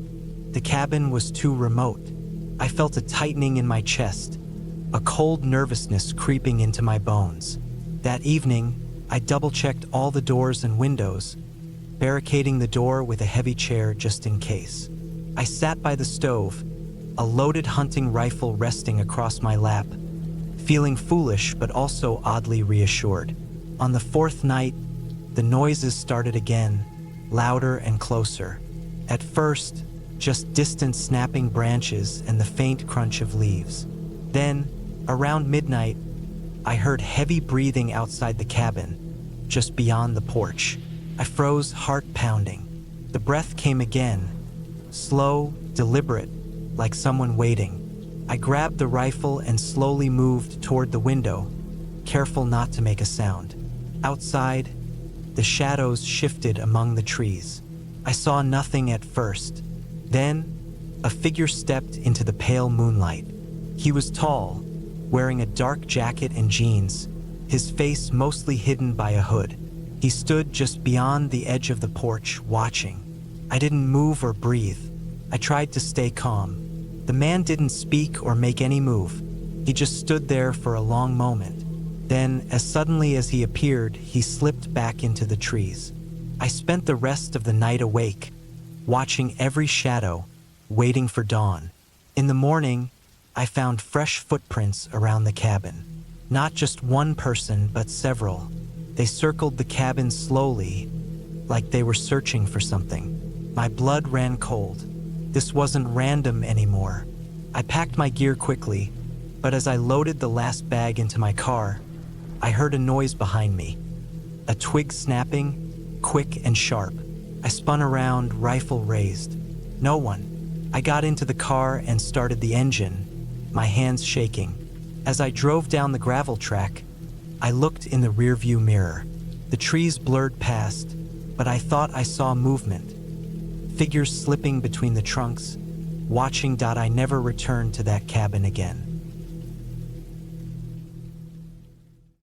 The cabin was too remote. I felt a tightening in my chest, a cold nervousness creeping into my bones. That evening, I double-checked all the doors and windows, barricading the door with a heavy chair just in case. I sat by the stove, a loaded hunting rifle resting across my lap, feeling foolish but also oddly reassured. On the fourth night, the noises started again, louder and closer. At first, just distant snapping branches and the faint crunch of leaves. Then, around midnight, I heard heavy breathing outside the cabin, just beyond the porch. I froze, heart pounding. The breath came again, slow, deliberate, like someone waiting. I grabbed the rifle and slowly moved toward the window, careful not to make a sound. Outside, the shadows shifted among the trees. I saw nothing at first. Then, a figure stepped into the pale moonlight. He was tall, wearing a dark jacket and jeans, his face mostly hidden by a hood. He stood just beyond the edge of the porch, watching. I didn't move or breathe. I tried to stay calm. The man didn't speak or make any move. He just stood there for a long moment. Then, as suddenly as he appeared, he slipped back into the trees. I spent the rest of the night awake, watching every shadow, waiting for dawn. In the morning, I found fresh footprints around the cabin. Not just one person, but several. They circled the cabin slowly, like they were searching for something. My blood ran cold. This wasn't random anymore. I packed my gear quickly, but as I loaded the last bag into my car, I heard a noise behind me. A twig snapping, quick and sharp. I spun around, rifle raised. No one. I got into the car and started the engine, my hands shaking. As I drove down the gravel track, I looked in the rearview mirror. The trees blurred past, but I thought I saw movement. Figures slipping between the trunks, watching. I never returned to that cabin again.